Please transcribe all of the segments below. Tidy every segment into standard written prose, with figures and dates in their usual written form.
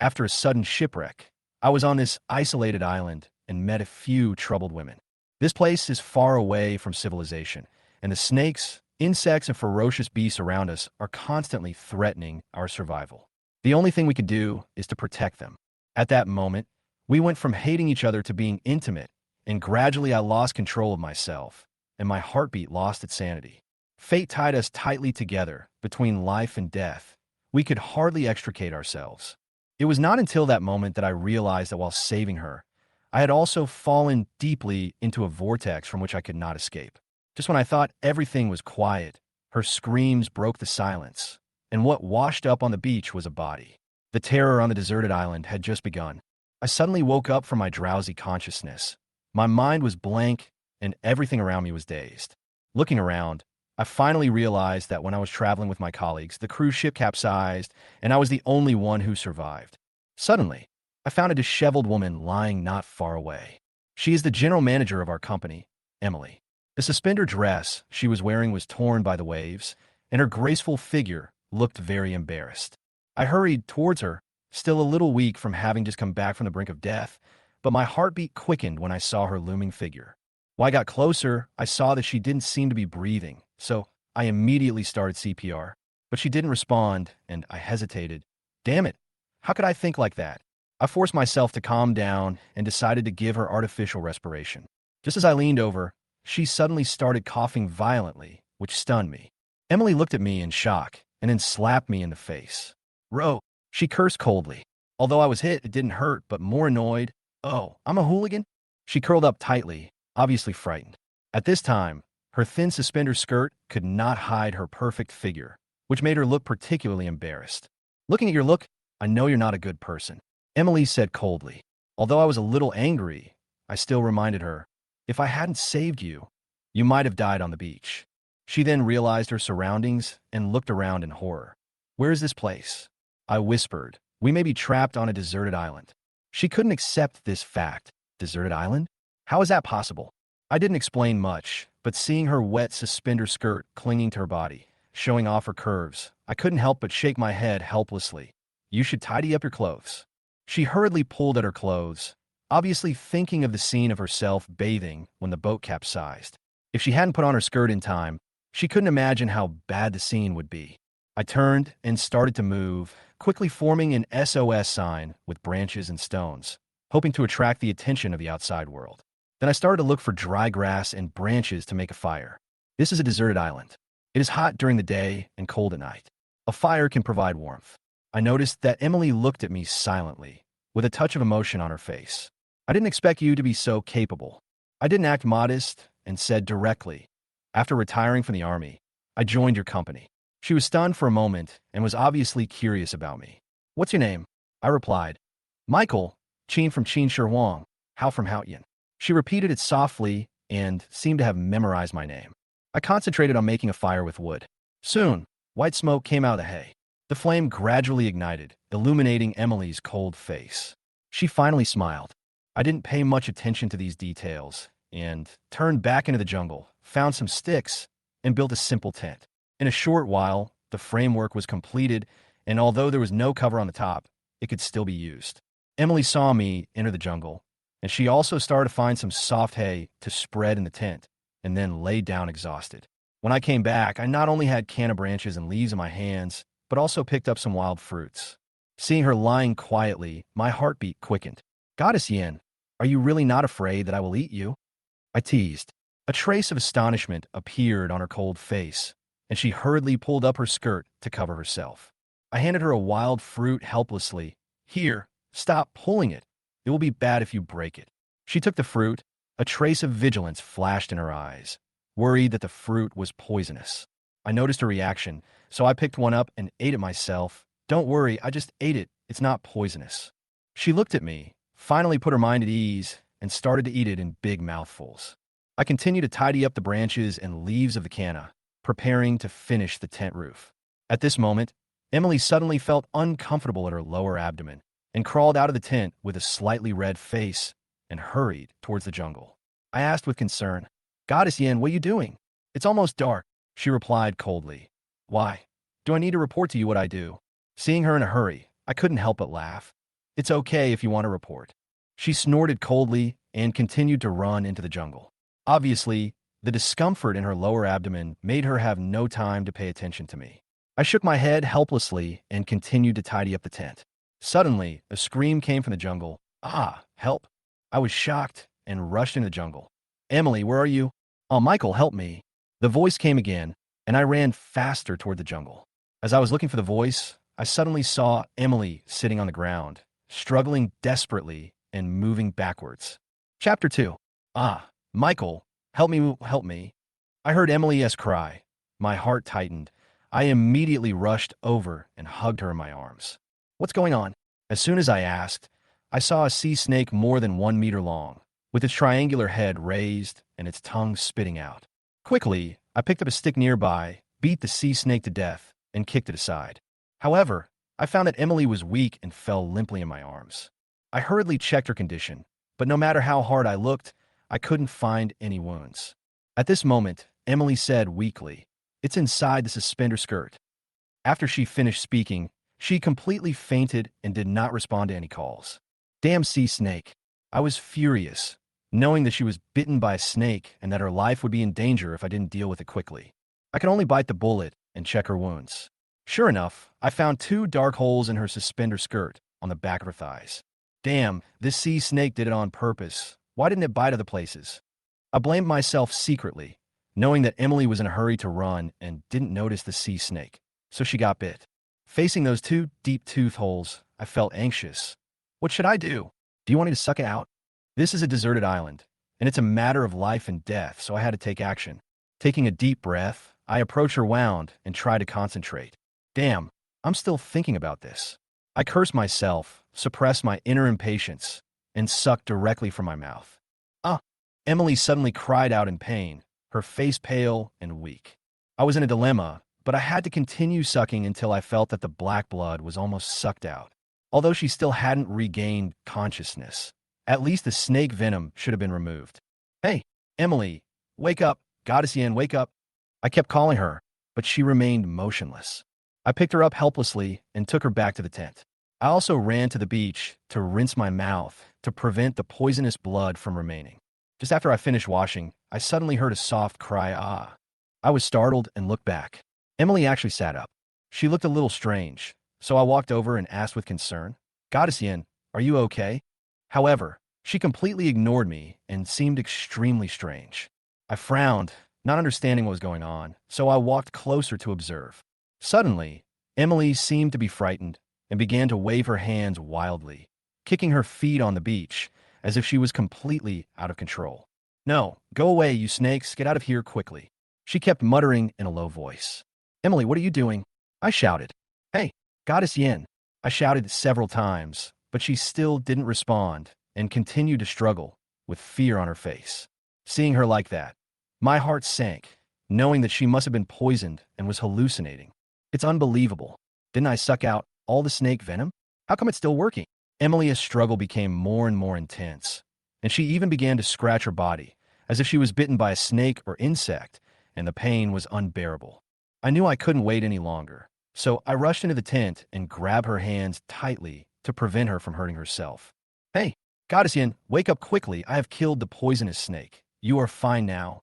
After a sudden shipwreck, I was on this isolated island and met a few troubled women. This place is far away from civilization, and the snakes, insects, and ferocious beasts around us are constantly threatening our survival. The only thing we could do is to protect them. At that moment, we went from hating each other to being intimate, and gradually I lost control of myself, and my heartbeat lost its sanity. Fate tied us tightly together between life and death. We could hardly extricate ourselves. It was not until that moment that I realized that while saving her, I had also fallen deeply into a vortex from which I could not escape. Just when I thought everything was quiet, her screams broke the silence, and what washed up on the beach was a body. The terror on the deserted island had just begun. I suddenly woke up from my drowsy consciousness. My mind was blank, and everything around me was dazed. Looking around, I finally realized that when I was traveling with my colleagues, the cruise ship capsized, and I was the only one who survived. Suddenly, I found a disheveled woman lying not far away. She is the general manager of our company, Emily. The suspender dress she was wearing was torn by the waves, and her graceful figure looked very embarrassed. I hurried towards her, still a little weak from having just come back from the brink of death, but my heartbeat quickened when I saw her looming figure. When I got closer, I saw that she didn't seem to be breathing, so I immediately started CPR. But she didn't respond, and I hesitated. Damn it, how could I think like that? I forced myself to calm down and decided to give her artificial respiration. Just as I leaned over, she suddenly started coughing violently, which stunned me. Emily looked at me in shock and then slapped me in the face. Ro, she cursed coldly. Although I was hit, it didn't hurt, but more annoyed. Oh, I'm a hooligan? She curled up tightly, obviously frightened. At this time, her thin suspender skirt could not hide her perfect figure, which made her look particularly embarrassed. Looking at your look, I know you're not a good person, Emily said coldly. Although I was a little angry, I still reminded her, if I hadn't saved you, you might have died on the beach. She then realized her surroundings and looked around in horror. Where is this place? I whispered. We may be trapped on a deserted island. She couldn't accept this fact. Deserted island? How is that possible? I didn't explain much, but seeing her wet suspender skirt clinging to her body, showing off her curves, I couldn't help but shake my head helplessly. You should tidy up your clothes. She hurriedly pulled at her clothes, obviously thinking of the scene of herself bathing when the boat capsized. If she hadn't put on her skirt in time, she couldn't imagine how bad the scene would be. I turned and started to move, quickly forming an SOS sign with branches and stones, hoping to attract the attention of the outside world. Then I started to look for dry grass and branches to make a fire. This is a deserted island. It is hot during the day and cold at night. A fire can provide warmth. I noticed that Emily looked at me silently, with a touch of emotion on her face. I didn't expect you to be so capable. I didn't act modest and said directly, after retiring from the army, I joined your company. She was stunned for a moment and was obviously curious about me. What's your name? I replied. Michael, Chin from Chin Shi Wang, Hao from Haoyan. She repeated it softly and seemed to have memorized my name. I concentrated on making a fire with wood. Soon, white smoke came out of the hay. The flame gradually ignited, illuminating Emily's cold face. She finally smiled. I didn't pay much attention to these details and turned back into the jungle, found some sticks, and built a simple tent. In a short while, the framework was completed, and although there was no cover on the top, it could still be used. Emily saw me enter the jungle, and she also started to find some soft hay to spread in the tent, and then lay down exhausted. When I came back, I not only had canna branches and leaves in my hands, but also picked up some wild fruits. Seeing her lying quietly, my heartbeat quickened. Goddess Yin, are you really not afraid that I will eat you? I teased. A trace of astonishment appeared on her cold face, and she hurriedly pulled up her skirt to cover herself. I handed her a wild fruit helplessly. Here, stop pulling it. It will be bad if you break it. She took the fruit. A trace of vigilance flashed in her eyes, worried that the fruit was poisonous. I noticed her reaction, so I picked one up and ate it myself. Don't worry, I just ate it. It's not poisonous. She looked at me, finally put her mind at ease, and started to eat it in big mouthfuls. I continued to tidy up the branches and leaves of the canna, preparing to finish the tent roof. At this moment, Emily suddenly felt uncomfortable at her lower abdomen and crawled out of the tent with a slightly red face and hurried towards the jungle. I asked with concern, Goddess Yin, what are you doing? It's almost dark, she replied coldly. Why? Do I need to report to you what I do? Seeing her in a hurry, I couldn't help but laugh. It's okay if you want to report. She snorted coldly and continued to run into the jungle. Obviously, the discomfort in her lower abdomen made her have no time to pay attention to me. I shook my head helplessly and continued to tidy up the tent. Suddenly, a scream came from the jungle. Ah, help! I was shocked and rushed into the jungle. Emily, where are you? Oh, Michael, help me. The voice came again, and I ran faster toward the jungle. As I was looking for the voice, I suddenly saw Emily sitting on the ground, struggling desperately and moving backwards. Chapter 2. Ah, Michael, help me, help me. I heard Emily's cry. My heart tightened. I immediately rushed over and hugged her in my arms. What's going on? As soon as I asked, I saw a sea snake more than 1 meter long, with its triangular head raised and its tongue spitting out. Quickly, I picked up a stick nearby, beat the sea snake to death, and kicked it aside. However, I found that Emily was weak and fell limply in my arms. I hurriedly checked her condition, but no matter how hard I looked, I couldn't find any wounds. At this moment, Emily said weakly, "It's inside the suspender skirt." After she finished speaking, she completely fainted and did not respond to any calls. Damn sea snake. I was furious, knowing that she was bitten by a snake and that her life would be in danger if I didn't deal with it quickly. I could only bite the bullet and check her wounds. Sure enough, I found 2 dark holes in her suspender skirt on the back of her thighs. Damn, this sea snake did it on purpose. Why didn't it bite other places? I blamed myself secretly, knowing that Emily was in a hurry to run and didn't notice the sea snake, so she got bit. Facing those 2 deep tooth holes, I felt anxious. What should I do? Do you want me to suck it out? This is a deserted island, and it's a matter of life and death, so I had to take action. Taking a deep breath, I approached her wound and tried to concentrate. Damn, I'm still thinking about this. I cursed myself, suppressed my inner impatience, and sucked directly from my mouth. Ah! Emily suddenly cried out in pain, her face pale and weak. I was in a dilemma, but I had to continue sucking until I felt that the black blood was almost sucked out. Although she still hadn't regained consciousness, at least the snake venom should have been removed. Hey, Emily, wake up, Goddess Yen, wake up. I kept calling her, but she remained motionless. I picked her up helplessly and took her back to the tent. I also ran to the beach to rinse my mouth to prevent the poisonous blood from remaining. Just after I finished washing, I suddenly heard a soft cry, ah. I was startled and looked back. Emily actually sat up. She looked a little strange, so I walked over and asked with concern, Goddess Yin, are you okay? However, she completely ignored me and seemed extremely strange. I frowned, not understanding what was going on, so I walked closer to observe. Suddenly, Emily seemed to be frightened and began to wave her hands wildly, kicking her feet on the beach as if she was completely out of control. No, go away, you snakes, get out of here quickly. She kept muttering in a low voice. Emily, what are you doing? I shouted. Hey, Goddess Yin. I shouted several times, but she still didn't respond and continued to struggle with fear on her face. Seeing her like that, my heart sank, knowing that she must have been poisoned and was hallucinating. It's unbelievable. Didn't I suck out all the snake venom? How come it's still working? Emily's struggle became more and more intense, and she even began to scratch her body, as if she was bitten by a snake or insect, and the pain was unbearable. I knew I couldn't wait any longer, so I rushed into the tent and grabbed her hands tightly to prevent her from hurting herself. Hey, Goddess Yin, wake up quickly. I have killed the poisonous snake. You are fine now.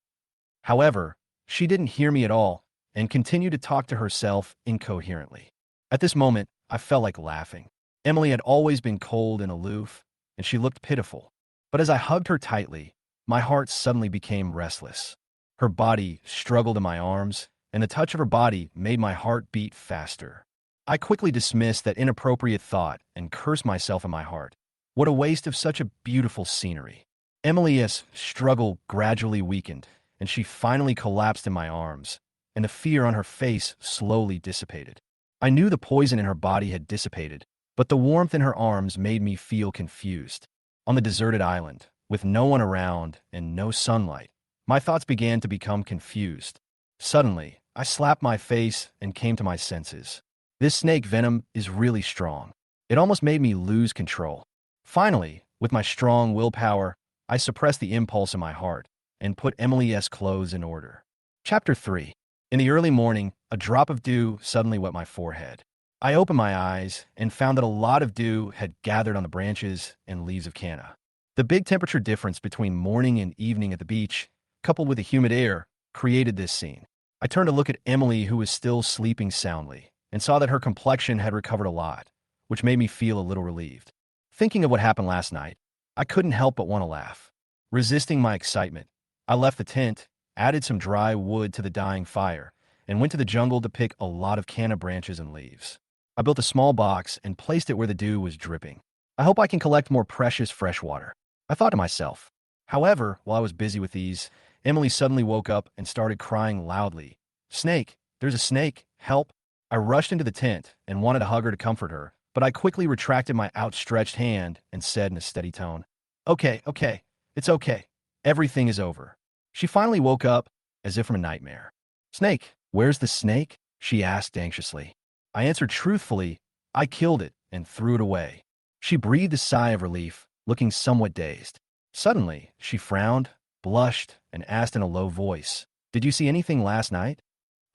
However, she didn't hear me at all and continued to talk to herself incoherently. At this moment, I felt like laughing. Emily had always been cold and aloof, and she looked pitiful. But as I hugged her tightly, my heart suddenly became restless. Her body struggled in my arms, and the touch of her body made my heart beat faster. I quickly dismissed that inappropriate thought and cursed myself in my heart. What a waste of such a beautiful scenery. Emily's struggle gradually weakened, and she finally collapsed in my arms, and the fear on her face slowly dissipated. I knew the poison in her body had dissipated, but the warmth in her arms made me feel confused. On the deserted island, with no one around and no sunlight, my thoughts began to become confused. Suddenly, I slapped my face and came to my senses. This snake venom is really strong. It almost made me lose control. Finally, with my strong willpower, I suppressed the impulse in my heart and put Emily's clothes in order. Chapter 3. In the early morning, a drop of dew suddenly wet my forehead. I opened my eyes and found that a lot of dew had gathered on the branches and leaves of canna. The big temperature difference between morning and evening at the beach, coupled with the humid air, created this scene. I turned to look at Emily, who was still sleeping soundly, and saw that her complexion had recovered a lot, which made me feel a little relieved. Thinking of what happened last night, I couldn't help but want to laugh. Resisting my excitement, I left the tent, added some dry wood to the dying fire, and went to the jungle to pick a lot of canna branches and leaves. I built a small box and placed it where the dew was dripping. I hope I can collect more precious fresh water, I thought to myself. However, while I was busy with these, Emily suddenly woke up and started crying loudly. "Snake! There's a snake! Help!" I rushed into the tent and wanted to hug her to comfort her, but I quickly retracted my outstretched hand and said in a steady tone, "Okay, okay, it's okay. Everything is over." She finally woke up, as if from a nightmare. "Snake, where's the snake?" she asked anxiously. I answered truthfully, "I killed it and threw it away." She breathed a sigh of relief, looking somewhat dazed. Suddenly, she frowned, blushed, and asked in a low voice, "Did you see anything last night?"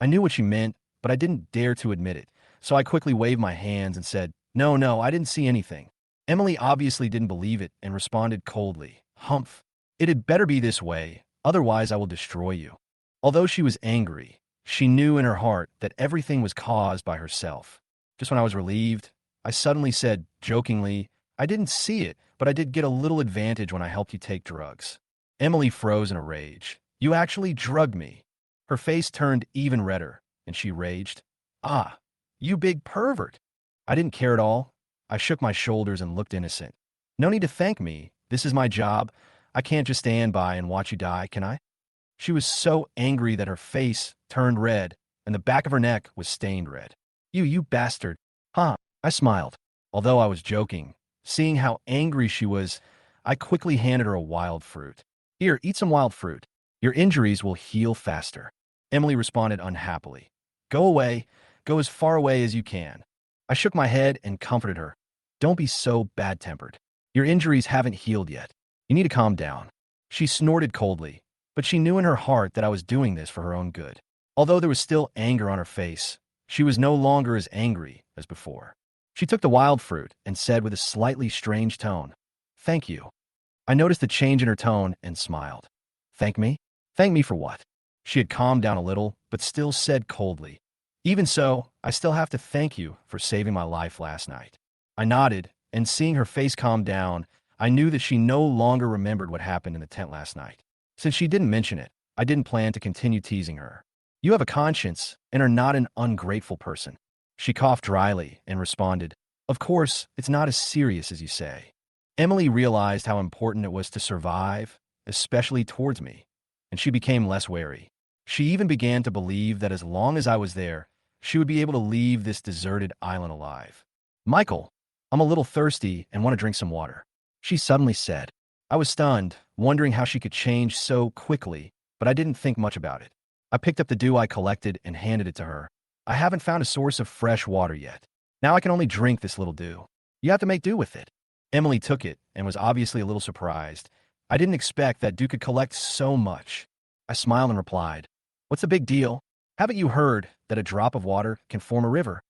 I knew what she meant, but I didn't dare to admit it, so I quickly waved my hands and said, No, I didn't see anything." Emily obviously didn't believe it and responded coldly, "Humph. It had better be this way, otherwise I will destroy you." Although she was angry, she knew in her heart that everything was caused by herself. Just when I was relieved, I suddenly said, jokingly, "I didn't see it, but I did get a little advantage when I helped you take drugs." Emily froze in a rage. "You actually drugged me." Her face turned even redder, and she raged, "Ah, you big pervert." I didn't care at all. I shook my shoulders and looked innocent. "No need to thank me. This is my job. I can't just stand by and watch you die, can I?" She was so angry that her face turned red and the back of her neck was stained red. You bastard." "Huh," I smiled. Although I was joking, seeing how angry she was, I quickly handed her a wild fruit. "Here, eat some wild fruit. Your injuries will heal faster." Emily responded unhappily. "Go away. Go as far away as you can." I shook my head and comforted her. "Don't be so bad-tempered. Your injuries haven't healed yet. You need to calm down." She snorted coldly, but she knew in her heart that I was doing this for her own good. Although there was still anger on her face, she was no longer as angry as before. She took the wild fruit and said with a slightly strange tone, "Thank you." I noticed the change in her tone and smiled. "Thank me? Thank me for what?" She had calmed down a little, but still said coldly, "Even so, I still have to thank you for saving my life last night." I nodded, and seeing her face calm down, I knew that she no longer remembered what happened in the tent last night. Since she didn't mention it, I didn't plan to continue teasing her. "You have a conscience and are not an ungrateful person." She coughed dryly and responded, "Of course, it's not as serious as you say." Emily realized how important it was to survive, especially towards me, and she became less wary. She even began to believe that as long as I was there, she would be able to leave this deserted island alive. "Michael, I'm a little thirsty and want to drink some water," she suddenly said. I was stunned, wondering how she could change so quickly, but I didn't think much about it. I picked up the dew I collected and handed it to her. "I haven't found a source of fresh water yet. Now I can only drink this little dew. You have to make do with it." Emily took it and was obviously a little surprised. I didn't expect that dew could collect so much. I smiled and replied, "What's the big deal? Haven't you heard that a drop of water can form a river?"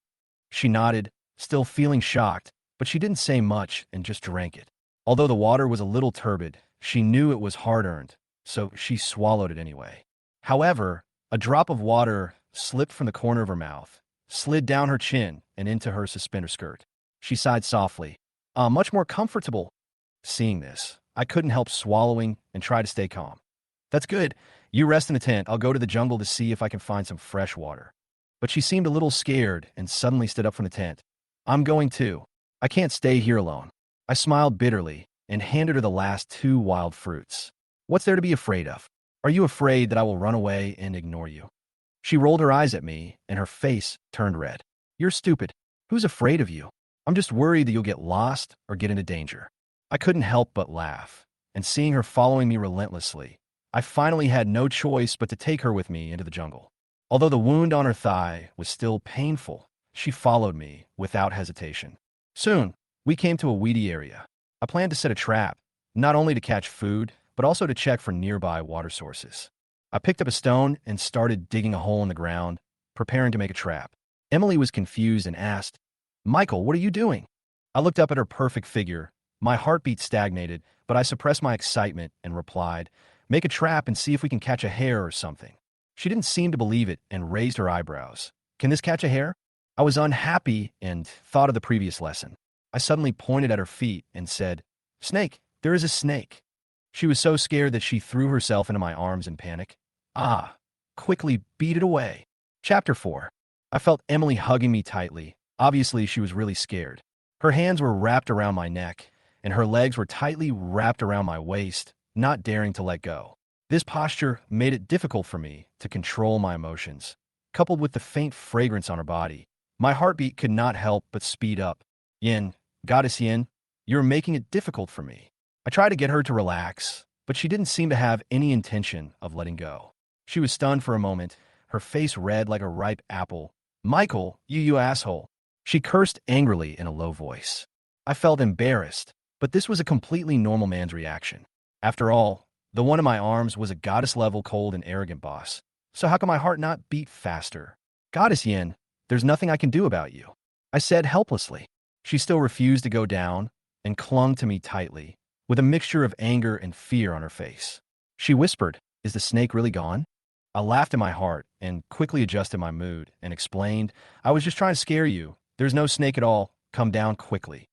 She nodded, still feeling shocked, but she didn't say much and just drank it. Although the water was a little turbid, she knew it was hard-earned, so she swallowed it anyway. However, a drop of water slipped from the corner of her mouth, slid down her chin and into her suspender skirt. She sighed softly. Much more comfortable." Seeing this, I couldn't help swallowing and try to stay calm. "That's good. You rest in the tent. I'll go to the jungle to see if I can find some fresh water." But she seemed a little scared and suddenly stood up from the tent. "I'm going too. I can't stay here alone." I smiled bitterly and handed her the last 2 wild fruits. "What's there to be afraid of? Are you afraid that I will run away and ignore you?" She rolled her eyes at me and her face turned red. "You're stupid. Who's afraid of you? I'm just worried that you'll get lost or get into danger." I couldn't help but laugh, and seeing her following me relentlessly, I finally had no choice but to take her with me into the jungle. Although the wound on her thigh was still painful, she followed me without hesitation. Soon, we came to a weedy area. I planned to set a trap, not only to catch food, but also to check for nearby water sources. I picked up a stone and started digging a hole in the ground, preparing to make a trap. Emily was confused and asked, Michael, what are you doing? I looked up at her perfect figure. My heartbeat stagnated, but I suppressed my excitement and replied, make a trap and see if we can catch a hare or something. She didn't seem to believe it and raised her eyebrows. Can this catch a hare? I was unhappy and thought of the previous lesson. I suddenly pointed at her feet and said, snake, there is a snake. She was so scared that she threw herself into my arms in panic. Ah, quickly beat it away. Chapter 4. I felt Emily hugging me tightly. Obviously, she was really scared. Her hands were wrapped around my neck, and her legs were tightly wrapped around my waist, not daring to let go. This posture made it difficult for me to control my emotions. Coupled with the faint fragrance on her body, my heartbeat could not help but speed up. Yin, Goddess Yin, you're making it difficult for me. I tried to get her to relax, but she didn't seem to have any intention of letting go. She was stunned for a moment, her face red like a ripe apple. Michael, you asshole. She cursed angrily in a low voice. I felt embarrassed, but this was a completely normal man's reaction. After all, the one in my arms was a goddess-level cold and arrogant boss. So how can my heart not beat faster? Goddess Yin, there's nothing I can do about you, I said helplessly. She still refused to go down and clung to me tightly, with a mixture of anger and fear on her face. She whispered, is the snake really gone? I laughed in my heart and quickly adjusted my mood and explained, I was just trying to scare you. There's no snake at all. Come down quickly.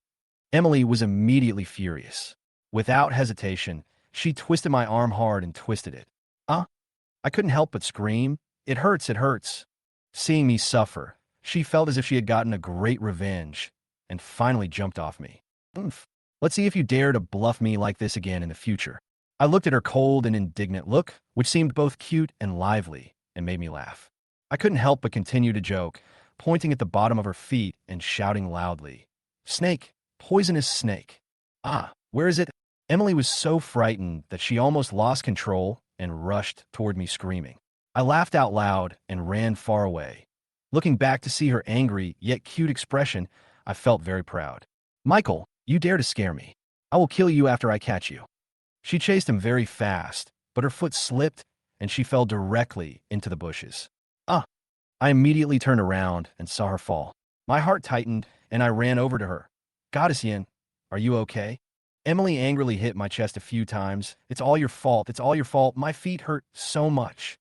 Emily was immediately furious. Without hesitation, she twisted my arm hard and twisted it. I couldn't help but scream. It hurts, it hurts. Seeing me suffer, she felt as if she had gotten a great revenge and finally jumped off me. Oomph. Let's see if you dare to bluff me like this again in the future. I looked at her cold and indignant look, which seemed both cute and lively, and made me laugh. I couldn't help but continue to joke, pointing at the bottom of her feet and shouting loudly, snake, poisonous snake. Where is it? Emily was so frightened that she almost lost control and rushed toward me screaming. I laughed out loud and ran far away. Looking back to see her angry yet cute expression, I felt very proud. Michael, you dare to scare me. I will kill you after I catch you. She chased him very fast, but her foot slipped and she fell directly into the bushes. I immediately turned around and saw her fall. My heart tightened and I ran over to her. Goddess Yin, are you okay? Emily angrily hit my chest a few times. It's all your fault. It's all your fault. My feet hurt so much.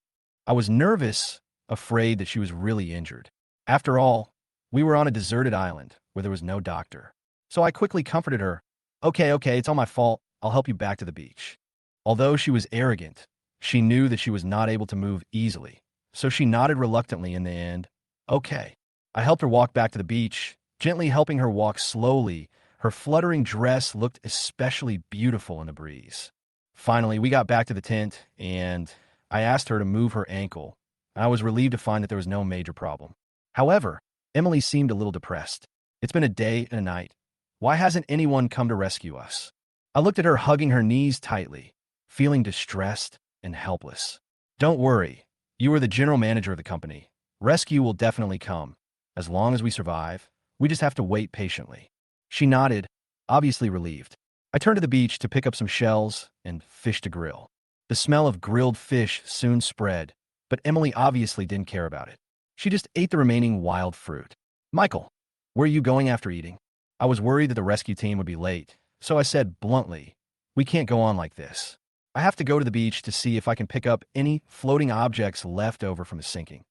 I was nervous, afraid that she was really injured. After all, we were on a deserted island where there was no doctor. So I quickly comforted her. Okay, it's all my fault. I'll help you back to the beach. Although she was arrogant, she knew that she was not able to move easily. So she nodded reluctantly in the end. Okay. I helped her walk back to the beach, gently helping her walk slowly. Her fluttering dress looked especially beautiful in the breeze. Finally, we got back to the tent, and I asked her to move her ankle. I was relieved to find that there was no major problem. However, Emily seemed a little depressed. It's been a day and a night. Why hasn't anyone come to rescue us? I looked at her hugging her knees tightly, feeling distressed and helpless. Don't worry. You are the general manager of the company. Rescue will definitely come. As long as we survive, we just have to wait patiently. She nodded, obviously relieved. I turned to the beach to pick up some shells and fish to grill. The smell of grilled fish soon spread, but Emily obviously didn't care about it. She just ate the remaining wild fruit. Michael, where are you going after eating? I was worried that the rescue team would be late, so I said bluntly, we can't go on like this. I have to go to the beach to see if I can pick up any floating objects left over from the sinking.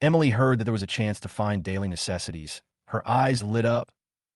Emily heard that there was a chance to find daily necessities. Her eyes lit up.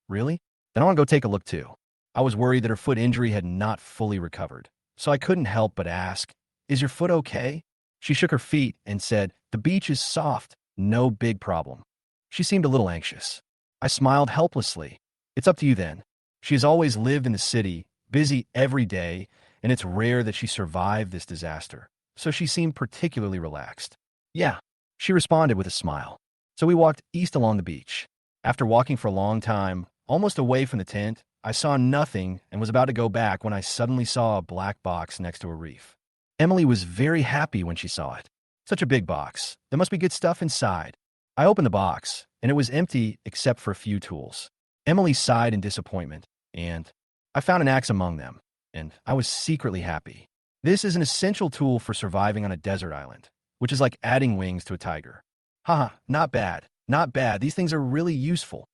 Really? Then I want to go take a look too. I was worried that her foot injury had not fully recovered, so I couldn't help but ask, is your foot okay? She shook her feet and said, the beach is soft, no big problem. She seemed a little anxious. I smiled helplessly. It's up to you then. She has always lived in the city, busy every day, and it's rare that she survived this disaster, so she seemed particularly relaxed. Yeah, she responded with a smile. So we walked east along the beach. After walking for a long time, almost away from the tent, I saw nothing and was about to go back when I suddenly saw a black box next to a reef. Emily was very happy when she saw it. Such a big box. There must be good stuff inside. I opened the box, and it was empty except for a few tools. Emily sighed in disappointment, and I found an axe among them, and I was secretly happy. This is an essential tool for surviving on a desert island, which is like adding wings to a tiger. Haha, not bad. Not bad. These things are really useful.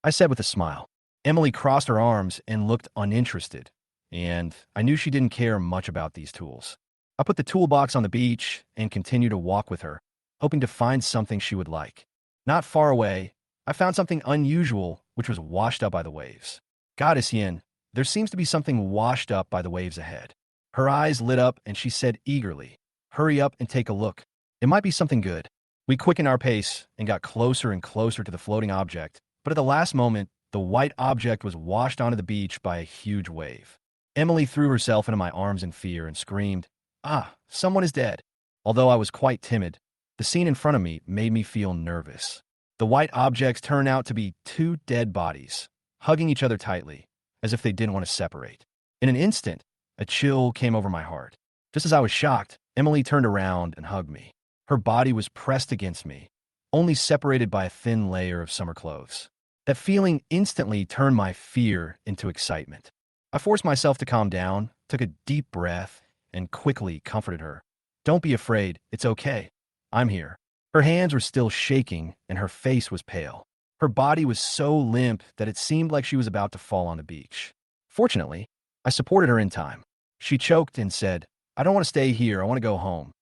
I said with a smile. Emily crossed her arms and looked uninterested, and I knew she didn't care much about these tools. I put the toolbox on the beach and continued to walk with her, hoping to find something she would like. Not far away, I found something unusual, which was washed up by the waves. Goddess Yin, there seems to be something washed up by the waves ahead. Her eyes lit up and she said eagerly, "Hurry up and take a look. It might be something good." We quickened our pace and got closer and closer to the floating object, but at the last moment, the white object was washed onto the beach by a huge wave. Emily threw herself into my arms in fear and screamed, "Ah, someone is dead." Although I was quite timid, the scene in front of me made me feel nervous. The white objects turned out to be two dead bodies, hugging each other tightly, as if they didn't want to separate. In an instant, a chill came over my heart. Just as I was shocked, Emily turned around and hugged me. Her body was pressed against me, only separated by a thin layer of summer clothes. That feeling instantly turned my fear into excitement. I forced myself to calm down, took a deep breath, and quickly comforted her. "Don't be afraid, it's okay. I'm here." Her hands were still shaking, and her face was pale. Her body was so limp that it seemed like she was about to fall on the beach. Fortunately, I supported her in time. She choked and said, "I don't want to stay here, I want to go home."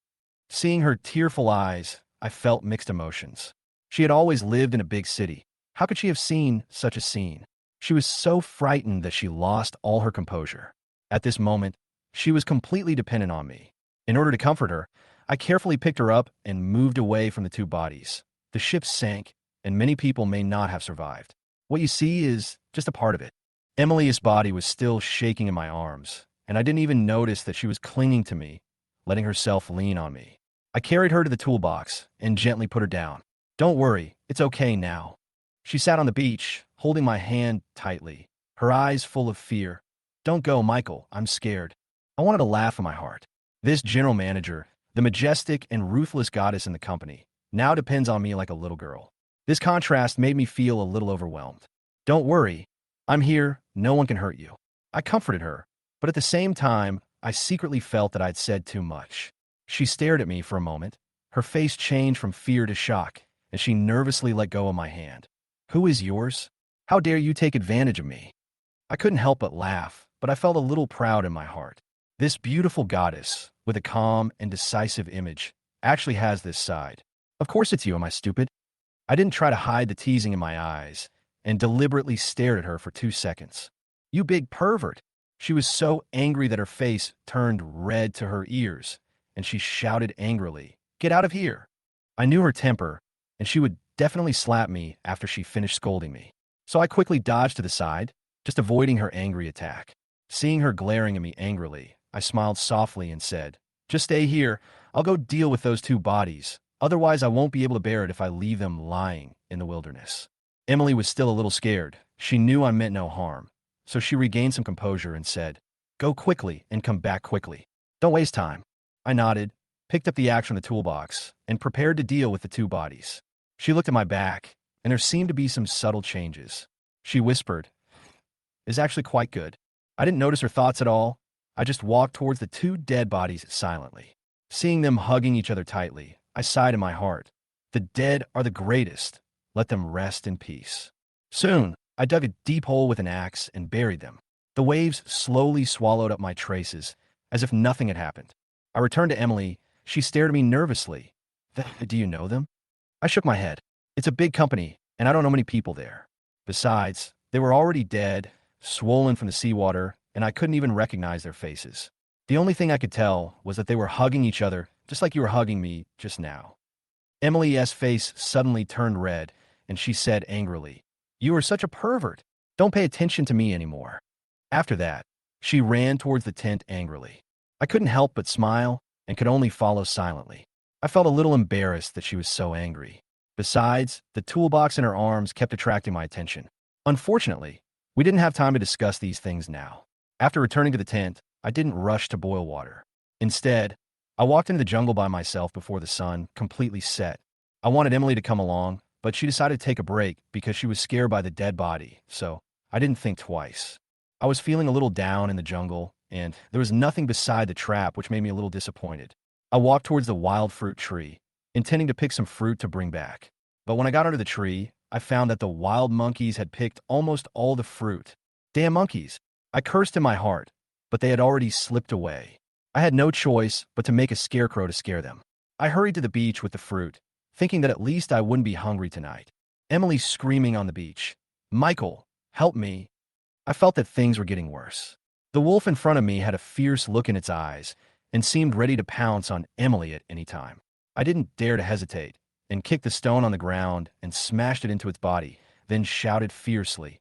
Seeing her tearful eyes, I felt mixed emotions. She had always lived in a big city. How could she have seen such a scene? She was so frightened that she lost all her composure. At this moment, she was completely dependent on me. In order to comfort her, I carefully picked her up and moved away from the two bodies. The ship sank, and many people may not have survived. What you see is just a part of it. Emily's body was still shaking in my arms, and I didn't even notice that she was clinging to me, letting herself lean on me. I carried her to the toolbox and gently put her down. "Don't worry, it's okay now." She sat on the beach, holding my hand tightly, her eyes full of fear. "Don't go, Michael, I'm scared." I wanted to laugh in my heart. This general manager, the majestic and ruthless goddess in the company, now depends on me like a little girl. This contrast made me feel a little overwhelmed. "Don't worry, I'm here, no one can hurt you." I comforted her, but at the same time, I secretly felt that I'd said too much. She stared at me for a moment. Her face changed from fear to shock, and she nervously let go of my hand. "Who is yours? How dare you take advantage of me?" I couldn't help but laugh, but I felt a little proud in my heart. This beautiful goddess, with a calm and decisive image, actually has this side. "Of course it's you, am I stupid?" I didn't try to hide the teasing in my eyes, and deliberately stared at her for 2 seconds. "You big pervert!" She was so angry that her face turned red to her ears, and she shouted angrily, "Get out of here!" I knew her temper, and she would definitely slap me after she finished scolding me. So I quickly dodged to the side, just avoiding her angry attack. Seeing her glaring at me angrily, I smiled softly and said, "Just stay here. I'll go deal with those two bodies. Otherwise, I won't be able to bear it if I leave them lying in the wilderness." Emily was still a little scared. She knew I meant no harm. So she regained some composure and said, "Go quickly and come back quickly. Don't waste time." I nodded, picked up the axe from the toolbox, and prepared to deal with the two bodies. She looked at my back, and there seemed to be some subtle changes. She whispered, "It's actually quite good." I didn't notice her thoughts at all. I just walked towards the two dead bodies silently. Seeing them hugging each other tightly, I sighed in my heart. The dead are the greatest. Let them rest in peace. Soon, I dug a deep hole with an axe and buried them. The waves slowly swallowed up my traces, as if nothing had happened. I returned to Emily. She stared at me nervously. "Do you know them?" I shook my head. "It's a big company, and I don't know many people there. Besides, they were already dead, swollen from the seawater, and I couldn't even recognize their faces. The only thing I could tell was that they were hugging each other, just like you were hugging me just now." Emily's face suddenly turned red, and she said angrily, "You are such a pervert. Don't pay attention to me anymore." After that, she ran towards the tent angrily. I couldn't help but smile and could only follow silently. I felt a little embarrassed that she was so angry. Besides, the toolbox in her arms kept attracting my attention. Unfortunately, we didn't have time to discuss these things now. After returning to the tent, I didn't rush to boil water. Instead, I walked into the jungle by myself before the sun completely set. I wanted Emily to come along, but she decided to take a break because she was scared by the dead body, so I didn't think twice. I was feeling a little down in the jungle, and there was nothing beside the trap, which made me a little disappointed. I walked towards the wild fruit tree, intending to pick some fruit to bring back. But when I got under the tree, I found that the wild monkeys had picked almost all the fruit. Damn monkeys! I cursed in my heart, but they had already slipped away. I had no choice but to make a scarecrow to scare them. I hurried to the beach with the fruit, thinking that at least I wouldn't be hungry tonight. Emily screaming on the beach. Michael, help me. I felt that things were getting worse. The wolf in front of me had a fierce look in its eyes and seemed ready to pounce on Emily at any time. I didn't dare to hesitate and kicked the stone on the ground and smashed it into its body, then shouted fiercely,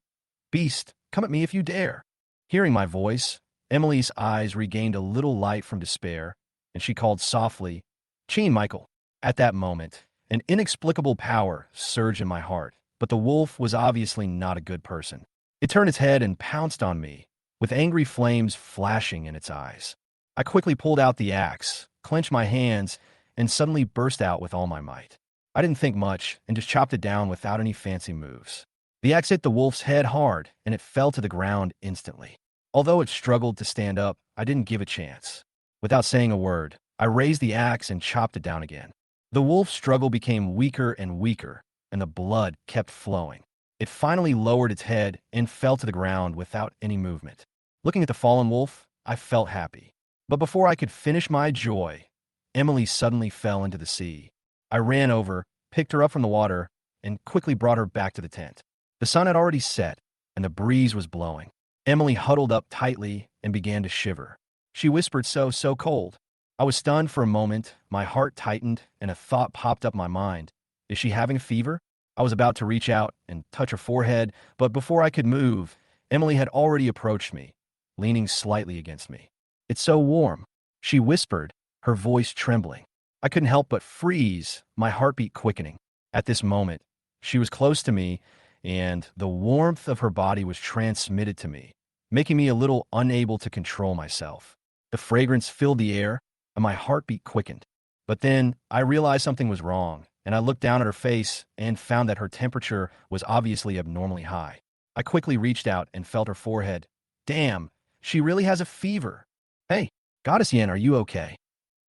Beast, come at me if you dare. Hearing my voice, Emily's eyes regained a little light from despair, and she called softly, Cheen, Michael. At that moment, an inexplicable power surged in my heart, but the wolf was obviously not a good person. It turned its head and pounced on me, with angry flames flashing in its eyes. I quickly pulled out the axe, clenched my hands, and suddenly burst out with all my might. I didn't think much and just chopped it down without any fancy moves. The axe hit the wolf's head hard, and it fell to the ground instantly. Although it struggled to stand up, I didn't give it a chance. Without saying a word, I raised the axe and chopped it down again. The wolf's struggle became weaker and weaker, and the blood kept flowing. It finally lowered its head and fell to the ground without any movement. Looking at the fallen wolf, I felt happy. But before I could finish my joy, Emily suddenly fell into the sea. I ran over, picked her up from the water, and quickly brought her back to the tent. The sun had already set, and the breeze was blowing. Emily huddled up tightly and began to shiver. She whispered, so cold. I was stunned for a moment, my heart tightened, and a thought popped up in my mind. Is she having a fever? I was about to reach out and touch her forehead, but before I could move, Emily had already approached me, leaning slightly against me. It's so warm, she whispered, her voice trembling. I couldn't help but freeze, my heartbeat quickening. At this moment, she was close to me, and the warmth of her body was transmitted to me, making me a little unable to control myself. The fragrance filled the air, and my heartbeat quickened. But then I realized something was wrong, and I looked down at her face and found that her temperature was obviously abnormally high. I quickly reached out and felt her forehead. Damn, she really has a fever. Hey, Goddess Yen, are you okay?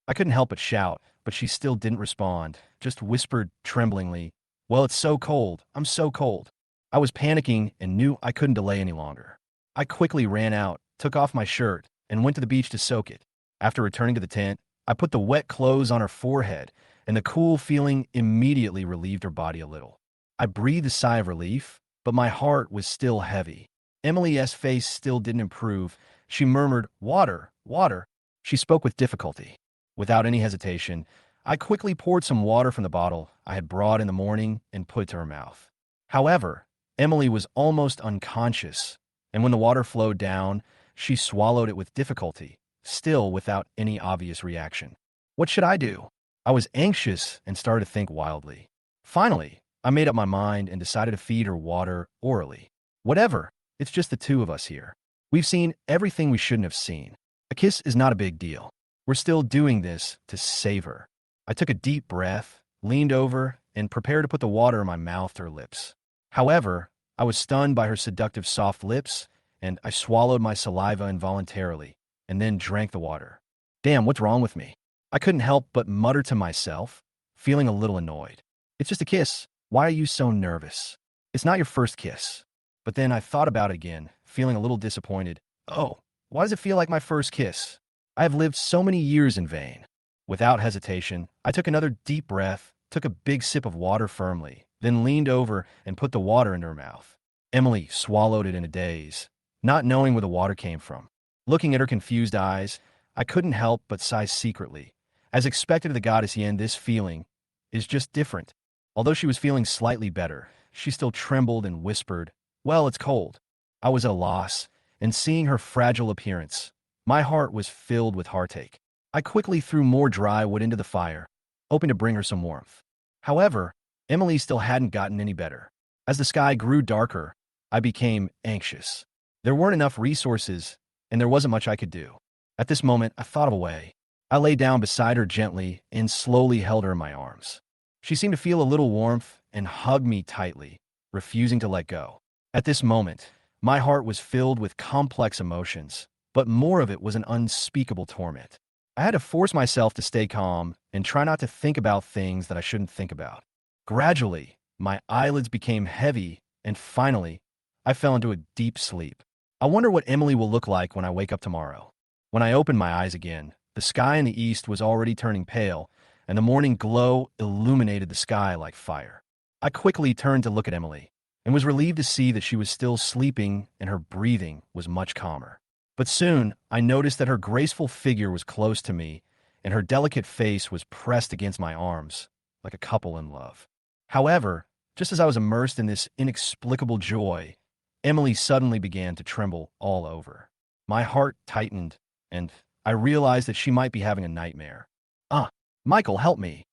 I couldn't help but shout, but she still didn't respond, just whispered tremblingly, Well, it's so cold. I'm so cold. I was panicking and knew I couldn't delay any longer. I quickly ran out, took off my shirt, and went to the beach to soak it. After returning to the tent, I put the wet clothes on her forehead, and the cool feeling immediately relieved her body a little. I breathed a sigh of relief, but my heart was still heavy. Emily's face still didn't improve. She murmured, Water, water. She spoke with difficulty. Without any hesitation, I quickly poured some water from the bottle I had brought in the morning and put it to her mouth. However, Emily was almost unconscious, and when the water flowed down, she swallowed it with difficulty, still without any obvious reaction. What should I do? I was anxious and started to think wildly. Finally, I made up my mind and decided to feed her water orally. Whatever, it's just the two of us here. We've seen everything we shouldn't have seen. A kiss is not a big deal. We're still doing this to save her. I took a deep breath, leaned over, and prepared to put the water in my mouth to her lips. However, I was stunned by her seductive soft lips, and I swallowed my saliva involuntarily, and then drank the water. Damn, what's wrong with me? I couldn't help but mutter to myself, feeling a little annoyed. It's just a kiss. Why are you so nervous? It's not your first kiss. But then I thought about it again, feeling a little disappointed. Oh, why does it feel like my first kiss? I have lived so many years in vain. Without hesitation, I took another deep breath, took a big sip of water firmly, then leaned over and put the water into her mouth. Emily swallowed it in a daze, not knowing where the water came from. Looking at her confused eyes, I couldn't help but sigh secretly. As expected of the goddess Yen, this feeling is just different. Although she was feeling slightly better, she still trembled and whispered, Well, it's cold. I was at a loss, and seeing her fragile appearance, my heart was filled with heartache. I quickly threw more dry wood into the fire, hoping to bring her some warmth. However, Emily still hadn't gotten any better. As the sky grew darker, I became anxious. There weren't enough resources, and there wasn't much I could do. At this moment, I thought of a way. I lay down beside her gently and slowly held her in my arms. She seemed to feel a little warmth and hugged me tightly, refusing to let go. At this moment, my heart was filled with complex emotions, but more of it was an unspeakable torment. I had to force myself to stay calm and try not to think about things that I shouldn't think about. Gradually, my eyelids became heavy, and finally, I fell into a deep sleep. I wonder what Emily will look like when I wake up tomorrow. When I opened my eyes again, the sky in the east was already turning pale, and the morning glow illuminated the sky like fire. I quickly turned to look at Emily, and was relieved to see that she was still sleeping and her breathing was much calmer. But soon, I noticed that her graceful figure was close to me, and her delicate face was pressed against my arms, like a couple in love. However, just as I was immersed in this inexplicable joy, Emily suddenly began to tremble all over. My heart tightened, and I realized that she might be having a nightmare. Ah, Michael, help me.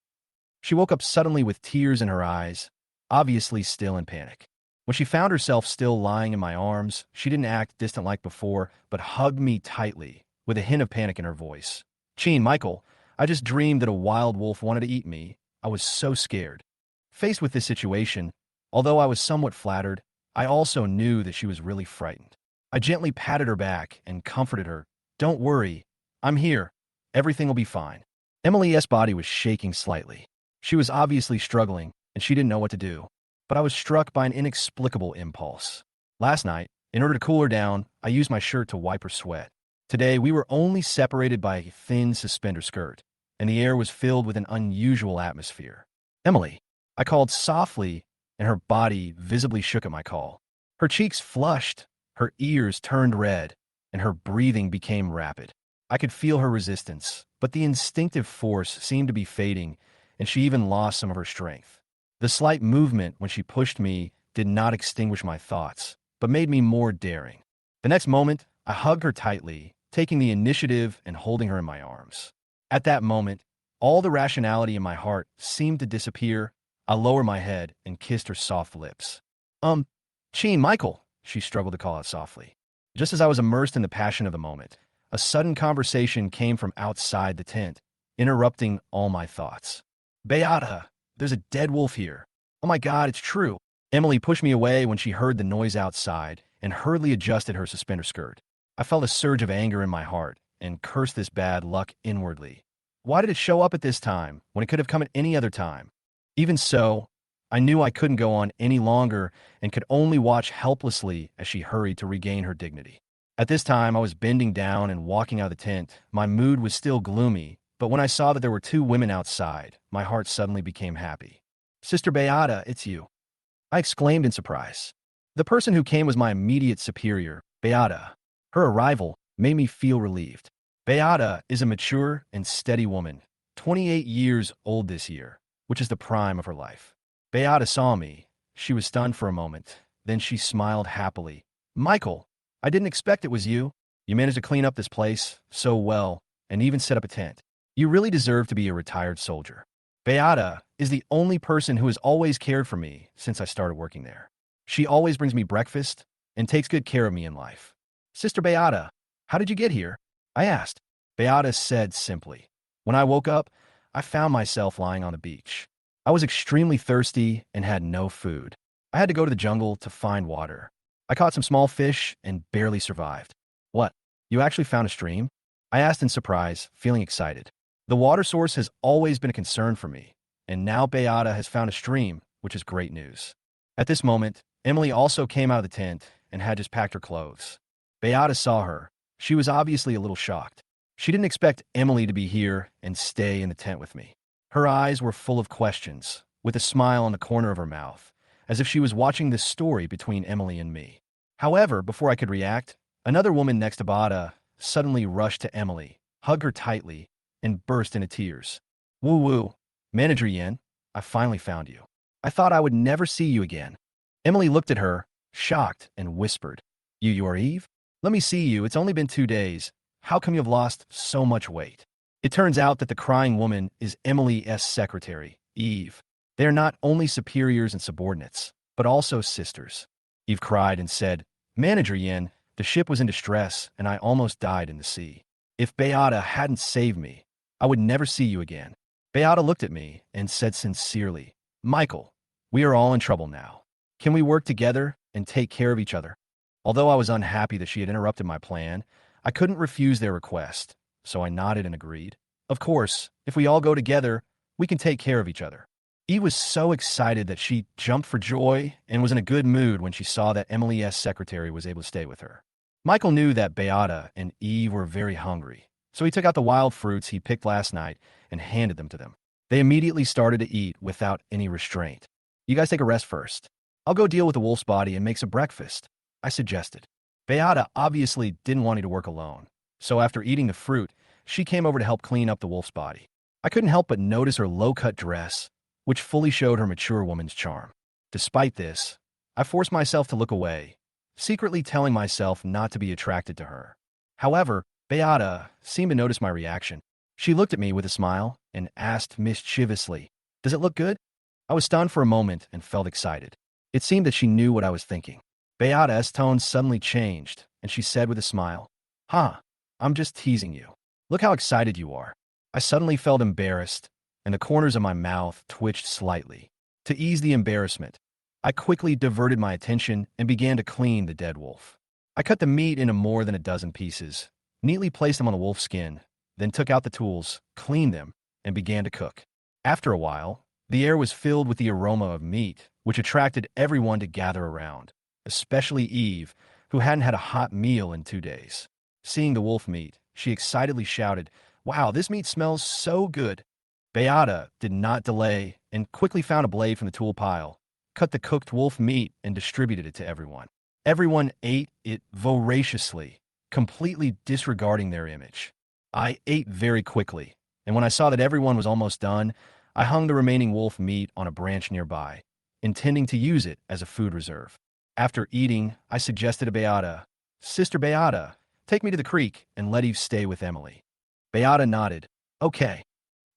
She woke up suddenly with tears in her eyes, obviously still in panic. When she found herself still lying in my arms, she didn't act distant like before, but hugged me tightly, with a hint of panic in her voice. Michael, I just dreamed that a wild wolf wanted to eat me. I was so scared. Faced with this situation, although I was somewhat flattered, I also knew that she was really frightened. I gently patted her back and comforted her. Don't worry. I'm here. Everything will be fine. Emily's body was shaking slightly. She was obviously struggling, and she didn't know what to do. But I was struck by an inexplicable impulse. Last night, in order to cool her down, I used my shirt to wipe her sweat. Today, we were only separated by a thin suspender skirt, and the air was filled with an unusual atmosphere. Emily, I called softly, and her body visibly shook at my call. Her cheeks flushed, her ears turned red, and her breathing became rapid. I could feel her resistance, but the instinctive force seemed to be fading, and she even lost some of her strength. The slight movement when she pushed me did not extinguish my thoughts, but made me more daring. The next moment, I hugged her tightly, taking the initiative and holding her in my arms. At that moment, all the rationality in my heart seemed to disappear. I lowered my head and kissed her soft lips. Michael, she struggled to call out softly. Just as I was immersed in the passion of the moment, a sudden conversation came from outside the tent, interrupting all my thoughts. Beata, there's a dead wolf here. Oh my God, it's true. Emily pushed me away when she heard the noise outside and hurriedly adjusted her suspender skirt. I felt a surge of anger in my heart and cursed this bad luck inwardly. Why did it show up at this time when it could have come at any other time? Even so, I knew I couldn't go on any longer and could only watch helplessly as she hurried to regain her dignity. At this time, I was bending down and walking out of the tent. My mood was still gloomy, but when I saw that there were two women outside, my heart suddenly became happy. Sister Beata, it's you. I exclaimed in surprise. The person who came was my immediate superior, Beata. Her arrival made me feel relieved. Beata is a mature and steady woman, 28 years old this year, which is the prime of her life. Beata saw me. She was stunned for a moment. Then she smiled happily. Michael, I didn't expect it was you. You managed to clean up this place so well and even set up a tent. You really deserve to be a retired soldier. Beata is the only person who has always cared for me since I started working there. She always brings me breakfast and takes good care of me in life. Sister Beata, how did you get here? I asked. Beata said simply. When I woke up, I found myself lying on the beach. I was extremely thirsty and had no food. I had to go to the jungle to find water. I caught some small fish and barely survived. What? You actually found a stream? I asked in surprise, feeling excited. The water source has always been a concern for me, and now Beata has found a stream, which is great news. At this moment, Emily also came out of the tent and had just packed her clothes. Beata saw her. She was obviously a little shocked. She didn't expect Emily to be here and stay in the tent with me. Her eyes were full of questions, with a smile on the corner of her mouth, as if she was watching this story between Emily and me. However, before I could react, another woman next to Beata suddenly rushed to Emily, hugged her tightly, and burst into tears. Woo-woo, Manager Yen, I finally found you. I thought I would never see you again. Emily looked at her, shocked, and whispered, You are Eve? Let me see you. It's only been 2 days. How come you have lost so much weight? It turns out that the crying woman is Emily's secretary, Eve. They are not only superiors and subordinates, but also sisters. Eve cried and said, Manager Yen, the ship was in distress and I almost died in the sea. If Beata hadn't saved me, I would never see you again. Beata looked at me and said sincerely, Michael, we are all in trouble now. Can we work together and take care of each other? Although I was unhappy that she had interrupted my plan, I couldn't refuse their request, so I nodded and agreed. Of course, if we all go together, we can take care of each other. Eve was so excited that she jumped for joy and was in a good mood when she saw that Emily's secretary was able to stay with her. Michael knew that Beata and Eve were very hungry, so he took out the wild fruits he picked last night and handed them to them. They immediately started to eat without any restraint. You guys take a rest first. I'll go deal with the wolf's body and make some breakfast, I suggested. Beata obviously didn't want me to work alone, so after eating the fruit, she came over to help clean up the wolf's body. I couldn't help but notice her low-cut dress, which fully showed her mature woman's charm. Despite this, I forced myself to look away, secretly telling myself not to be attracted to her. However, Beata seemed to notice my reaction. She looked at me with a smile and asked mischievously, "Does it look good?" I was stunned for a moment and felt excited. It seemed that she knew what I was thinking. Beata's tone suddenly changed, and she said with a smile, "Huh, I'm just teasing you. Look how excited you are." I suddenly felt embarrassed, and the corners of my mouth twitched slightly. To ease the embarrassment, I quickly diverted my attention and began to clean the dead wolf. I cut the meat into more than a dozen pieces, neatly placed them on the wolf's skin, then took out the tools, cleaned them, and began to cook. After a while, the air was filled with the aroma of meat, which attracted everyone to gather around, especially Eve, who hadn't had a hot meal in 2 days. Seeing the wolf meat, she excitedly shouted, "Wow, this meat smells so good." Beata did not delay and quickly found a blade from the tool pile, cut the cooked wolf meat, and distributed it to everyone. Everyone ate it voraciously, completely disregarding their image. I ate very quickly, and when I saw that everyone was almost done, I hung the remaining wolf meat on a branch nearby, intending to use it as a food reserve. After eating, I suggested to Beata, "Sister Beata, take me to the creek and let Eve stay with Emily." Beata nodded. "Okay."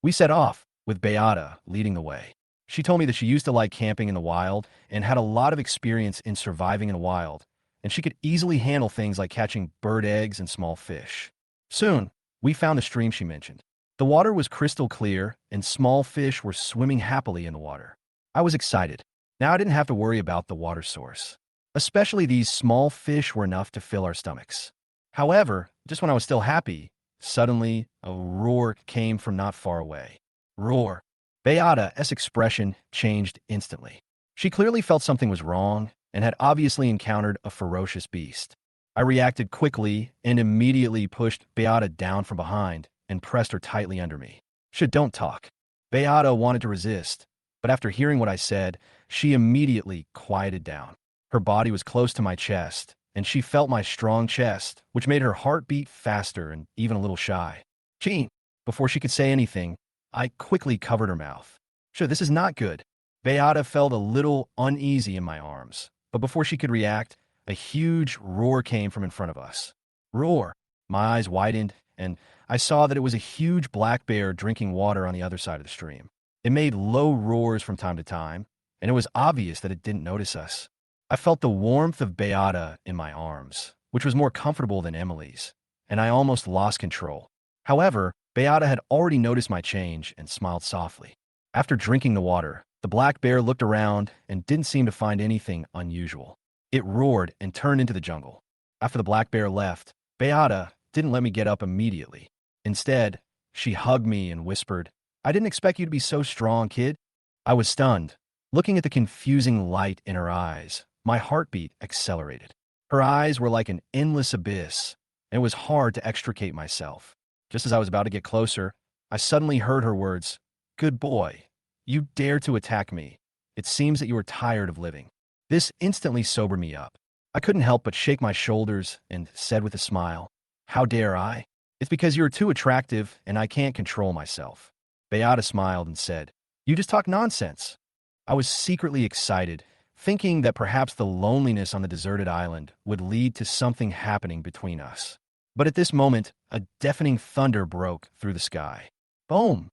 We set off, with Beata leading the way. She told me that she used to like camping in the wild and had a lot of experience in surviving in the wild, and she could easily handle things like catching bird eggs and small fish. Soon, we found the stream she mentioned. The water was crystal clear, and small fish were swimming happily in the water. I was excited. Now I didn't have to worry about the water source. Especially these small fish were enough to fill our stomachs. However, just when I was still happy, suddenly a roar came from not far away. Roar. Beata's expression changed instantly. She clearly felt something was wrong and had obviously encountered a ferocious beast. I reacted quickly and immediately pushed Beata down from behind and pressed her tightly under me. Don't talk." Beata wanted to resist, but after hearing what I said, she immediately quieted down. Her body was close to my chest, and she felt my strong chest, which made her heart beat faster and even a little shy. "Gee," before she could say anything, I quickly covered her mouth. This is not good." Beata felt a little uneasy in my arms, but before she could react, a huge roar came from in front of us. Roar. My eyes widened, and I saw that it was a huge black bear drinking water on the other side of the stream. It made low roars from time to time, and it was obvious that it didn't notice us. I felt the warmth of Beata in my arms, which was more comfortable than Emily's, and I almost lost control. However, Beata had already noticed my change and smiled softly. After drinking the water, the black bear looked around and didn't seem to find anything unusual. It roared and turned into the jungle. After the black bear left, Beata didn't let me get up immediately. Instead, she hugged me and whispered, "I didn't expect you to be so strong, kid." I was stunned. Looking at the confusing light in her eyes, my heartbeat accelerated. Her eyes were like an endless abyss, and it was hard to extricate myself. Just as I was about to get closer, I suddenly heard her words, "Good boy. You dare to attack me. It seems that you are tired of living." This instantly sobered me up. I couldn't help but shake my shoulders and said with a smile, "How dare I? It's because you're too attractive and I can't control myself." Beata smiled and said, "You just talk nonsense." I was secretly excited, thinking that perhaps the loneliness on the deserted island would lead to something happening between us. But at this moment, a deafening thunder broke through the sky. Boom!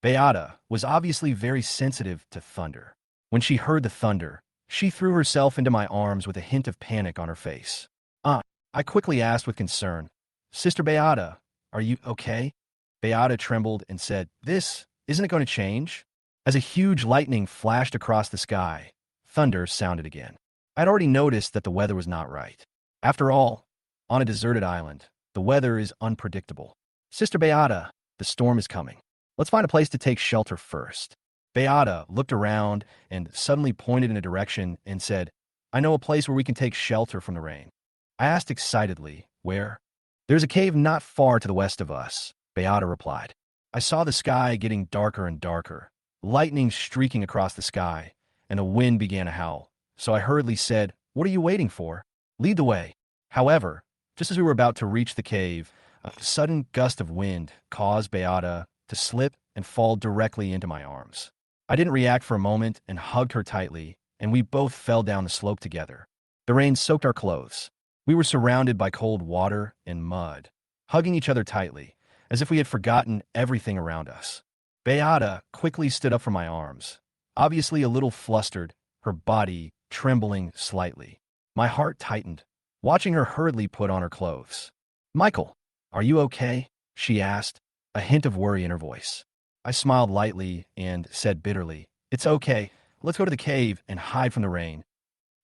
Beata was obviously very sensitive to thunder. When she heard the thunder, she threw herself into my arms with a hint of panic on her face. I quickly asked with concern, "Sister Beata, are you okay?" Beata trembled and said, Isn't it going to change?" As a huge lightning flashed across the sky, thunder sounded again. I'd already noticed that the weather was not right. After all, on a deserted island, the weather is unpredictable. "Sister Beata, the storm is coming. Let's find a place to take shelter first." Beata looked around and suddenly pointed in a direction and said, I know a place where we can take shelter from the rain. I asked excitedly, where? There's a cave not far to the west of us, Beata replied. I saw the sky getting darker and darker, lightning streaking across the sky, and a wind began to howl. So I hurriedly said, What are you waiting for? Lead the way. However, just as we were about to reach the cave, a sudden gust of wind caused Beata to slip and fall directly into my arms. I didn't react for a moment and hugged her tightly, and we both fell down the slope together. The rain soaked our clothes. We were surrounded by cold water and mud, hugging each other tightly, as if we had forgotten everything around us. Beata quickly stood up from my arms, obviously a little flustered, her body trembling slightly. My heart tightened, watching her hurriedly put on her clothes. Michael, are you okay? She asked, a hint of worry in her voice. I smiled lightly and said bitterly, It's okay. Let's go to the cave and hide from the rain.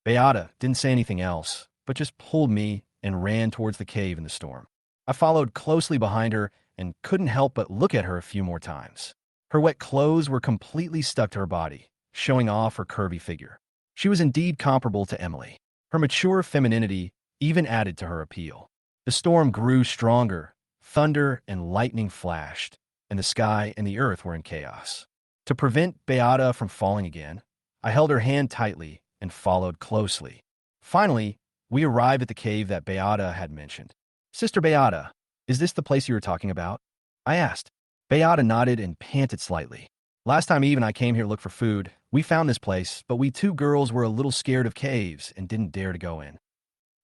Beata didn't say anything else, but just pulled me and ran towards the cave in the storm. I followed closely behind her and couldn't help but look at her a few more times. Her wet clothes were completely stuck to her body, showing off her curvy figure. She was indeed comparable to Emily. Her mature femininity even added to her appeal. The storm grew stronger, thunder and lightning flashed, and the sky and the earth were in chaos. To prevent Beata from falling again, I held her hand tightly and followed closely. Finally, we arrived at the cave that Beata had mentioned. Sister Beata, is this the place you were talking about? I asked. Beata nodded and panted slightly. Last time Eve and I came here to look for food, we found this place, but we two girls were a little scared of caves and didn't dare to go in.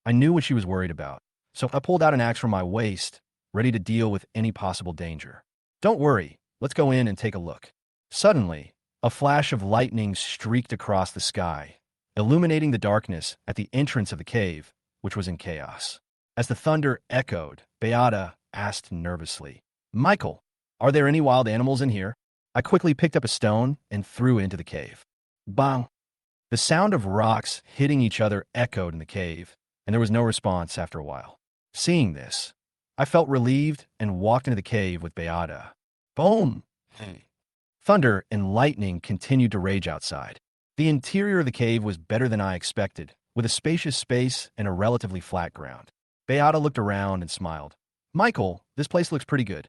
I knew what she was worried about, so I pulled out an axe from my waist, ready to deal with any possible danger. Don't worry, let's go in and take a look. Suddenly, a flash of lightning streaked across the sky, illuminating the darkness at the entrance of the cave, which was in chaos. As the thunder echoed, Beata asked nervously, Michael, are there any wild animals in here? I quickly picked up a stone and threw it into the cave. Bang! The sound of rocks hitting each other echoed in the cave, and there was no response after a while. Seeing this, I felt relieved and walked into the cave with Beata. Boom! Thunder and lightning continued to rage outside. The interior of the cave was better than I expected, with a spacious space and a relatively flat ground. Beata looked around and smiled. Michael, this place looks pretty good.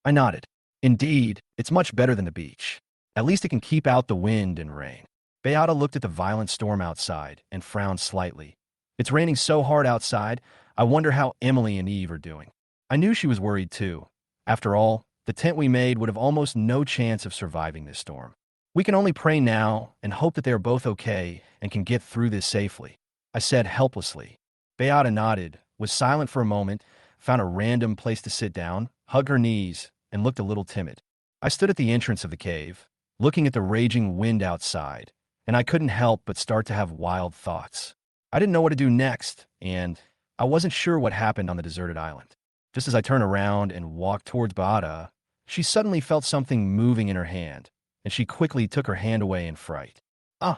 I nodded. Indeed, it's much better than the beach. At least it can keep out the wind and rain. Beata looked at the violent storm outside and frowned slightly. It's raining so hard outside, I wonder how Emily and Eve are doing. I knew she was worried too. After all, the tent we made would have almost no chance of surviving this storm. We can only pray now and hope that they are both okay and can get through this safely, I said helplessly. Beata nodded, was silent for a moment, found a random place to sit down, hugged her knees, and looked a little timid. I stood at the entrance of the cave, looking at the raging wind outside, and I couldn't help but start to have wild thoughts. I didn't know what to do next, and I wasn't sure what happened on the deserted island. Just as I turned around and walked towards Beata, she suddenly felt something moving in her hand, and she quickly took her hand away in fright. Ah!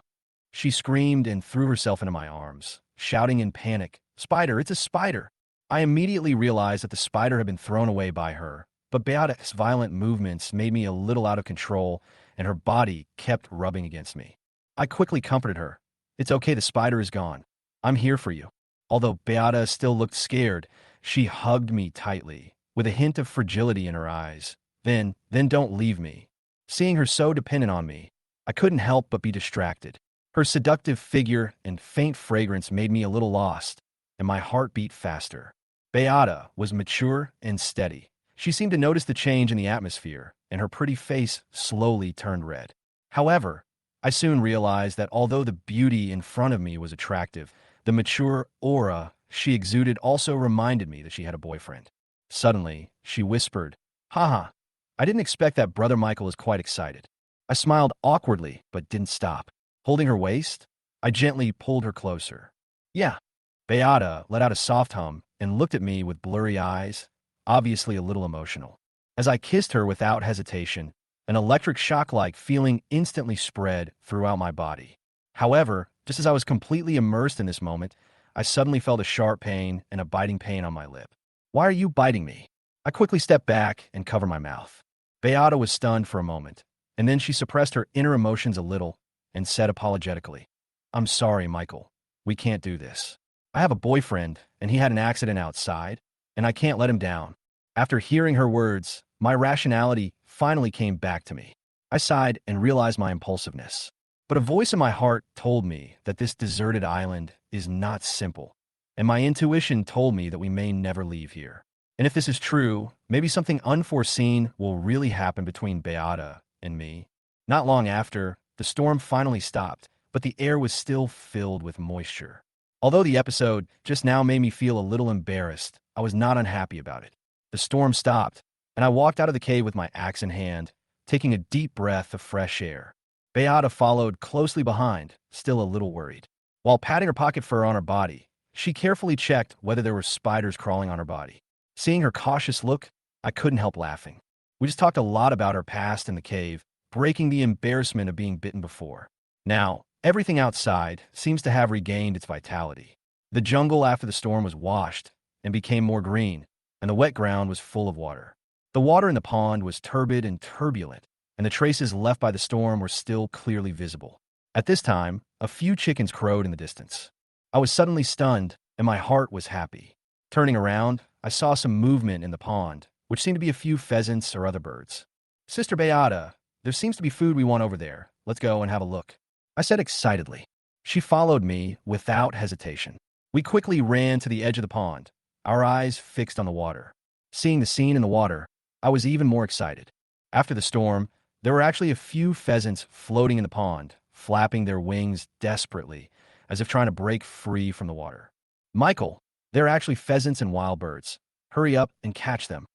She screamed and threw herself into my arms, shouting in panic, Spider, it's a spider! I immediately realized that the spider had been thrown away by her, but Beata's violent movements made me a little out of control, and her body kept rubbing against me. I quickly comforted her. It's okay, the spider is gone. I'm here for you. Although Beata still looked scared, she hugged me tightly, with a hint of fragility in her eyes. Then don't leave me. Seeing her so dependent on me, I couldn't help but be distracted. Her seductive figure and faint fragrance made me a little lost, and my heart beat faster. Beata was mature and steady. She seemed to notice the change in the atmosphere, and her pretty face slowly turned red. However, I soon realized that although the beauty in front of me was attractive, the mature aura she exuded also reminded me that she had a boyfriend. Suddenly, she whispered, Haha, I didn't expect that Brother Michael is quite excited. I smiled awkwardly, but didn't stop. Holding her waist, I gently pulled her closer. Yeah. Beata let out a soft hum and looked at me with blurry eyes, obviously a little emotional. As I kissed her without hesitation, an electric shock-like feeling instantly spread throughout my body. However, just as I was completely immersed in this moment, I suddenly felt a sharp pain and a biting pain on my lip. Why are you biting me? I quickly stepped back and covered my mouth. Beata was stunned for a moment, and then she suppressed her inner emotions a little and said apologetically, "I'm sorry, Michael. We can't do this. I have a boyfriend, and he had an accident outside, and I can't let him down." After hearing her words, my rationality finally came back to me. I sighed and realized my impulsiveness. But a voice in my heart told me that this deserted island is not simple, and my intuition told me that we may never leave here. And if this is true, maybe something unforeseen will really happen between Beata and me. Not long after, the storm finally stopped, but the air was still filled with moisture. Although the episode just now made me feel a little embarrassed, I was not unhappy about it. The storm stopped, and I walked out of the cave with my axe in hand, taking a deep breath of fresh air. Beata followed closely behind, still a little worried. While patting her pocket fur on her body, she carefully checked whether there were spiders crawling on her body. Seeing her cautious look, I couldn't help laughing. We just talked a lot about her past in the cave, breaking the embarrassment of being bitten before. Now, everything outside seems to have regained its vitality. The jungle after the storm was washed and became more green, and the wet ground was full of water. The water in the pond was turbid and turbulent, and the traces left by the storm were still clearly visible. At this time, a few chickens crowed in the distance. I was suddenly stunned, and my heart was happy. Turning around, I saw some movement in the pond, which seemed to be a few pheasants or other birds. "Sister Beata, there seems to be food we want over there. Let's go and have a look," I said excitedly. She followed me without hesitation. We quickly ran to the edge of the pond, our eyes fixed on the water. Seeing the scene in the water, I was even more excited. After the storm, there were actually a few pheasants floating in the pond, flapping their wings desperately, as if trying to break free from the water. "Michael, they're actually pheasants and wild birds. Hurry up and catch them,"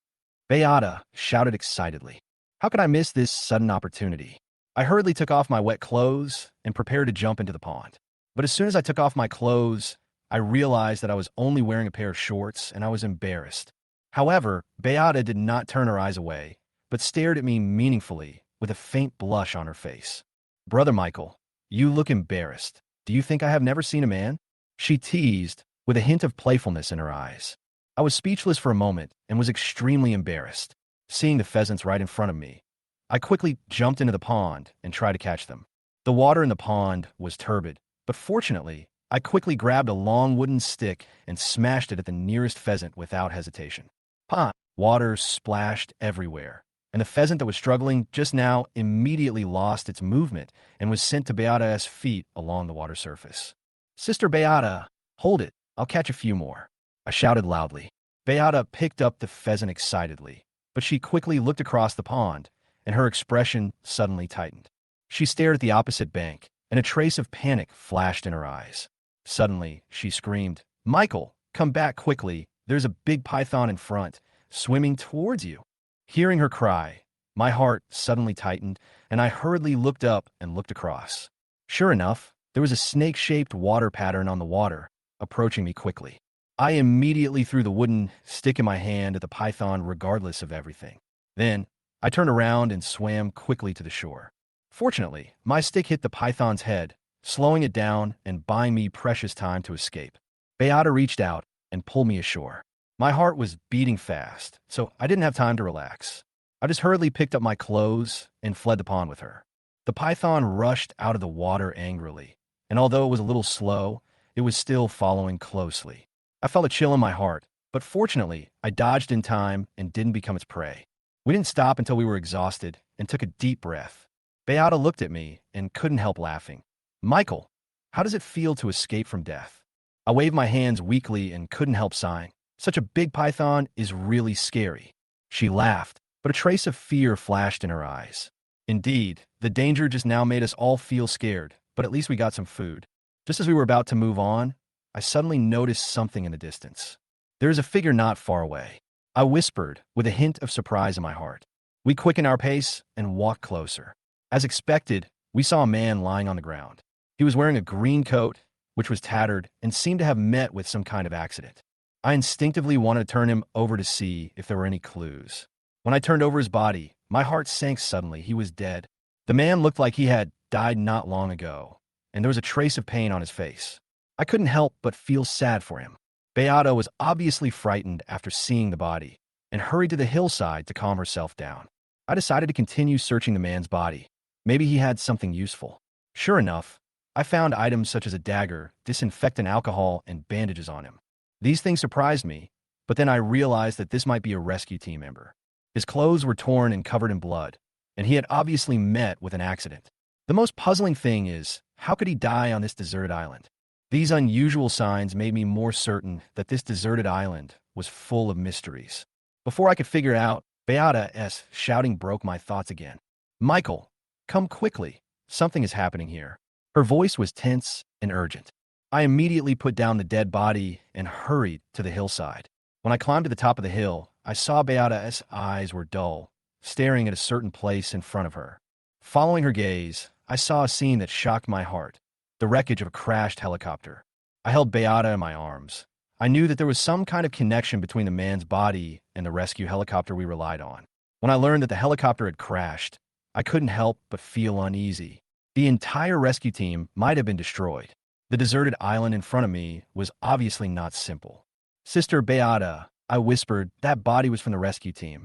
Beata shouted excitedly. How could I miss this sudden opportunity? I hurriedly took off my wet clothes and prepared to jump into the pond. But as soon as I took off my clothes, I realized that I was only wearing a pair of shorts, and I was embarrassed. However, Beata did not turn her eyes away, but stared at me meaningfully with a faint blush on her face. "Brother Michael, you look embarrassed. Do you think I have never seen a man?" she teased, with a hint of playfulness in her eyes. I was speechless for a moment and was extremely embarrassed. Seeing the pheasants right in front of me, I quickly jumped into the pond and tried to catch them. The water in the pond was turbid, but fortunately, I quickly grabbed a long wooden stick and smashed it at the nearest pheasant without hesitation. Pah! Water splashed everywhere, and the pheasant that was struggling just now immediately lost its movement and was sent to Beata's feet along the water surface. "Sister Beata, hold it. I'll catch a few more," I shouted loudly. Beata picked up the pheasant excitedly, but she quickly looked across the pond, and her expression suddenly tightened. She stared at the opposite bank, and a trace of panic flashed in her eyes. Suddenly, she screamed, "Michael, come back quickly. There's a big python in front, swimming towards you." Hearing her cry, my heart suddenly tightened, and I hurriedly looked up and looked across. Sure enough, there was a snake-shaped water pattern on the water, approaching me quickly. I immediately threw the wooden stick in my hand at the python regardless of everything. Then, I turned around and swam quickly to the shore. Fortunately, my stick hit the python's head, slowing it down and buying me precious time to escape. Beata reached out and pulled me ashore. My heart was beating fast, so I didn't have time to relax. I just hurriedly picked up my clothes and fled the pond with her. The python rushed out of the water angrily, and although it was a little slow, it was still following closely. I felt a chill in my heart, but fortunately, I dodged in time and didn't become its prey. We didn't stop until we were exhausted and took a deep breath. Beata looked at me and couldn't help laughing. "Michael, how does it feel to escape from death?" I waved my hands weakly and couldn't help sighing. "Such a big python is really scary." She laughed, but a trace of fear flashed in her eyes. Indeed, the danger just now made us all feel scared, but at least we got some food. Just as we were about to move on, I suddenly noticed something in the distance. "There is a figure not far away," I whispered with a hint of surprise in my heart. We quickened our pace and walked closer. As expected, we saw a man lying on the ground. He was wearing a green coat, which was tattered and seemed to have met with some kind of accident. I instinctively wanted to turn him over to see if there were any clues. When I turned over his body, my heart sank suddenly. He was dead. The man looked like he had died not long ago, and there was a trace of pain on his face. I couldn't help but feel sad for him. Beata was obviously frightened after seeing the body and hurried to the hillside to calm herself down. I decided to continue searching the man's body. Maybe he had something useful. Sure enough, I found items such as a dagger, disinfectant alcohol, and bandages on him. These things surprised me, but then I realized that this might be a rescue team member. His clothes were torn and covered in blood, and he had obviously met with an accident. The most puzzling thing is, how could he die on this deserted island? These unusual signs made me more certain that this deserted island was full of mysteries. Before I could figure out, Beata's shouting broke my thoughts again. Michael, come quickly. Something is happening here. Her voice was tense and urgent. I immediately put down the dead body and hurried to the hillside. When I climbed to the top of the hill, I saw Beata's eyes were dull, staring at a certain place in front of her. Following her gaze, I saw a scene that shocked my heart, the wreckage of a crashed helicopter. I held Beata in my arms. I knew that there was some kind of connection between the man's body and the rescue helicopter we relied on. When I learned that the helicopter had crashed, I couldn't help but feel uneasy. The entire rescue team might have been destroyed. The deserted island in front of me was obviously not simple. Sister Beata, I whispered, that body was from the rescue team.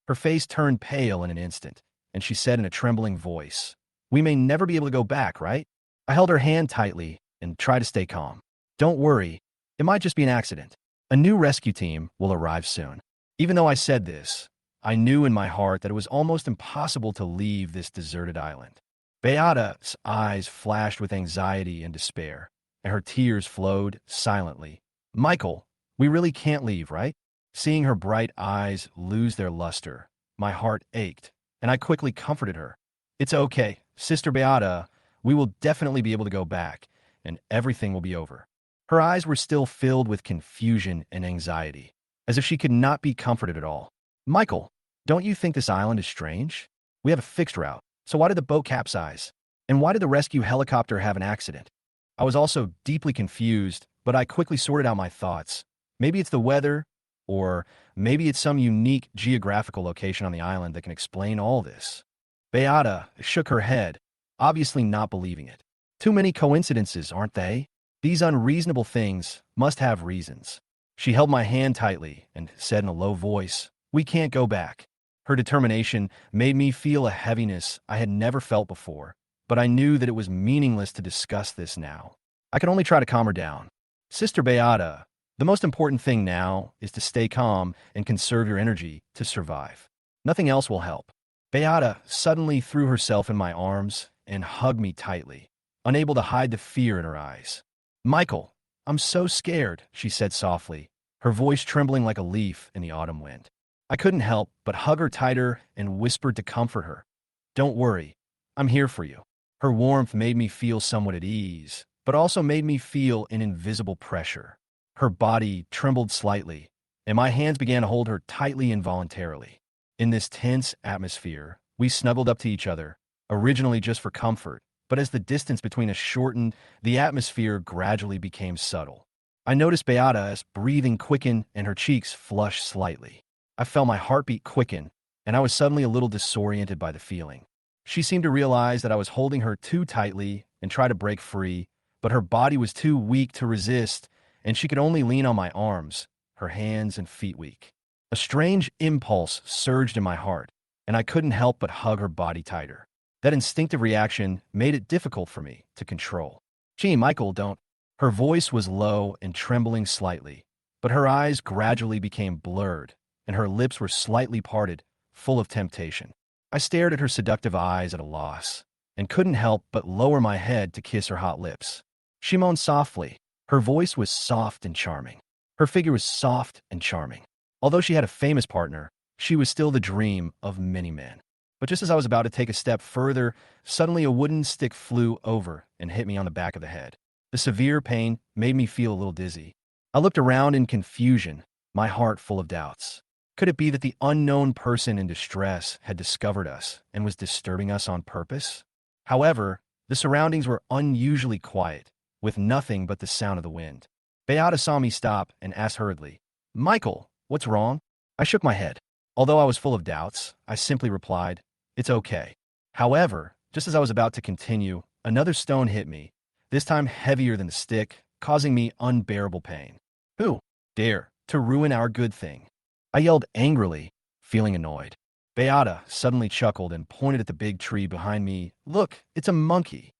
Her face turned pale in an instant, and she said in a trembling voice, "We may never be able to go back, right?" I held her hand tightly and tried to stay calm. "Don't worry, it might just be an accident. A new rescue team will arrive soon." Even though I said this, I knew in my heart that it was almost impossible to leave this deserted island. Beata's eyes flashed with anxiety and despair, and her tears flowed silently. "Michael, we really can't leave, right?" Seeing her bright eyes lose their luster, my heart ached, and I quickly comforted her. "It's okay, Sister Beata. We will definitely be able to go back, and everything will be over." Her eyes were still filled with confusion and anxiety, as if she could not be comforted at all. "Michael, don't you think this island is strange? We have a fixed route, so why did the boat capsize? And why did the rescue helicopter have an accident?" I was also deeply confused, but I quickly sorted out my thoughts. Maybe it's the weather, or maybe it's some unique geographical location on the island that can explain all this. Beata shook her head, obviously not believing it. Too many coincidences, aren't they? These unreasonable things must have reasons. She held my hand tightly and said in a low voice, "We can't go back." Her determination made me feel a heaviness I had never felt before, but I knew that it was meaningless to discuss this now. I could only try to calm her down. "Sister Beata, the most important thing now is to stay calm and conserve your energy to survive. Nothing else will help." Beata suddenly threw herself in my arms and hugged me tightly, unable to hide the fear in her eyes. "Michael, I'm so scared," she said softly, her voice trembling like a leaf in the autumn wind. I couldn't help but hug her tighter and whispered to comfort her, "Don't worry, I'm here for you." Her warmth made me feel somewhat at ease, but also made me feel an invisible pressure. Her body trembled slightly, and my hands began to hold her tightly involuntarily. In this tense atmosphere, we snuggled up to each other, originally just for comfort, but as the distance between us shortened, the atmosphere gradually became subtle. I noticed Beata's breathing quicken and her cheeks flush slightly. I felt my heartbeat quicken, and I was suddenly a little disoriented by the feeling. She seemed to realize that I was holding her too tightly and try to break free, but her body was too weak to resist, and she could only lean on my arms, her hands and feet weak. A strange impulse surged in my heart, and I couldn't help but hug her body tighter. That instinctive reaction made it difficult for me to control. "Gee, Michael, don't." Her voice was low and trembling slightly, but her eyes gradually became blurred, and her lips were slightly parted, full of temptation. I stared at her seductive eyes at a loss, and couldn't help but lower my head to kiss her hot lips. She moaned softly. Her voice was soft and charming. Her figure was soft and charming. Although she had a famous partner, she was still the dream of many men. But just as I was about to take a step further, suddenly a wooden stick flew over and hit me on the back of the head. The severe pain made me feel a little dizzy. I looked around in confusion, my heart full of doubts. Could it be that the unknown person in distress had discovered us and was disturbing us on purpose? However, the surroundings were unusually quiet, with nothing but the sound of the wind. Beata saw me stop and asked hurriedly, "Michael, what's wrong?" I shook my head. Although I was full of doubts, I simply replied, "It's okay." However, just as I was about to continue, another stone hit me, this time heavier than the stick, causing me unbearable pain. "Who dare to ruin our good thing?" I yelled angrily, feeling annoyed. Beata suddenly chuckled and pointed at the big tree behind me. Look, it's a monkey.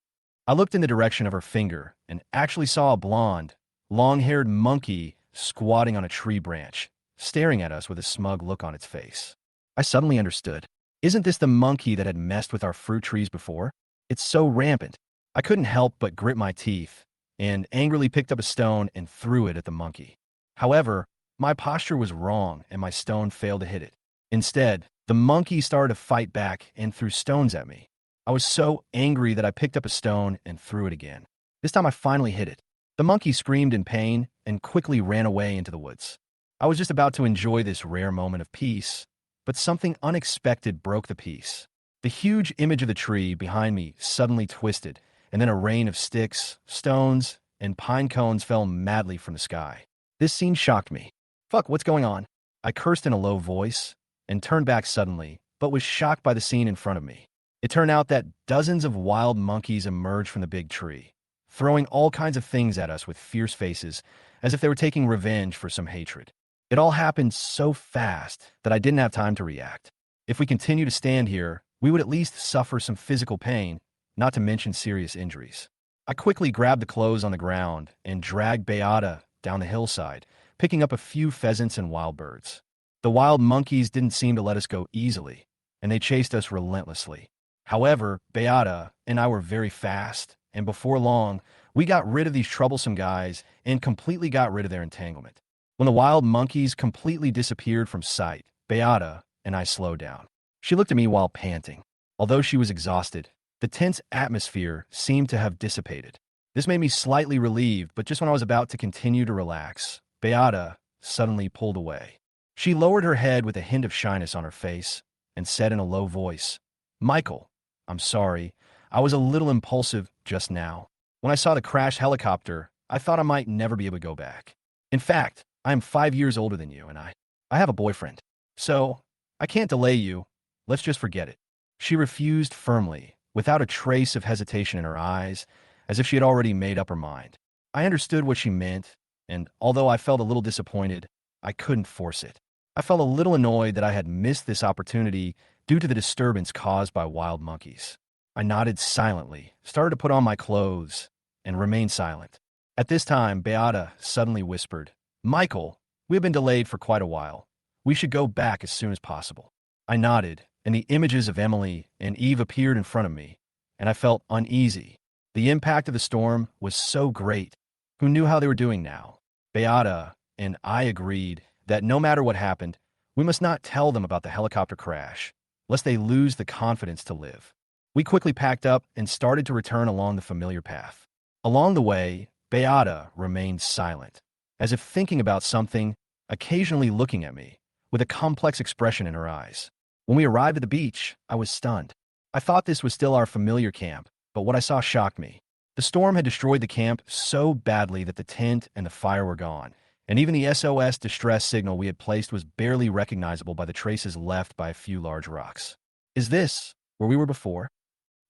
I looked in the direction of her finger and actually saw a blonde, long-haired monkey squatting on a tree branch, staring at us with a smug look on its face. I suddenly understood. Isn't this the monkey that had messed with our fruit trees before? It's so rampant. I couldn't help but grit my teeth and angrily picked up a stone and threw it at the monkey. However, my posture was wrong and my stone failed to hit it. Instead, the monkey started to fight back and threw stones at me. I was so angry that I picked up a stone and threw it again. This time I finally hit it. The monkey screamed in pain and quickly ran away into the woods. I was just about to enjoy this rare moment of peace, but something unexpected broke the peace. The huge image of the tree behind me suddenly twisted, and then a rain of sticks, stones, and pine cones fell madly from the sky. This scene shocked me. Fuck, what's going on? I cursed in a low voice and turned back suddenly, but was shocked by the scene in front of me. It turned out that dozens of wild monkeys emerged from the big tree, throwing all kinds of things at us with fierce faces, as if they were taking revenge for some hatred. It all happened so fast that I didn't have time to react. If we continue to stand here, we would at least suffer some physical pain, not to mention serious injuries. I quickly grabbed the clothes on the ground and dragged Beata down the hillside, picking up a few pheasants and wild birds. The wild monkeys didn't seem to let us go easily, and they chased us relentlessly. However, Beata and I were very fast, and before long, we got rid of these troublesome guys and completely got rid of their entanglement. When the wild monkeys completely disappeared from sight, Beata and I slowed down. She looked at me while panting. Although she was exhausted, the tense atmosphere seemed to have dissipated. This made me slightly relieved, but just when I was about to continue to relax, Beata suddenly pulled away. She lowered her head with a hint of shyness on her face and said in a low voice, "Michael, I'm sorry. I was a little impulsive just now. When I saw the crash helicopter, I thought I might never be able to go back. In fact, I am 5 years older than you, and I have a boyfriend. So, I can't delay you. Let's just forget it." She refused firmly, without a trace of hesitation in her eyes, as if she had already made up her mind. I understood what she meant, and although I felt a little disappointed, I couldn't force it. I felt a little annoyed that I had missed this opportunity due to the disturbance caused by wild monkeys. I nodded silently, started to put on my clothes, and remained silent. At this time, Beata suddenly whispered, "Michael, we have been delayed for quite a while. We should go back as soon as possible." I nodded, and the images of Emily and Eve appeared in front of me, and I felt uneasy. The impact of the storm was so great. Who knew how they were doing now? Beata and I agreed that no matter what happened, we must not tell them about the helicopter crash, lest they lose the confidence to live. We quickly packed up and started to return along the familiar path. Along the way, Beata remained silent, as if thinking about something, occasionally looking at me, with a complex expression in her eyes. When we arrived at the beach, I was stunned. I thought this was still our familiar camp, but what I saw shocked me. The storm had destroyed the camp so badly that the tent and the fire were gone, and even the SOS distress signal we had placed was barely recognizable by the traces left by a few large rocks. "Is this where we were before?"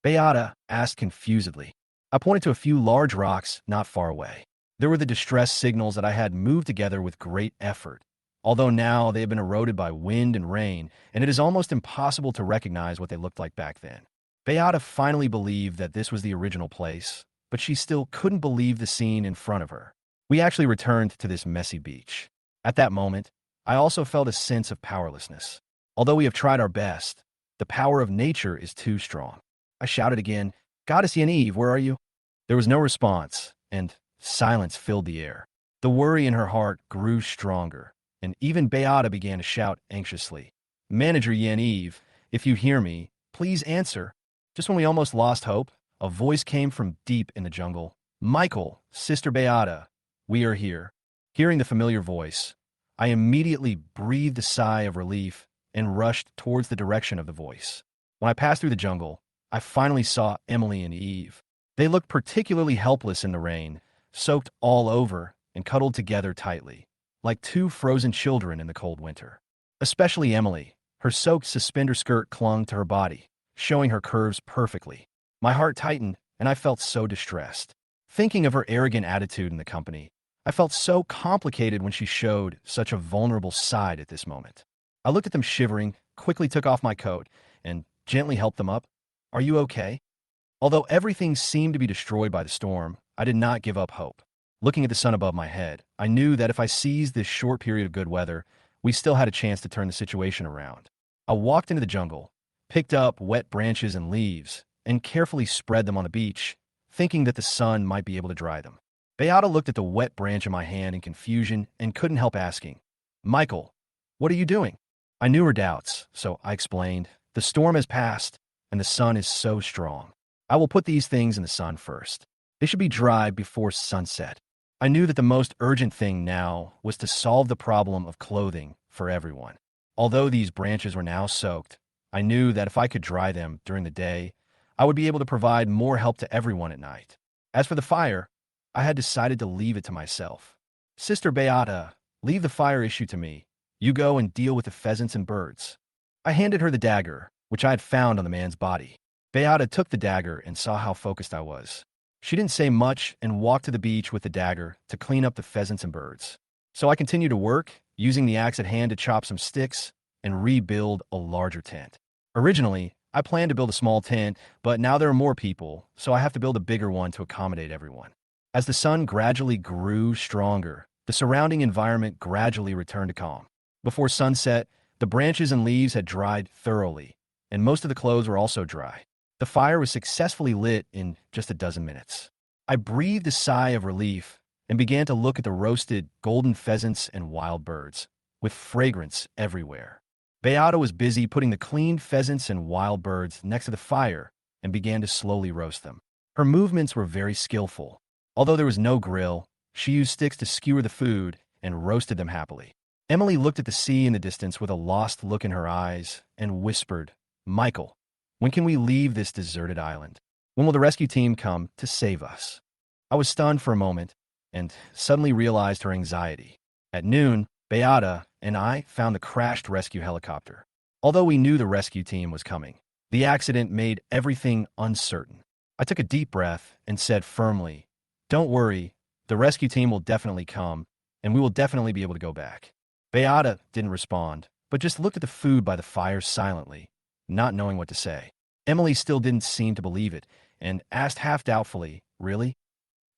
Beata asked confusedly. I pointed to a few large rocks not far away. There were the distress signals that I had moved together with great effort, although now they have been eroded by wind and rain, and it is almost impossible to recognize what they looked like back then. Beata finally believed that this was the original place, but she still couldn't believe the scene in front of her. We actually returned to this messy beach. At that moment, I also felt a sense of powerlessness. Although we have tried our best, the power of nature is too strong. I shouted again, "Goddess Yenneave, where are you?" There was no response, and silence filled the air. The worry in her heart grew stronger, and even Beata began to shout anxiously, "Manager Yenneave, if you hear me, please answer." Just when we almost lost hope, a voice came from deep in the jungle. "Michael, Sister Beata, we are here." Hearing the familiar voice, I immediately breathed a sigh of relief and rushed towards the direction of the voice. When I passed through the jungle, I finally saw Emily and Eve. They looked particularly helpless in the rain, soaked all over and cuddled together tightly, like two frozen children in the cold winter. Especially Emily. Her soaked suspender skirt clung to her body, showing her curves perfectly. My heart tightened, and I felt so distressed. Thinking of her arrogant attitude in the company, I felt so complicated when she showed such a vulnerable side at this moment. I looked at them shivering, quickly took off my coat and gently helped them up. Are you okay? Although everything seemed to be destroyed by the storm, I did not give up hope. Looking at the sun above my head, I knew that if I seized this short period of good weather, we still had a chance to turn the situation around. I walked into the jungle, picked up wet branches and leaves, and carefully spread them on the beach, thinking that the sun might be able to dry them. Beata looked at the wet branch in my hand in confusion and couldn't help asking, Michael, what are you doing? I knew her doubts, so I explained, the storm has passed, and the sun is so strong. I will put these things in the sun first. They should be dry before sunset. I knew that the most urgent thing now was to solve the problem of clothing for everyone. Although these branches were now soaked, I knew that if I could dry them during the day, I would be able to provide more help to everyone at night. As for the fire, I had decided to leave it to myself. Sister Beata, leave the fire issue to me. You go and deal with the pheasants and birds. I handed her the dagger, which I had found on the man's body. Beata took the dagger and saw how focused I was. She didn't say much and walked to the beach with the dagger to clean up the pheasants and birds. So I continued to work, using the axe at hand to chop some sticks and rebuild a larger tent. Originally, I planned to build a small tent, but now there are more people, so I have to build a bigger one to accommodate everyone. As the sun gradually grew stronger, the surrounding environment gradually returned to calm. Before sunset, the branches and leaves had dried thoroughly, and most of the clothes were also dry. The fire was successfully lit in just a dozen minutes. I breathed a sigh of relief and began to look at the roasted golden pheasants and wild birds, with fragrance everywhere. Beata was busy putting the cleaned pheasants and wild birds next to the fire and began to slowly roast them. Her movements were very skillful. Although there was no grill, she used sticks to skewer the food and roasted them happily. Emily looked at the sea in the distance with a lost look in her eyes and whispered, Michael, when can we leave this deserted island? When will the rescue team come to save us? I was stunned for a moment and suddenly realized her anxiety. At noon, Beata and I found the crashed rescue helicopter. Although we knew the rescue team was coming, the accident made everything uncertain. I took a deep breath and said firmly, Don't worry, the rescue team will definitely come, and we will definitely be able to go back. Beata didn't respond, but just looked at the food by the fire silently, not knowing what to say. Emily still didn't seem to believe it, and asked half doubtfully, Really?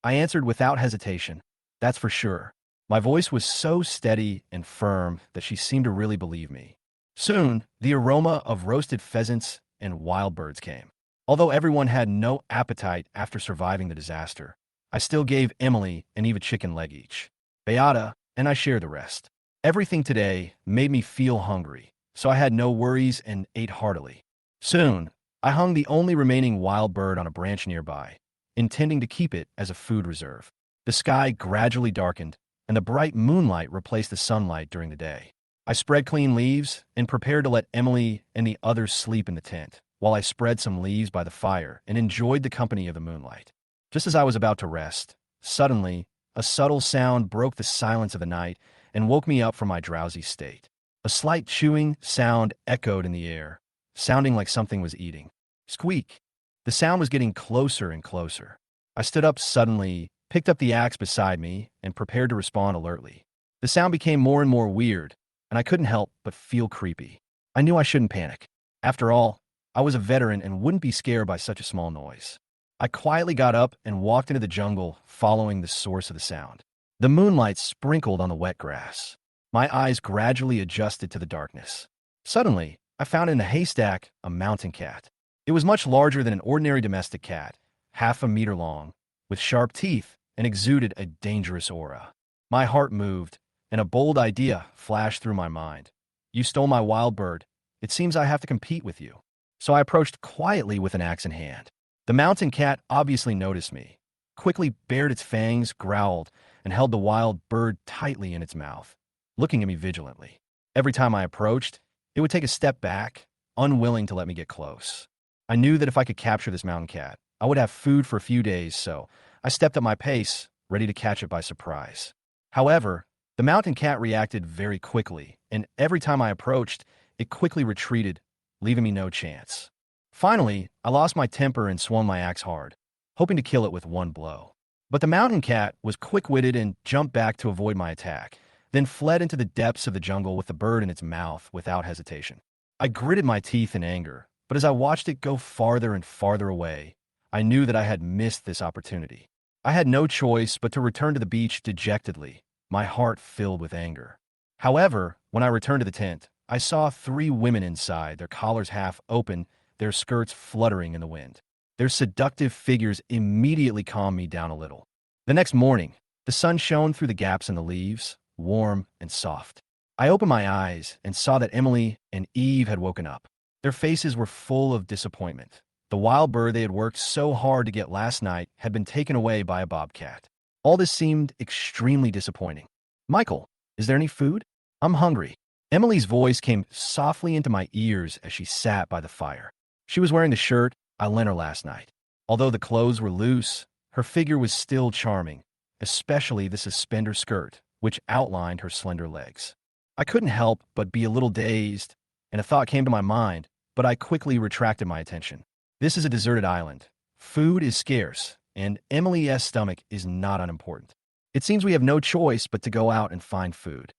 I answered without hesitation, That's for sure. My voice was so steady and firm that she seemed to really believe me. Soon, the aroma of roasted pheasants and wild birds came. Although everyone had no appetite after surviving the disaster, I still gave Emily and Eva chicken leg each. Beata and I shared the rest. Everything today made me feel hungry, so I had no worries and ate heartily. Soon, I hung the only remaining wild bird on a branch nearby, intending to keep it as a food reserve. The sky gradually darkened, and the bright moonlight replaced the sunlight during the day. I spread clean leaves and prepared to let Emily and the others sleep in the tent, while I spread some leaves by the fire and enjoyed the company of the moonlight. Just as I was about to rest, suddenly, a subtle sound broke the silence of the night and woke me up from my drowsy state. A slight chewing sound echoed in the air, sounding like something was eating. Squeak! The sound was getting closer and closer. I stood up suddenly, picked up the axe beside me, and prepared to respond alertly. The sound became more and more weird, and I couldn't help but feel creepy. I knew I shouldn't panic. After all, I was a veteran and wouldn't be scared by such a small noise. I quietly got up and walked into the jungle, following the source of the sound. The moonlight sprinkled on the wet grass. My eyes gradually adjusted to the darkness. Suddenly, I found in a haystack a mountain cat. It was much larger than an ordinary domestic cat, half a meter long, with sharp teeth, and exuded a dangerous aura. My heart moved, and a bold idea flashed through my mind. You stole my wild bird. It seems I have to compete with you. So I approached quietly with an axe in hand. The mountain cat obviously noticed me, quickly bared its fangs, growled, and held the wild bird tightly in its mouth, looking at me vigilantly. Every time I approached, it would take a step back, unwilling to let me get close. I knew that if I could capture this mountain cat, I would have food for a few days, so I stepped up my pace, ready to catch it by surprise. However, the mountain cat reacted very quickly, and every time I approached, it quickly retreated, leaving me no chance. Finally, I lost my temper and swung my axe hard, hoping to kill it with one blow. But the mountain cat was quick-witted and jumped back to avoid my attack, then fled into the depths of the jungle with the bird in its mouth without hesitation. I gritted my teeth in anger, but as I watched it go farther and farther away, I knew that I had missed this opportunity. I had no choice but to return to the beach dejectedly, my heart filled with anger. However, when I returned to the tent, I saw three women inside, their collars half open, their skirts fluttering in the wind. Their seductive figures immediately calmed me down a little. The next morning, the sun shone through the gaps in the leaves, warm and soft. I opened my eyes and saw that Emily and Eve had woken up. Their faces were full of disappointment. The wild bird they had worked so hard to get last night had been taken away by a bobcat. All this seemed extremely disappointing. Michael, is there any food? I'm hungry. Emily's voice came softly into my ears as she sat by the fire. She was wearing the shirt I lent her last night. Although the clothes were loose, her figure was still charming, especially the suspender skirt, which outlined her slender legs. I couldn't help but be a little dazed, and a thought came to my mind, but I quickly retracted my attention. This is a deserted island. Food is scarce, and Emily's stomach is not unimportant. It seems we have no choice but to go out and find food.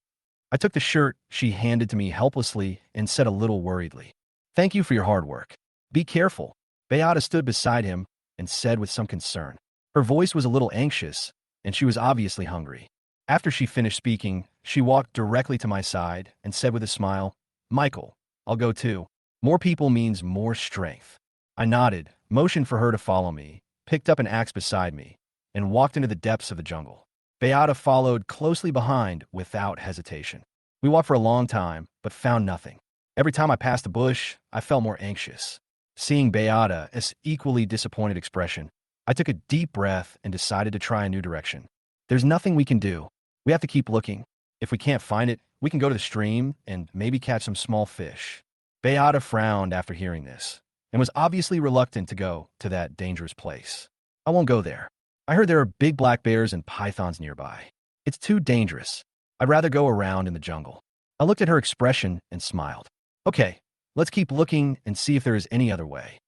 I took the shirt she handed to me helplessly and said a little worriedly, "Thank you for your hard work. Be careful." Beata stood beside him and said with some concern. Her voice was a little anxious, and she was obviously hungry. After she finished speaking, she walked directly to my side and said with a smile, "Michael, I'll go too. More people means more strength." I nodded, motioned for her to follow me, picked up an axe beside me, and walked into the depths of the jungle. Beata followed closely behind without hesitation. We walked for a long time, but found nothing. Every time I passed a bush, I felt more anxious. Seeing Beata's equally disappointed expression, I took a deep breath and decided to try a new direction. There's nothing we can do. We have to keep looking. If we can't find it, we can go to the stream and maybe catch some small fish. Beata frowned after hearing this, and was obviously reluctant to go to that dangerous place. I won't go there. I heard there are big black bears and pythons nearby. It's too dangerous. I'd rather go around in the jungle. I looked at her expression and smiled. Okay, let's keep looking and see if there is any other way.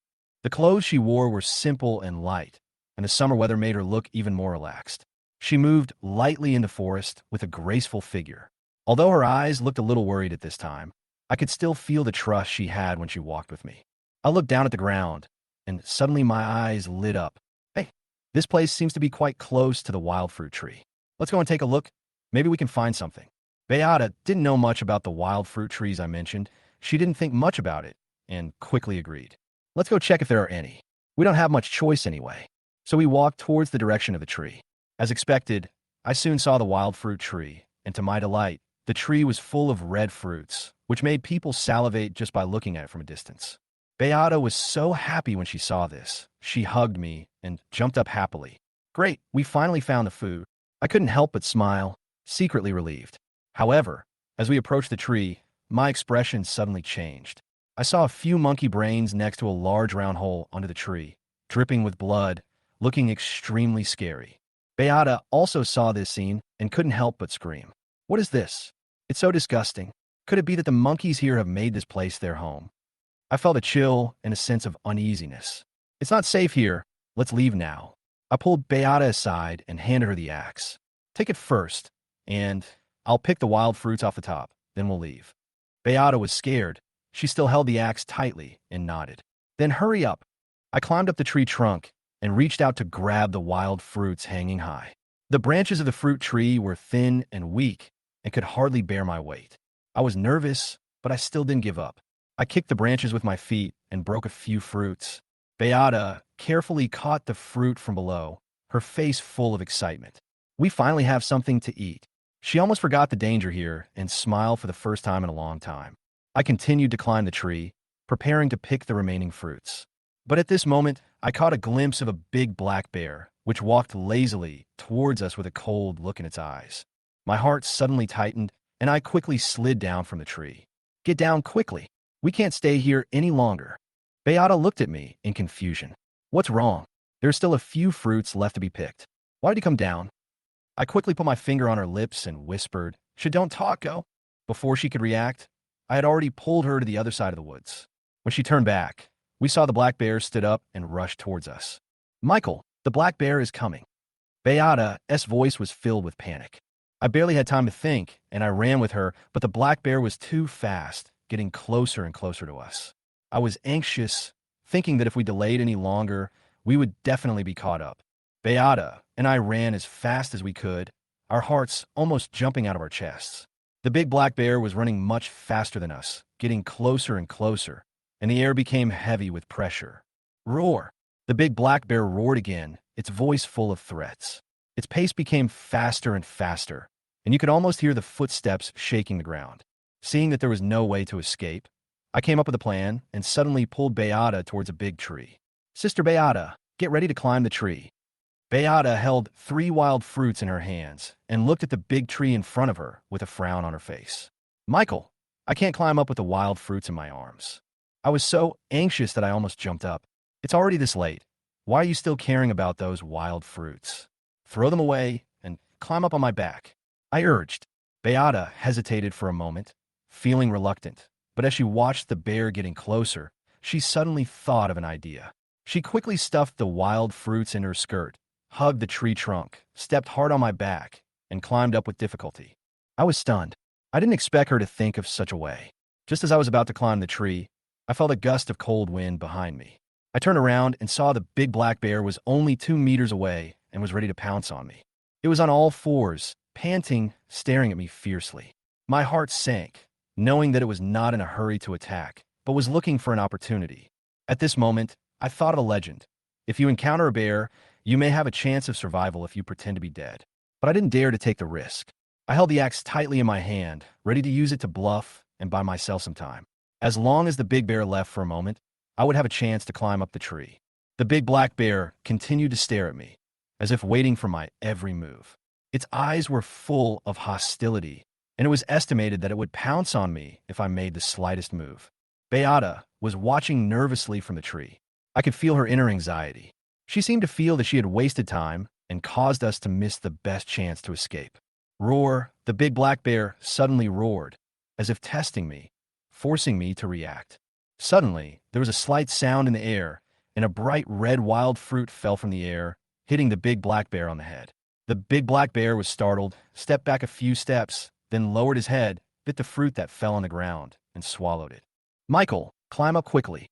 The clothes she wore were simple and light, and the summer weather made her look even more relaxed. She moved lightly in the forest with a graceful figure. Although her eyes looked a little worried at this time, I could still feel the trust she had when she walked with me. I looked down at the ground, and suddenly my eyes lit up. Hey, this place seems to be quite close to the wild fruit tree. Let's go and take a look. Maybe we can find something. Beata didn't know much about the wild fruit trees I mentioned. She didn't think much about it, and quickly agreed. Let's go check if there are any. We don't have much choice anyway. So we walked towards the direction of the tree. As expected, I soon saw the wild fruit tree, and to my delight, the tree was full of red fruits, which made people salivate just by looking at it from a distance. Beata was so happy when she saw this. She hugged me and jumped up happily. Great, we finally found the food. I couldn't help but smile, secretly relieved. However, as we approached the tree, my expression suddenly changed. I saw a few monkey brains next to a large round hole under the tree, dripping with blood, looking extremely scary. Beata also saw this scene and couldn't help but scream. What is this? It's so disgusting. Could it be that the monkeys here have made this place their home? I felt a chill and a sense of uneasiness. It's not safe here. Let's leave now. I pulled Beata aside and handed her the axe. Take it first, and I'll pick the wild fruits off the top, then we'll leave. Beata was scared. She still held the axe tightly and nodded. Then hurry up. I climbed up the tree trunk and reached out to grab the wild fruits hanging high. The branches of the fruit tree were thin and weak and could hardly bear my weight. I was nervous, but I still didn't give up. I kicked the branches with my feet and broke a few fruits. Beata carefully caught the fruit from below, her face full of excitement. We finally have something to eat. She almost forgot the danger here and smiled for the first time in a long time. I continued to climb the tree, preparing to pick the remaining fruits. But at this moment, I caught a glimpse of a big black bear, which walked lazily towards us with a cold look in its eyes. My heart suddenly tightened, and I quickly slid down from the tree. Get down quickly. We can't stay here any longer. Beata looked at me in confusion. What's wrong? There's still a few fruits left to be picked. Why did you come down? I quickly put my finger on her lips and whispered, Don't talk, go. Before she could react, I had already pulled her to the other side of the woods. When she turned back, we saw the black bear stood up and rushed towards us. Michael, the black bear is coming. Beata's voice was filled with panic. I barely had time to think, and I ran with her, but the black bear was too fast, getting closer and closer to us. I was anxious, thinking that if we delayed any longer, we would definitely be caught up. Beata and I ran as fast as we could, our hearts almost jumping out of our chests. The big black bear was running much faster than us, getting closer and closer, and the air became heavy with pressure. Roar! The big black bear roared again, its voice full of threats. Its pace became faster and faster, and you could almost hear the footsteps shaking the ground. Seeing that there was no way to escape, I came up with a plan and suddenly pulled Beata towards a big tree. Sister Beata, get ready to climb the tree. Beata held 3 wild fruits in her hands and looked at the big tree in front of her with a frown on her face. Michael, I can't climb up with the wild fruits in my arms. I was so anxious that I almost jumped up. It's already this late. Why are you still caring about those wild fruits? Throw them away and climb up on my back, I urged. Beata hesitated for a moment, feeling reluctant, but as she watched the bear getting closer, she suddenly thought of an idea. She quickly stuffed the wild fruits in her skirt, hugged the tree trunk, stepped hard on my back, and climbed up with difficulty. I was stunned. I didn't expect her to think of such a way. Just as I was about to climb the tree, I felt a gust of cold wind behind me. I turned around and saw the big black bear was only 2 meters away and was ready to pounce on me. It was on all fours, panting, staring at me fiercely. My heart sank, knowing that it was not in a hurry to attack, but was looking for an opportunity. At this moment, I thought of a legend. If you encounter a bear, you may have a chance of survival if you pretend to be dead. But I didn't dare to take the risk. I held the axe tightly in my hand, ready to use it to bluff and buy myself some time. As long as the big bear left for a moment, I would have a chance to climb up the tree. The big black bear continued to stare at me, as if waiting for my every move. Its eyes were full of hostility, and it was estimated that it would pounce on me if I made the slightest move. Beata was watching nervously from the tree. I could feel her inner anxiety. She seemed to feel that she had wasted time and caused us to miss the best chance to escape. Roar! The big black bear suddenly roared, as if testing me, forcing me to react. Suddenly, there was a slight sound in the air, and a bright red wild fruit fell from the air, hitting the big black bear on the head. The big black bear was startled, stepped back a few steps, then lowered his head, bit the fruit that fell on the ground, and swallowed it. Michael, climb up quickly.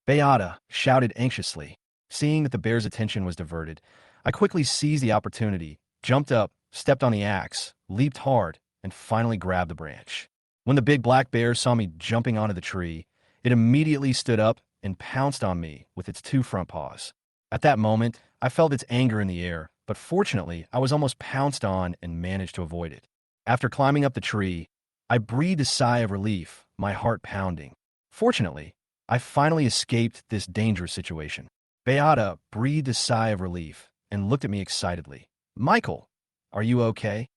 Beata shouted anxiously. Seeing that the bear's attention was diverted, I quickly seized the opportunity, jumped up, stepped on the axe, leaped hard, and finally grabbed the branch. When the big black bear saw me jumping onto the tree, it immediately stood up and pounced on me with its 2 front paws. At that moment, I felt its anger in the air, but fortunately, I was almost pounced on and managed to avoid it. After climbing up the tree, I breathed a sigh of relief, my heart pounding. Fortunately, I finally escaped this dangerous situation. Beata breathed a sigh of relief and looked at me excitedly. Michael, are you okay?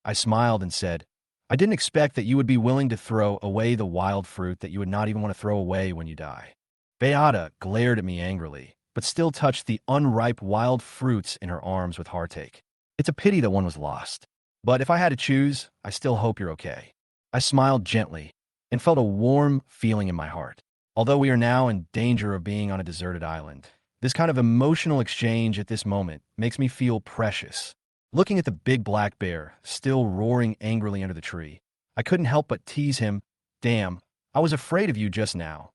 I smiled and said, I didn't expect that you would be willing to throw away the wild fruit that you would not even want to throw away when you die. Beata glared at me angrily, but still touched the unripe wild fruits in her arms with heartache. It's a pity that one was lost. But if I had to choose, I still hope you're okay. I smiled gently and felt a warm feeling in my heart. Although we are now in danger of being on a deserted island, this kind of emotional exchange at this moment makes me feel precious. Looking at the big black bear, still roaring angrily under the tree, I couldn't help but tease him. Damn, I was afraid of you just now.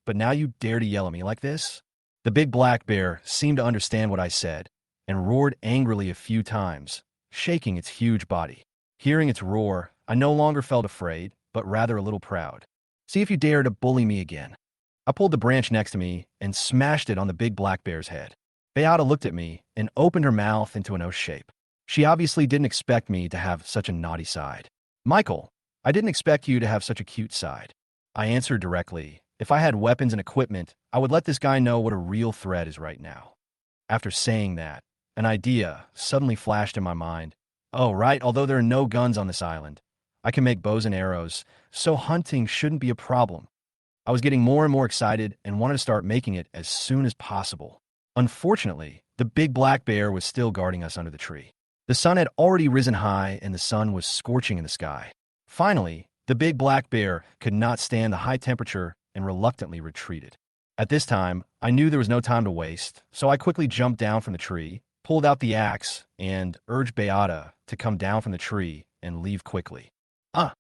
But now you dare to yell at me like this? The big black bear seemed to understand what I said and roared angrily a few times, shaking its huge body. Hearing its roar, I no longer felt afraid, but rather a little proud. See if you dare to bully me again. I pulled the branch next to me and smashed it on the big black bear's head. Beata looked at me and opened her mouth into an O shape. She obviously didn't expect me to have such a naughty side. Michael, I didn't expect you to have such a cute side. I answered directly. If I had weapons and equipment, I would let this guy know what a real threat is right now. After saying that, an idea suddenly flashed in my mind. Oh, right, although there are no guns on this island, I can make bows and arrows, so hunting shouldn't be a problem. I was getting more and more excited and wanted to start making it as soon as possible. Unfortunately, the big black bear was still guarding us under the tree. The sun had already risen high and the sun was scorching in the sky. Finally, the big black bear could not stand the high temperature and reluctantly retreated. At this time, I knew there was no time to waste, so I quickly jumped down from the tree, pulled out the axe, and urged Beata to come down from the tree and leave quickly. Ah!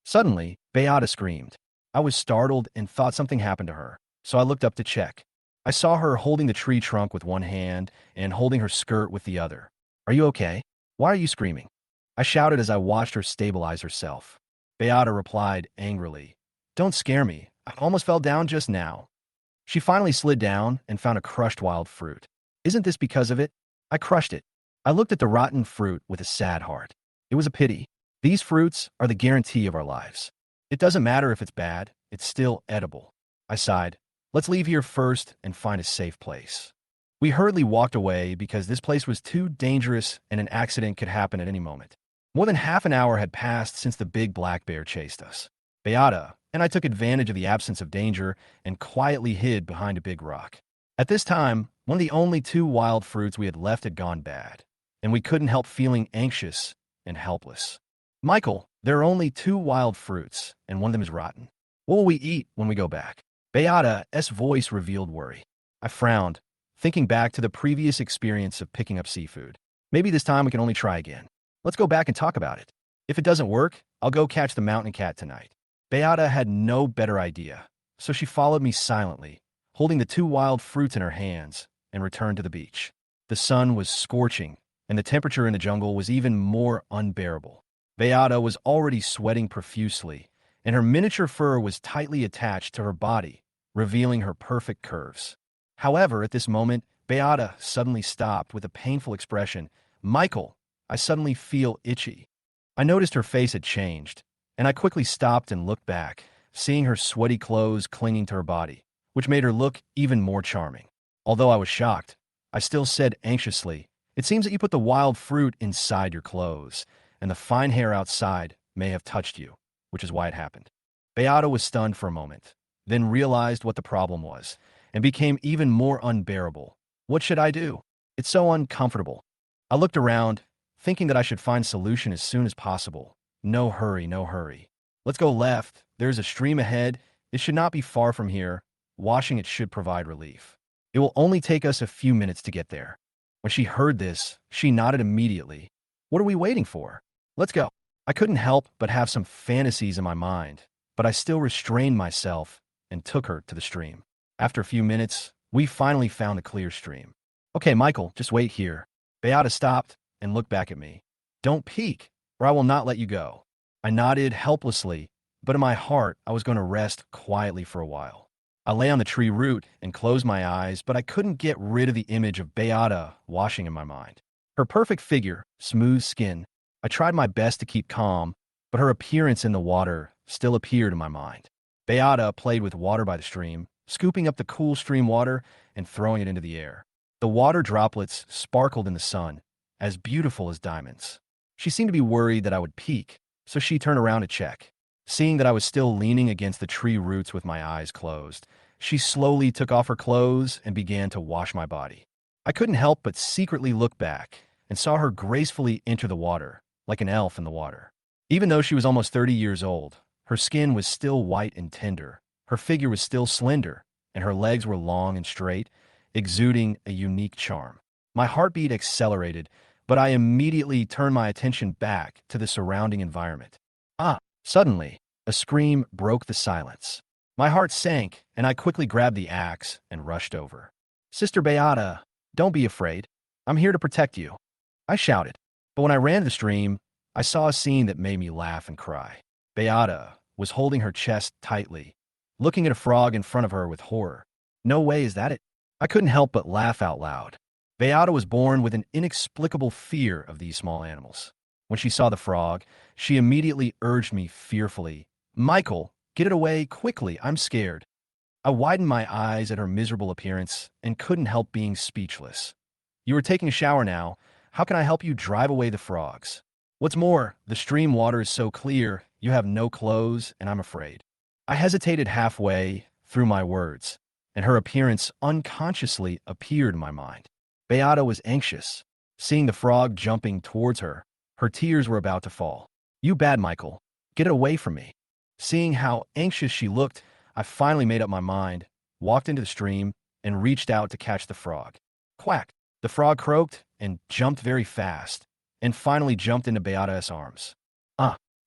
Suddenly, Beata screamed. I was startled and thought something happened to her, so I looked up to check. I saw her holding the tree trunk with one hand and holding her skirt with the other. Are you okay? Why are you screaming? I shouted as I watched her stabilize herself. Beata replied angrily, Don't scare me. I almost fell down just now. She finally slid down and found a crushed wild fruit. Isn't this because of it? I crushed it. I looked at the rotten fruit with a sad heart. It was a pity. These fruits are the guarantee of our lives. It doesn't matter if it's bad, it's still edible. I sighed. Let's leave here first and find a safe place. We hurriedly walked away because this place was too dangerous and an accident could happen at any moment. More than half an hour had passed since the big black bear chased us. Beata and I took advantage of the absence of danger and quietly hid behind a big rock. At this time, one of the only two wild fruits we had left had gone bad, and we couldn't help feeling anxious and helpless. Michael, there are only two wild fruits, and one of them is rotten. What will we eat when we go back? Beata's voice revealed worry. I frowned, thinking back to the previous experience of picking up seafood. Maybe this time we can only try again. Let's go back and talk about it. If it doesn't work, I'll go catch the mountain cat tonight. Beata had no better idea, so she followed me silently, holding the two wild fruits in her hands, and returned to the beach. The sun was scorching, and the temperature in the jungle was even more unbearable. Beata was already sweating profusely, and her miniature fur was tightly attached to her body, revealing her perfect curves. However, at this moment, Beata suddenly stopped with a painful expression. Michael, I suddenly feel itchy. I noticed her face had changed, and I quickly stopped and looked back, seeing her sweaty clothes clinging to her body, which made her look even more charming. Although I was shocked, I still said anxiously, It seems that you put the wild fruit inside your clothes, and the fine hair outside may have touched you, which is why it happened. Beata was stunned for a moment, then realized what the problem was, and became even more unbearable. What should I do? It's so uncomfortable. I looked around, thinking that I should find a solution as soon as possible. No hurry, no hurry. Let's go left. There's a stream ahead. It should not be far from here. Washing it should provide relief. It will only take us a few minutes to get there. When she heard this, she nodded immediately. What are we waiting for? Let's go. I couldn't help but have some fantasies in my mind, but I still restrained myself and took her to the stream. After a few minutes, we finally found a clear stream. Okay, Michael, just wait here. Beata stopped and looked back at me. Don't peek, or I will not let you go. I nodded helplessly, but in my heart, I was going to rest quietly for a while. I lay on the tree root and closed my eyes, but I couldn't get rid of the image of Beata washing in my mind. Her perfect figure, smooth skin. I tried my best to keep calm, but her appearance in the water still appeared in my mind. Beata played with water by the stream, scooping up the cool stream water and throwing it into the air. The water droplets sparkled in the sun, as beautiful as diamonds. She seemed to be worried that I would peek, so she turned around to check. Seeing that I was still leaning against the tree roots with my eyes closed, she slowly took off her clothes and began to wash my body. I couldn't help but secretly look back and saw her gracefully enter the water, like an elf in the water. Even though she was almost 30 years old, her skin was still white and tender, her figure was still slender, and her legs were long and straight, exuding a unique charm. My heartbeat accelerated, but I immediately turned my attention back to the surrounding environment. Suddenly, a scream broke the silence. My heart sank, and I quickly grabbed the axe and rushed over. Sister Beata, don't be afraid. I'm here to protect you. I shouted, but when I ran to the stream, I saw a scene that made me laugh and cry. Beata was holding her chest tightly, looking at a frog in front of her with horror. No way, is that it? I couldn't help but laugh out loud. Beata was born with an inexplicable fear of these small animals. When she saw the frog, she immediately urged me fearfully, Michael, get it away quickly, I'm scared. I widened my eyes at her miserable appearance and couldn't help being speechless. You are taking a shower now. How can I help you drive away the frogs? What's more, the stream water is so clear, you have no clothes, and I'm afraid. I hesitated halfway through my words, and her appearance unconsciously appeared in my mind. Beata was anxious, seeing the frog jumping towards her. Her tears were about to fall. You bad, Michael. Get it away from me. Seeing how anxious she looked, I finally made up my mind, walked into the stream, and reached out to catch the frog. Quack! The frog croaked and jumped very fast, and finally jumped into Beata's arms.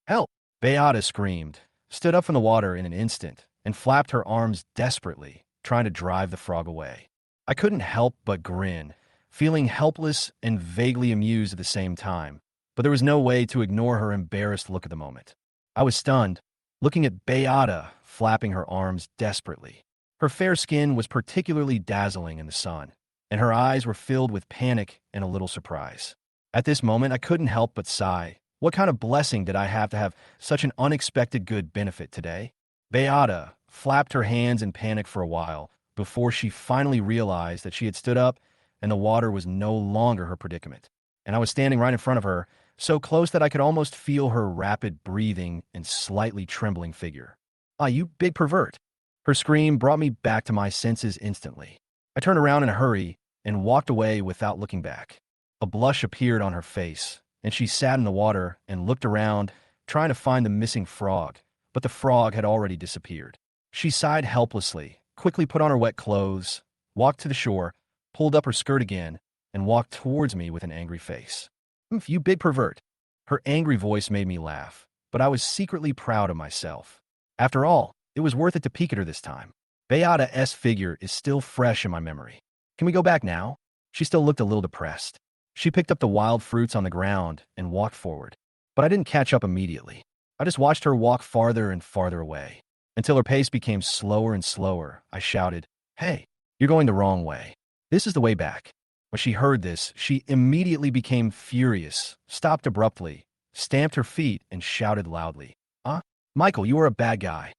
Help! Beata screamed, stood up from the water in an instant and flapped her arms desperately, trying to drive the frog away. I couldn't help but grin, feeling helpless and vaguely amused at the same time, but there was no way to ignore her embarrassed look at the moment. I was stunned, looking at Beata flapping her arms desperately. Her fair skin was particularly dazzling in the sun, and her eyes were filled with panic and a little surprise. At this moment, I couldn't help but sigh. What kind of blessing did I have to have such an unexpected good benefit today? Beata flapped her hands in panic for a while before she finally realized that she had stood up and the water was no longer her predicament. And I was standing right in front of her, so close that I could almost feel her rapid breathing and slightly trembling figure. "Ah, you big pervert!" Her scream brought me back to my senses instantly. I turned around in a hurry and walked away without looking back. A blush appeared on her face, and she sat in the water and looked around, trying to find the missing frog, but the frog had already disappeared. She sighed helplessly, quickly put on her wet clothes, walked to the shore, pulled up her skirt again, and walked towards me with an angry face. "You big pervert." Her angry voice made me laugh, but I was secretly proud of myself. After all, it was worth it to peek at her this time. Beata's figure is still fresh in my memory. "Can we go back now?" She still looked a little depressed. She picked up the wild fruits on the ground and walked forward, but I didn't catch up immediately. I just watched her walk farther and farther away. Until her pace became slower and slower, I shouted, "Hey, you're going the wrong way. This is the way back." When she heard this, she immediately became furious, stopped abruptly, stamped her feet, and shouted loudly, Michael, you are a bad guy."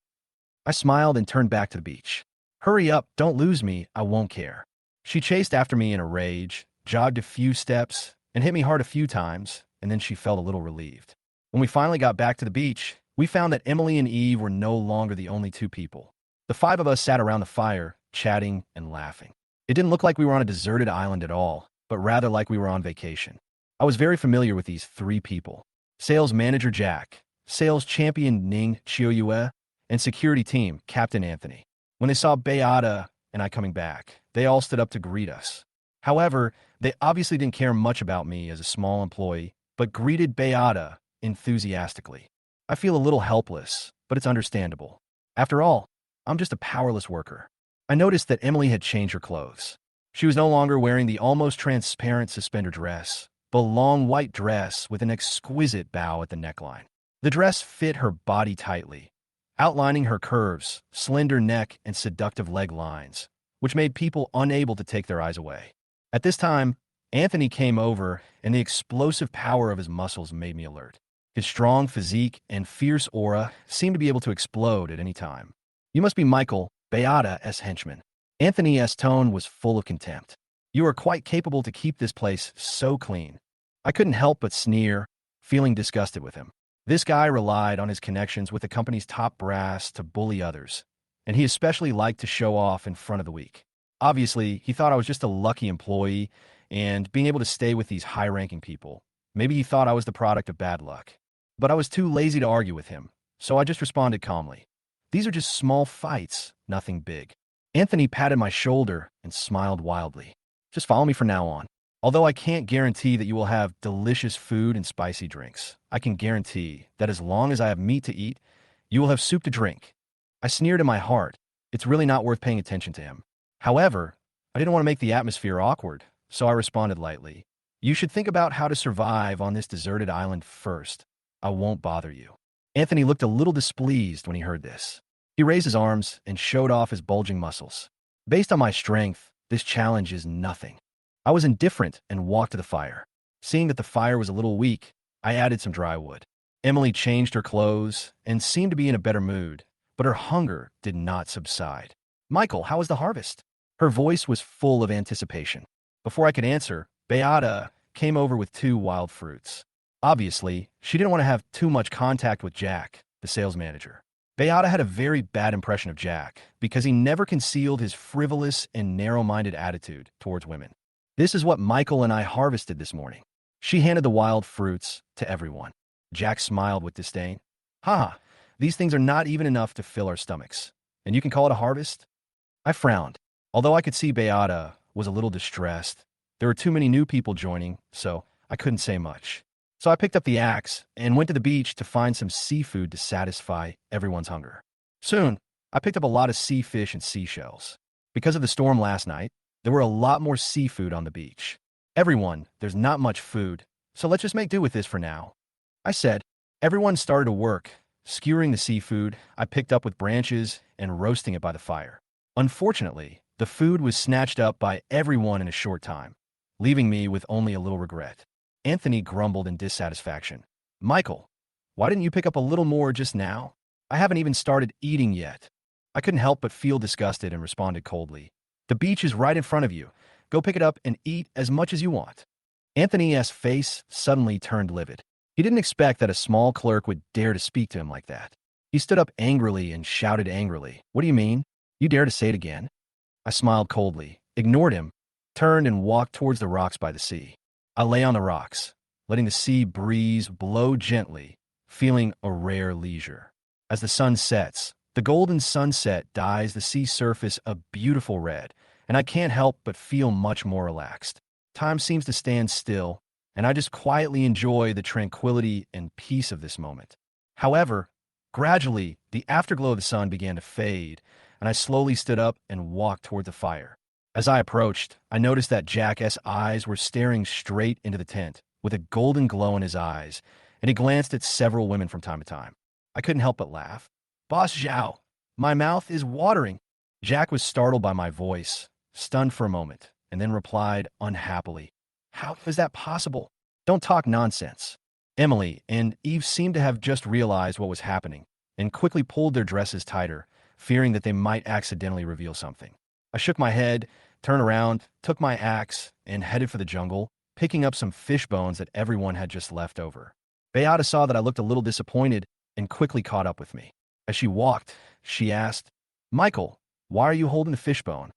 I smiled and turned back to the beach. "Hurry up, don't lose me, I won't care." She chased after me in a rage, jogged a few steps, and hit me hard a few times, and then she felt a little relieved. When we finally got back to the beach, we found that Emily and Eve were no longer the only two people. The five of us sat around the fire, chatting and laughing. It didn't look like we were on a deserted island at all, but rather like we were on vacation. I was very familiar with these three people: sales manager Jack, sales champion Ning Chiuyue, and security team Captain Anthony. When they saw Beata and I coming back, they all stood up to greet us. However, they obviously didn't care much about me as a small employee, but greeted Beata enthusiastically. I feel a little helpless, but it's understandable. After all, I'm just a powerless worker. I noticed that Emily had changed her clothes. She was no longer wearing the almost transparent suspender dress, but a long white dress with an exquisite bow at the neckline. The dress fit her body tightly, outlining her curves, slender neck, and seductive leg lines, which made people unable to take their eyes away. At this time, Anthony came over, and the explosive power of his muscles made me alert. His strong physique and fierce aura seemed to be able to explode at any time. "You must be Michael, Beata's henchman." Anthony's tone was full of contempt. "You are quite capable to keep this place so clean." I couldn't help but sneer, feeling disgusted with him. This guy relied on his connections with the company's top brass to bully others, and he especially liked to show off in front of the weak. Obviously, he thought I was just a lucky employee, and being able to stay with these high-ranking people. Maybe he thought I was the product of bad luck. But I was too lazy to argue with him, so I just responded calmly. "These are just small fights, nothing big." Anthony patted my shoulder and smiled wildly. "Just follow me from now on. Although I can't guarantee that you will have delicious food and spicy drinks, I can guarantee that as long as I have meat to eat, you will have soup to drink." I sneered in my heart. It's really not worth paying attention to him. However, I didn't want to make the atmosphere awkward, so I responded lightly. "You should think about how to survive on this deserted island first. I won't bother you." Anthony looked a little displeased when he heard this. He raised his arms and showed off his bulging muscles. Based on my strength, this challenge is nothing. I was indifferent and walked to the fire. Seeing that the fire was a little weak, I added some dry wood. Emily changed her clothes and seemed to be in a better mood, but her hunger did not subside. "Michael, how is the harvest?" Her voice was full of anticipation. Before I could answer, Beata came over with 2 wild fruits. Obviously, she didn't want to have too much contact with Jack, the sales manager. Beata had a very bad impression of Jack because he never concealed his frivolous and narrow-minded attitude towards women. "This is what Michael and I harvested this morning." She handed the wild fruits to everyone. Jack smiled with disdain. "Ha, these things are not even enough to fill our stomachs, and you can call it a harvest?" I frowned. Although I could see Beata was a little distressed, there were too many new people joining, so I couldn't say much. So I picked up the axe and went to the beach to find some seafood to satisfy everyone's hunger. Soon, I picked up a lot of sea fish and seashells. Because of the storm last night, there were a lot more seafood on the beach. Everyone, there's not much food, so let's just make do with this for now, I said. Everyone started to work, skewering the seafood I picked up with branches and roasting it by the fire. Unfortunately, the food was snatched up by everyone in a short time, leaving me with only a little regret. Anthony grumbled in dissatisfaction. Michael, why didn't you pick up a little more just now? I haven't even started eating yet. I couldn't help but feel disgusted and responded coldly. The beach is right in front of you. Go pick it up and eat as much as you want. Anthony's face suddenly turned livid. He didn't expect that a small clerk would dare to speak to him like that. He stood up angrily and shouted angrily, What do you mean? You dare to say it again? I smiled coldly, ignored him, turned and walked towards the rocks by the sea. I lay on the rocks, letting the sea breeze blow gently, feeling a rare leisure. As the sun sets, the golden sunset dyes the sea surface a beautiful red, and I can't help but feel much more relaxed. Time seems to stand still, and I just quietly enjoy the tranquility and peace of this moment. However, gradually, the afterglow of the sun began to fade, and I slowly stood up and walked toward the fire. As I approached, I noticed that Jack's eyes were staring straight into the tent, with a golden glow in his eyes, and he glanced at several women from time to time. I couldn't help but laugh. Boss Zhao, my mouth is watering. Jack was startled by my voice, stunned for a moment, and then replied unhappily, How is that possible? Don't talk nonsense. Emily and Eve seemed to have just realized what was happening, and quickly pulled their dresses tighter, fearing that they might accidentally reveal something. I shook my head, turned around, took my axe, and headed for the jungle, picking up some fish bones that everyone had just left over. Beata saw that I looked a little disappointed and quickly caught up with me. As she walked, she asked, Michael, why are you holding the fishbone?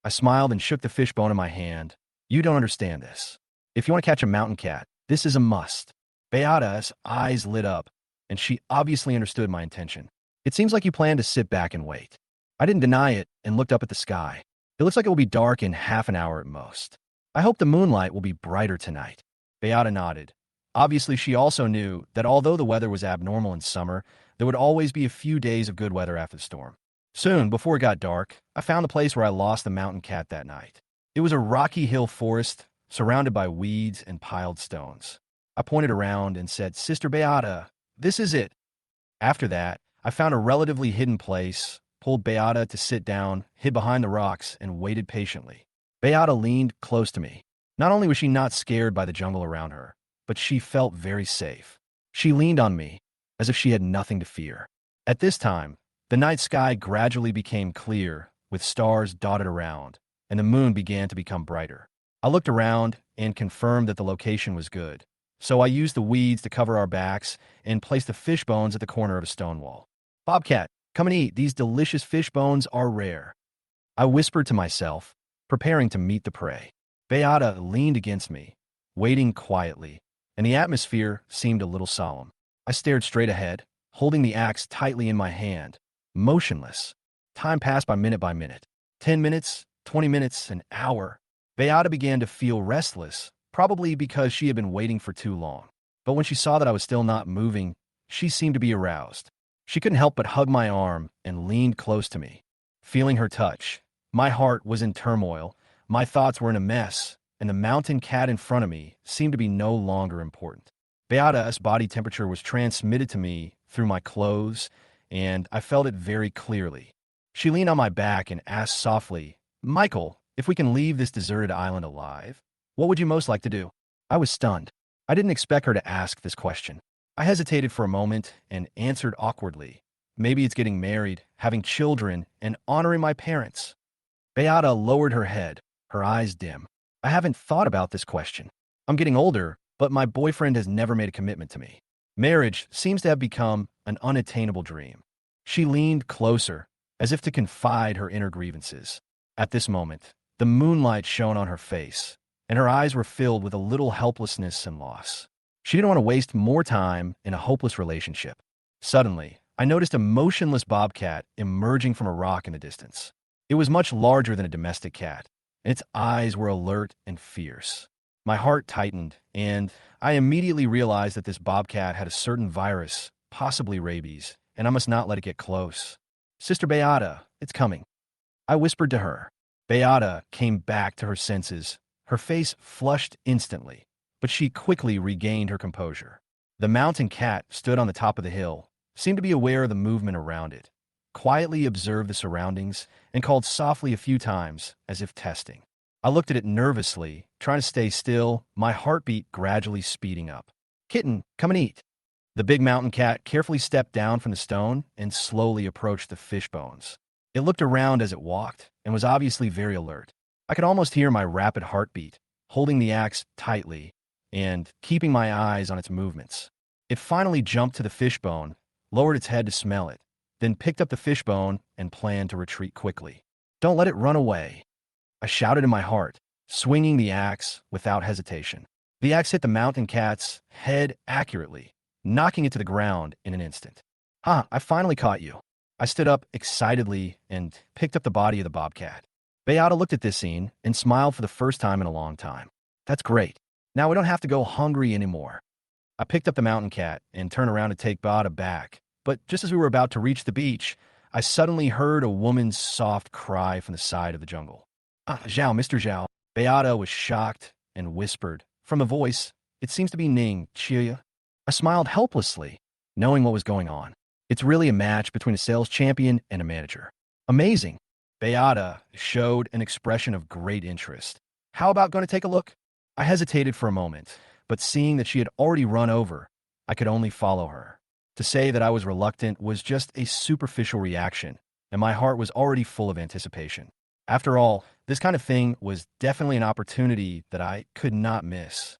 I smiled and shook the fishbone in my hand. You don't understand this. If you want to catch a mountain cat, this is a must. Beata's eyes lit up, and she obviously understood my intention. It seems like you plan to sit back and wait. I didn't deny it and looked up at the sky. It looks like it will be dark in half an hour at most. I hope the moonlight will be brighter tonight. Beata nodded. Obviously, she also knew that although the weather was abnormal in summer, there would always be a few days of good weather after the storm. Soon, before it got dark, I found the place where I lost the mountain cat that night. It was a rocky hill forest, surrounded by weeds and piled stones. I pointed around and said, Sister Beata, this is it. After that, I found a relatively hidden place, pulled Beata to sit down, hid behind the rocks, and waited patiently. Beata leaned close to me. Not only was she not scared by the jungle around her, but she felt very safe. She leaned on me, as if she had nothing to fear. At this time, the night sky gradually became clear, with stars dotted around, and the moon began to become brighter. I looked around and confirmed that the location was good, so I used the weeds to cover our backs and placed the fish bones at the corner of a stone wall. Bobcat, come and eat. These delicious fish bones are rare. I whispered to myself, preparing to meet the prey. Beata leaned against me, waiting quietly, and the atmosphere seemed a little solemn. I stared straight ahead, holding the axe tightly in my hand, motionless. Time passed by minute. 10 minutes, 20 minutes, an hour. Beata began to feel restless, probably because she had been waiting for too long. But when she saw that I was still not moving, she seemed to be aroused. She couldn't help but hug my arm and leaned close to me. Feeling her touch, my heart was in turmoil, my thoughts were in a mess, and the mountain cat in front of me seemed to be no longer important. Beata's body temperature was transmitted to me through my clothes, and I felt it very clearly. She leaned on my back and asked softly, Michael, if we can leave this deserted island alive, what would you most like to do? I was stunned. I didn't expect her to ask this question. I hesitated for a moment and answered awkwardly. Maybe it's getting married, having children, and honoring my parents. Beata lowered her head, her eyes dim. I haven't thought about this question. I'm getting older, but my boyfriend has never made a commitment to me. Marriage seems to have become an unattainable dream. She leaned closer, as if to confide her inner grievances. At this moment, the moonlight shone on her face, and her eyes were filled with a little helplessness and loss. She didn't want to waste more time in a hopeless relationship. Suddenly, I noticed a motionless bobcat emerging from a rock in the distance. It was much larger than a domestic cat, and its eyes were alert and fierce. My heart tightened, and I immediately realized that this bobcat had a certain virus, possibly rabies, and I must not let it get close. Sister Beata, it's coming. I whispered to her. Beata came back to her senses, her face flushed instantly, but she quickly regained her composure. The mountain cat stood on the top of the hill, seemed to be aware of the movement around it, quietly observed the surroundings, and called softly a few times, as if testing. I looked at it nervously, trying to stay still, my heartbeat gradually speeding up. Kitten, come and eat. The big mountain cat carefully stepped down from the stone and slowly approached the fish bones. It looked around as it walked and was obviously very alert. I could almost hear my rapid heartbeat, holding the axe tightly and keeping my eyes on its movements. It finally jumped to the fishbone, lowered its head to smell it, then picked up the fishbone and planned to retreat quickly. Don't let it run away, I shouted in my heart, swinging the axe without hesitation. The axe hit the mountain cat's head accurately, knocking it to the ground in an instant. I finally caught you. I stood up excitedly and picked up the body of the bobcat. Beata looked at this scene and smiled for the first time in a long time. That's great. Now we don't have to go hungry anymore. I picked up the mountain cat and turned around to take Beata back, but just as we were about to reach the beach, I suddenly heard a woman's soft cry from the side of the jungle. Zhao, Mr. Zhao. Beata was shocked and whispered. From the voice, it seems to be Ning Chia. I smiled helplessly, knowing what was going on. It's really a match between a sales champion and a manager. Amazing. Beata showed an expression of great interest. How about going to take a look? I hesitated for a moment, but seeing that she had already run over, I could only follow her. To say that I was reluctant was just a superficial reaction, and my heart was already full of anticipation. After all, this kind of thing was definitely an opportunity that I could not miss.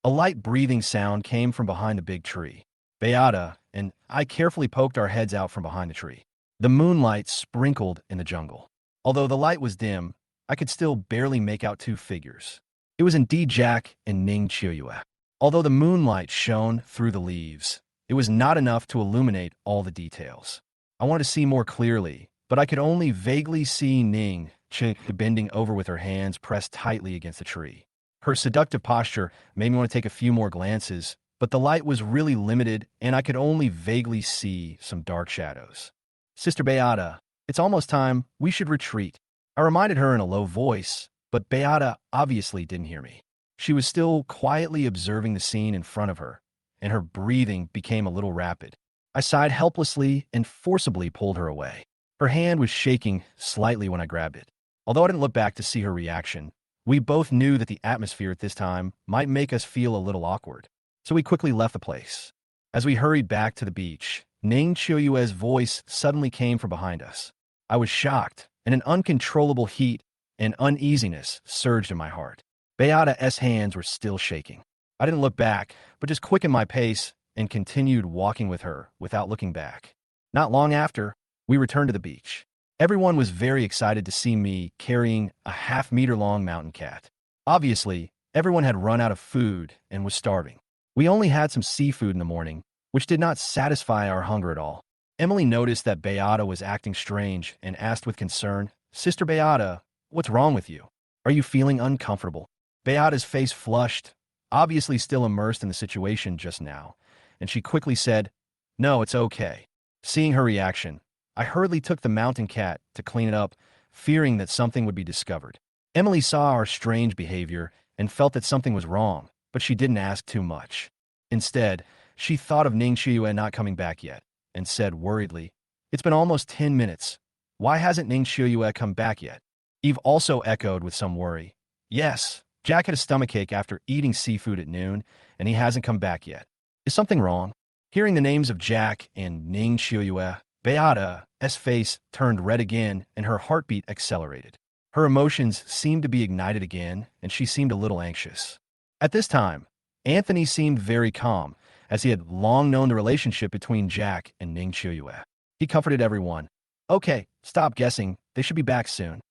A light breathing sound came from behind a big tree. Beata and I carefully poked our heads out from behind the tree. The moonlight sprinkled in the jungle. Although the light was dim, I could still barely make out two figures. It was indeed Jack and Ning Chiuyue. Although the moonlight shone through the leaves, it was not enough to illuminate all the details. I wanted to see more clearly, but I could only vaguely see Ning Chiuyue bending over with her hands pressed tightly against the tree. Her seductive posture made me want to take a few more glances, but the light was really limited and I could only vaguely see some dark shadows. Sister Beata, it's almost time. We should retreat. I reminded her in a low voice, but Beata obviously didn't hear me. She was still quietly observing the scene in front of her, and her breathing became a little rapid. I sighed helplessly and forcibly pulled her away. Her hand was shaking slightly when I grabbed it. Although I didn't look back to see her reaction, we both knew that the atmosphere at this time might make us feel a little awkward, so we quickly left the place. As we hurried back to the beach, Ning Chiuyue's voice suddenly came from behind us. I was shocked, and an uncontrollable heat and uneasiness surged in my heart. Beata's hands were still shaking. I didn't look back, but just quickened my pace and continued walking with her without looking back. Not long after, we returned to the beach. Everyone was very excited to see me carrying a half-meter-long mountain cat. Obviously, everyone had run out of food and was starving. We only had some seafood in the morning, which did not satisfy our hunger at all. Emily noticed that Beata was acting strange and asked with concern, Sister Beata, what's wrong with you? Are you feeling uncomfortable? Beata's face flushed, obviously still immersed in the situation just now, and she quickly said, No, it's okay. Seeing her reaction, I hurriedly took the mountain cat to clean it up, fearing that something would be discovered. Emily saw our strange behavior and felt that something was wrong, but she didn't ask too much. Instead, she thought of Ning Chiuyue not coming back yet and said worriedly, It's been almost 10 minutes. Why hasn't Ning Chiuyue come back yet? Eve also echoed with some worry. Yes, Jack had a stomachache after eating seafood at noon, and he hasn't come back yet. Is something wrong? Hearing the names of Jack and Ning Chiuyue, Beata's face turned red again and her heartbeat accelerated. Her emotions seemed to be ignited again, and she seemed a little anxious. At this time, Anthony seemed very calm, as he had long known the relationship between Jack and Ning Chiuyue. He comforted everyone. Okay, stop guessing. They should be back soon.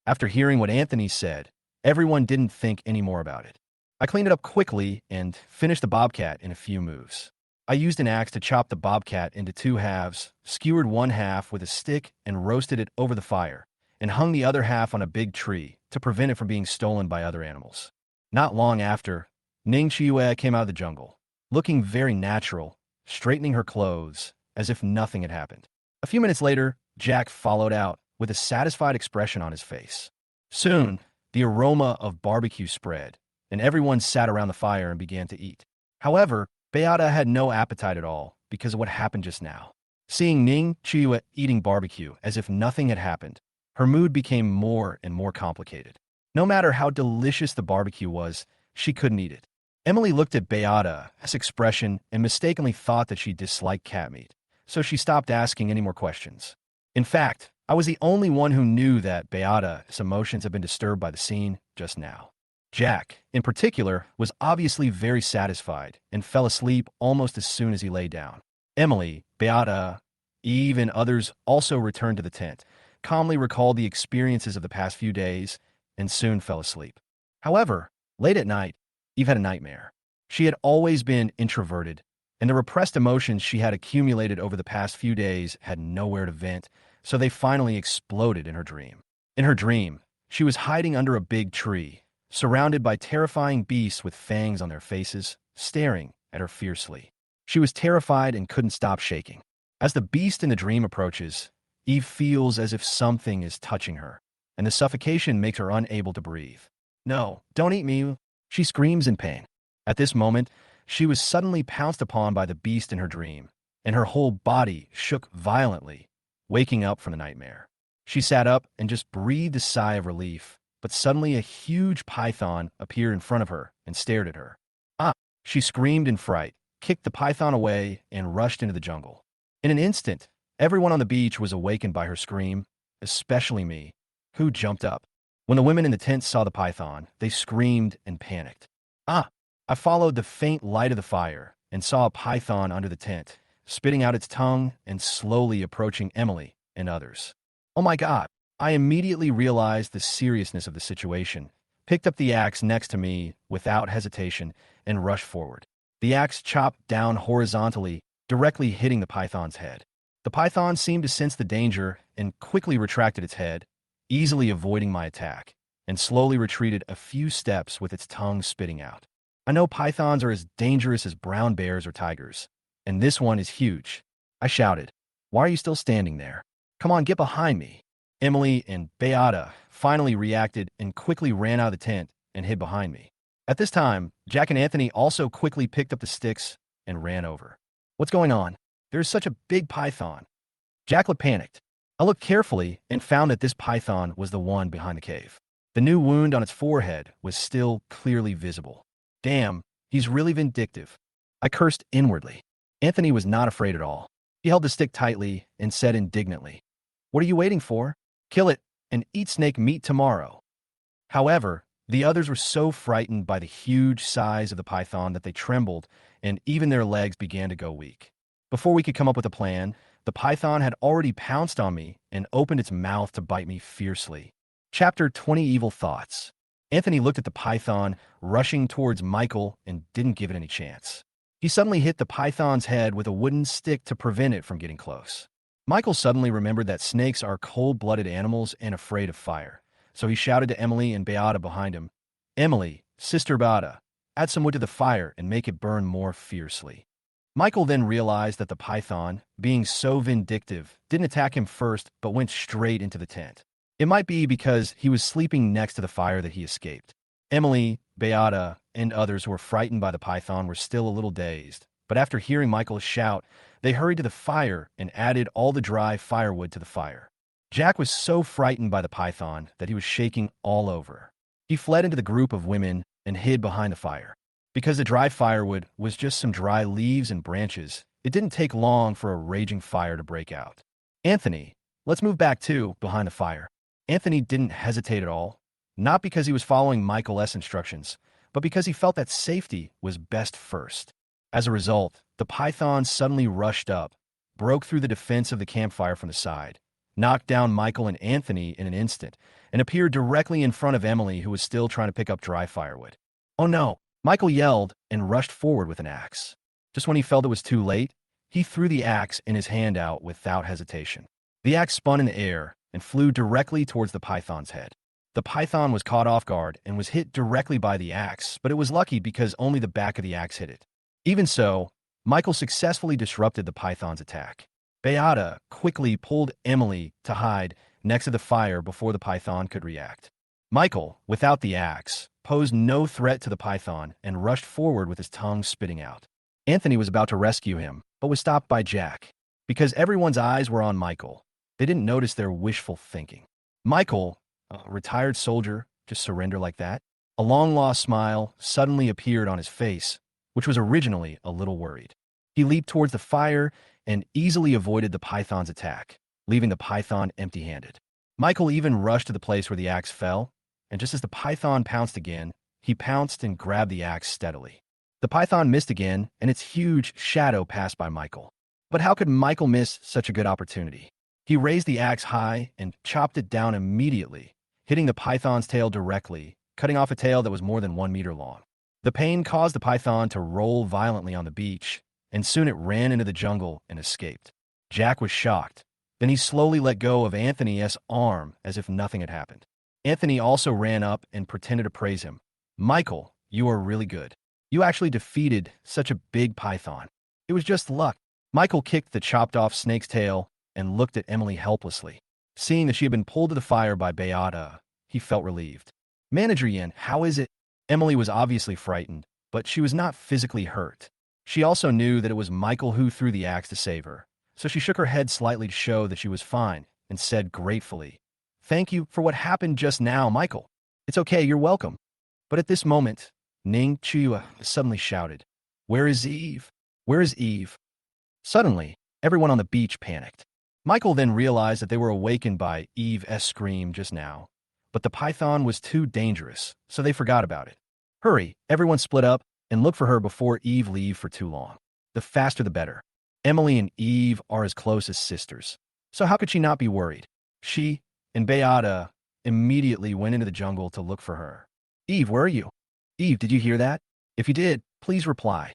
After hearing what Anthony said, everyone didn't think any more about it. I cleaned it up quickly and finished the bobcat in a few moves. I used an axe to chop the bobcat into two halves, skewered one half with a stick and roasted it over the fire, and hung the other half on a big tree to prevent it from being stolen by other animals. Not long after, Ning Chiue came out of the jungle, looking very natural, straightening her clothes, as if nothing had happened. A few minutes later, Jack followed out, with a satisfied expression on his face. Soon, the aroma of barbecue spread, and everyone sat around the fire and began to eat. However, Beata had no appetite at all because of what happened just now. Seeing Ning Chiue eating barbecue as if nothing had happened, her mood became more and more complicated. No matter how delicious the barbecue was, she couldn't eat it. Emily looked at Beata's expression and mistakenly thought that she disliked cat meat, so she stopped asking any more questions. In fact, I was the only one who knew that Beata's emotions had been disturbed by the scene just now. Jack, in particular, was obviously very satisfied and fell asleep almost as soon as he lay down. Emily, Beata, Eve, and others also returned to the tent, calmly recalled the experiences of the past few days, and soon fell asleep. However, late at night, Eve had a nightmare. She had always been introverted, and the repressed emotions she had accumulated over the past few days had nowhere to vent, so they finally exploded in her dream. In her dream, she was hiding under a big tree, surrounded by terrifying beasts with fangs on their faces, staring at her fiercely. She was terrified and couldn't stop shaking. As the beast in the dream approaches, Eve feels as if something is touching her, and the suffocation makes her unable to breathe. "No, don't eat me," she screams in pain. At this moment, she was suddenly pounced upon by the beast in her dream, and her whole body shook violently, waking up from the nightmare. She sat up and just breathed a sigh of relief, but suddenly a huge python appeared in front of her and stared at her. "Ah!" She screamed in fright, kicked the python away, and rushed into the jungle. In an instant, everyone on the beach was awakened by her scream, especially me, who jumped up. When the women in the tent saw the python, they screamed and panicked. "Ah!" I followed the faint light of the fire and saw a python under the tent, spitting out its tongue and slowly approaching Emily and others. Oh my God! I immediately realized the seriousness of the situation, picked up the axe next to me without hesitation, and rushed forward. The axe chopped down horizontally, directly hitting the python's head. The python seemed to sense the danger and quickly retracted its head, easily avoiding my attack, and slowly retreated a few steps with its tongue spitting out. I know pythons are as dangerous as brown bears or tigers, and this one is huge. I shouted, "Why are you still standing there? Come on, get behind me." Emily and Beata finally reacted and quickly ran out of the tent and hid behind me. At this time, Jack and Anthony also quickly picked up the sticks and ran over. "What's going on? There's such a big python." Jack looked panicked. I looked carefully and found that this python was the one behind the cave. The new wound on its forehead was still clearly visible. Damn, he's really vindictive. I cursed inwardly. Anthony was not afraid at all. He held the stick tightly and said indignantly, "What are you waiting for? Kill it and eat snake meat tomorrow." However, the others were so frightened by the huge size of the python that they trembled, and even their legs began to go weak. Before we could come up with a plan, the python had already pounced on me and opened its mouth to bite me fiercely. Chapter 20: Evil Thoughts. Anthony looked at the python rushing towards Michael and didn't give it any chance. He suddenly hit the python's head with a wooden stick to prevent it from getting close. Michael suddenly remembered that snakes are cold-blooded animals and afraid of fire, so he shouted to Emily and Beata behind him, "Emily, Sister Beata, add some wood to the fire and make it burn more fiercely." Michael then realized that the python, being so vindictive, didn't attack him first but went straight into the tent. It might be because he was sleeping next to the fire that he escaped. Emily, Beata, and others who were frightened by the python were still a little dazed, but after hearing Michael shout, they hurried to the fire and added all the dry firewood to the fire. Jack was so frightened by the python that he was shaking all over. He fled into the group of women and hid behind the fire. Because the dry firewood was just some dry leaves and branches, it didn't take long for a raging fire to break out. "Anthony, let's move back too," behind the fire. Anthony didn't hesitate at all, not because he was following Michael's instructions, but because he felt that safety was best first. As a result, the python suddenly rushed up, broke through the defense of the campfire from the side, knocked down Michael and Anthony in an instant, and appeared directly in front of Emily, who was still trying to pick up dry firewood. "Oh no!" Michael yelled and rushed forward with an axe. Just when he felt it was too late, he threw the axe in his hand out without hesitation. The axe spun in the air and flew directly towards the python's head. The python was caught off guard and was hit directly by the axe, but it was lucky because only the back of the axe hit it. Even so, Michael successfully disrupted the python's attack. Beata quickly pulled Emily to hide next to the fire before the python could react. Michael, without the axe, posed no threat to the python and rushed forward with his tongue spitting out. Anthony was about to rescue him, but was stopped by Jack. Because everyone's eyes were on Michael, they didn't notice their wishful thinking. Michael, a retired soldier, just surrender like that? A long-lost smile suddenly appeared on his face, which was originally a little worried. He leaped towards the fire and easily avoided the python's attack, leaving the python empty-handed. Michael even rushed to the place where the axe fell, and just as the python pounced again, he pounced and grabbed the axe steadily. The python missed again, and its huge shadow passed by Michael. But how could Michael miss such a good opportunity? He raised the axe high and chopped it down immediately, hitting the python's tail directly, cutting off a tail that was more than 1 meter long. The pain caused the python to roll violently on the beach, and soon it ran into the jungle and escaped. Jack was shocked. Then he slowly let go of Anthony's arm as if nothing had happened. Anthony also ran up and pretended to praise him. "Michael, you are really good. You actually defeated such a big python. It was just luck." Michael kicked the chopped-off snake's tail and looked at Emily helplessly. Seeing that she had been pulled to the fire by Beata, he felt relieved. "Manager Yin, how is it?" Emily was obviously frightened, but she was not physically hurt. She also knew that it was Michael who threw the axe to save her, so she shook her head slightly to show that she was fine and said gratefully, "Thank you for what happened just now, Michael. It's okay, you're welcome." But at this moment, Ning Chua suddenly shouted, "Where is Eve? Where is Eve?" Suddenly, everyone on the beach panicked. Michael then realized that they were awakened by Eve's scream just now, but the python was too dangerous, so they forgot about it. "Hurry, everyone split up and look for her before Eve leave for too long. The faster the better." Emily and Eve are as close as sisters, so how could she not be worried? She and Beata immediately went into the jungle to look for her. "Eve, where are you? Eve, did you hear that? If you did, please reply."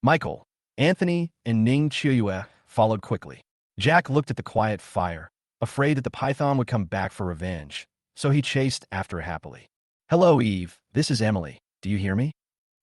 Michael, Anthony, and Ning Chiuyue followed quickly. Jack looked at the quiet fire, afraid that the python would come back for revenge, so he chased after happily. "Hello, Eve. This is Emily. Do you hear me?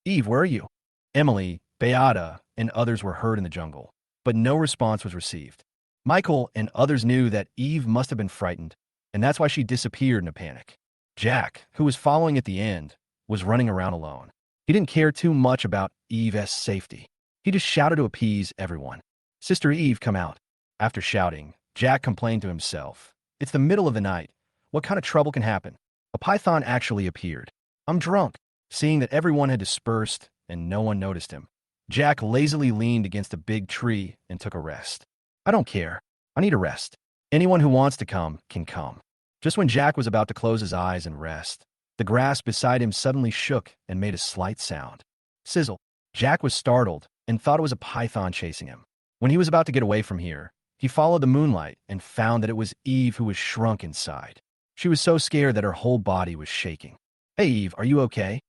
Eve, where are you?" Emily, Beata, and others were heard in the jungle, but no response was received. Michael and others knew that Eve must have been frightened, and that's why she disappeared in a panic. Jack, who was following at the end, was running around alone. He didn't care too much about Eve's safety. He just shouted to appease everyone. "Sister Eve, come out." After shouting, Jack complained to himself, "It's the middle of the night. What kind of trouble can happen?" A python actually appeared. "I'm drunk." Seeing that everyone had dispersed and no one noticed him, Jack lazily leaned against a big tree and took a rest. "I don't care. I need a rest. Anyone who wants to come can come." Just when Jack was about to close his eyes and rest, the grass beside him suddenly shook and made a slight sound. Sizzle. Jack was startled and thought it was a python chasing him. When he was about to get away from here, he followed the moonlight and found that it was Eve who was shrunk inside. She was so scared that her whole body was shaking. "Hey, Eve, are you okay?"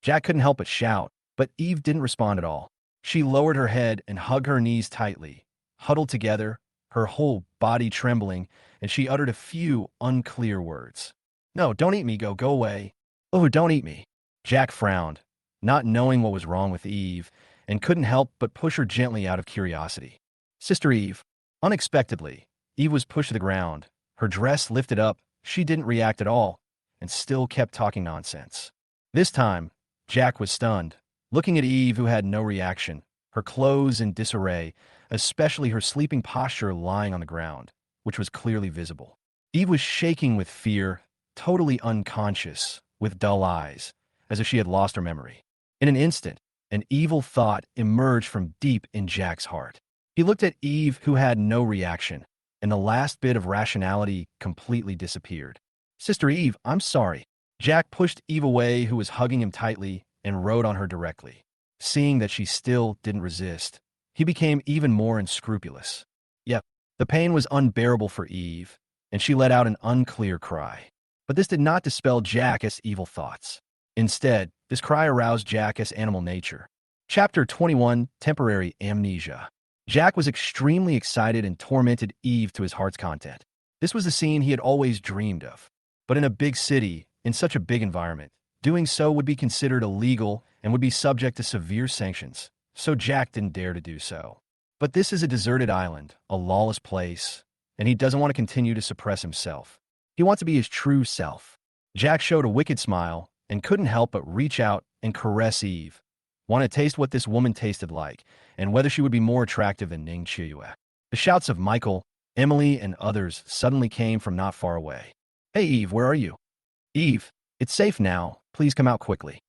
Jack couldn't help but shout, but Eve didn't respond at all. She lowered her head and hugged her knees tightly, huddled together, her whole body trembling, and she uttered a few unclear words. "No, don't eat me, go away. Oh, don't eat me." Jack frowned, not knowing what was wrong with Eve, and couldn't help but push her gently out of curiosity. "Sister Eve." Unexpectedly, Eve was pushed to the ground. Her dress lifted up, she didn't react at all, and still kept talking nonsense. This time, Jack was stunned, looking at Eve who had no reaction, her clothes in disarray, especially her sleeping posture lying on the ground, which was clearly visible. Eve was shaking with fear, totally unconscious, with dull eyes, as if she had lost her memory. In an instant, an evil thought emerged from deep in Jack's heart. He looked at Eve, who had no reaction, and the last bit of rationality completely disappeared. "Sister Eve, I'm sorry." Jack pushed Eve away, who was hugging him tightly, and rode on her directly. Seeing that she still didn't resist, he became even more unscrupulous. Yep, the pain was unbearable for Eve, and she let out an unclear cry. But this did not dispel Jack's evil thoughts. Instead, this cry aroused Jack's animal nature. Chapter 21, Temporary Amnesia. Jack was extremely excited and tormented Eve to his heart's content. This was the scene he had always dreamed of. But in a big city, In such a big environment, doing so would be considered illegal and would be subject to severe sanctions, so Jack didn't dare to do so. But this is a deserted island, a lawless place, and he doesn't want to continue to suppress himself. He wants to be his true self. Jack showed a wicked smile and couldn't help but reach out and caress Eve. Want to taste what this woman tasted like, and whether she would be more attractive than Ning Chiuya. The shouts of Michael, Emily, and others suddenly came from not far away. Hey Eve, where are you? Eve, it's safe now. Please come out quickly.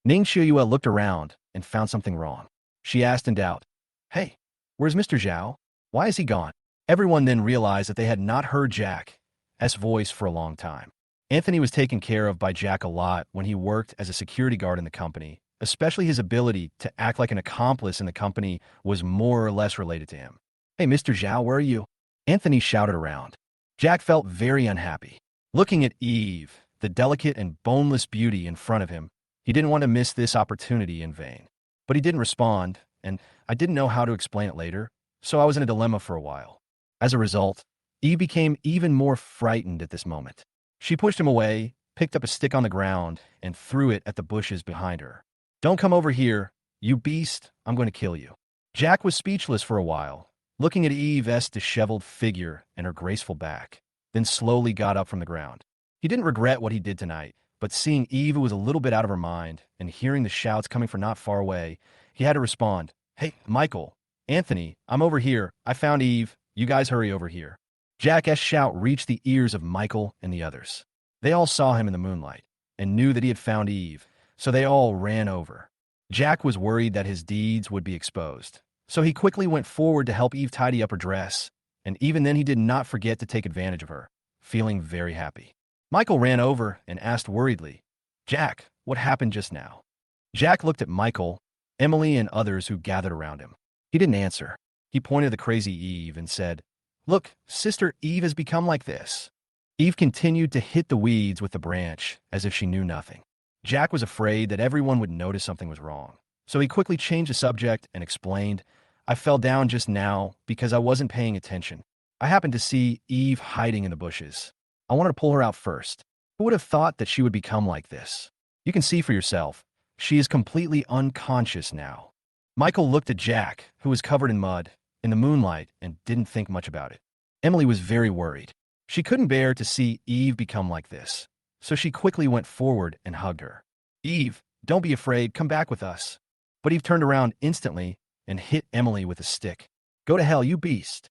Ning Chiuya looked around and found something wrong. She asked in doubt, Hey, where's Mr. Zhao? Why is he gone? Everyone then realized that they had not heard Jack's voice for a long time. Anthony was taken care of by Jack a lot when he worked as a security guard in the company, especially his ability to act like an accomplice in the company was more or less related to him. Hey, Mr. Zhao, where are you? Anthony shouted around. Jack felt very unhappy. Looking at Eve, the delicate and boneless beauty in front of him, he didn't want to miss this opportunity in vain. But he didn't respond, and I didn't know how to explain it later, so I was in a dilemma for a while. As a result, Eve became even more frightened at this moment. She pushed him away, picked up a stick on the ground, and threw it at the bushes behind her. Don't come over here, you beast, I'm going to kill you. Jack was speechless for a while, looking at Eve's disheveled figure and her graceful back, then slowly got up from the ground. He didn't regret what he did tonight, but seeing Eve who was a little bit out of her mind and hearing the shouts coming from not far away, he had to respond, Hey, Michael, Anthony, I'm over here. I found Eve. You guys hurry over here. Jack's shout reached the ears of Michael and the others. They all saw him in the moonlight and knew that he had found Eve, so they all ran over. Jack was worried that his deeds would be exposed, so he quickly went forward to help Eve tidy up her dress, and even then he did not forget to take advantage of her, feeling very happy. Michael ran over and asked worriedly, Jack, what happened just now? Jack looked at Michael, Emily, and others who gathered around him. He didn't answer. He pointed to the crazy Eve and said, Look, Sister Eve has become like this. Eve continued to hit the weeds with the branch as if she knew nothing. Jack was afraid that everyone would notice something was wrong, so he quickly changed the subject and explained, I fell down just now because I wasn't paying attention. I happened to see Eve hiding in the bushes. I wanted to pull her out first. Who would have thought that she would become like this? You can see for yourself. She is completely unconscious now. Michael looked at Jack, who was covered in mud, in the moonlight, and didn't think much about it. Emily was very worried. She couldn't bear to see Eve become like this, so she quickly went forward and hugged her. Eve, don't be afraid, come back with us. But Eve turned around instantly and hit Emily with a stick. Go to hell, you beast.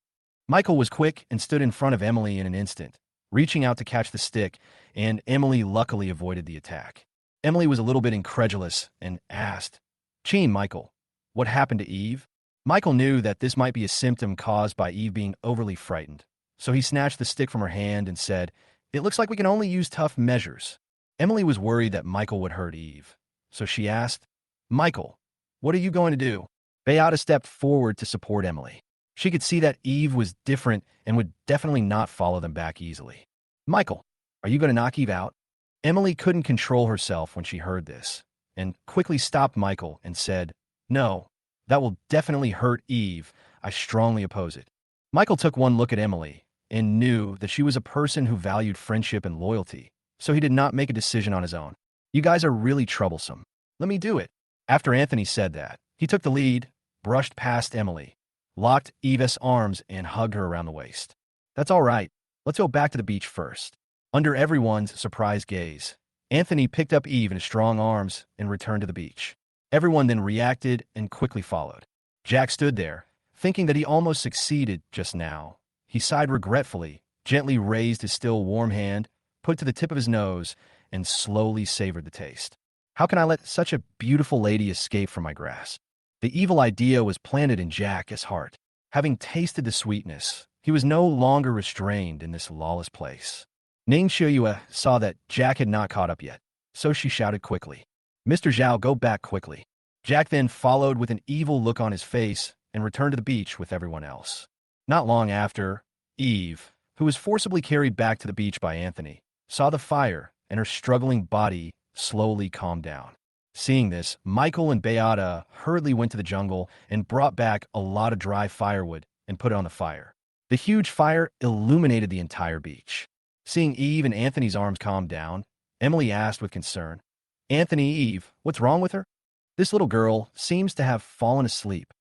Michael was quick and stood in front of Emily in an instant, reaching out to catch the stick, and Emily luckily avoided the attack. Emily was a little bit incredulous and asked, Gee, Michael, what happened to Eve? Michael knew that this might be a symptom caused by Eve being overly frightened, so he snatched the stick from her hand and said, It looks like we can only use tough measures. Emily was worried that Michael would hurt Eve, so she asked, Michael, what are you going to do? Beata stepped forward to support Emily. She could see that Eve was different and would definitely not follow them back easily. Michael, are you going to knock Eve out? Emily couldn't control herself when she heard this, and quickly stopped Michael and said, No, that will definitely hurt Eve. I strongly oppose it. Michael took one look at Emily and knew that she was a person who valued friendship and loyalty, so he did not make a decision on his own. You guys are really troublesome. Let me do it. After Anthony said that, he took the lead, brushed past Emily, locked Eve's arms, and hugged her around the waist. That's all right. Let's go back to the beach first. Under everyone's surprised gaze, Anthony picked up Eve in his strong arms and returned to the beach. Everyone then reacted and quickly followed. Jack stood there, thinking that he almost succeeded just now. He sighed regretfully, gently raised his still warm hand, put it to the tip of his nose, and slowly savored the taste. How can I let such a beautiful lady escape from my grasp? The evil idea was planted in Jack's heart. Having tasted the sweetness, he was no longer restrained in this lawless place. Ning Shiyue saw that Jack had not caught up yet, so she shouted quickly, Mr. Zhao, go back quickly. Jack then followed with an evil look on his face and returned to the beach with everyone else. Not long after, Eve, who was forcibly carried back to the beach by Anthony, saw the fire and her struggling body slowly calmed down. Seeing this, Michael and Beata hurriedly went to the jungle and brought back a lot of dry firewood and put it on the fire. The huge fire illuminated the entire beach. Seeing Eve and Anthony's arms calm down, Emily asked with concern. Anthony, Eve, what's wrong with her? This little girl seems to have fallen asleep.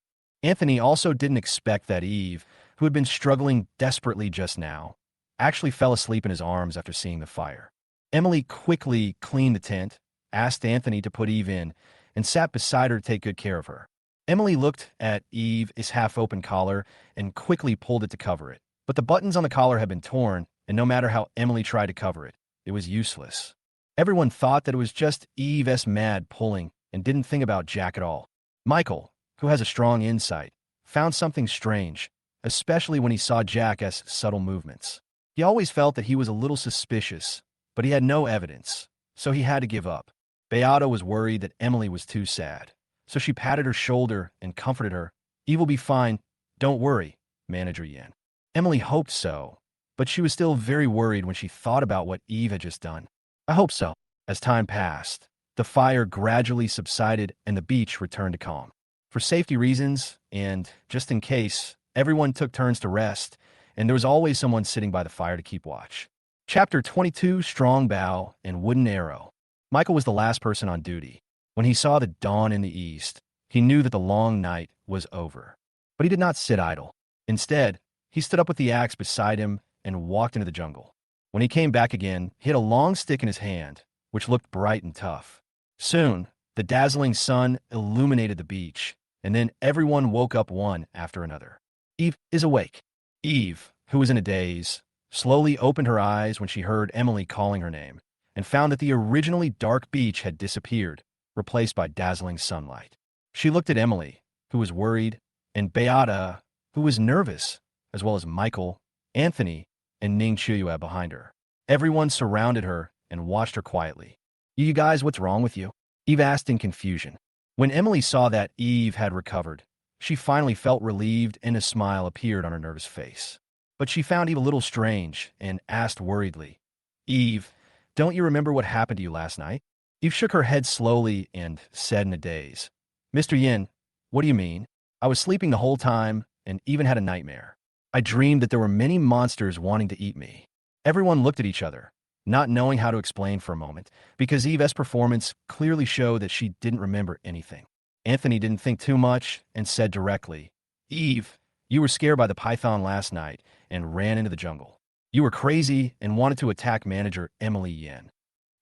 Anthony also didn't expect that Eve, who had been struggling desperately just now, actually fell asleep in his arms after seeing the fire. Emily quickly cleaned the tent, asked Anthony to put Eve in, and sat beside her to take good care of her. Emily looked at Eve's half-open collar and quickly pulled it to cover it. But the buttons on the collar had been torn, and no matter how Emily tried to cover it, it was useless. Everyone thought that it was just Eve's mad pulling and didn't think about Jack at all. Michael, who has a strong insight, found something strange, especially when he saw Jack's subtle movements. He always felt that he was a little suspicious, but he had no evidence, so he had to give up. Beata was worried that Emily was too sad, so she patted her shoulder and comforted her. Eve will be fine. Don't worry, Manager Yin. Emily hoped so, but she was still very worried when she thought about what Eve had just done. I hope so. As time passed, the fire gradually subsided and the beach returned to calm. For safety reasons, and just in case, everyone took turns to rest, and there was always someone sitting by the fire to keep watch. Chapter 22, Strong Bow and Wooden Arrow. Michael was the last person on duty. When he saw the dawn in the east, he knew that the long night was over. But he did not sit idle. Instead, he stood up with the axe beside him and walked into the jungle. When he came back again, he had a long stick in his hand, which looked bright and tough. Soon, the dazzling sun illuminated the beach, and then everyone woke up one after another. Eve is awake. Eve, who was in a daze, slowly opened her eyes when she heard Emily calling her name, and found that the originally dark beach had disappeared, replaced by dazzling sunlight. She looked at Emily, who was worried, and Beata, who was nervous, as well as Michael, Anthony, and Ning Chuyue behind her. Everyone surrounded her and watched her quietly. You guys, what's wrong with you? Eve asked in confusion. When Emily saw that Eve had recovered, she finally felt relieved and a smile appeared on her nervous face. But she found Eve a little strange and asked worriedly, Eve, don't you remember what happened to you last night? Eve shook her head slowly and said in a daze, Mr. Yin, what do you mean? I was sleeping the whole time and even had a nightmare. I dreamed that there were many monsters wanting to eat me. Everyone looked at each other, not knowing how to explain for a moment, because Eve's performance clearly showed that she didn't remember anything. Anthony didn't think too much and said directly, Eve, you were scared by the python last night and ran into the jungle. You were crazy and wanted to attack manager Emily Yin.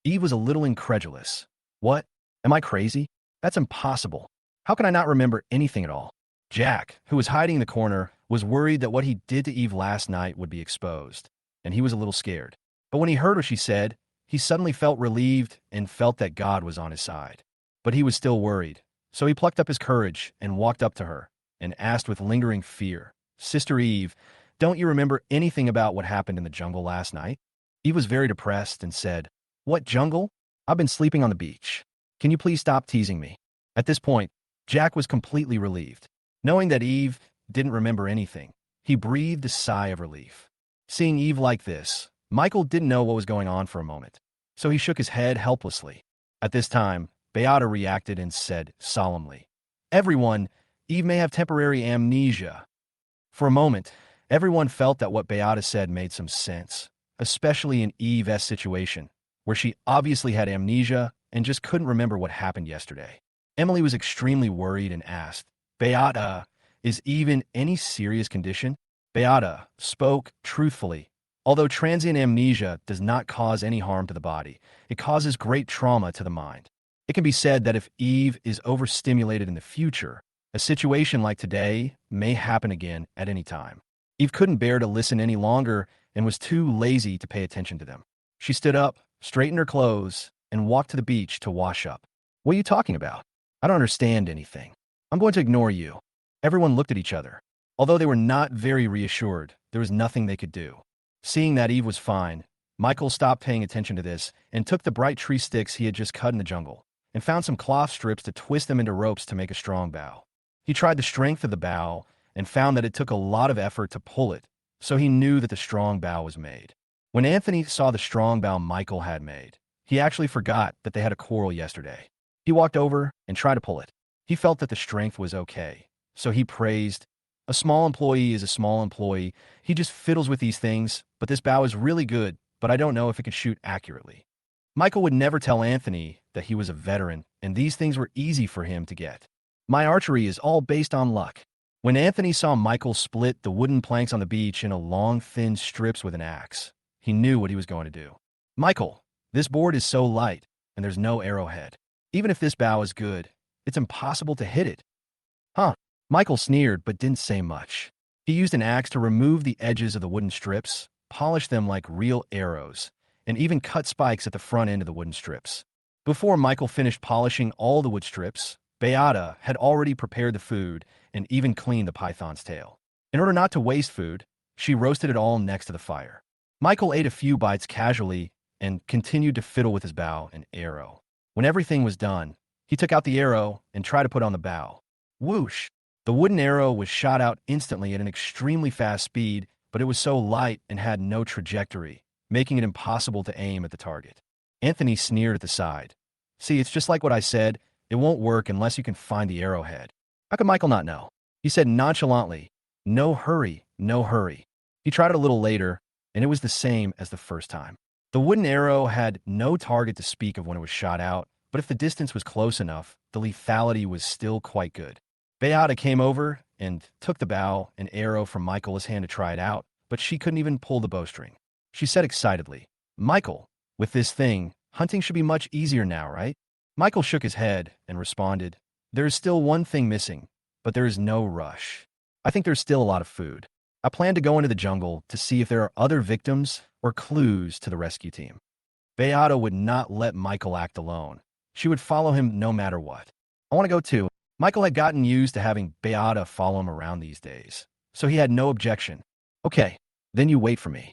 Eve was a little incredulous. What? Am I crazy? That's impossible. How can I not remember anything at all? Jack, who was hiding in the corner, was worried that what he did to Eve last night would be exposed, and he was a little scared. But when he heard what she said, he suddenly felt relieved and felt that God was on his side. But he was still worried, so he plucked up his courage and walked up to her and asked with lingering fear, Sister Eve, don't you remember anything about what happened in the jungle last night? Eve was very depressed and said, What jungle? I've been sleeping on the beach. Can you please stop teasing me? At this point, Jack was completely relieved. Knowing that Eve didn't remember anything, he breathed a sigh of relief. Seeing Eve like this, Michael didn't know what was going on for a moment, so he shook his head helplessly. At this time, Beata reacted and said solemnly, Everyone, Eve may have temporary amnesia. For a moment, everyone felt that what Beata said made some sense, especially in Eve's situation, where she obviously had amnesia and just couldn't remember what happened yesterday. Emily was extremely worried and asked, Beata, is Eve in any serious condition? Beata spoke truthfully. Although transient amnesia does not cause any harm to the body, it causes great trauma to the mind. It can be said that if Eve is overstimulated in the future, a situation like today may happen again at any time. Eve couldn't bear to listen any longer and was too lazy to pay attention to them. She stood up, straightened her clothes, and walked to the beach to wash up. What are you talking about? I don't understand anything. I'm going to ignore you. Everyone looked at each other. Although they were not very reassured, there was nothing they could do. Seeing that Eve was fine, Michael stopped paying attention to this and took the bright tree sticks he had just cut in the jungle and found some cloth strips to twist them into ropes to make a strong bow. He tried the strength of the bow and found that it took a lot of effort to pull it, so he knew that the strong bow was made. When Anthony saw the strong bow Michael had made, he actually forgot that they had a quarrel yesterday. He walked over and tried to pull it. He felt that the strength was okay, so he praised, A small employee is a small employee. He just fiddles with these things, but this bow is really good, but I don't know if it can shoot accurately. Michael would never tell Anthony that he was a veteran, and these things were easy for him to get. My archery is all based on luck. When Anthony saw Michael split the wooden planks on the beach into long, thin strips with an axe, he knew what he was going to do. Michael, this board is so light, and there's no arrowhead. Even if this bow is good, it's impossible to hit it. Huh? Michael sneered but didn't say much. He used an axe to remove the edges of the wooden strips, polish them like real arrows, and even cut spikes at the front end of the wooden strips. Before Michael finished polishing all the wood strips, Beata had already prepared the food and even cleaned the python's tail. In order not to waste food, she roasted it all next to the fire. Michael ate a few bites casually and continued to fiddle with his bow and arrow. When everything was done, he took out the arrow and tried to put on the bow. Whoosh! The wooden arrow was shot out instantly at an extremely fast speed, but it was so light and had no trajectory, making it impossible to aim at the target. Anthony sneered at the side. See, it's just like what I said. It won't work unless you can find the arrowhead. How could Michael not know? He said nonchalantly, no hurry, no hurry. He tried it a little later, and it was the same as the first time. The wooden arrow had no target to speak of when it was shot out, but if the distance was close enough, the lethality was still quite good. Beata came over and took the bow and arrow from Michael's hand to try it out, but she couldn't even pull the bowstring. She said excitedly, Michael, with this thing, hunting should be much easier now, right? Michael shook his head and responded, there is still one thing missing, but there is no rush. I think there's still a lot of food. I plan to go into the jungle to see if there are other victims or clues to the rescue team. Beata would not let Michael act alone. She would follow him no matter what. I want to go too. Michael had gotten used to having Beata follow him around these days, so he had no objection. Okay, then you wait for me.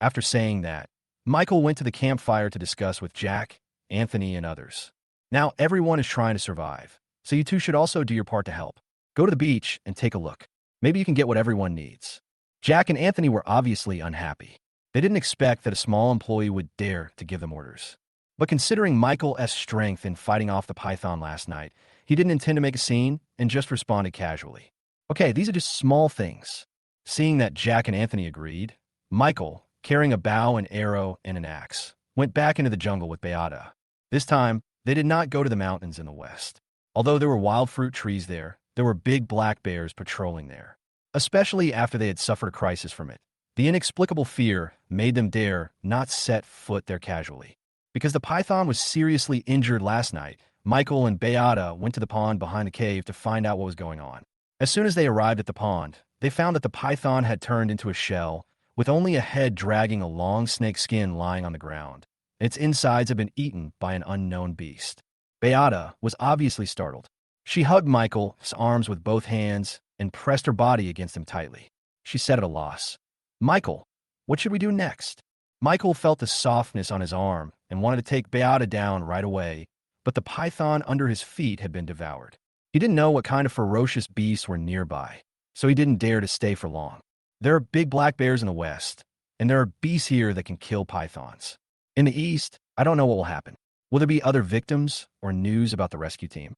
After saying that, Michael went to the campfire to discuss with Jack, Anthony, and others. Now everyone is trying to survive, so you two should also do your part to help. Go to the beach and take a look. Maybe you can get what everyone needs. Jack and Anthony were obviously unhappy. They didn't expect that a small employee would dare to give them orders. But considering Michael's strength in fighting off the python last night, he didn't intend to make a scene and just responded casually. Okay, these are just small things. Seeing that Jack and Anthony agreed, Michael, carrying a bow and arrow and an axe, went back into the jungle with Beata. This time, they did not go to the mountains in the west. Although there were wild fruit trees there were big black bears patrolling there. Especially after they had suffered a crisis from it. The inexplicable fear made them dare not set foot there casually. Because the python was seriously injured last night, Michael and Beata went to the pond behind the cave to find out what was going on. As soon as they arrived at the pond, they found that the python had turned into a shell, with only a head dragging a long snake skin lying on the ground. Its insides had been eaten by an unknown beast. Beata was obviously startled. She hugged Michael's arms with both hands and pressed her body against him tightly. She said at a loss, Michael, what should we do next? Michael felt the softness on his arm and wanted to take Beata down right away, but the python under his feet had been devoured. He didn't know what kind of ferocious beasts were nearby, so he didn't dare to stay for long. There are big black bears in the west, and there are beasts here that can kill pythons. In the east, I don't know what will happen. Will there be other victims or news about the rescue team?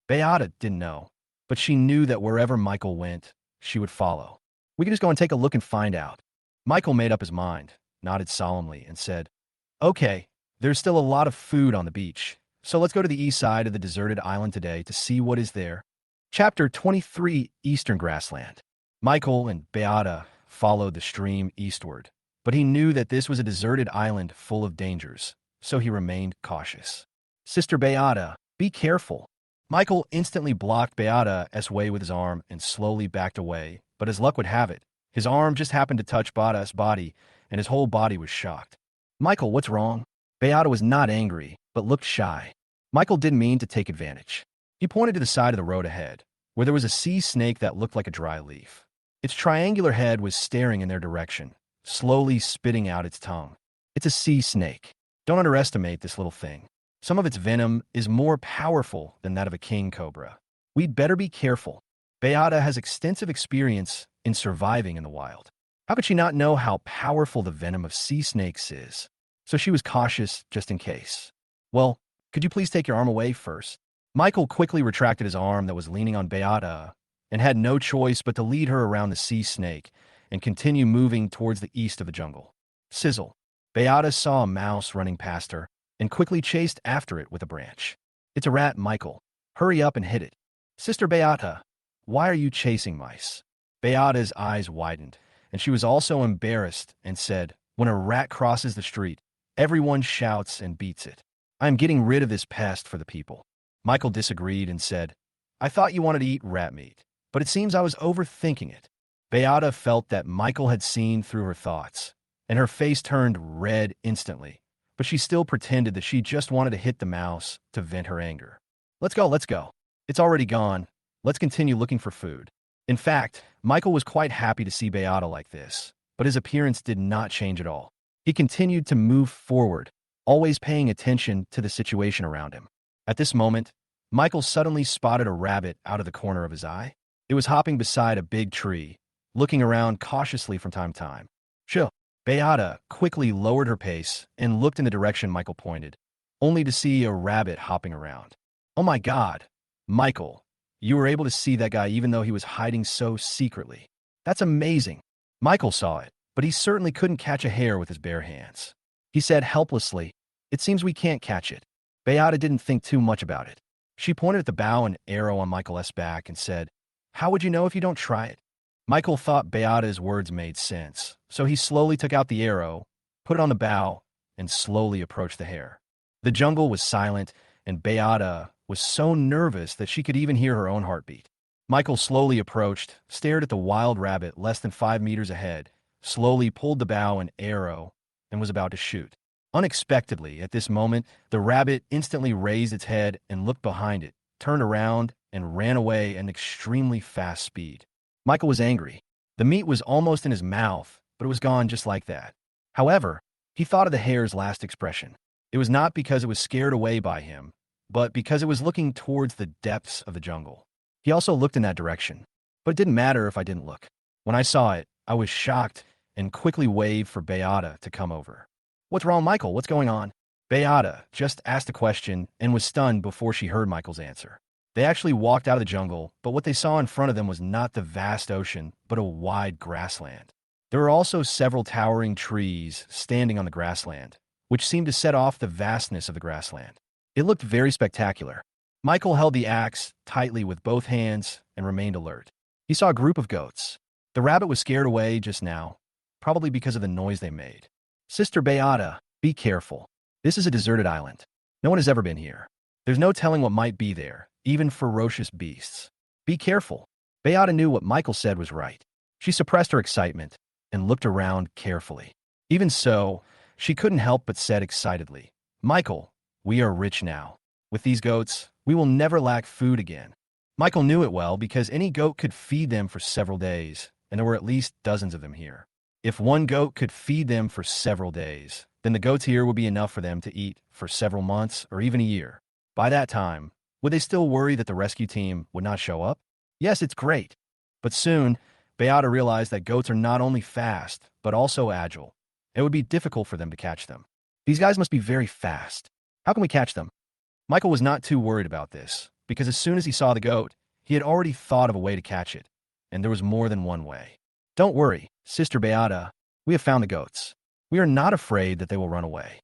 Beata didn't know, but she knew that wherever Michael went, she would follow. We could just go and take a look and find out. Michael made up his mind, nodded solemnly, and said, Okay, there's still a lot of food on the beach, so let's go to the east side of the deserted island today to see what is there. Chapter 23, Eastern Grassland. Michael and Beata followed the stream eastward, but he knew that this was a deserted island full of dangers, so he remained cautious. Sister Beata, be careful. Michael instantly blocked Beata's way with his arm and slowly backed away, but as luck would have it, his arm just happened to touch Beata's body, and his whole body was shocked. Michael, what's wrong? Beata was not angry, but looked shy. Michael didn't mean to take advantage. He pointed to the side of the road ahead, where there was a sea snake that looked like a dry leaf. Its triangular head was staring in their direction, slowly spitting out its tongue. It's a sea snake. Don't underestimate this little thing. Some of its venom is more powerful than that of a king cobra. We'd better be careful. Beata has extensive experience in surviving in the wild. How could she not know how powerful the venom of sea snakes is? So she was cautious just in case. Well, could you please take your arm away first? Michael quickly retracted his arm that was leaning on Beata and had no choice but to lead her around the sea snake and continue moving towards the east of the jungle. Sizzle. Beata saw a mouse running past her, and quickly chased after it with a branch. It's a rat, Michael. Hurry up and hit it. Sister Beata, why are you chasing mice? Beata's eyes widened, and she was also embarrassed and said, when a rat crosses the street, everyone shouts and beats it. I am getting rid of this pest for the people. Michael disagreed and said, I thought you wanted to eat rat meat, but it seems I was overthinking it. Beata felt that Michael had seen through her thoughts, and her face turned red instantly, but she still pretended that she just wanted to hit the mouse to vent her anger. Let's go, let's go. It's already gone. Let's continue looking for food. In fact, Michael was quite happy to see Beata like this, but his appearance did not change at all. He continued to move forward, always paying attention to the situation around him. At this moment, Michael suddenly spotted a rabbit out of the corner of his eye. It was hopping beside a big tree, looking around cautiously from time to time. Chill. Beata quickly lowered her pace and looked in the direction Michael pointed, only to see a rabbit hopping around. Oh my God, Michael, you were able to see that guy even though he was hiding so secretly. That's amazing. Michael saw it, but he certainly couldn't catch a hare with his bare hands. He said helplessly, it seems we can't catch it. Beata didn't think too much about it. She pointed at the bow and arrow on Michael's back and said, how would you know if you don't try it? Michael thought Beata's words made sense, so he slowly took out the arrow, put it on the bow, and slowly approached the hare. The jungle was silent, and Beata was so nervous that she could even hear her own heartbeat. Michael slowly approached, stared at the wild rabbit less than 5 meters ahead, slowly pulled the bow and arrow, and was about to shoot. Unexpectedly, at this moment, the rabbit instantly raised its head and looked behind it, turned around, and ran away at an extremely fast speed. Michael was angry. The meat was almost in his mouth, but it was gone just like that. However, he thought of the hare's last expression. It was not because it was scared away by him, but because it was looking towards the depths of the jungle. He also looked in that direction, but it didn't matter if I didn't look. When I saw it, I was shocked and quickly waved for Beata to come over. What's wrong, Michael? What's going on? Beata just asked a question and was stunned before she heard Michael's answer. They actually walked out of the jungle, but what they saw in front of them was not the vast ocean, but a wide grassland. There were also several towering trees standing on the grassland, which seemed to set off the vastness of the grassland. It looked very spectacular. Michael held the axe tightly with both hands and remained alert. He saw a group of goats. The rabbit was scared away just now, probably because of the noise they made. Sister Beata, be careful. This is a deserted island. No one has ever been here. There's no telling what might be there, even ferocious beasts. Be careful. Beata knew what Michael said was right. She suppressed her excitement and looked around carefully. Even so, she couldn't help but said excitedly, Michael, we are rich now. With these goats, we will never lack food again. Michael knew it well because any goat could feed them for several days, and there were at least dozens of them here. If one goat could feed them for several days, then the goats here would be enough for them to eat for several months or even a year. By that time, would they still worry that the rescue team would not show up? Yes, it's great. But soon, Beata realized that goats are not only fast, but also agile. It would be difficult for them to catch them. These guys must be very fast. How can we catch them? Michael was not too worried about this, because as soon as he saw the goat, he had already thought of a way to catch it, and there was more than one way. Don't worry, Sister Beata, we have found the goats. We are not afraid that they will run away.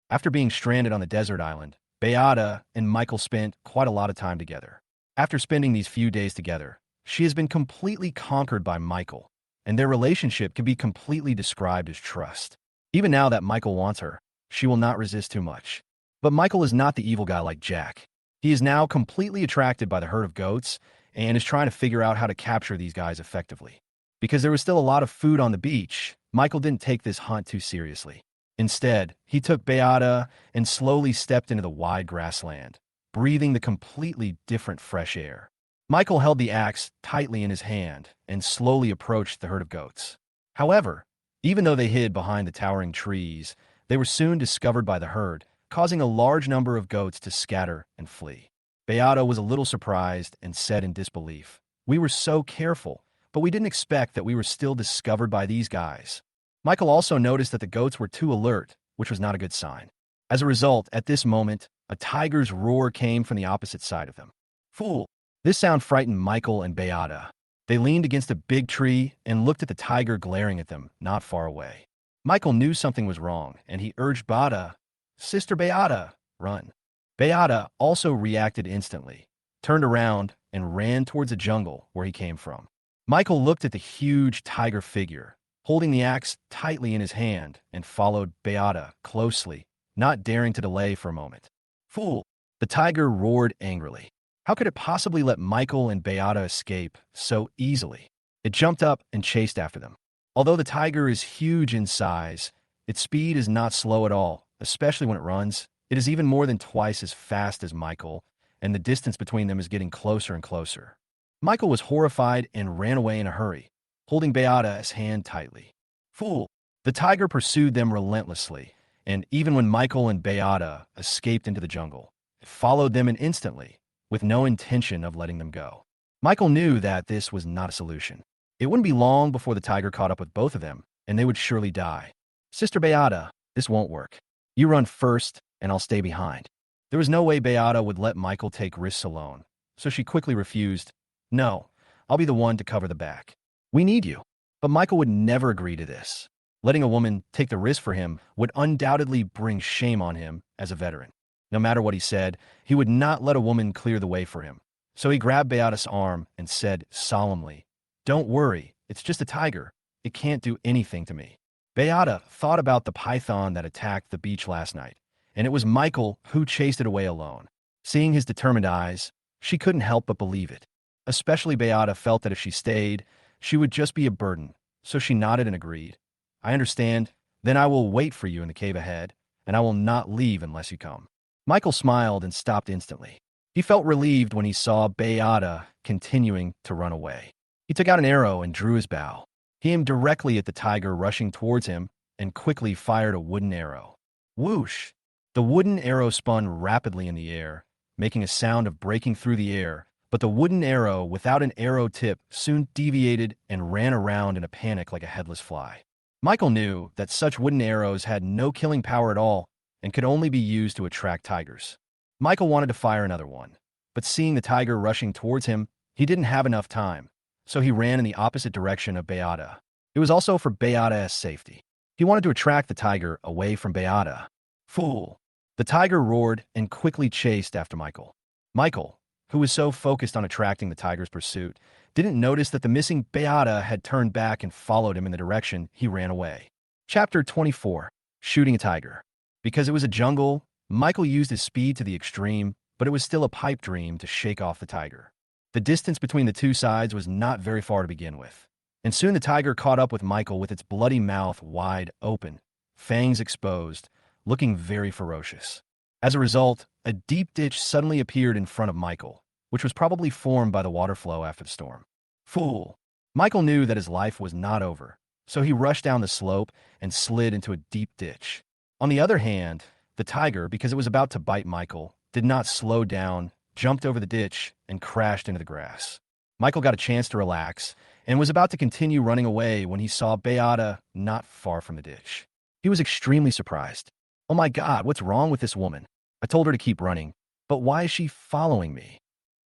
After being stranded on the desert island, Beata and Michael spent quite a lot of time together. After spending these few days together, she has been completely conquered by Michael, and their relationship can be completely described as trust. Even now that Michael wants her, she will not resist too much. But Michael is not the evil guy like Jack. He is now completely attracted by the herd of goats and is trying to figure out how to capture these guys effectively. Because there was still a lot of food on the beach, Michael didn't take this hunt too seriously. Instead, he took Beata and slowly stepped into the wide grassland, breathing the completely different fresh air. Michael held the axe tightly in his hand and slowly approached the herd of goats. However, even though they hid behind the towering trees, they were soon discovered by the herd, causing a large number of goats to scatter and flee. Beata was a little surprised and said in disbelief, "We were so careful, but we didn't expect that we were still discovered by these guys." Michael also noticed that the goats were too alert, which was not a good sign. As a result, at this moment, a tiger's roar came from the opposite side of them. Fool! This sound frightened Michael and Beata. They leaned against a big tree and looked at the tiger glaring at them, not far away. Michael knew something was wrong, and he urged Beata, Sister Beata, run. Beata also reacted instantly, turned around, and ran towards the jungle where he came from. Michael looked at the huge tiger figure, holding the axe tightly in his hand, and followed Beata closely, not daring to delay for a moment. Fool! The tiger roared angrily. How could it possibly let Michael and Beata escape so easily? It jumped up and chased after them. Although the tiger is huge in size, its speed is not slow at all, especially when it runs. It is even more than twice as fast as Michael, and the distance between them is getting closer and closer. Michael was horrified and ran away in a hurry, holding Beata's hand tightly. Fool! The tiger pursued them relentlessly, and even when Michael and Beata escaped into the jungle, it followed them instantly, with no intention of letting them go. Michael knew that this was not a solution. It wouldn't be long before the tiger caught up with both of them, and they would surely die. Sister Beata, this won't work. You run first, and I'll stay behind. There was no way Beata would let Michael take risks alone, so she quickly refused. No, I'll be the one to cover the back. We need you. But Michael would never agree to this. Letting a woman take the risk for him would undoubtedly bring shame on him as a veteran. No matter what he said, he would not let a woman clear the way for him. So he grabbed Beata's arm and said solemnly, "Don't worry, it's just a tiger. It can't do anything to me." Beata thought about the python that attacked the beach last night, and it was Michael who chased it away alone. Seeing his determined eyes, she couldn't help but believe it. Especially Beata felt that if she stayed, she would just be a burden, so she nodded and agreed. I understand. Then I will wait for you in the cave ahead, and I will not leave unless you come. Michael smiled and stopped instantly. He felt relieved when he saw Beata continuing to run away. He took out an arrow and drew his bow. He aimed directly at the tiger rushing towards him and quickly fired a wooden arrow. Whoosh! The wooden arrow spun rapidly in the air, making a sound of breaking through the air, but the wooden arrow without an arrow tip soon deviated and ran around in a panic like a headless fly. Michael knew that such wooden arrows had no killing power at all and could only be used to attract tigers. Michael wanted to fire another one, but seeing the tiger rushing towards him, he didn't have enough time, so he ran in the opposite direction of Beata. It was also for Beata's safety. He wanted to attract the tiger away from Beata. Fool! The tiger roared and quickly chased after Michael. Michael, who was so focused on attracting the tiger's pursuit, didn't notice that the missing Beata had turned back and followed him in the direction he ran away. Chapter 24. Shooting a Tiger. Because it was a jungle, Michael used his speed to the extreme, but it was still a pipe dream to shake off the tiger. The distance between the two sides was not very far to begin with, and soon the tiger caught up with Michael with its bloody mouth wide open, fangs exposed, looking very ferocious. As a result, a deep ditch suddenly appeared in front of Michael, which was probably formed by the water flow after the storm. Fool! Michael knew that his life was not over, so he rushed down the slope and slid into a deep ditch. On the other hand, the tiger, because it was about to bite Michael, did not slow down, jumped over the ditch, and crashed into the grass. Michael got a chance to relax and was about to continue running away when he saw Beata not far from the ditch. He was extremely surprised. Oh my God, what's wrong with this woman? I told her to keep running, but why is she following me?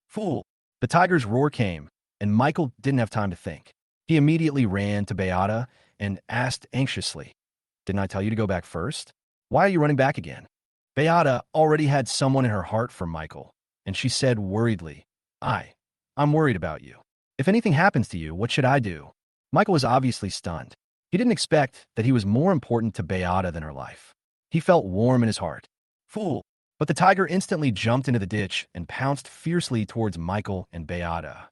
Fool! The tiger's roar came, and Michael didn't have time to think. He immediately ran to Beata and asked anxiously, "Didn't I tell you to go back first? Why are you running back again?" Beata already had someone in her heart for Michael, and she said worriedly, I'm worried about you. If anything happens to you, what should I do?" Michael was obviously stunned. He didn't expect that he was more important to Beata than her life. He felt warm in his heart. Fool! But the tiger instantly jumped into the ditch and pounced fiercely towards Michael and Beata.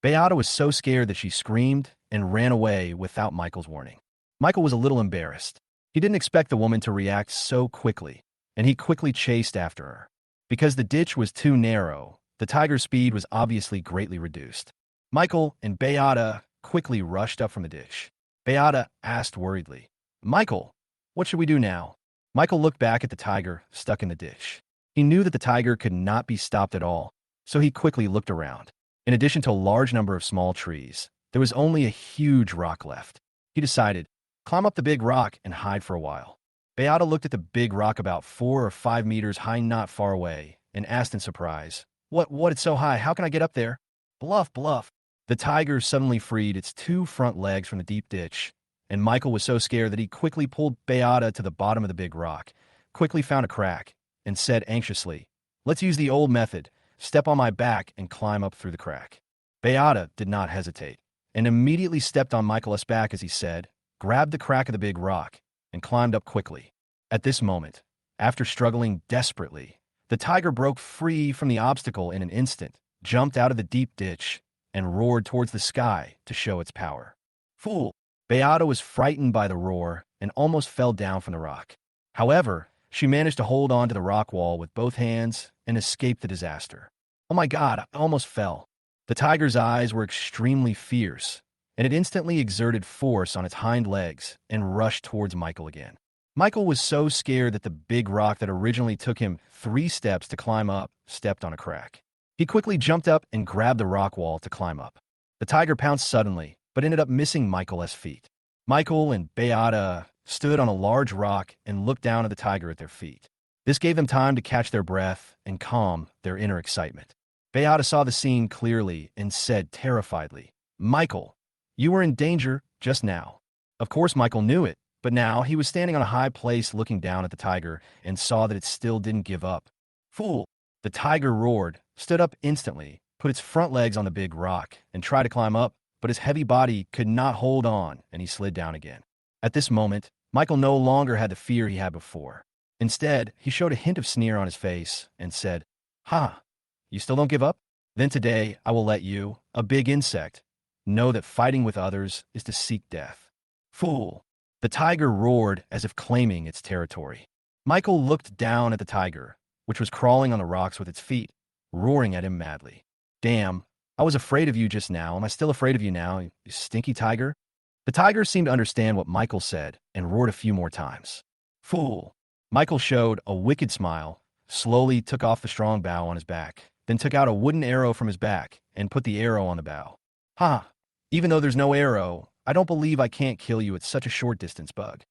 Beata was so scared that she screamed and ran away without Michael's warning. Michael was a little embarrassed. He didn't expect the woman to react so quickly, and he quickly chased after her. Because the ditch was too narrow, the tiger's speed was obviously greatly reduced. Michael and Beata quickly rushed up from the ditch. Beata asked worriedly, "Michael, what should we do now?" Michael looked back at the tiger stuck in the ditch. He knew that the tiger could not be stopped at all, so he quickly looked around. In addition to a large number of small trees, there was only a huge rock left. He decided, climb up the big rock and hide for a while. Beata looked at the big rock about 4 or 5 meters high not far away and asked in surprise, What, it's so high, how can I get up there?" Bluff. The tiger suddenly freed its 2 front legs from the deep ditch, and Michael was so scared that he quickly pulled Beata to the bottom of the big rock, quickly found a crack and said anxiously, "Let's use the old method. Step on my back and climb up through the crack." Beata did not hesitate and immediately stepped on Michael's back as he said, grabbed the crack of the big rock, and climbed up quickly. At this moment, after struggling desperately, the tiger broke free from the obstacle in an instant, jumped out of the deep ditch, and roared towards the sky to show its power. Fool! Beata was frightened by the roar and almost fell down from the rock. However, she managed to hold on to the rock wall with both hands and escape the disaster. "Oh my God, I almost fell." The tiger's eyes were extremely fierce, and it instantly exerted force on its hind legs and rushed towards Michael again. Michael was so scared that the big rock that originally took him 3 steps to climb up stepped on a crack. He quickly jumped up and grabbed the rock wall to climb up. The tiger pounced suddenly, but ended up missing Michael's feet. Michael and Beata stood on a large rock and looked down at the tiger at their feet. This gave them time to catch their breath and calm their inner excitement. Beata saw the scene clearly and said terrifiedly, "Michael, you were in danger just now." Of course Michael knew it, but now he was standing on a high place looking down at the tiger and saw that it still didn't give up. "Fool!" The tiger roared, stood up instantly, put its front legs on the big rock, and tried to climb up, but his heavy body could not hold on, and he slid down again. At this moment, Michael no longer had the fear he had before. Instead, he showed a hint of sneer on his face and said, "Ha! You still don't give up? Then today I will let you, a big insect, know that fighting with others is to seek death." "Fool!" The tiger roared as if claiming its territory. Michael looked down at the tiger, which was crawling on the rocks with its feet, roaring at him madly. "Damn, I was afraid of you just now. Am I still afraid of you now, you stinky tiger?" The tiger seemed to understand what Michael said and roared a few more times. "Fool!" Michael showed a wicked smile, slowly took off the strong bow on his back, then took out a wooden arrow from his back and put the arrow on the bow. "Ha! Even though there's no arrow, I don't believe I can't kill you at such a short distance, bug."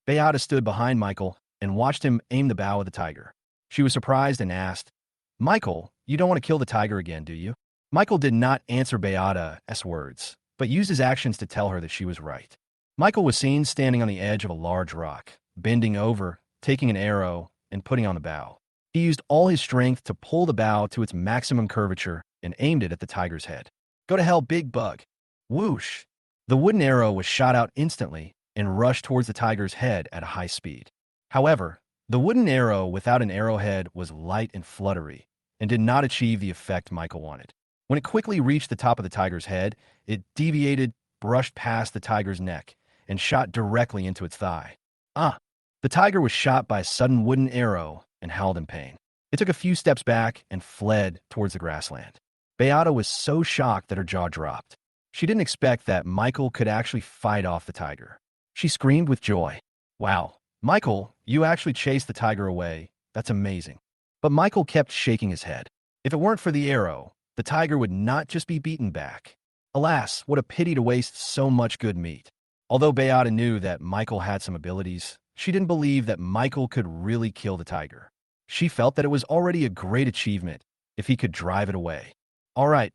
Beata stood behind Michael and watched him aim the bow of the tiger. She was surprised and asked, "Michael, you don't want to kill the tiger again, do you?" Michael did not answer Beata's words, but used his actions to tell her that she was right. Michael was seen standing on the edge of a large rock, bending over, taking an arrow, and putting on the bow. He used all his strength to pull the bow to its maximum curvature and aimed it at the tiger's head. "Go to hell, big bug!" Whoosh! The wooden arrow was shot out instantly and rushed towards the tiger's head at a high speed. However, the wooden arrow without an arrowhead was light and fluttery and did not achieve the effect Michael wanted. When it quickly reached the top of the tiger's head, it deviated, brushed past the tiger's neck, and shot directly into its thigh. Ah! The tiger was shot by a sudden wooden arrow and howled in pain. It took a few steps back and fled towards the grassland. Beata was so shocked that her jaw dropped. She didn't expect that Michael could actually fight off the tiger. She screamed with joy. "Wow, Michael, you actually chased the tiger away. That's amazing." But Michael kept shaking his head. If it weren't for the arrow, the tiger would not just be beaten back. Alas, what a pity to waste so much good meat. Although Beata knew that Michael had some abilities, she didn't believe that Michael could really kill the tiger. She felt that it was already a great achievement if he could drive it away. All right,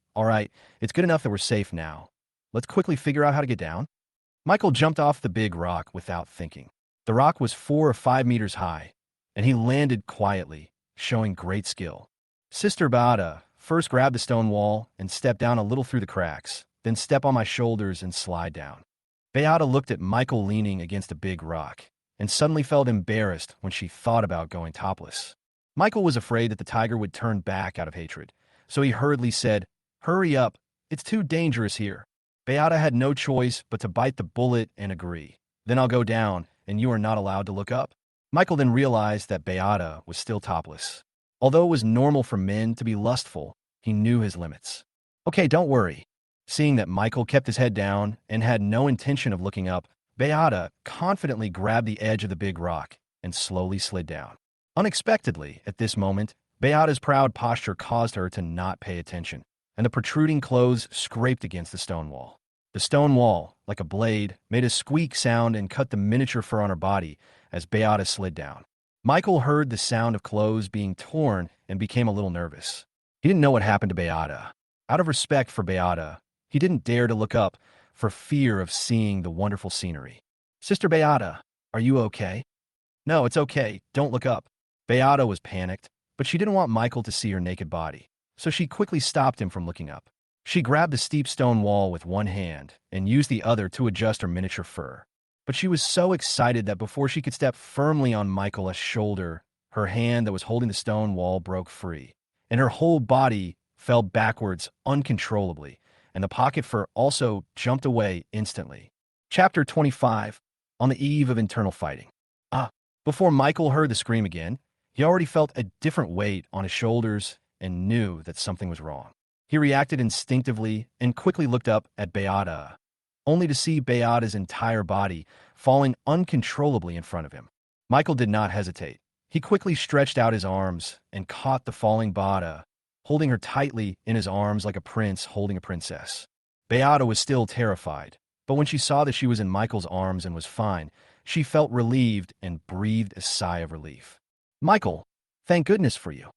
it's good enough that we're safe now. Let's quickly figure out how to get down." Michael jumped off the big rock without thinking. The rock was 4 or 5 meters high, and he landed quietly, showing great skill. Sister Beata first grabbed the stone wall and stepped down a little through the cracks, then step on my shoulders and slide down. Beata looked at Michael leaning against a big rock, and suddenly felt embarrassed when she thought about going topless. Michael was afraid that the tiger would turn back out of hatred, so he hurriedly said, "Hurry up, it's too dangerous here." Beata had no choice but to bite the bullet and agree. "Then I'll go down, and you are not allowed to look up." Michael then realized that Beata was still topless. Although it was normal for men to be lustful, he knew his limits. "Okay, don't worry." Seeing that Michael kept his head down and had no intention of looking up, Beata confidently grabbed the edge of the big rock and slowly slid down. Unexpectedly, at this moment, Beata's proud posture caused her to not pay attention, and the protruding clothes scraped against the stone wall. The stone wall, like a blade, made a squeak sound and cut the miniature fur on her body as Beata slid down. Michael heard the sound of clothes being torn and became a little nervous. He didn't know what happened to Beata. Out of respect for Beata, he didn't dare to look up for fear of seeing the wonderful scenery. "Sister Beata, are you okay?" No, it's okay. Don't look up. Beata was panicked, but she didn't want Michael to see her naked body, so she quickly stopped him from looking up. She grabbed the steep stone wall with one hand and used the other to adjust her miniature fur. But she was so excited that before she could step firmly on Michael's shoulder, her hand that was holding the stone wall broke free, and her whole body fell backwards uncontrollably, and the pocket fur also jumped away instantly. Chapter 25. On the eve of internal fighting. Before Michael heard the scream again, he already felt a different weight on his shoulders and knew that something was wrong. He reacted instinctively and quickly looked up at Beata, only to see Beata's entire body falling uncontrollably in front of him. Michael did not hesitate. He quickly stretched out his arms and caught the falling Beata, holding her tightly in his arms like a prince holding a princess. Beata was still terrified, but when she saw that she was in Michael's arms and was fine, she felt relieved and breathed a sigh of relief. Michael, thank goodness for you.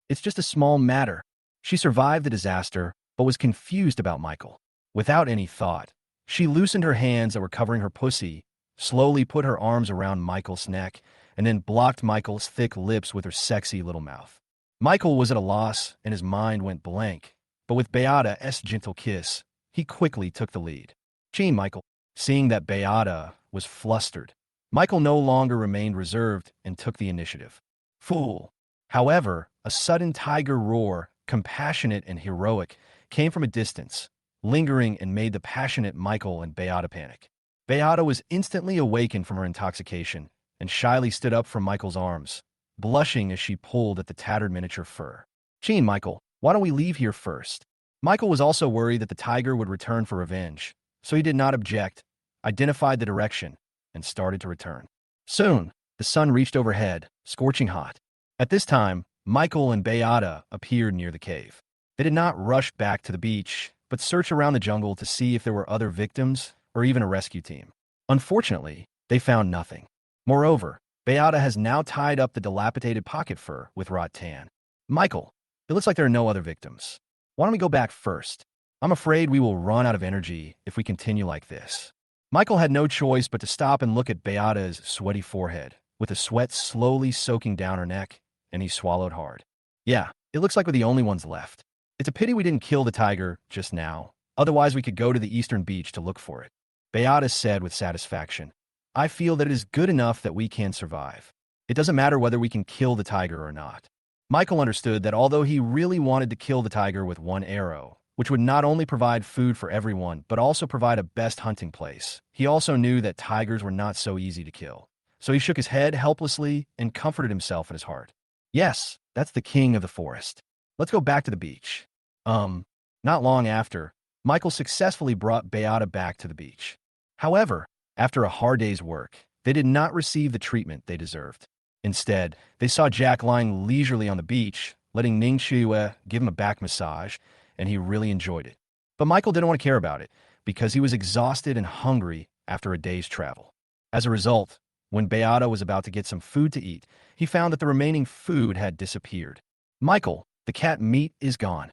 It's just a small matter. She survived the disaster, but was confused about Michael. Without any thought, she loosened her hands that were covering her pussy, slowly put her arms around Michael's neck, and then blocked Michael's thick lips with her sexy little mouth. Michael was at a loss, and his mind went blank, but with Beata's gentle kiss, he quickly took the lead. Gee, Michael. Seeing that Beata was flustered, Michael no longer remained reserved and took the initiative. Fool! However, a sudden tiger roar, compassionate and heroic, came from a distance, lingering and made the passionate Michael and Beata panic. Beata was instantly awakened from her intoxication and shyly stood up from Michael's arms, blushing as she pulled at the tattered miniature fur. Gee, Michael, why don't we leave here first? Michael was also worried that the tiger would return for revenge, so he did not object, identified the direction, and started to return. Soon, the sun reached overhead, scorching hot. At this time, Michael and Beata appeared near the cave. They did not rush back to the beach, but searched around the jungle to see if there were other victims or even a rescue team. Unfortunately, they found nothing. Moreover, Beata has now tied up the dilapidated pocket fur with rattan. Michael, it looks like there are no other victims. Why don't we go back first? I'm afraid we will run out of energy if we continue like this. Michael had no choice but to stop and look at Beata's sweaty forehead, with the sweat slowly soaking down her neck, and he swallowed hard. Yeah, it looks like we're the only ones left. It's a pity we didn't kill the tiger just now. Otherwise, we could go to the eastern beach to look for it. Beata said with satisfaction. I feel that it is good enough that we can survive. It doesn't matter whether we can kill the tiger or not. Michael understood that although he really wanted to kill the tiger with one arrow, which would not only provide food for everyone, but also provide a best hunting place, he also knew that tigers were not so easy to kill. So he shook his head helplessly and comforted himself in his heart. Yes, that's the king of the forest. Let's go back to the beach. Not long after, Michael successfully brought Beata back to the beach. However, after a hard day's work, they did not receive the treatment they deserved. Instead, they saw Jack lying leisurely on the beach, letting Ning Chiwe give him a back massage, and he really enjoyed it. But Michael didn't want to care about it, because he was exhausted and hungry after a day's travel. As a result, when Beata was about to get some food to eat, he found that the remaining food had disappeared. Michael, the cat meat is gone.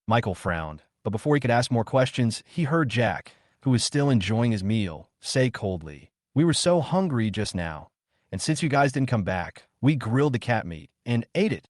Michael frowned, but before he could ask more questions, he heard Jack, who was still enjoying his meal, say coldly, We were so hungry just now, and since you guys didn't come back, we grilled the cat meat and ate it.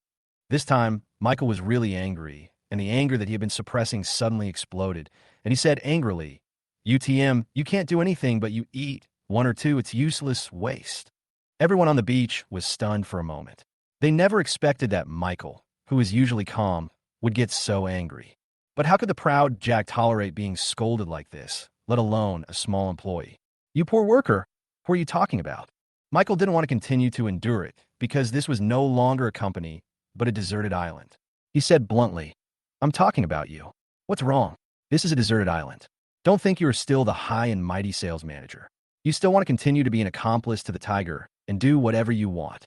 This time, Michael was really angry, and the anger that he had been suppressing suddenly exploded, and he said angrily, UTM, you can't do anything but you eat. One or two, it's useless waste. Everyone on the beach was stunned for a moment. They never expected that Michael, who is usually calm, would get so angry. But how could the proud Jack tolerate being scolded like this, let alone a small employee? You poor worker, who are you talking about? Michael didn't want to continue to endure it, because this was no longer a company, but a deserted island. He said bluntly, I'm talking about you. What's wrong? This is a deserted island. Don't think you are still the high and mighty sales manager. You still want to continue to be an accomplice to the tiger and do whatever you want.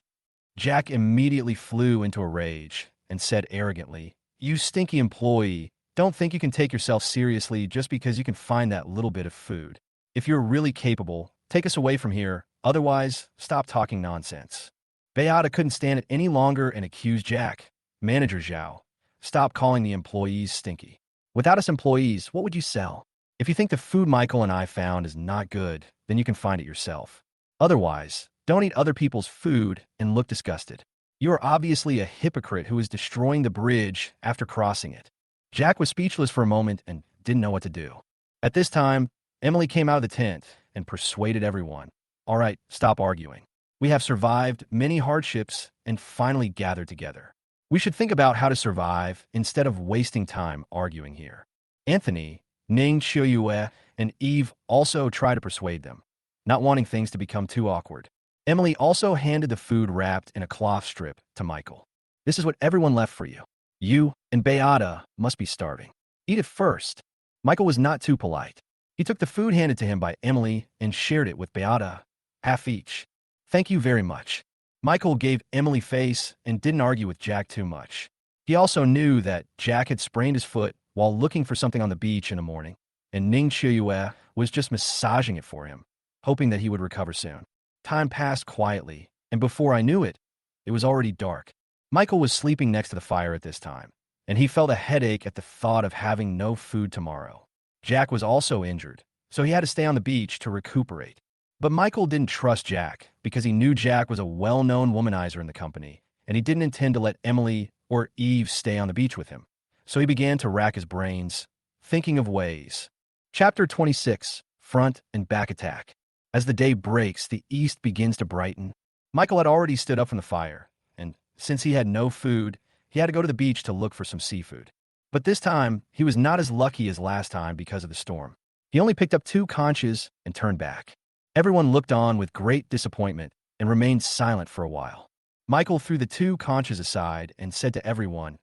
Jack immediately flew into a rage and said arrogantly, You stinky employee, don't think you can take yourself seriously just because you can find that little bit of food. If you're really capable, take us away from here. Otherwise, stop talking nonsense. Beata couldn't stand it any longer and accused Jack, Manager Zhao, stop calling the employees stinky. Without us employees, what would you sell? If you think the food Michael and I found is not good, then you can find it yourself. Otherwise, Don't eat other people's food and look disgusted. You are obviously a hypocrite who is destroying the bridge after crossing it. Jack was speechless for a moment and didn't know what to do. At this time, Emily came out of the tent and persuaded everyone. All right, stop arguing. We have survived many hardships and finally gathered together. We should think about how to survive instead of wasting time arguing here. Anthony, Ning Chiuyue, and Eve also try to persuade them, not wanting things to become too awkward. Emily also handed the food wrapped in a cloth strip to Michael. This is what everyone left for you. You and Beata must be starving. Eat it first. Michael was not too polite. He took the food handed to him by Emily and shared it with Beata, half each. Thank you very much. Michael gave Emily face and didn't argue with Jack too much. He also knew that Jack had sprained his foot while looking for something on the beach in the morning, and Ning Chiuyue was just massaging it for him, hoping that he would recover soon. Time passed quietly, and before I knew it, it was already dark. Michael was sleeping next to the fire at this time, and he felt a headache at the thought of having no food tomorrow. Jack was also injured, so he had to stay on the beach to recuperate. But Michael didn't trust Jack because he knew Jack was a well-known womanizer in the company, and he didn't intend to let Emily or Eve stay on the beach with him. So he began to rack his brains, thinking of ways. Chapter 26, Front and Back Attack. As the day breaks, the east begins to brighten. Michael had already stood up from the fire, and since he had no food, he had to go to the beach to look for some seafood. But this time, he was not as lucky as last time because of the storm. He only picked up 2 conches and turned back. Everyone looked on with great disappointment and remained silent for a while. Michael threw the 2 conches aside and said to everyone,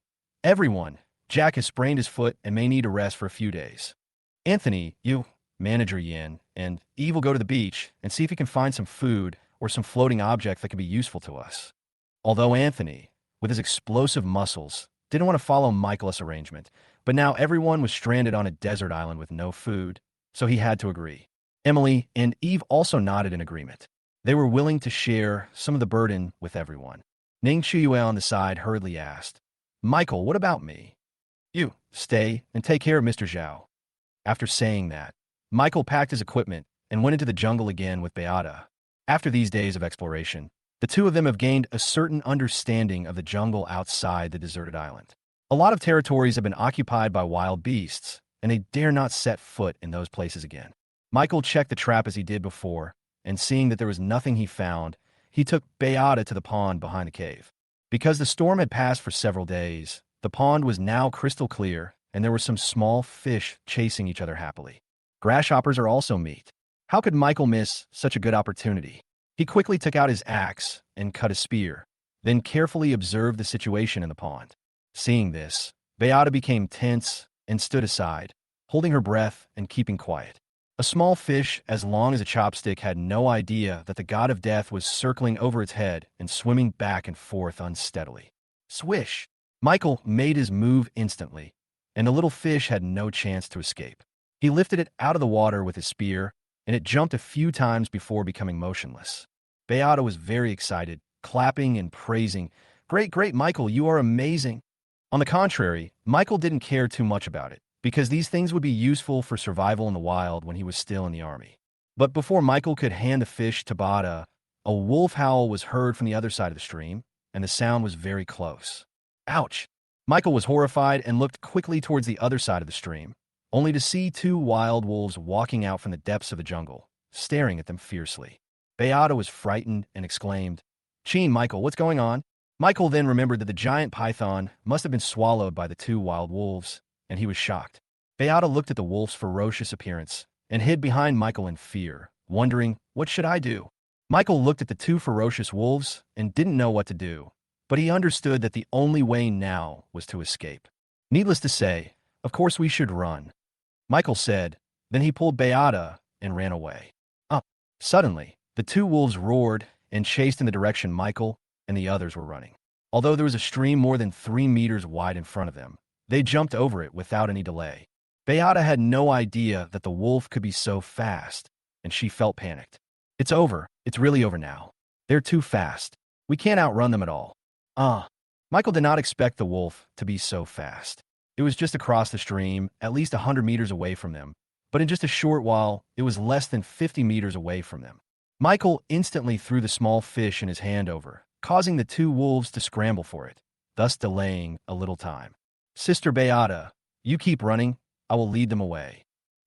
"Everyone, Jack has sprained his foot and may need a rest for a few days. Anthony, you, Manager Yin, and Eve will go to the beach and see if he can find some food or some floating object that can be useful to us." Although Anthony, with his explosive muscles, didn't want to follow Michael's arrangement, but now everyone was stranded on a desert island with no food, so he had to agree. Emily and Eve also nodded in agreement. They were willing to share some of the burden with everyone. Ning Chiuyue on the side hurriedly asked, "Michael, what about me?" "You, stay and take care of Mr. Zhao." After saying that, Michael packed his equipment and went into the jungle again with Beata. After these days of exploration, the two of them have gained a certain understanding of the jungle outside the deserted island. A lot of territories have been occupied by wild beasts, and they dare not set foot in those places again. Michael checked the trap as he did before, and seeing that there was nothing he found, he took Beata to the pond behind the cave. Because the storm had passed for several days, the pond was now crystal clear, and there were some small fish chasing each other happily. Grasshoppers are also meat. How could Michael miss such a good opportunity? He quickly took out his axe and cut a spear, then carefully observed the situation in the pond. Seeing this, Beata became tense and stood aside, holding her breath and keeping quiet. A small fish as long as a chopstick had no idea that the god of death was circling over its head and swimming back and forth unsteadily. Swish! Michael made his move instantly, and the little fish had no chance to escape. He lifted it out of the water with his spear, and it jumped a few times before becoming motionless. Beata was very excited, clapping and praising, "Great, great, Michael, you are amazing." On the contrary, Michael didn't care too much about it, because these things would be useful for survival in the wild when he was still in the army. But before Michael could hand the fish to Beata, a wolf howl was heard from the other side of the stream, and the sound was very close. Ouch! Michael was horrified and looked quickly towards the other side of the stream, only to see 2 wild wolves walking out from the depths of the jungle, staring at them fiercely. Beata was frightened and exclaimed, "Cheen, Michael, what's going on?" Michael then remembered that the giant python must have been swallowed by the 2 wild wolves, and he was shocked. Beata looked at the wolf's ferocious appearance and hid behind Michael in fear, wondering, "What should I do?" Michael looked at the 2 ferocious wolves and didn't know what to do, but he understood that the only way now was to escape. Needless to say, of course we should run, Michael said. Then he pulled Beata and ran away. Suddenly, the 2 wolves roared and chased in the direction Michael and the others were running. Although there was a stream more than 3 meters wide in front of them, they jumped over it without any delay. Beata had no idea that the wolf could be so fast, and she felt panicked. "It's over. It's really over now. They're too fast. We can't outrun them at all." Michael did not expect the wolf to be so fast. It was just across the stream, at least 100 meters away from them, but in just a short while, it was less than 50 meters away from them. Michael instantly threw the small fish in his hand over, causing the two wolves to scramble for it, thus delaying a little time. Sister Beata, you keep running, I will lead them away.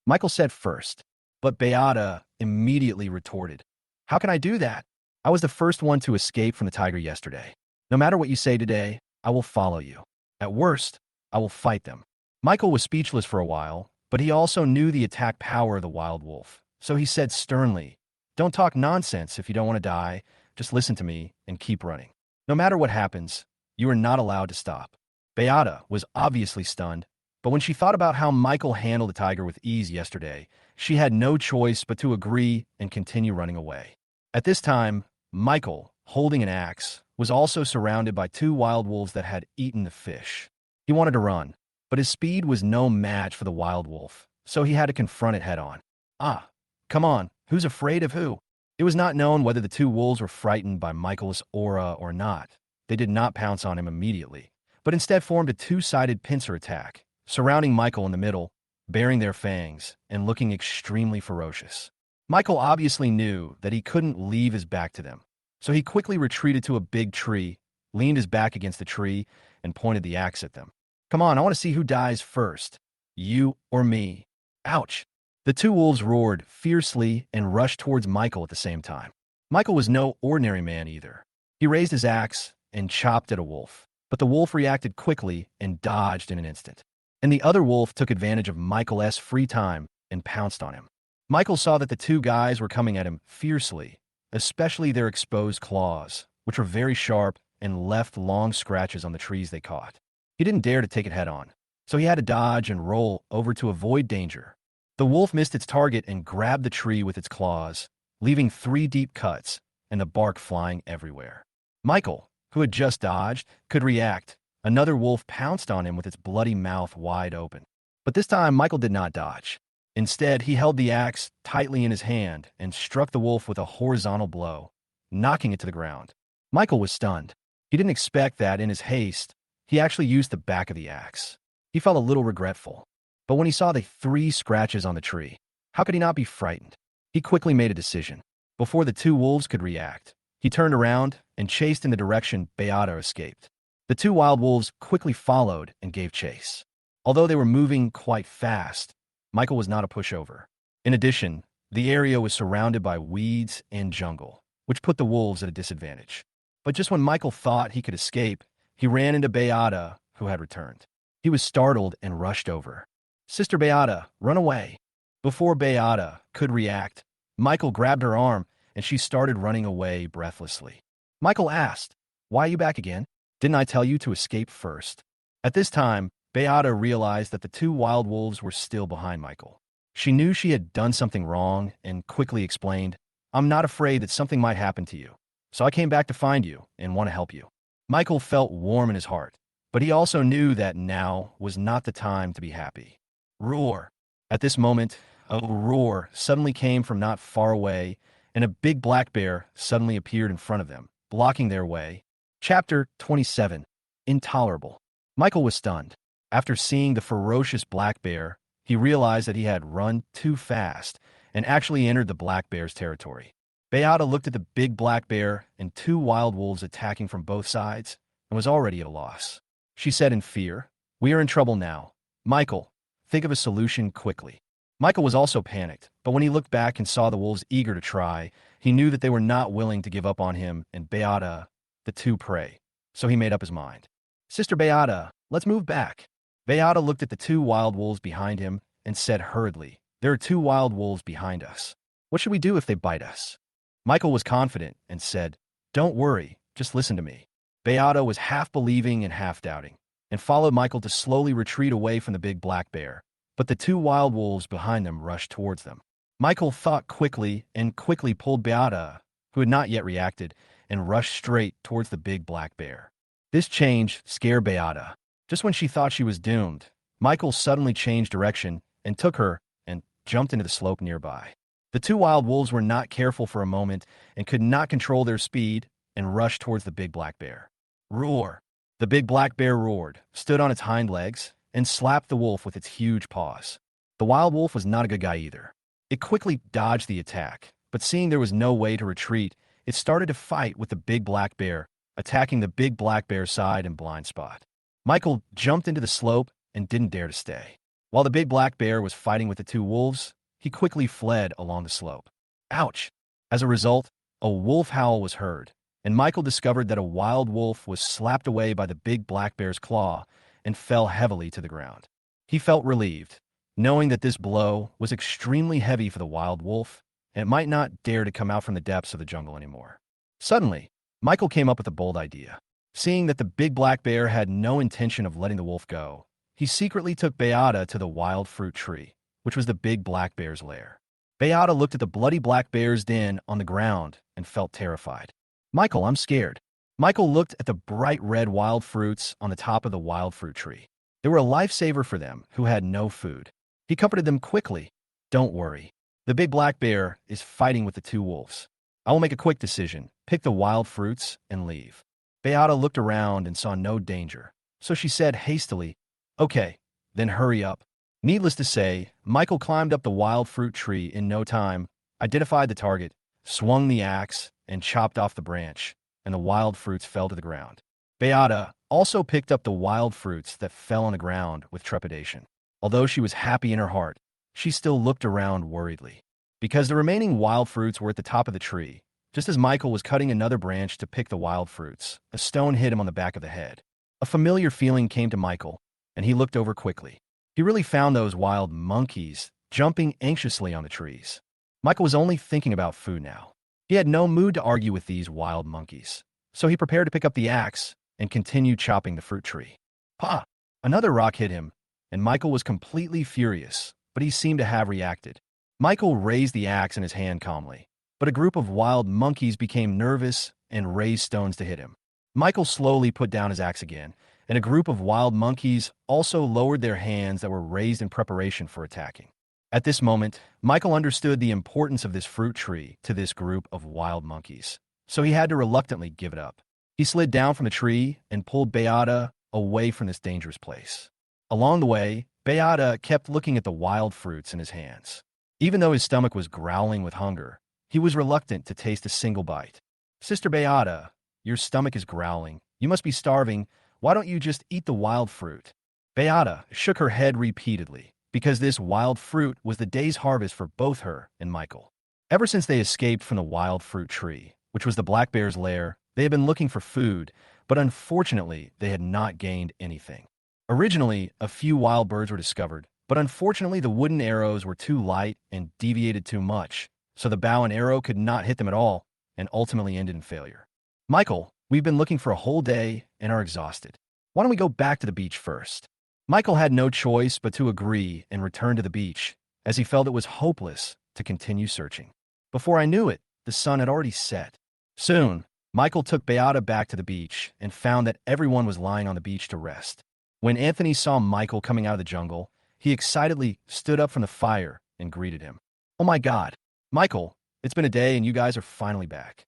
Michael said first, but Beata immediately retorted, how can I do that? I was the first one to escape from the tiger yesterday. No matter what you say today, I will follow you. At worst, I will fight them. Michael was speechless for a while, but he also knew the attack power of the wild wolf. So he said sternly, don't talk nonsense if you don't want to die. Just listen to me and keep running. No matter what happens, you are not allowed to stop. Beata was obviously stunned, but when she thought about how Michael handled the tiger with ease yesterday, she had no choice but to agree and continue running away. At this time, Michael, holding an axe, was also surrounded by two wild wolves that had eaten the fish. He wanted to run, but his speed was no match for the wild wolf, so he had to confront it head-on. Ah, come on, who's afraid of who? It was not known whether the two wolves were frightened by Michael's aura or not. They did not pounce on him immediately, but instead formed a two-sided pincer attack, surrounding Michael in the middle, baring their fangs, and looking extremely ferocious. Michael obviously knew that he couldn't leave his back to them, so he quickly retreated to a big tree, leaned his back against the tree, and pointed the axe at them. Come on, I want to see who dies first. You or me. Ouch. The two wolves roared fiercely and rushed towards Michael at the same time. Michael was no ordinary man either. He raised his axe and chopped at a wolf, but the wolf reacted quickly and dodged in an instant. And the other wolf took advantage of Michael's free time and pounced on him. Michael saw that the two guys were coming at him fiercely, especially their exposed claws, which were very sharp and left long scratches on the trees they caught. He didn't dare to take it head-on, so he had to dodge and roll over to avoid danger. The wolf missed its target and grabbed the tree with its claws, leaving 3 deep cuts and the bark flying everywhere. Michael, who had just dodged, could react. Another wolf pounced on him with its bloody mouth wide open. But this time, Michael did not dodge. Instead, he held the axe tightly in his hand and struck the wolf with a horizontal blow, knocking it to the ground. Michael was stunned. He didn't expect that in his haste, he actually used the back of the axe. He felt a little regretful. But when he saw the 3 scratches on the tree, how could he not be frightened? He quickly made a decision. Before the 2 wolves could react, he turned around and chased in the direction Beata escaped. The 2 wild wolves quickly followed and gave chase. Although they were moving quite fast, Michael was not a pushover. In addition, the area was surrounded by weeds and jungle, which put the wolves at a disadvantage. But just when Michael thought he could escape, he ran into Beata, who had returned. He was startled and rushed over. Sister Beata, run away. Before Beata could react, Michael grabbed her arm and she started running away breathlessly. Michael asked, why are you back again? Didn't I tell you to escape first? At this time, Beata realized that the 2 wild wolves were still behind Michael. She knew she had done something wrong and quickly explained, I'm not afraid that something might happen to you, so I came back to find you and want to help you. Michael felt warm in his heart, but he also knew that now was not the time to be happy. Roar! At this moment, a roar suddenly came from not far away, and a big black bear suddenly appeared in front of them, blocking their way. Chapter 27. Intolerable. Michael was stunned. After seeing the ferocious black bear, he realized that he had run too fast and actually entered the black bear's territory. Beata looked at the big black bear and 2 wild wolves attacking from both sides and was already at a loss. She said in fear, we are in trouble now. Michael, think of a solution quickly. Michael was also panicked, but when he looked back and saw the wolves eager to try, he knew that they were not willing to give up on him and Beata, the 2 prey. So he made up his mind. Sister Beata, let's move back. Beata looked at the 2 wild wolves behind him and said hurriedly, there are 2 wild wolves behind us. What should we do if they bite us? Michael was confident and said, don't worry, just listen to me. Beata was half believing and half doubting, and followed Michael to slowly retreat away from the big black bear, but the 2 wild wolves behind them rushed towards them. Michael thought quickly and quickly pulled Beata, who had not yet reacted, and rushed straight towards the big black bear. This change scared Beata. Just when she thought she was doomed, Michael suddenly changed direction and took her and jumped into the slope nearby. The 2 wild wolves were not careful for a moment and could not control their speed and rushed towards the big black bear. Roar! The big black bear roared, stood on its hind legs, and slapped the wolf with its huge paws. The wild wolf was not a good guy either. It quickly dodged the attack, but seeing there was no way to retreat, it started to fight with the big black bear, attacking the big black bear's side and blind spot. Michael jumped into the slope and didn't dare to stay. While the big black bear was fighting with the two wolves, he quickly fled along the slope. Ouch! As a result, a wolf howl was heard, and Michael discovered that a wild wolf was slapped away by the big black bear's claw and fell heavily to the ground. He felt relieved, knowing that this blow was extremely heavy for the wild wolf, and it might not dare to come out from the depths of the jungle anymore. Suddenly, Michael came up with a bold idea. Seeing that the big black bear had no intention of letting the wolf go, he secretly took Beata to the wild fruit tree, which was the big black bear's lair. Beata looked at the bloody black bear's den on the ground and felt terrified. "Michael, I'm scared." Michael looked at the bright red wild fruits on the top of the wild fruit tree. They were a lifesaver for them who had no food. He comforted them quickly. "Don't worry. The big black bear is fighting with the two wolves. I will make a quick decision, pick the wild fruits, and leave." Beata looked around and saw no danger, so she said hastily, "Okay, then hurry up." Needless to say, Michael climbed up the wild fruit tree in no time, identified the target, swung the axe, and chopped off the branch, and the wild fruits fell to the ground. Beata also picked up the wild fruits that fell on the ground with trepidation. Although she was happy in her heart, she still looked around worriedly. Because the remaining wild fruits were at the top of the tree, just as Michael was cutting another branch to pick the wild fruits, a stone hit him on the back of the head. A familiar feeling came to Michael, and he looked over quickly. He really found those wild monkeys jumping anxiously on the trees. Michael was only thinking about food now. He had no mood to argue with these wild monkeys, so he prepared to pick up the axe and continue chopping the fruit tree. Pa! Another rock hit him, and Michael was completely furious, but he seemed to have reacted. Michael raised the axe in his hand calmly, but a group of wild monkeys became nervous and raised stones to hit him. Michael slowly put down his axe again, and a group of wild monkeys also lowered their hands that were raised in preparation for attacking. At this moment, Michael understood the importance of this fruit tree to this group of wild monkeys, so he had to reluctantly give it up. He slid down from the tree and pulled Beata away from this dangerous place. Along the way, Beata kept looking at the wild fruits in his hands. Even though his stomach was growling with hunger, he was reluctant to taste a single bite. "Sister Beata, your stomach is growling. You must be starving. Why don't you just eat the wild fruit?" Beata shook her head repeatedly, because this wild fruit was the day's harvest for both her and Michael. Ever since they escaped from the wild fruit tree, which was the black bear's lair, they had been looking for food, but unfortunately, they had not gained anything. Originally, a few wild birds were discovered, but unfortunately the wooden arrows were too light and deviated too much, so the bow and arrow could not hit them at all, and ultimately ended in failure. "Michael, we've been looking for a whole day and are exhausted. Why don't we go back to the beach first?" Michael had no choice but to agree and return to the beach, as he felt it was hopeless to continue searching. Before I knew it, the sun had already set. Soon, Michael took Beata back to the beach and found that everyone was lying on the beach to rest. When Anthony saw Michael coming out of the jungle, he excitedly stood up from the fire and greeted him. "Oh my God, Michael, it's been a day and you guys are finally back."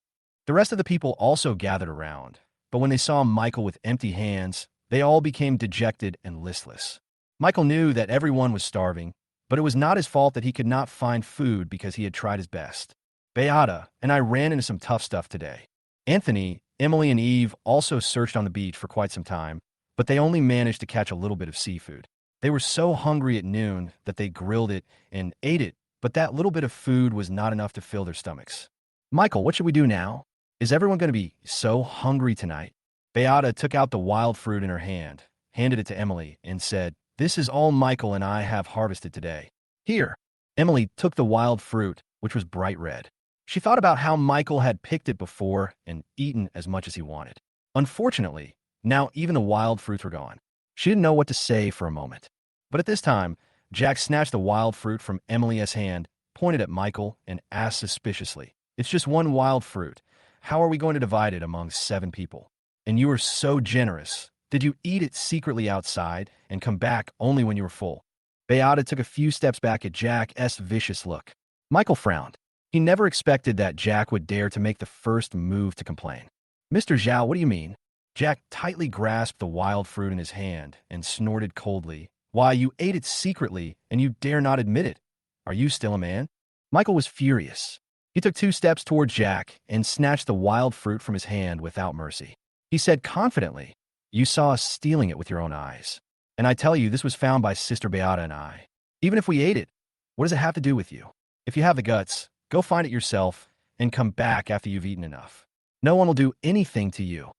The rest of the people also gathered around, but when they saw Michael with empty hands, they all became dejected and listless. Michael knew that everyone was starving, but it was not his fault that he could not find food because he had tried his best. "Beata and I ran into some tough stuff today." Anthony, Emily, and Eve also searched on the beach for quite some time, but they only managed to catch a little bit of seafood. They were so hungry at noon that they grilled it and ate it, but that little bit of food was not enough to fill their stomachs. "Michael, what should we do now? Is everyone going to be so hungry tonight?" Beata took out the wild fruit in her hand, handed it to Emily, and said, "This is all Michael and I have harvested today. Here." Emily took the wild fruit, which was bright red. She thought about how Michael had picked it before and eaten as much as he wanted. Unfortunately, now even the wild fruits were gone. She didn't know what to say for a moment. But at this time, Jack snatched the wild fruit from Emily's hand, pointed at Michael, and asked suspiciously, "It's just one wild fruit. How are we going to divide it among 7 people? And you were so generous. Did you eat it secretly outside and come back only when you were full?" Beata took a few steps back at Jack's vicious look. Michael frowned. He never expected that Jack would dare to make the first move to complain. "Mr. Zhao, what do you mean?" Jack tightly grasped the wild fruit in his hand and snorted coldly. "Why, you ate it secretly, and you dare not admit it. Are you still a man?" Michael was furious. He took 2 steps toward Jack and snatched the wild fruit from his hand without mercy. He said confidently, "You saw us stealing it with your own eyes. And I tell you, this was found by Sister Beata and I. Even if we ate it, what does it have to do with you? If you have the guts, go find it yourself and come back after you've eaten enough. No one will do anything to you."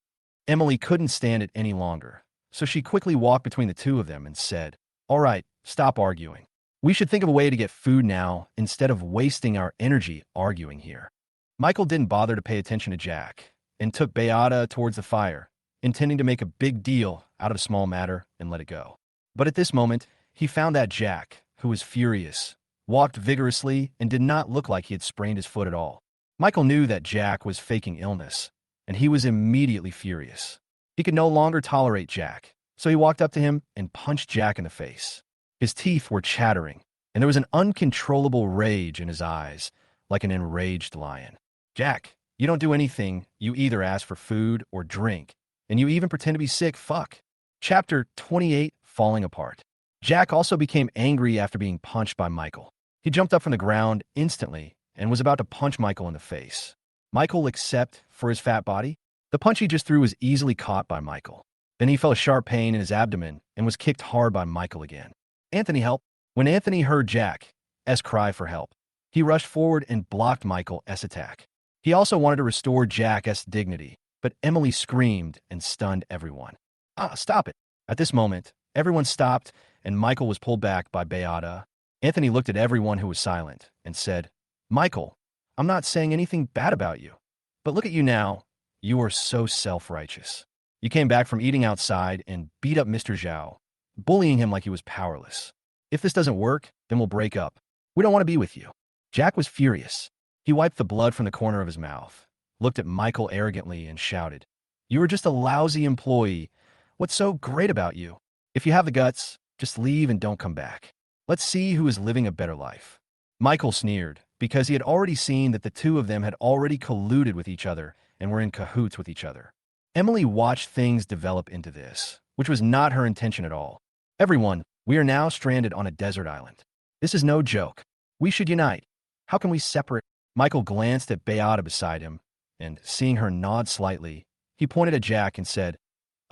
Emily couldn't stand it any longer, so she quickly walked between the two of them and said, "All right, stop arguing. We should think of a way to get food now instead of wasting our energy arguing here." Michael didn't bother to pay attention to Jack and took Beata towards the fire, intending to make a big deal out of a small matter and let it go. But at this moment, he found that Jack, who was furious, walked vigorously and did not look like he had sprained his foot at all. Michael knew that Jack was faking illness, and he was immediately furious. He could no longer tolerate Jack, so he walked up to him and punched Jack in the face. His teeth were chattering, and there was an uncontrollable rage in his eyes, like an enraged lion. "Jack, you don't do anything. You either ask for food or drink, and you even pretend to be sick. Fuck." Chapter 28, Falling Apart. Jack also became angry after being punched by Michael. He jumped up from the ground instantly and was about to punch Michael in the face. Michael, except for his fat body, the punch he just threw was easily caught by Michael. Then he felt a sharp pain in his abdomen and was kicked hard by Michael again. "Anthony, help." When Anthony heard Jack's cry for help, he rushed forward and blocked Michael's attack. He also wanted to restore Jack's dignity, but Emily screamed and stunned everyone. "Ah, stop it." At this moment, everyone stopped and Michael was pulled back by Beata. Anthony looked at everyone who was silent and said, "Michael, I'm not saying anything bad about you, but look at you now. You are so self-righteous. You came back from eating outside and beat up Mr. Zhao, bullying him like he was powerless. If this doesn't work, then we'll break up. We don't want to be with you." Jack was furious. He wiped the blood from the corner of his mouth, looked at Michael arrogantly, and shouted, "You are just a lousy employee. What's so great about you? If you have the guts, just leave and don't come back. Let's see who is living a better life." Michael sneered, because he had already seen that the two of them had already colluded with each other and were in cahoots with each other. Emily watched things develop into this, which was not her intention at all. "Everyone, we are now stranded on a desert island. This is no joke. We should unite. How can we separate?" Michael glanced at Beata beside him, and seeing her nod slightly, he pointed at Jack and said,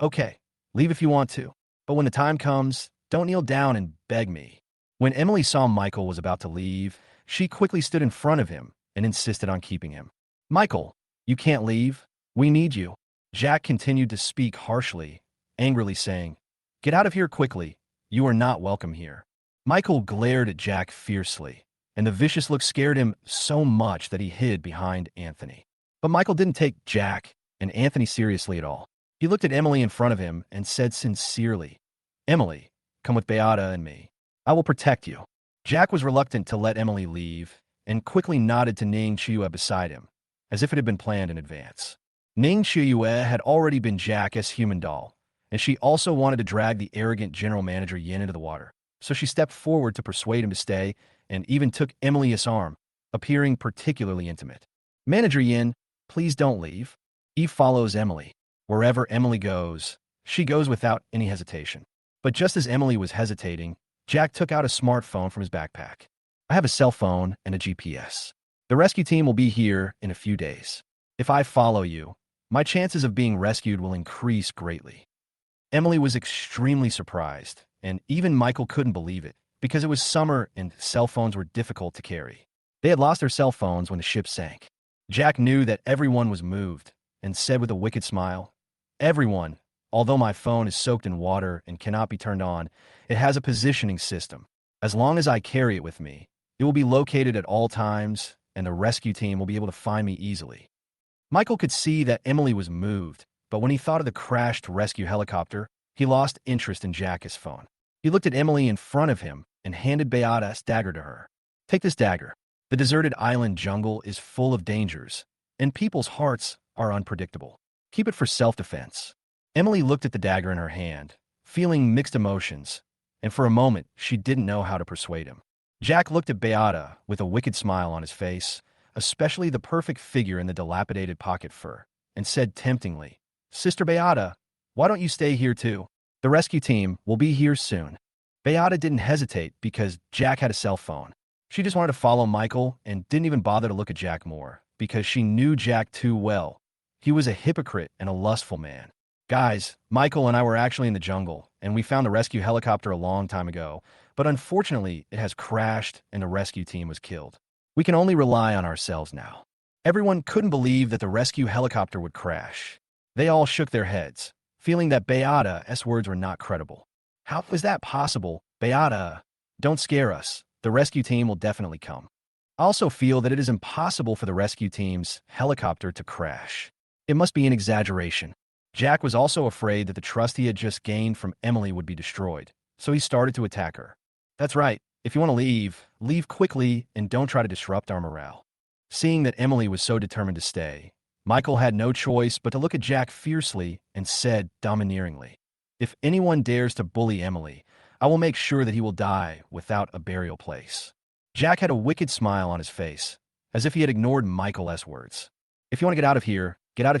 "Okay, leave if you want to, but when the time comes, don't kneel down and beg me." When Emily saw Michael was about to leave, she quickly stood in front of him and insisted on keeping him. "Michael, you can't leave. We need you." Jack continued to speak harshly, angrily saying, "Get out of here quickly. You are not welcome here." Michael glared at Jack fiercely, and the vicious look scared him so much that he hid behind Anthony. But Michael didn't take Jack and Anthony seriously at all. He looked at Emily in front of him and said sincerely, "Emily, come with Beata and me. I will protect you." Jack was reluctant to let Emily leave and quickly nodded to Ning Chiue beside him, as if it had been planned in advance. Ning Chiue had already been Jack's human doll, and she also wanted to drag the arrogant general manager Yin into the water, so she stepped forward to persuade him to stay and even took Emily's arm, appearing particularly intimate. "Manager Yin, please don't leave." Eve follows Emily. Wherever Emily goes, she goes without any hesitation. But just as Emily was hesitating, Jack took out a smartphone from his backpack. "I have a cell phone and a GPS. The rescue team will be here in a few days. If I follow you, my chances of being rescued will increase greatly." Emily was extremely surprised, and even Michael couldn't believe it, because it was summer and cell phones were difficult to carry. They had lost their cell phones when the ship sank. Jack knew that everyone was moved and said with a wicked smile, "Everyone, although my phone is soaked in water and cannot be turned on, it has a positioning system. As long as I carry it with me, it will be located at all times, and the rescue team will be able to find me easily." Michael could see that Emily was moved, but when he thought of the crashed rescue helicopter, he lost interest in Jack's phone. He looked at Emily in front of him and handed Beata's dagger to her. "Take this dagger. The deserted island jungle is full of dangers, and people's hearts are unpredictable. Keep it for self-defense." Emily looked at the dagger in her hand, feeling mixed emotions, and for a moment she didn't know how to persuade him. Jack looked at Beata with a wicked smile on his face, especially the perfect figure in the dilapidated pocket fur, and said temptingly, "Sister Beata, why don't you stay here too? The rescue team will be here soon." Beata didn't hesitate because Jack had a cell phone, She just wanted to follow Michael and didn't even bother to look at Jack more, because she knew Jack too well. He was a hypocrite and a lustful man. Guys, Michael and I were actually in the jungle, and we found the rescue helicopter a long time ago, but unfortunately it has crashed and the rescue team was killed. We can only rely on ourselves now. Everyone couldn't believe that the rescue helicopter would crash. They all shook their heads, feeling that Beata's words were not credible. How was that possible? Beata, don't scare us. The rescue team will definitely come. I also feel that it is impossible for the rescue team's helicopter to crash. It must be an exaggeration. Jack was also afraid that the trust he had just gained from Emily would be destroyed, so he started to attack her. That's right. If you want to leave, leave quickly and don't try to disrupt our morale. Seeing that Emily was so determined to stay, Michael had no choice but to look at Jack fiercely and said domineeringly, "If anyone dares to bully Emily, I will make sure that he will die without a burial place." Jack had a wicked smile on his face, as if he had ignored Michael's words. "If you want to get out of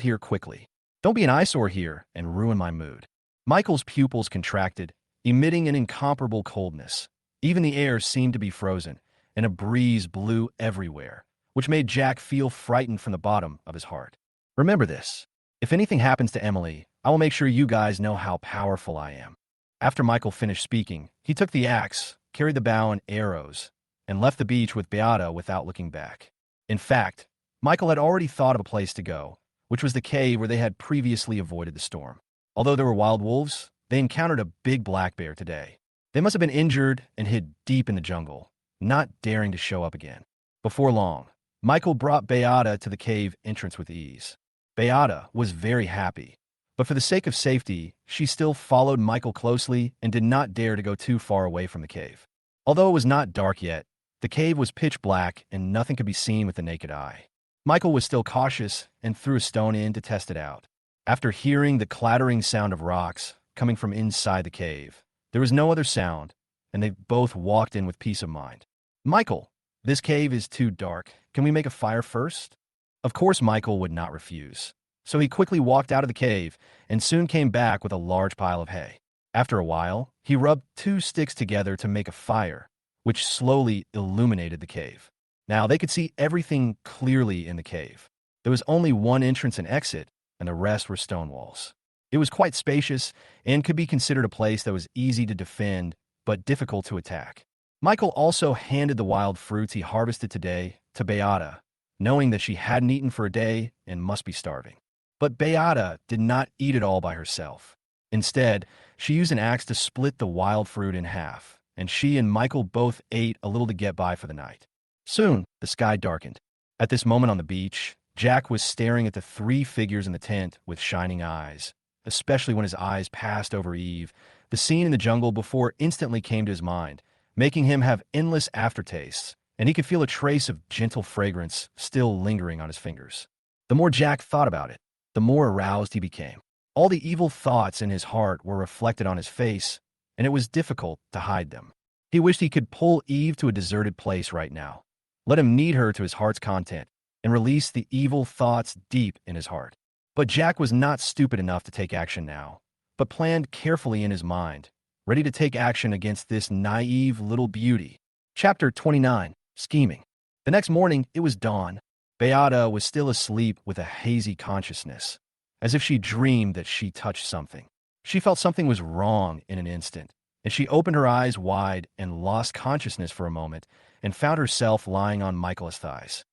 here quickly. Don't be an eyesore here and ruin my mood." Michael's pupils contracted, emitting an incomparable coldness. Even the air seemed to be frozen, and a breeze blew everywhere, which made Jack feel frightened from the bottom of his heart. "Remember this. If anything happens to Emily, I will make sure you guys know how powerful I am." After Michael finished speaking, he took the axe, carried the bow and arrows, and left the beach with Beata without looking back. In fact, Michael had already thought of a place to go, which was the cave where they had previously avoided the storm. Although there were wild wolves, they encountered a big black bear today. They must have been injured and hid deep in the jungle, not daring to show up again. Before long, Michael brought Beata to the cave entrance with ease. Beata was very happy, but for the sake of safety, she still followed Michael closely and did not dare to go too far away from the cave. Although it was not dark yet, the cave was pitch black and nothing could be seen with the naked eye. Michael was still cautious and threw a stone in to test it out. After hearing the clattering sound of rocks coming from inside the cave, there was no other sound, and they both walked in with peace of mind. "Michael, this cave is too dark. Can we make a fire first?" Of course, Michael would not refuse. So he quickly walked out of the cave and soon came back with a large pile of hay. After a while, he rubbed 2 sticks together to make a fire, which slowly illuminated the cave. Now they could see everything clearly in the cave. There was only one entrance and exit, and the rest were stone walls. It was quite spacious and could be considered a place that was easy to defend but difficult to attack. Michael also handed the wild fruits he harvested today to Beata, knowing that she hadn't eaten for a day and must be starving. But Beata did not eat it all by herself. Instead, she used an axe to split the wild fruit in half, and she and Michael both ate a little to get by for the night. Soon, the sky darkened. At this moment on the beach, Jack was staring at the 3 figures in the tent with shining eyes, especially when his eyes passed over Eve. The scene in the jungle before instantly came to his mind, making him have endless aftertastes, and he could feel a trace of gentle fragrance still lingering on his fingers. The more Jack thought about it, the more aroused he became. All the evil thoughts in his heart were reflected on his face, and it was difficult to hide them. He wished he could pull Eve to a deserted place right now, let him knead her to his heart's content, and release the evil thoughts deep in his heart. But Jack was not stupid enough to take action now, but planned carefully in his mind, ready to take action against this naive little beauty. Chapter 29. Scheming. The next morning, it was dawn. Beata was still asleep with a hazy consciousness, as if she dreamed that she touched something. She felt something was wrong in an instant, and she opened her eyes wide and lost consciousness for a moment and found herself lying on Michael's thighs.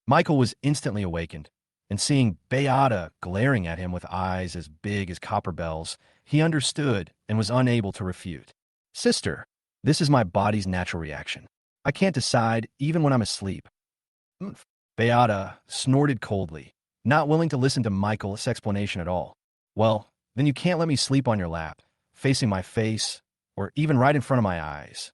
Michael was instantly awakened, and seeing Beata glaring at him with eyes as big as copper bells, he understood and was unable to refute. "Sister, this is my body's natural reaction. I can't decide even when I'm asleep." Beata snorted coldly, not willing to listen to Michael's explanation at all. "Well, then you can't let me sleep on your lap, facing my face, or even right in front of my eyes."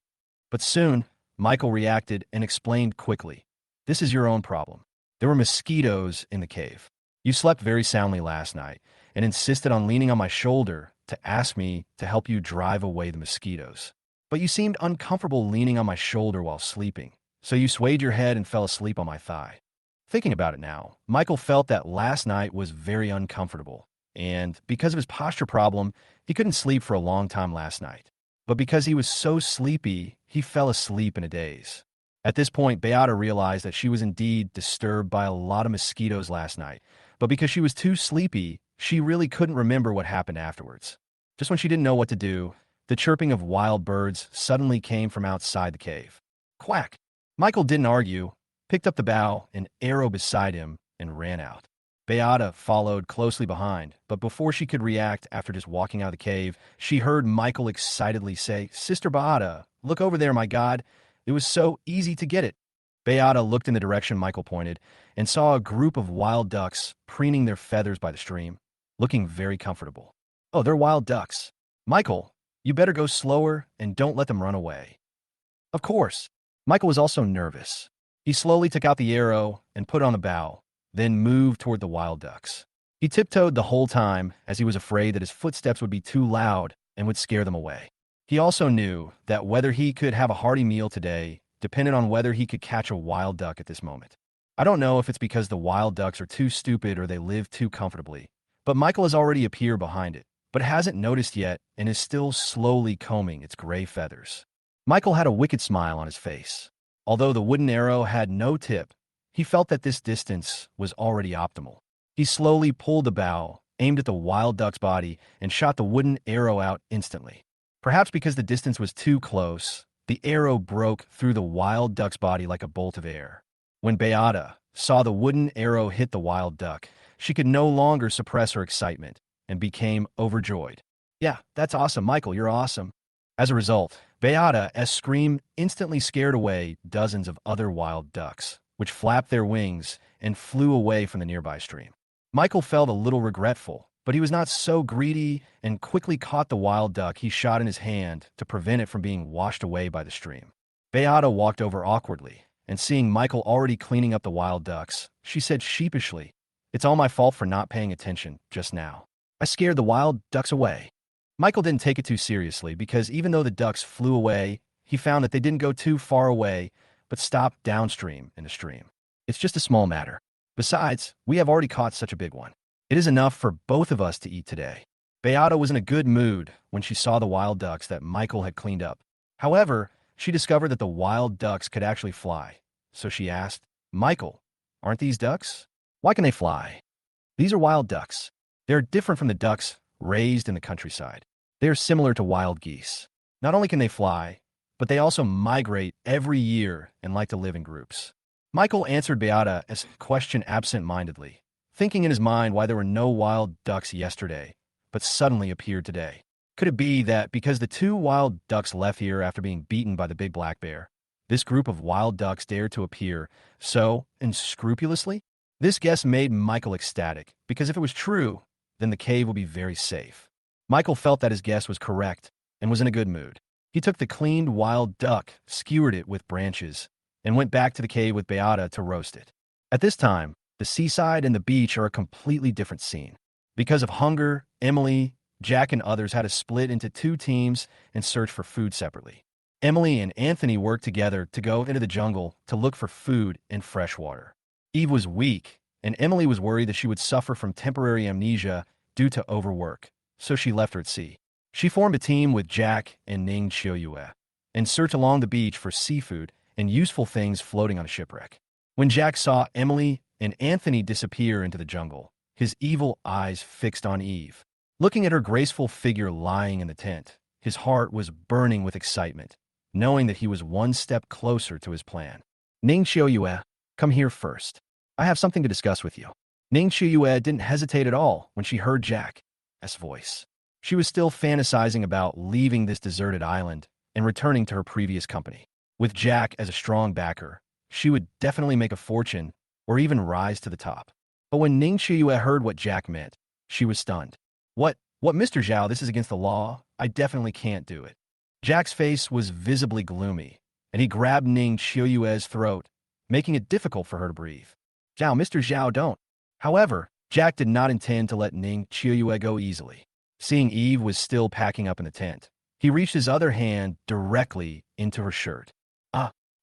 But soon, Michael reacted and explained quickly. "This is your own problem. There were mosquitoes in the cave. You slept very soundly last night and insisted on leaning on my shoulder to ask me to help you drive away the mosquitoes. But you seemed uncomfortable leaning on my shoulder while sleeping, so you swayed your head and fell asleep on my thigh." Thinking about it now, Michael felt that last night was very uncomfortable, and because of his posture problem, he couldn't sleep for a long time last night. But because he was so sleepy, he fell asleep in a daze. At this point, Beata realized that she was indeed disturbed by a lot of mosquitoes last night, but because she was too sleepy, she really couldn't remember what happened afterwards. Just when she didn't know what to do, the chirping of wild birds suddenly came from outside the cave. Quack! Michael didn't argue, picked up the bow, an arrow beside him, and ran out. Beata followed closely behind, but before she could react after just walking out of the cave, she heard Michael excitedly say, "Sister Beata, look over there, my God. It was so easy to get it." Beata looked in the direction Michael pointed and saw a group of wild ducks preening their feathers by the stream, looking very comfortable. "Oh, they're wild ducks. Michael, you better go slower and don't let them run away." Of course. Michael was also nervous. He slowly took out the arrow and put it on the bow, then moved toward the wild ducks. He tiptoed the whole time as he was afraid that his footsteps would be too loud and would scare them away. He also knew that whether he could have a hearty meal today depended on whether he could catch a wild duck at this moment. I don't know if it's because the wild ducks are too stupid or they live too comfortably, but Michael has already appeared behind it, but hasn't noticed yet and is still slowly combing its gray feathers. Michael had a wicked smile on his face. Although the wooden arrow had no tip, he felt that this distance was already optimal. He slowly pulled the bow, aimed at the wild duck's body, and shot the wooden arrow out instantly. Perhaps because the distance was too close, the arrow broke through the wild duck's body like a bolt of air. When Beata saw the wooden arrow hit the wild duck, she could no longer suppress her excitement and became overjoyed. "Yeah, that's awesome, Michael, you're awesome." As a result, Beata's scream instantly scared away dozens of other wild ducks, which flapped their wings and flew away from the nearby stream. Michael felt a little regretful, but he was not so greedy and quickly caught the wild duck he shot in his hand to prevent it from being washed away by the stream. Beata walked over awkwardly, and seeing Michael already cleaning up the wild ducks, she said sheepishly, "It's all my fault for not paying attention just now. I scared the wild ducks away." Michael didn't take it too seriously because even though the ducks flew away, he found that they didn't go too far away, but stopped downstream in the stream. "It's just a small matter. Besides, we have already caught such a big one. It is enough for both of us to eat today." Beata was in a good mood when she saw the wild ducks that Michael had cleaned up. However, she discovered that the wild ducks could actually fly. So she asked, "Michael, aren't these ducks? Why can they fly?" "These are wild ducks. They are different from the ducks raised in the countryside. They are similar to wild geese. Not only can they fly, but they also migrate every year and like to live in groups." Michael answered Beata's question absent-mindedly, thinking in his mind why there were no wild ducks yesterday, but suddenly appeared today. Could it be that because the two wild ducks left here after being beaten by the big black bear, this group of wild ducks dared to appear so unscrupulously? This guess made Michael ecstatic, because if it was true, then the cave would be very safe. Michael felt that his guess was correct and was in a good mood. He took the cleaned wild duck, skewered it with branches, and went back to the cave with Beata to roast it. At this time, the seaside and the beach are a completely different scene. Because of hunger, Emily, Jack, and others had to split into two teams and search for food separately. Emily and Anthony worked together to go into the jungle to look for food and fresh water. Eve was weak, and Emily was worried that she would suffer from temporary amnesia due to overwork, so she left her at sea. She formed a team with Jack and Ning Chioyue and searched along the beach for seafood and useful things floating on a shipwreck. When Jack saw Emily and Anthony disappear into the jungle, his evil eyes fixed on Eve. Looking at her graceful figure lying in the tent, his heart was burning with excitement, knowing that he was one step closer to his plan. "Ning Chioyue, come here first. I have something to discuss with you." Ning Chioyue didn't hesitate at all when she heard Jack's voice. She was still fantasizing about leaving this deserted island and returning to her previous company. With Jack as a strong backer, she would definitely make a fortune or even rise to the top. But when Ning Chiyue heard what Jack meant, she was stunned. What, Mr. Zhao, this is against the law. I definitely can't do it." Jack's face was visibly gloomy, and he grabbed Ning Chiyue's throat, making it difficult for her to breathe. "Zhao, Mr. Zhao, don't." However, Jack did not intend to let Ning Chiyue go easily. Seeing Eve was still packing up in the tent, he reached his other hand directly into her shirt.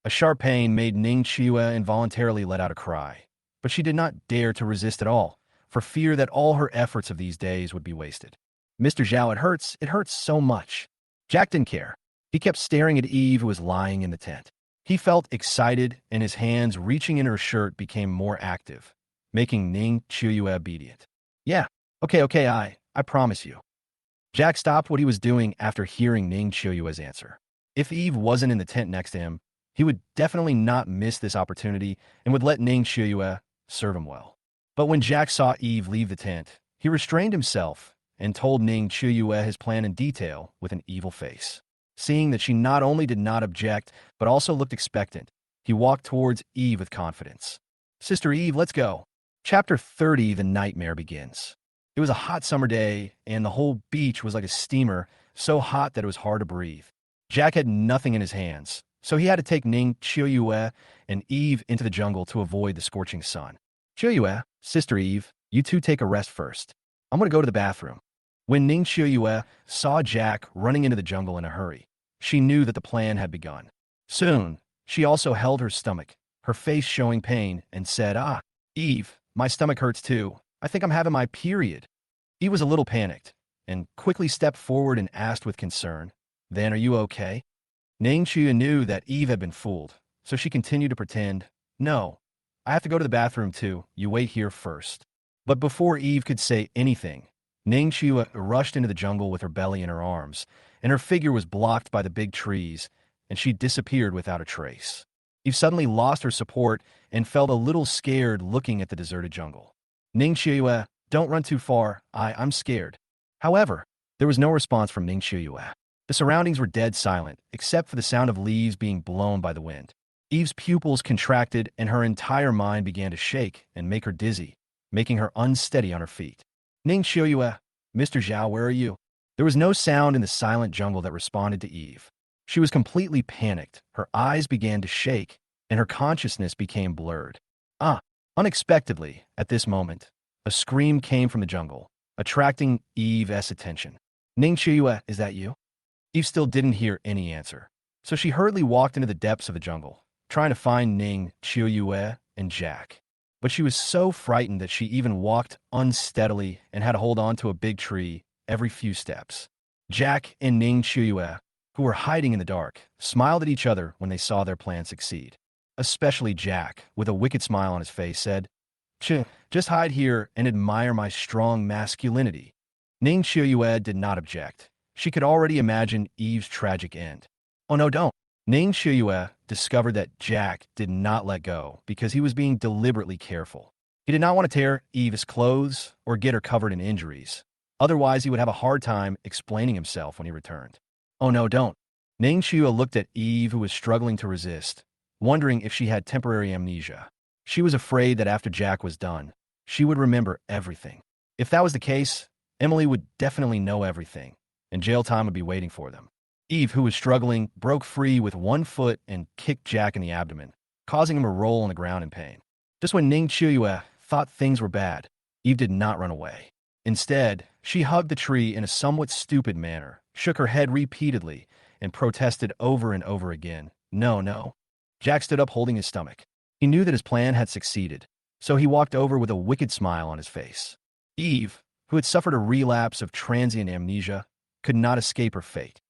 A sharp pain made Ning Chiyue involuntarily let out a cry, but she did not dare to resist at all, for fear that all her efforts of these days would be wasted. "Mr. Zhao, it hurts so much." Jack didn't care. He kept staring at Eve, who was lying in the tent. He felt excited, and his hands reaching in her shirt became more active, making Ning Chiuyue obedient. Yeah, okay, I promise you. Jack stopped what he was doing after hearing Ning Chiuyue's answer. If Eve wasn't in the tent next to him, he would definitely not miss this opportunity and would let Ning Chiuyue serve him well. But when Jack saw Eve leave the tent, he restrained himself and told Ning Chiuyue his plan in detail with an evil face. Seeing that she not only did not object, but also looked expectant, he walked towards Eve with confidence. Sister Eve, let's go. Chapter 30, The Nightmare begins. It was a hot summer day, and the whole beach was like a steamer, so hot that it was hard to breathe. Jack had nothing in his hands, so he had to take Ning Chiuyue and Eve into the jungle to avoid the scorching sun. Chiuyue, Sister Eve, you two take a rest first. I'm going to go to the bathroom. When Ning Chiuyue saw Jack running into the jungle in a hurry, she knew that the plan had begun. Soon, she also held her stomach, her face showing pain, and said, Eve, my stomach hurts too. I think I'm having my period. Eve was a little panicked and quickly stepped forward and asked with concern, Then are you okay? Ning Chiuyue knew that Eve had been fooled, so she continued to pretend, No, I have to go to the bathroom too. You wait here first. But before Eve could say anything, Ning Chiuyue rushed into the jungle with her belly in her arms, and her figure was blocked by the big trees, and she disappeared without a trace. Eve suddenly lost her support and felt a little scared looking at the deserted jungle. Ning Chiuyue, don't run too far. I'm scared. However, there was no response from Ning Chiuyue. The surroundings were dead silent, except for the sound of leaves being blown by the wind. Eve's pupils contracted and her entire mind began to shake and make her dizzy, making her unsteady on her feet. Ning Chiuyue, Mr. Zhao, where are you? There was no sound in the silent jungle that responded to Eve. She was completely panicked, her eyes began to shake, and her consciousness became blurred. Unexpectedly, at this moment, a scream came from the jungle, attracting Eve's attention. Ning Chiuyue, is that you? Eve still didn't hear any answer, so she hurriedly walked into the depths of the jungle, trying to find Ning Chiuyue and Jack. But she was so frightened that she even walked unsteadily and had to hold on to a big tree every few steps. Jack and Ning Chiuyue, who were hiding in the dark, smiled at each other when they saw their plan succeed. Especially Jack, with a wicked smile on his face, said, Just hide here and admire my strong masculinity. Ning Chiuyue did not object. She could already imagine Eve's tragic end. Oh no, don't. Ning Chiuyue discovered that Jack did not let go because he was being deliberately careful. He did not want to tear Eve's clothes or get her covered in injuries. Otherwise, he would have a hard time explaining himself when he returned. Oh no, don't. Ning Chiuyue looked at Eve, who was struggling to resist, wondering if she had temporary amnesia. She was afraid that after Jack was done, she would remember everything. If that was the case, Emily would definitely know everything, and jail time would be waiting for them. Eve, who was struggling, broke free with one foot and kicked Jack in the abdomen, causing him to roll on the ground in pain. Just when Ning Chiuyue thought things were bad, Eve did not run away. Instead, she hugged the tree in a somewhat stupid manner, shook her head repeatedly, and protested over and over again, No. Jack stood up holding his stomach. He knew that his plan had succeeded, so he walked over with a wicked smile on his face. Eve, who had suffered a relapse of transient amnesia, could not escape her fate.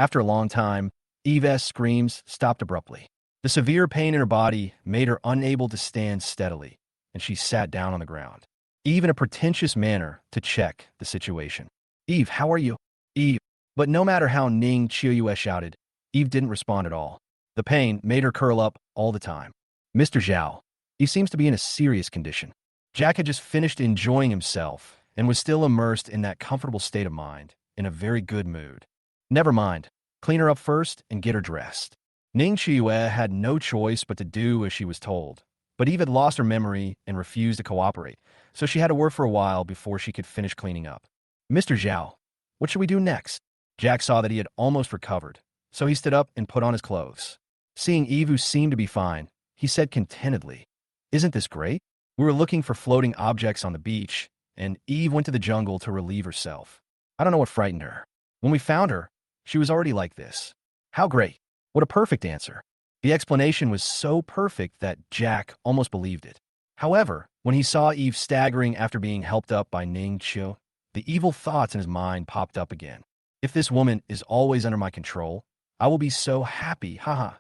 After a long time, Eve's screams stopped abruptly. The severe pain in her body made her unable to stand steadily, and she sat down on the ground, Eve in a pretentious manner to check the situation. Eve, how are you? Eve. But no matter how Ning Chiuyue shouted, Eve didn't respond at all. The pain made her curl up all the time. Mr. Zhao, he seems to be in a serious condition. Jack had just finished enjoying himself and was still immersed in that comfortable state of mind, in a very good mood. Never mind. Clean her up first and get her dressed. Ning Chiuyue had no choice but to do as she was told, but Eve had lost her memory and refused to cooperate, so she had to work for a while before she could finish cleaning up. Mr. Zhao, what should we do next? Jack saw that he had almost recovered, so he stood up and put on his clothes. Seeing Eve, who seemed to be fine, he said contentedly, Isn't this great? We were looking for floating objects on the beach, and Eve went to the jungle to relieve herself. I don't know what frightened her. When we found her, she was already like this. How great. What a perfect answer. The explanation was so perfect that Jack almost believed it. However, when he saw Eve staggering after being helped up by Ning Chiuyue, the evil thoughts in his mind popped up again. If this woman is always under my control, I will be so happy, haha.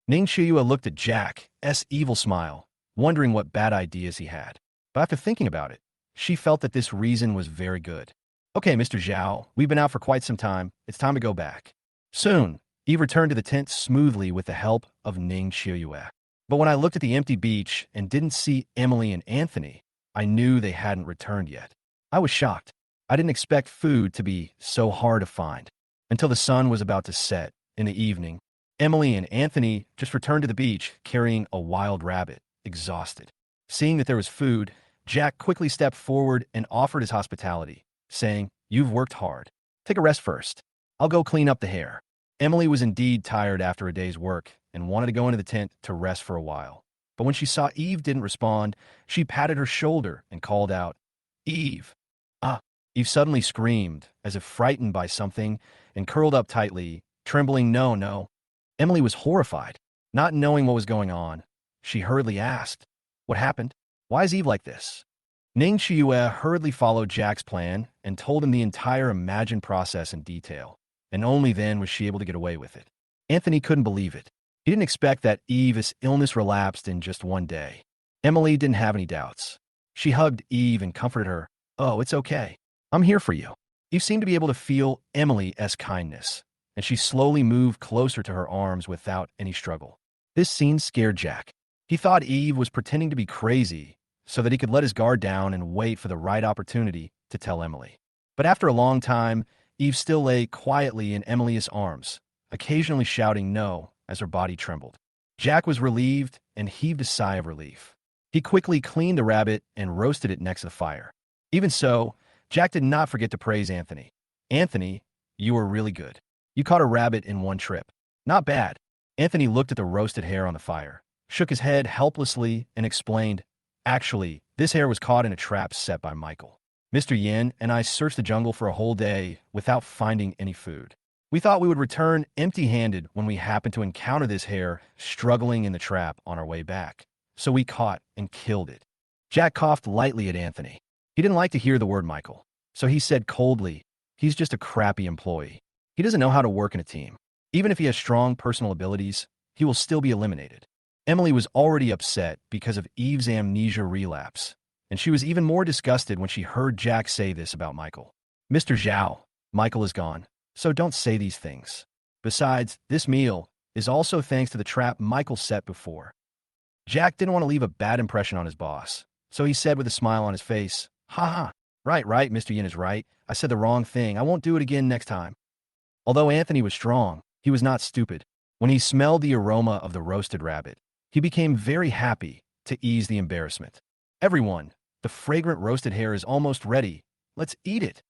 Ning Shiyue looked at Jack's evil smile, wondering what bad ideas he had. But after thinking about it, she felt that this reason was very good. Okay, Mr. Zhao, we've been out for quite some time. It's time to go back. Soon, Eve returned to the tent smoothly with the help of Ning Shiyue. But when I looked at the empty beach and didn't see Emily and Anthony, I knew they hadn't returned yet. I was shocked. I didn't expect food to be so hard to find. Until the sun was about to set in the evening, Emily and Anthony just returned to the beach carrying a wild rabbit, exhausted. Seeing that there was food, Jack quickly stepped forward and offered his hospitality, saying, "You've worked hard. Take a rest first. I'll go clean up the hair." Emily was indeed tired after a day's work and wanted to go into the tent to rest for a while. But when she saw Eve didn't respond, she patted her shoulder and called out, "Eve!" Ah! Eve suddenly screamed, as if frightened by something, and curled up tightly, trembling, "No, no." Emily was horrified. Not knowing what was going on, she hurriedly asked, "What happened? Why is Eve like this?" Ning Shiyue hurriedly followed Jack's plan and told him the entire imagined process in detail, and only then was she able to get away with it. Anthony couldn't believe it. He didn't expect that Eve's illness relapsed in just one day. Emily didn't have any doubts. She hugged Eve and comforted her. "Oh, it's okay. I'm here for you." Eve seemed to be able to feel Emily's kindness, and she slowly moved closer to her arms without any struggle. This scene scared Jack. He thought Eve was pretending to be crazy so that he could let his guard down and wait for the right opportunity to tell Emily. But after a long time, Eve still lay quietly in Emily's arms, occasionally shouting no as her body trembled. Jack was relieved and heaved a sigh of relief. He quickly cleaned the rabbit and roasted it next to the fire. Even so, Jack did not forget to praise Anthony. "Anthony, you were really good. You caught a rabbit in one trip. Not bad." Anthony looked at the roasted hare on the fire, shook his head helplessly, and explained, "Actually, this hare was caught in a trap set by Michael. Mr. Yin and I searched the jungle for a whole day without finding any food. We thought we would return empty-handed when we happened to encounter this hare struggling in the trap on our way back. So we caught and killed it." Jack coughed lightly at Anthony. He didn't like to hear the word Michael, so he said coldly, "He's just a crappy employee. He doesn't know how to work in a team. Even if he has strong personal abilities, he will still be eliminated." Emily was already upset because of Eve's amnesia relapse, and she was even more disgusted when she heard Jack say this about Michael. "Mr. Zhao, Michael is gone, so don't say these things. Besides, this meal is also thanks to the trap Michael set before." Jack didn't want to leave a bad impression on his boss, so he said with a smile on his face, "Ha ha, right, Mr. Yin is right. I said the wrong thing. I won't do it again next time." Although Anthony was strong, he was not stupid. When he smelled the aroma of the roasted rabbit, he became very happy to ease the embarrassment. "Everyone, the fragrant roasted hare is almost ready. Let's eat it."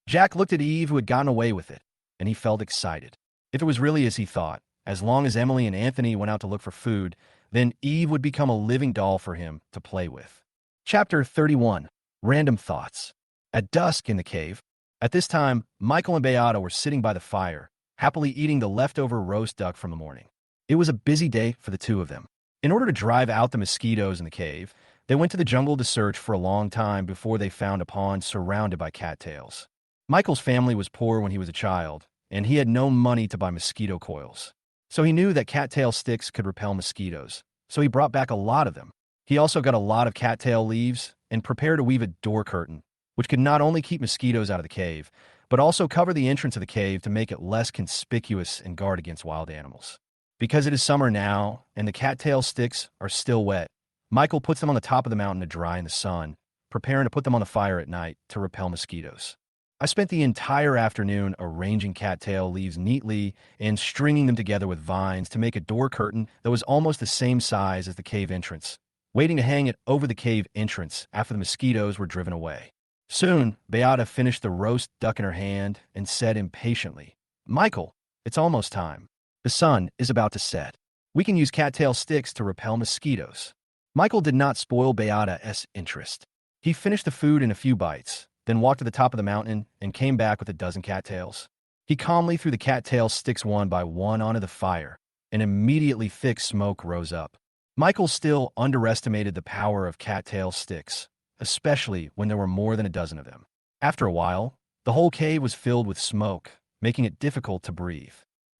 Jack looked at Eve, who had gotten away with it, and he felt excited. If it was really as he thought, as long as Emily and Anthony went out to look for food, then Eve would become a living doll for him to play with. Chapter 31. Random Thoughts. At dusk in the cave. At this time, Michael and Beata were sitting by the fire, happily eating the leftover roast duck from the morning. It was a busy day for the two of them. In order to drive out the mosquitoes in the cave, they went to the jungle to search for a long time before they found a pond surrounded by cattails. Michael's family was poor when he was a child, and he had no money to buy mosquito coils. So he knew that cattail sticks could repel mosquitoes, so he brought back a lot of them. He also got a lot of cattail leaves and prepared to weave a door curtain, which could not only keep mosquitoes out of the cave, but also cover the entrance of the cave to make it less conspicuous and guard against wild animals. Because it is summer now, and the cattail sticks are still wet, Michael puts them on the top of the mountain to dry in the sun, preparing to put them on the fire at night to repel mosquitoes. I spent the entire afternoon arranging cattail leaves neatly and stringing them together with vines to make a door curtain that was almost the same size as the cave entrance, waiting to hang it over the cave entrance after the mosquitoes were driven away. Soon, Beata finished the roast duck in her hand and said impatiently, "Michael, it's almost time. The sun is about to set. We can use cattail sticks to repel mosquitoes." Michael did not spoil Beata's interest. He finished the food in a few bites, then walked to the top of the mountain and came back with a dozen cattails. He calmly threw the cattail sticks one by one onto the fire, and immediately thick smoke rose up. Michael still underestimated the power of cattail sticks, especially when there were more than a dozen of them. After a while, the whole cave was filled with smoke, making it difficult to breathe.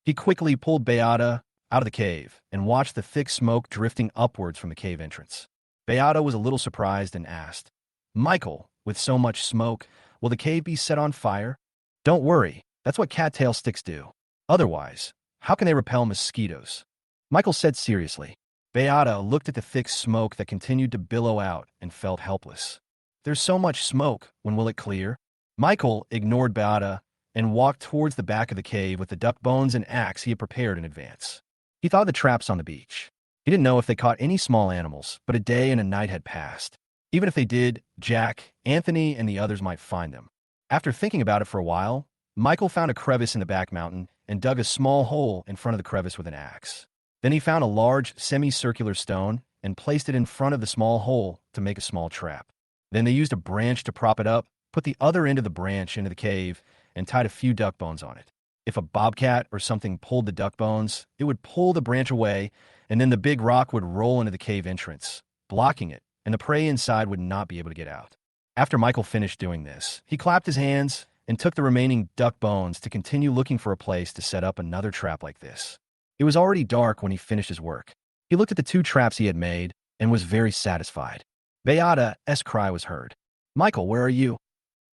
He quickly pulled Beata out of the cave and watched the thick smoke drifting upwards from the cave entrance. Beata was a little surprised and asked, Michael, with so much smoke, will the cave be set on fire? Don't worry, that's what cattail sticks do. Otherwise, how can they repel mosquitoes? Michael said seriously. Beata looked at the thick smoke that continued to billow out and felt helpless. There's so much smoke, when will it clear? Michael ignored Beata and walked towards the back of the cave with the duck bones and axe he had prepared in advance. He thought of the traps on the beach. He didn't know if they caught any small animals, but a day and a night had passed. Even if they did, Jack, Anthony, and the others might find them. After thinking about it for a while, Michael found a crevice in the back mountain and dug a small hole in front of the crevice with an axe. Then he found a large semicircular stone and placed it in front of the small hole to make a small trap. Then they used a branch to prop it up, put the other end of the branch into the cave, and tied a few duck bones on it. If a bobcat or something pulled the duck bones, it would pull the branch away, and then the big rock would roll into the cave entrance, blocking it, and the prey inside would not be able to get out. After Michael finished doing this, he clapped his hands and took the remaining duck bones to continue looking for a place to set up another trap like this. It was already dark when he finished his work. He looked at the 2 traps he had made and was very satisfied. Beata's cry was heard. Michael, where are you?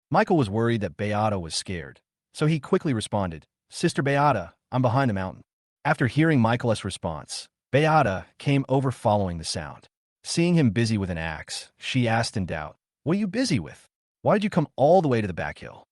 Michael was worried that Beata was scared, so he quickly responded, Sister Beata, I'm behind the mountain. After hearing Michael's response, Beata came over following the sound. Seeing him busy with an axe, she asked in doubt, What are you busy with? Why did you come all the way to the back hill?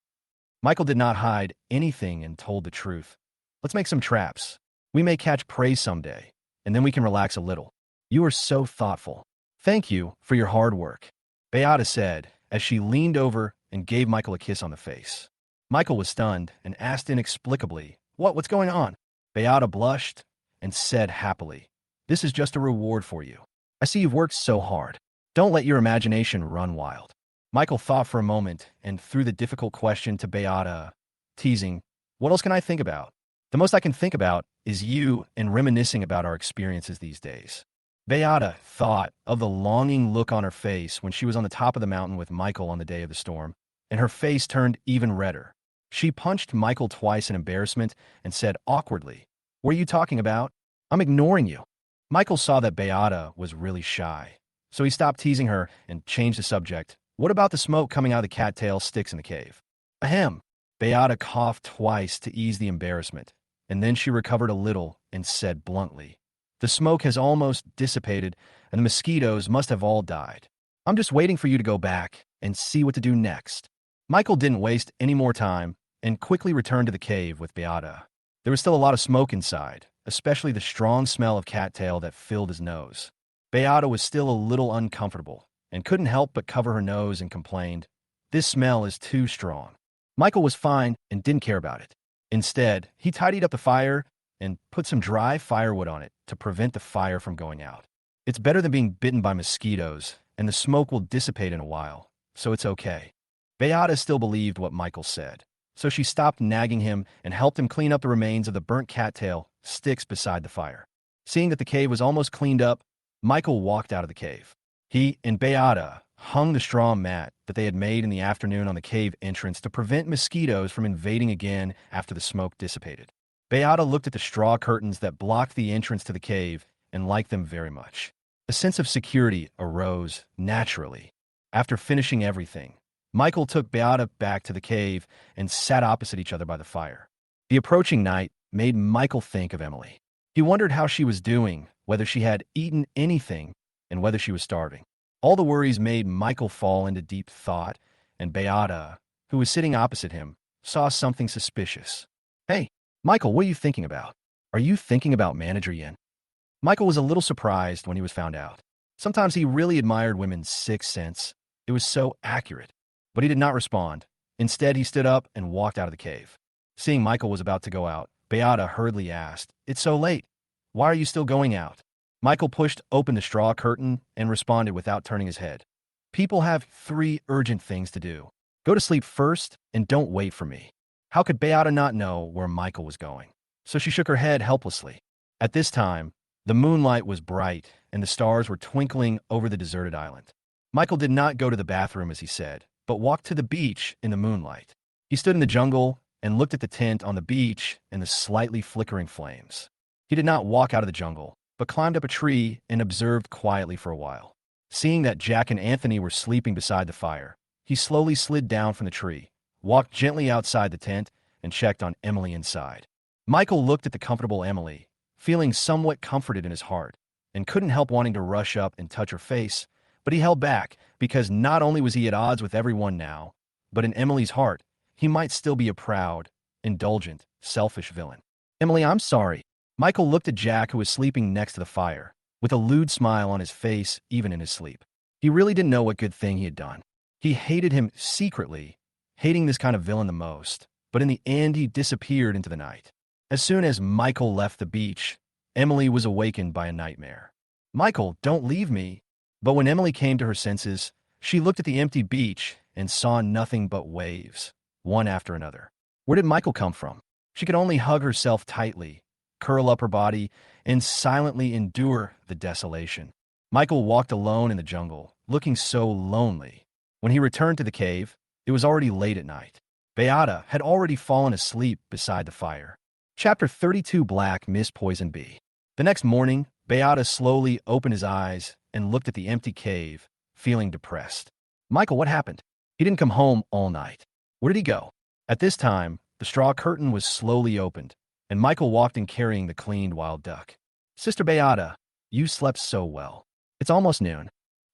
Michael did not hide anything and told the truth. Let's make some traps. We may catch prey someday, and then we can relax a little. You are so thoughtful. Thank you for your hard work, Beata said as she leaned over and gave Michael a kiss on the face. Michael was stunned and asked inexplicably, What's going on? Beata blushed and said happily, This is just a reward for you. I see you've worked so hard. Don't let your imagination run wild. Michael thought for a moment and threw the difficult question to Beata, teasing, What else can I think about? The most I can think about is you and reminiscing about our experiences these days. Beata thought of the longing look on her face when she was on the top of the mountain with Michael on the day of the storm, and her face turned even redder. She punched Michael twice in embarrassment and said awkwardly, What are you talking about? I'm ignoring you. Michael saw that Beata was really shy, so he stopped teasing her and changed the subject. What about the smoke coming out of the cattail sticks in the cave? Ahem. Beata coughed twice to ease the embarrassment, and then she recovered a little and said bluntly, The smoke has almost dissipated, and the mosquitoes must have all died. I'm just waiting for you to go back and see what to do next. Michael didn't waste any more time and quickly returned to the cave with Beata. There was still a lot of smoke inside, especially the strong smell of cattail that filled his nose. Beata was still a little uncomfortable and couldn't help but cover her nose and complained, This smell is too strong. Michael was fine and didn't care about it. Instead, he tidied up the fire and put some dry firewood on it to prevent the fire from going out. It's better than being bitten by mosquitoes, and the smoke will dissipate in a while, so it's okay. Beata still believed what Michael said, so she stopped nagging him and helped him clean up the remains of the burnt cattail sticks beside the fire. Seeing that the cave was almost cleaned up, Michael walked out of the cave. He and Beata hung the straw mat that they had made in the afternoon on the cave entrance to prevent mosquitoes from invading again after the smoke dissipated. Beata looked at the straw curtains that blocked the entrance to the cave and liked them very much. A sense of security arose naturally. After finishing everything, Michael took Beata back to the cave and sat opposite each other by the fire. The approaching night made Michael think of Emily. He wondered how she was doing, whether she had eaten anything, and whether she was starving. All the worries made Michael fall into deep thought, and Beata, who was sitting opposite him, saw something suspicious. Hey, Michael, what are you thinking about? Are you thinking about Manager Yin? Michael was a little surprised when he was found out. Sometimes he really admired women's sixth sense. It was so accurate. But he did not respond. Instead, he stood up and walked out of the cave. Seeing Michael was about to go out, Beata hurriedly asked, It's so late. Why are you still going out? Michael pushed open the straw curtain and responded without turning his head. People have 3 urgent things to do. Go to sleep first and don't wait for me. How could Beata not know where Michael was going? So she shook her head helplessly. At this time, the moonlight was bright and the stars were twinkling over the deserted island. Michael did not go to the bathroom as he said, but walked to the beach in the moonlight. He stood in the jungle and looked at the tent on the beach and the slightly flickering flames. He did not walk out of the jungle, but climbed up a tree and observed quietly for a while. Seeing that Jack and Anthony were sleeping beside the fire, he slowly slid down from the tree, walked gently outside the tent, and checked on Emily inside. Michael looked at the comfortable Emily, feeling somewhat comforted in his heart, and couldn't help wanting to rush up and touch her face, but he held back because not only was he at odds with everyone now, but in Emily's heart, he might still be a proud, indulgent, selfish villain. Emily, I'm sorry. Michael looked at Jack, who was sleeping next to the fire, with a lewd smile on his face even in his sleep. He really didn't know what good thing he had done. He hated him secretly, hating this kind of villain the most, but in the end he disappeared into the night. As soon as Michael left the beach, Emily was awakened by a nightmare. Michael, don't leave me. But when Emily came to her senses, she looked at the empty beach and saw nothing but waves, one after another. Where did Michael come from? She could only hug herself tightly, curl up her body, and silently endure the desolation. Michael walked alone in the jungle, looking so lonely. When he returned to the cave, it was already late at night. Beata had already fallen asleep beside the fire. Chapter 32, Black Miss Poison Bee. The next morning, Beata slowly opened his eyes and looked at the empty cave, feeling depressed. Michael, what happened? He didn't come home all night. Where did he go? At this time, the straw curtain was slowly opened, and Michael walked in carrying the cleaned wild duck. Sister Beata, you slept so well. It's almost noon.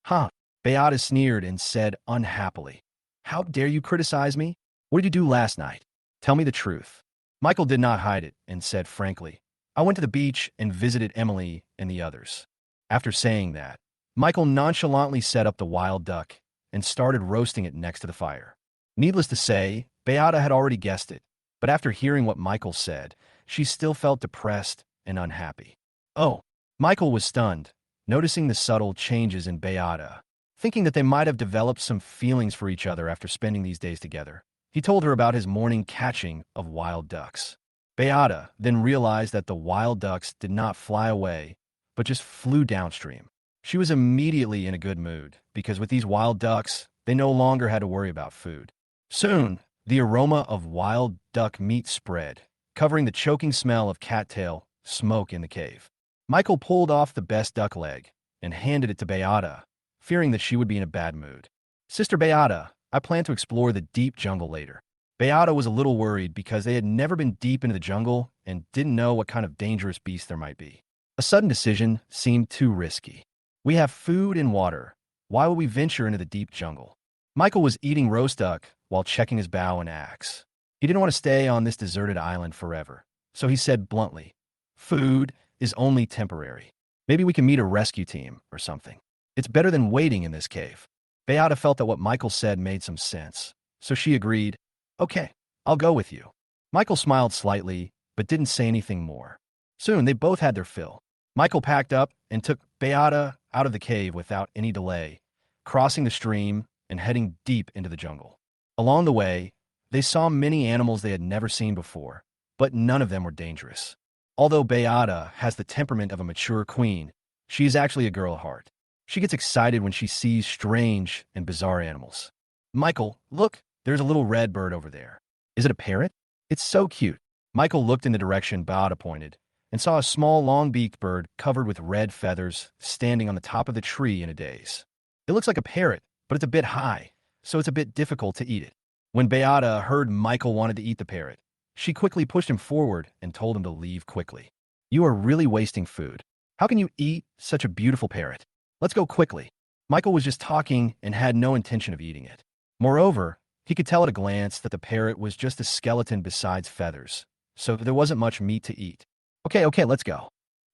Huh? Beata sneered and said unhappily, how dare you criticize me? What did you do last night? Tell me the truth. Michael did not hide it and said frankly, I went to the beach and visited Emily and the others. After saying that, Michael nonchalantly set up the wild duck and started roasting it next to the fire. Needless to say, Beata had already guessed it, but after hearing what Michael said, she still felt depressed and unhappy. Oh, Michael was stunned, noticing the subtle changes in Beata, thinking that they might have developed some feelings for each other after spending these days together. He told her about his morning catching of wild ducks. Beata then realized that the wild ducks did not fly away, but just flew downstream. She was immediately in a good mood, because with these wild ducks, they no longer had to worry about food. Soon, the aroma of wild duck meat spread, covering the choking smell of cattail smoke in the cave. Michael pulled off the best duck leg and handed it to Beata, fearing that she would be in a bad mood. Sister Beata, I plan to explore the deep jungle later. Beata was a little worried because they had never been deep into the jungle and didn't know what kind of dangerous beast there might be. A sudden decision seemed too risky. We have food and water. Why would we venture into the deep jungle? Michael was eating roast duck while checking his bow and axe. He didn't want to stay on this deserted island forever, so he said bluntly, food is only temporary. Maybe we can meet a rescue team or something. It's better than waiting in this cave. Beata felt that what Michael said made some sense, so she agreed, okay, I'll go with you. Michael smiled slightly, but didn't say anything more. Soon, they both had their fill. Michael packed up and took Beata out of the cave without any delay, crossing the stream and heading deep into the jungle. Along the way, they saw many animals they had never seen before, but none of them were dangerous. Although Beata has the temperament of a mature queen, she is actually a girl at heart. She gets excited when she sees strange and bizarre animals. Michael, look, there's a little red bird over there. Is it a parrot? It's so cute. Michael looked in the direction Beata pointed and saw a small long-beaked bird covered with red feathers standing on the top of the tree in a daze. It looks like a parrot, but it's a bit high, so it's a bit difficult to eat it. When Beata heard Michael wanted to eat the parrot, she quickly pushed him forward and told him to leave quickly. You are really wasting food. How can you eat such a beautiful parrot? Let's go quickly. Michael was just talking and had no intention of eating it. Moreover, he could tell at a glance that the parrot was just a skeleton besides feathers, so there wasn't much meat to eat. Okay, let's go.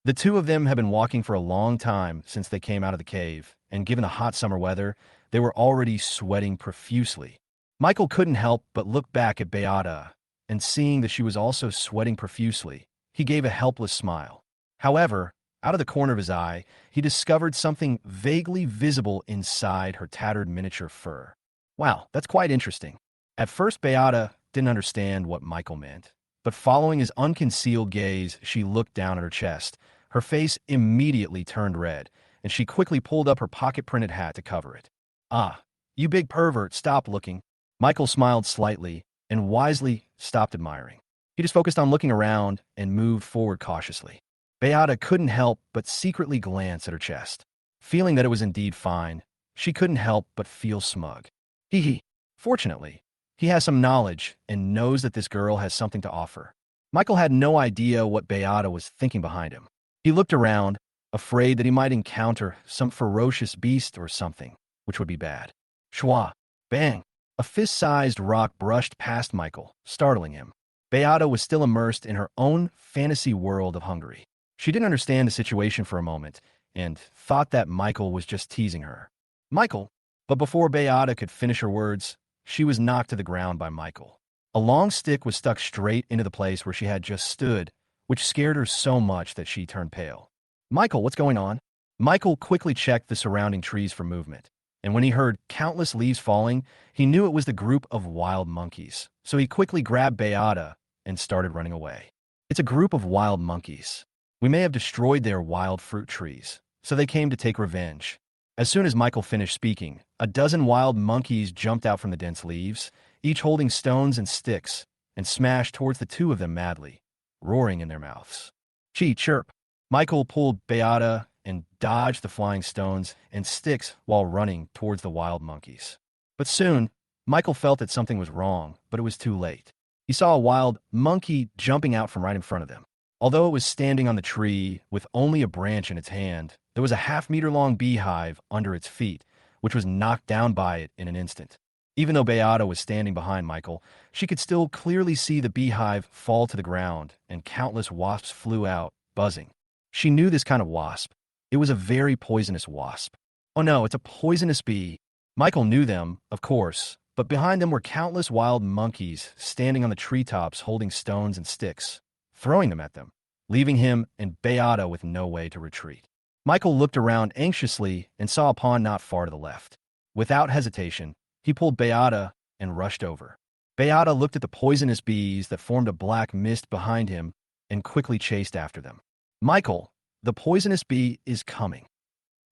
The two of them had been walking for a long time since they came out of the cave, and given the hot summer weather, they were already sweating profusely. Michael couldn't help but look back at Beata, and seeing that she was also sweating profusely, he gave a helpless smile. However, out of the corner of his eye, he discovered something vaguely visible inside her tattered miniature fur. Wow, that's quite interesting. At first, Beata didn't understand what Michael meant, but following his unconcealed gaze, she looked down at her chest. Her face immediately turned red, and she quickly pulled up her pocket-printed hat to cover it. Ah, you big pervert, stop looking. Michael smiled slightly and wisely stopped admiring. He just focused on looking around and moved forward cautiously. Beata couldn't help but secretly glance at her chest. Feeling that it was indeed fine, she couldn't help but feel smug. Hee hee. Fortunately, he has some knowledge and knows that this girl has something to offer. Michael had no idea what Beata was thinking behind him. He looked around, afraid that he might encounter some ferocious beast or something, which would be bad. Shwa! Bang! A fist-sized rock brushed past Michael, startling him. Beata was still immersed in her own fantasy world of Hungary. She didn't understand the situation for a moment and thought that Michael was just teasing her. Michael! But before Beata could finish her words, she was knocked to the ground by Michael. A long stick was stuck straight into the place where she had just stood, which scared her so much that she turned pale. Michael, what's going on? Michael quickly checked the surrounding trees for movement, and when he heard countless leaves falling, he knew it was the group of wild monkeys. So he quickly grabbed Beata and started running away. It's a group of wild monkeys. We may have destroyed their wild fruit trees, so they came to take revenge. As soon as Michael finished speaking, a dozen wild monkeys jumped out from the dense leaves, each holding stones and sticks, and smashed towards the two of them madly, roaring in their mouths. Chee chirp! Michael pulled Beata and dodged the flying stones and sticks while running towards the wild monkeys. But soon, Michael felt that something was wrong, but it was too late. He saw a wild monkey jumping out from right in front of them. Although it was standing on the tree with only a branch in its hand, there was a half-meter-long beehive under its feet, which was knocked down by it in an instant. Even though Beata was standing behind Michael, she could still clearly see the beehive fall to the ground, and countless wasps flew out, buzzing. She knew this kind of wasp. It was a very poisonous wasp. Oh no, it's a poisonous bee. Michael knew them, of course, but behind them were countless wild monkeys standing on the treetops holding stones and sticks, throwing them at them, leaving him and Beata with no way to retreat. Michael looked around anxiously and saw a pond not far to the left. Without hesitation, he pulled Beata and rushed over. Beata looked at the poisonous bees that formed a black mist behind him and quickly chased after them. Michael, the poisonous bee is coming.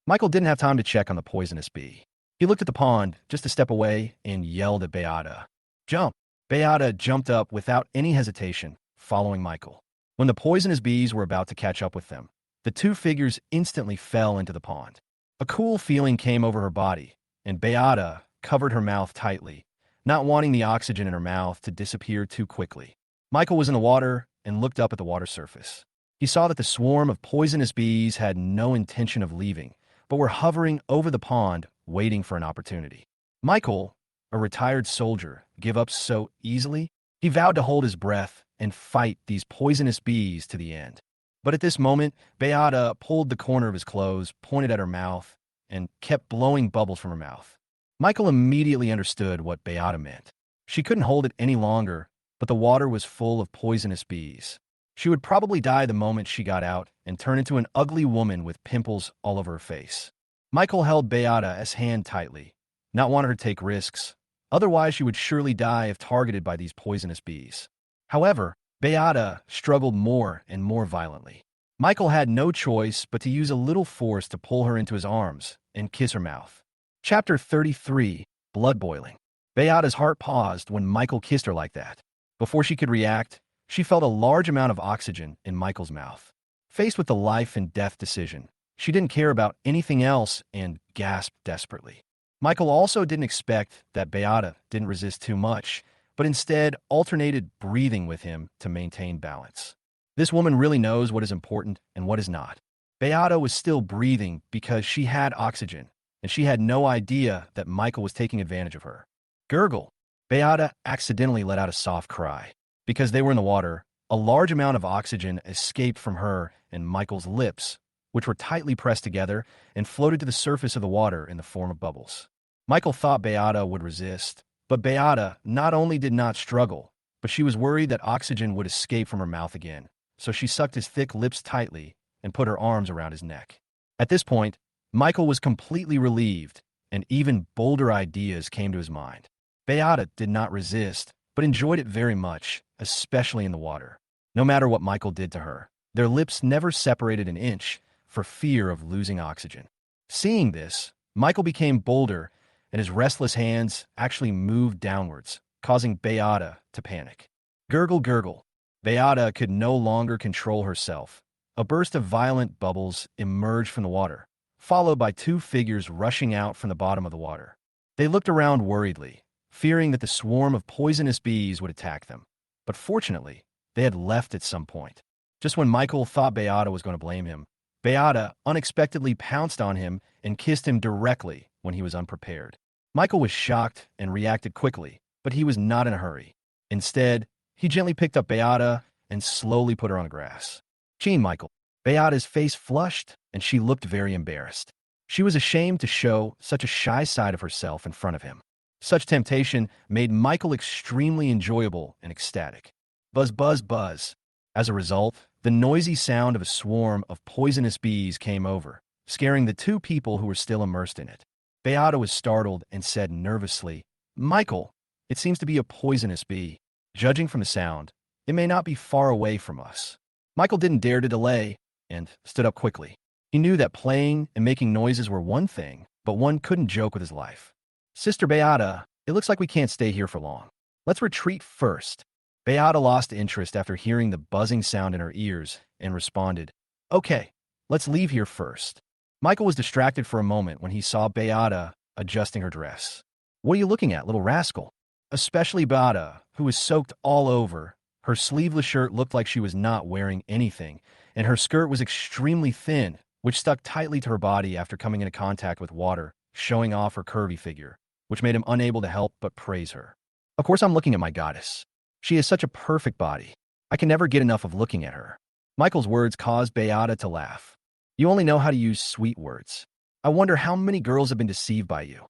Michael didn't have time to check on the poisonous bee. He looked at the pond just a step away and yelled at Beata. Jump! Beata jumped up without any hesitation, following Michael. When the poisonous bees were about to catch up with them, the two figures instantly fell into the pond. A cool feeling came over her body, and Beata covered her mouth tightly, not wanting the oxygen in her mouth to disappear too quickly. Michael was in the water and looked up at the water surface. He saw that the swarm of poisonous bees had no intention of leaving, but were hovering over the pond, waiting for an opportunity. Michael, a retired soldier, give up so easily? He vowed to hold his breath and fight these poisonous bees to the end. But at this moment, Beata pulled the corner of his clothes, pointed at her mouth, and kept blowing bubbles from her mouth. Michael immediately understood what Beata meant. She couldn't hold it any longer, but the water was full of poisonous bees. She would probably die the moment she got out and turn into an ugly woman with pimples all over her face. Michael held Beata's hand tightly, not wanting her to take risks. Otherwise, she would surely die if targeted by these poisonous bees. However, Beata struggled more and more violently. Michael had no choice but to use a little force to pull her into his arms and kiss her mouth. Chapter 33, Blood Boiling. Beata's heart paused when Michael kissed her like that. Before she could react, she felt a large amount of oxygen in Michael's mouth. Faced with the life and death decision, she didn't care about anything else and gasped desperately. Michael also didn't expect that Beata didn't resist too much, but instead alternated breathing with him to maintain balance. This woman really knows what is important and what is not. Beata was still breathing because she had oxygen, and she had no idea that Michael was taking advantage of her. Gurgle! Beata accidentally let out a soft cry. Because they were in the water, a large amount of oxygen escaped from her and Michael's lips, which were tightly pressed together and floated to the surface of the water in the form of bubbles. Michael thought Beata would resist, but Beata not only did not struggle, but she was worried that oxygen would escape from her mouth again, so she sucked his thick lips tightly and put her arms around his neck. At this point, Michael was completely relieved, and even bolder ideas came to his mind. Beata did not resist, but enjoyed it very much, especially in the water. No matter what Michael did to her, their lips never separated an inch for fear of losing oxygen. Seeing this, Michael became bolder, and his restless hands actually moved downwards, causing Beata to panic. Gurgle, gurgle. Beata could no longer control herself, a burst of violent bubbles emerged from the water, followed by two figures rushing out from the bottom of the water. They looked around worriedly, fearing that the swarm of poisonous bees would attack them. But fortunately, they had left at some point. Just when Michael thought Beata was going to blame him, Beata unexpectedly pounced on him and kissed him directly when he was unprepared. Michael was shocked and reacted quickly, but he was not in a hurry. Instead, he gently picked up Beata and slowly put her on the grass. Gene, Michael. Beata's face flushed, and she looked very embarrassed. She was ashamed to show such a shy side of herself in front of him. Such temptation made Michael extremely enjoyable and ecstatic. Buzz, buzz, buzz. As a result, the noisy sound of a swarm of poisonous bees came over, scaring the two people who were still immersed in it. Beata was startled and said nervously, "Michael, it seems to be a poisonous bee. Judging from the sound, it may not be far away from us." Michael didn't dare to delay and stood up quickly. He knew that playing and making noises were one thing, but one couldn't joke with his life. "Sister Beata, it looks like we can't stay here for long. Let's retreat first." Beata lost interest after hearing the buzzing sound in her ears and responded, "Okay, let's leave here first." Michael was distracted for a moment when he saw Beata adjusting her dress. "What are you looking at, little rascal?" Especially Beata, who was soaked all over. Her sleeveless shirt looked like she was not wearing anything, and her skirt was extremely thin, which stuck tightly to her body after coming into contact with water, showing off her curvy figure, which made him unable to help but praise her. "Of course I'm looking at my goddess. She has such a perfect body. I can never get enough of looking at her." Michael's words caused Beata to laugh. "You only know how to use sweet words. I wonder how many girls have been deceived by you."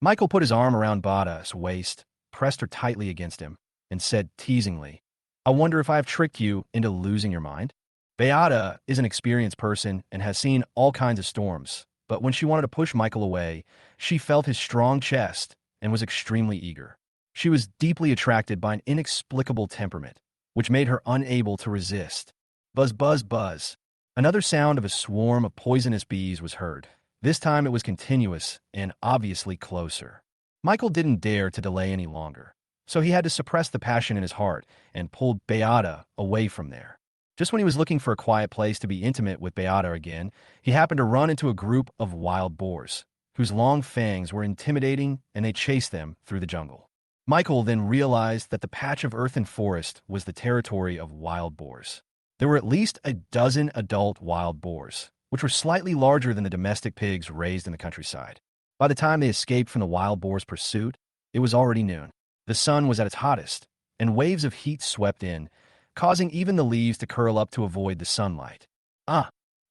Michael put his arm around Beata's waist, pressed her tightly against him, and said teasingly, "I wonder if I have tricked you into losing your mind?" Beata is an experienced person and has seen all kinds of storms, but when she wanted to push Michael away, she felt his strong chest and was extremely eager. She was deeply attracted by an inexplicable temperament, which made her unable to resist. Buzz, buzz, buzz. Another sound of a swarm of poisonous bees was heard. This time it was continuous and obviously closer. Michael didn't dare to delay any longer, so he had to suppress the passion in his heart and pulled Beata away from there. Just when he was looking for a quiet place to be intimate with Beata again, he happened to run into a group of wild boars, whose long fangs were intimidating, and they chased them through the jungle. Michael then realized that the patch of earth and forest was the territory of wild boars. There were at least a dozen adult wild boars, which were slightly larger than the domestic pigs raised in the countryside. By the time they escaped from the wild boars' pursuit, it was already noon. The sun was at its hottest, and waves of heat swept in, causing even the leaves to curl up to avoid the sunlight.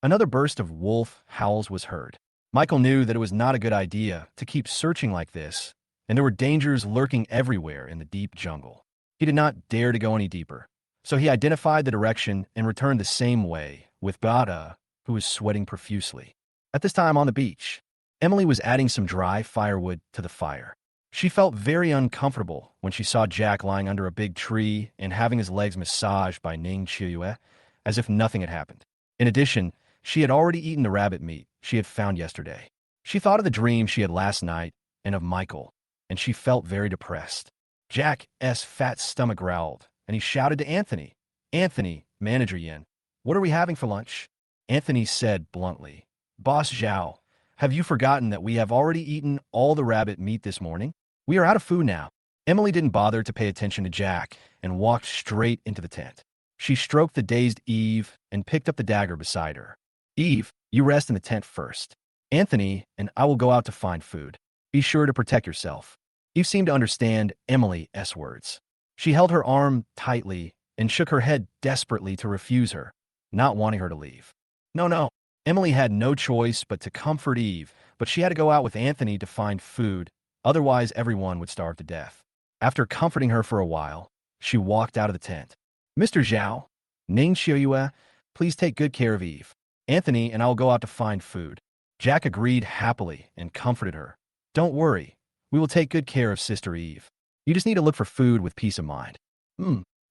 Another burst of wolf howls was heard. Michael knew that it was not a good idea to keep searching like this, and there were dangers lurking everywhere in the deep jungle. He did not dare to go any deeper, so he identified the direction and returned the same way, with Beata, who was sweating profusely. At this time on the beach, Emily was adding some dry firewood to the fire. She felt very uncomfortable when she saw Jack lying under a big tree and having his legs massaged by Ning Chiuyue, as if nothing had happened. In addition, she had already eaten the rabbit meat she had found yesterday. She thought of the dream she had last night and of Michael, and she felt very depressed. Jack's fat stomach growled, and he shouted to Anthony, "Anthony, Manager Yin, what are we having for lunch?" Anthony said bluntly, "Boss Zhao, have you forgotten that we have already eaten all the rabbit meat this morning? We are out of food now." Emily didn't bother to pay attention to Jack and walked straight into the tent. She stroked the dazed Eve and picked up the dagger beside her. "Eve, you rest in the tent first. Anthony and I will go out to find food. Be sure to protect yourself." Eve seemed to understand Emily's words. She held her arm tightly and shook her head desperately to refuse her, not wanting her to leave. No. Emily had no choice but to comfort Eve, but she had to go out with Anthony to find food, otherwise everyone would starve to death. After comforting her for a while, she walked out of the tent. "Mr. Zhao, Ning Chiuyue, please take good care of Eve. Anthony and I will go out to find food." Jack agreed happily and comforted her. "Don't worry, we will take good care of Sister Eve. You just need to look for food with peace of mind."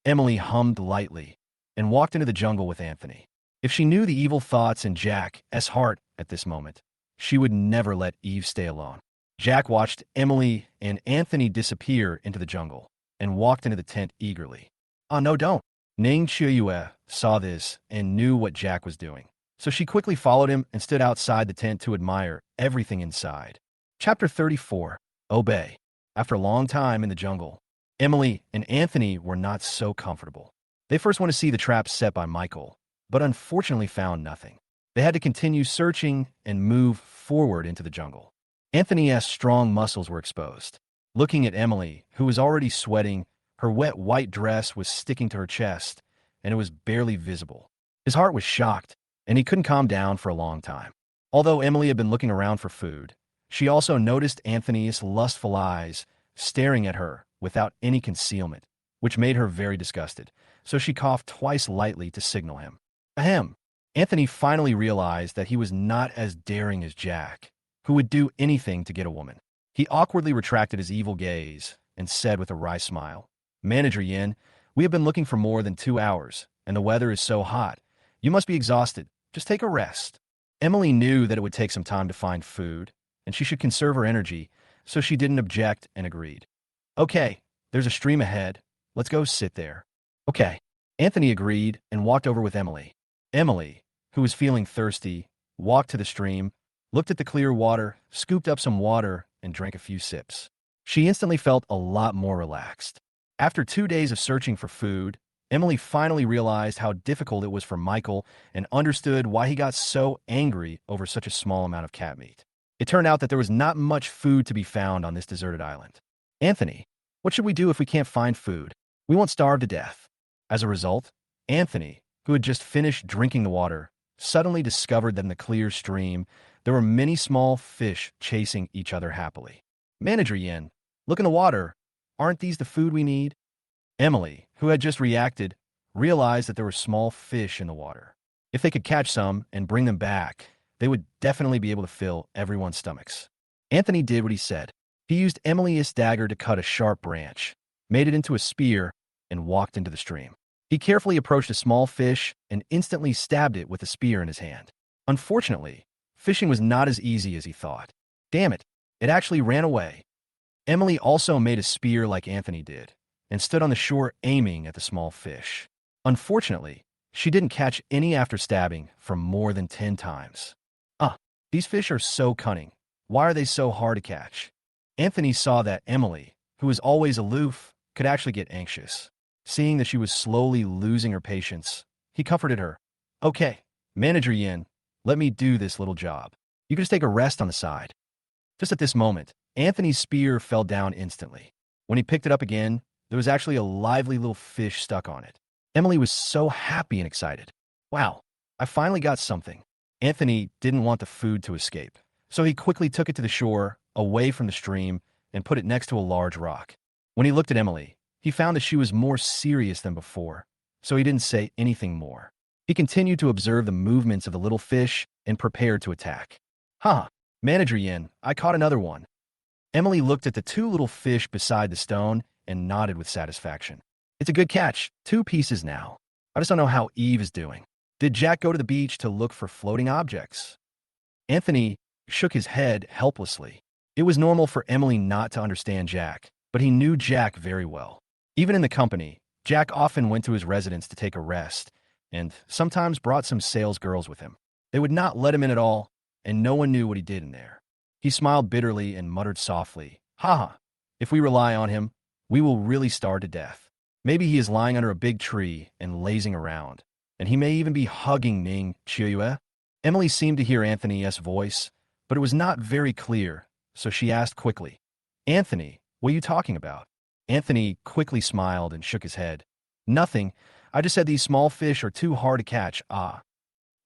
Emily hummed lightly and walked into the jungle with Anthony. If she knew the evil thoughts in Jack's heart at this moment, she would never let Eve stay alone. Jack watched Emily and Anthony disappear into the jungle and walked into the tent eagerly. "Oh, no, don't." Ning Chiuyue saw this and knew what Jack was doing. So she quickly followed him and stood outside the tent to admire everything inside. Chapter 34. Obey. After a long time in the jungle, Emily and Anthony were not so comfortable. They first went to see the traps set by Michael, but unfortunately found nothing. They had to continue searching and move forward into the jungle. Anthony's strong muscles were exposed. Looking at Emily, who was already sweating, her wet white dress was sticking to her chest, and it was barely visible. His heart was shocked, and he couldn't calm down for a long time. Although Emily had been looking around for food, she also noticed Anthony's lustful eyes staring at her without any concealment, which made her very disgusted, so she coughed twice lightly to signal him. Ahem! Anthony finally realized that he was not as daring as Jack, who would do anything to get a woman. He awkwardly retracted his evil gaze and said with a wry smile, "Manager Yin, we have been looking for more than 2 hours, and the weather is so hot. You must be exhausted. Just take a rest." Emily knew that it would take some time to find food, and she should conserve her energy, so she didn't object and agreed. "Okay, there's a stream ahead. Let's go sit there." "Okay." Anthony agreed and walked over with Emily. Emily, who was feeling thirsty, walked to the stream, looked at the clear water, scooped up some water, and drank a few sips. She instantly felt a lot more relaxed. After 2 days of searching for food, Emily finally realized how difficult it was for Michael and understood why he got so angry over such a small amount of cat meat. It turned out that there was not much food to be found on this deserted island. "Anthony, what should we do if we can't find food? We won't starve to death." As a result, Anthony, who had just finished drinking the water, suddenly discovered that in the clear stream, there were many small fish chasing each other happily. "Manager Yin, look in the water. Aren't these the food we need?" Emily, who had just reacted, realized that there were small fish in the water. If they could catch some and bring them back, they would definitely be able to fill everyone's stomachs. Anthony did what he said. He used Emily's dagger to cut a sharp branch, made it into a spear, and walked into the stream. He carefully approached a small fish and instantly stabbed it with a spear in his hand. Unfortunately, fishing was not as easy as he thought. Damn it, it actually ran away. Emily also made a spear like Anthony did, and stood on the shore aiming at the small fish. Unfortunately, she didn't catch any after stabbing for more than 10 times. These fish are so cunning. Why are they so hard to catch? Anthony saw that Emily, who was always aloof, could actually get anxious. Seeing that she was slowly losing her patience, he comforted her. "Okay, Manager Yin, let me do this little job. You can just take a rest on the side." Just at this moment, Anthony's spear fell down instantly. When he picked it up again, there was actually a lively little fish stuck on it. Emily was so happy and excited. "Wow, I finally got something." Anthony didn't want the food to escape, so he quickly took it to the shore, away from the stream, and put it next to a large rock. When he looked at Emily, he found that she was more serious than before, so he didn't say anything more. He continued to observe the movements of the little fish and prepared to attack. Manager Yin, I caught another one." Emily looked at the 2 little fish beside the stone and nodded with satisfaction. "It's a good catch. 2 pieces now. I just don't know how Eve is doing. Did Jack go to the beach to look for floating objects?" Anthony shook his head helplessly. It was normal for Emily not to understand Jack, but he knew Jack very well. Even in the company, Jack often went to his residence to take a rest, and sometimes brought some sales girls with him. They would not let him in at all, and no one knew what he did in there. He smiled bitterly and muttered softly, If we rely on him, we will really starve to death. Maybe he is lying under a big tree and lazing around, and he may even be hugging Ning Chiuyue." Emily seemed to hear Anthony's voice, but it was not very clear, so she asked quickly, "Anthony, what are you talking about?" Anthony quickly smiled and shook his head. "Nothing. I just said these small fish are too hard to catch,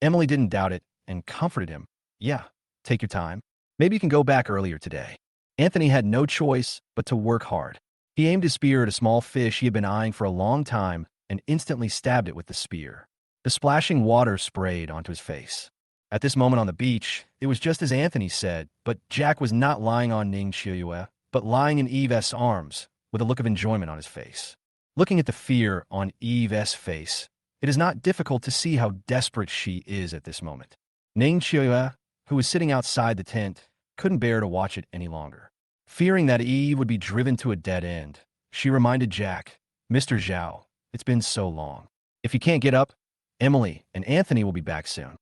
Emily didn't doubt it and comforted him. "Yeah, take your time. Maybe you can go back earlier today." Anthony had no choice but to work hard. He aimed his spear at a small fish he had been eyeing for a long time and instantly stabbed it with the spear. The splashing water sprayed onto his face. At this moment on the beach, it was just as Anthony said, but Jack was not lying on Ning Chiuyue, but lying in Eve's arms, with a look of enjoyment on his face. Looking at the fear on Eve's face, it is not difficult to see how desperate she is at this moment. Ning Chiuyue, who was sitting outside the tent, couldn't bear to watch it any longer. Fearing that Eve would be driven to a dead end, she reminded Jack, "Mr. Zhao, it's been so long. If you can't get up, Emily and Anthony will be back soon.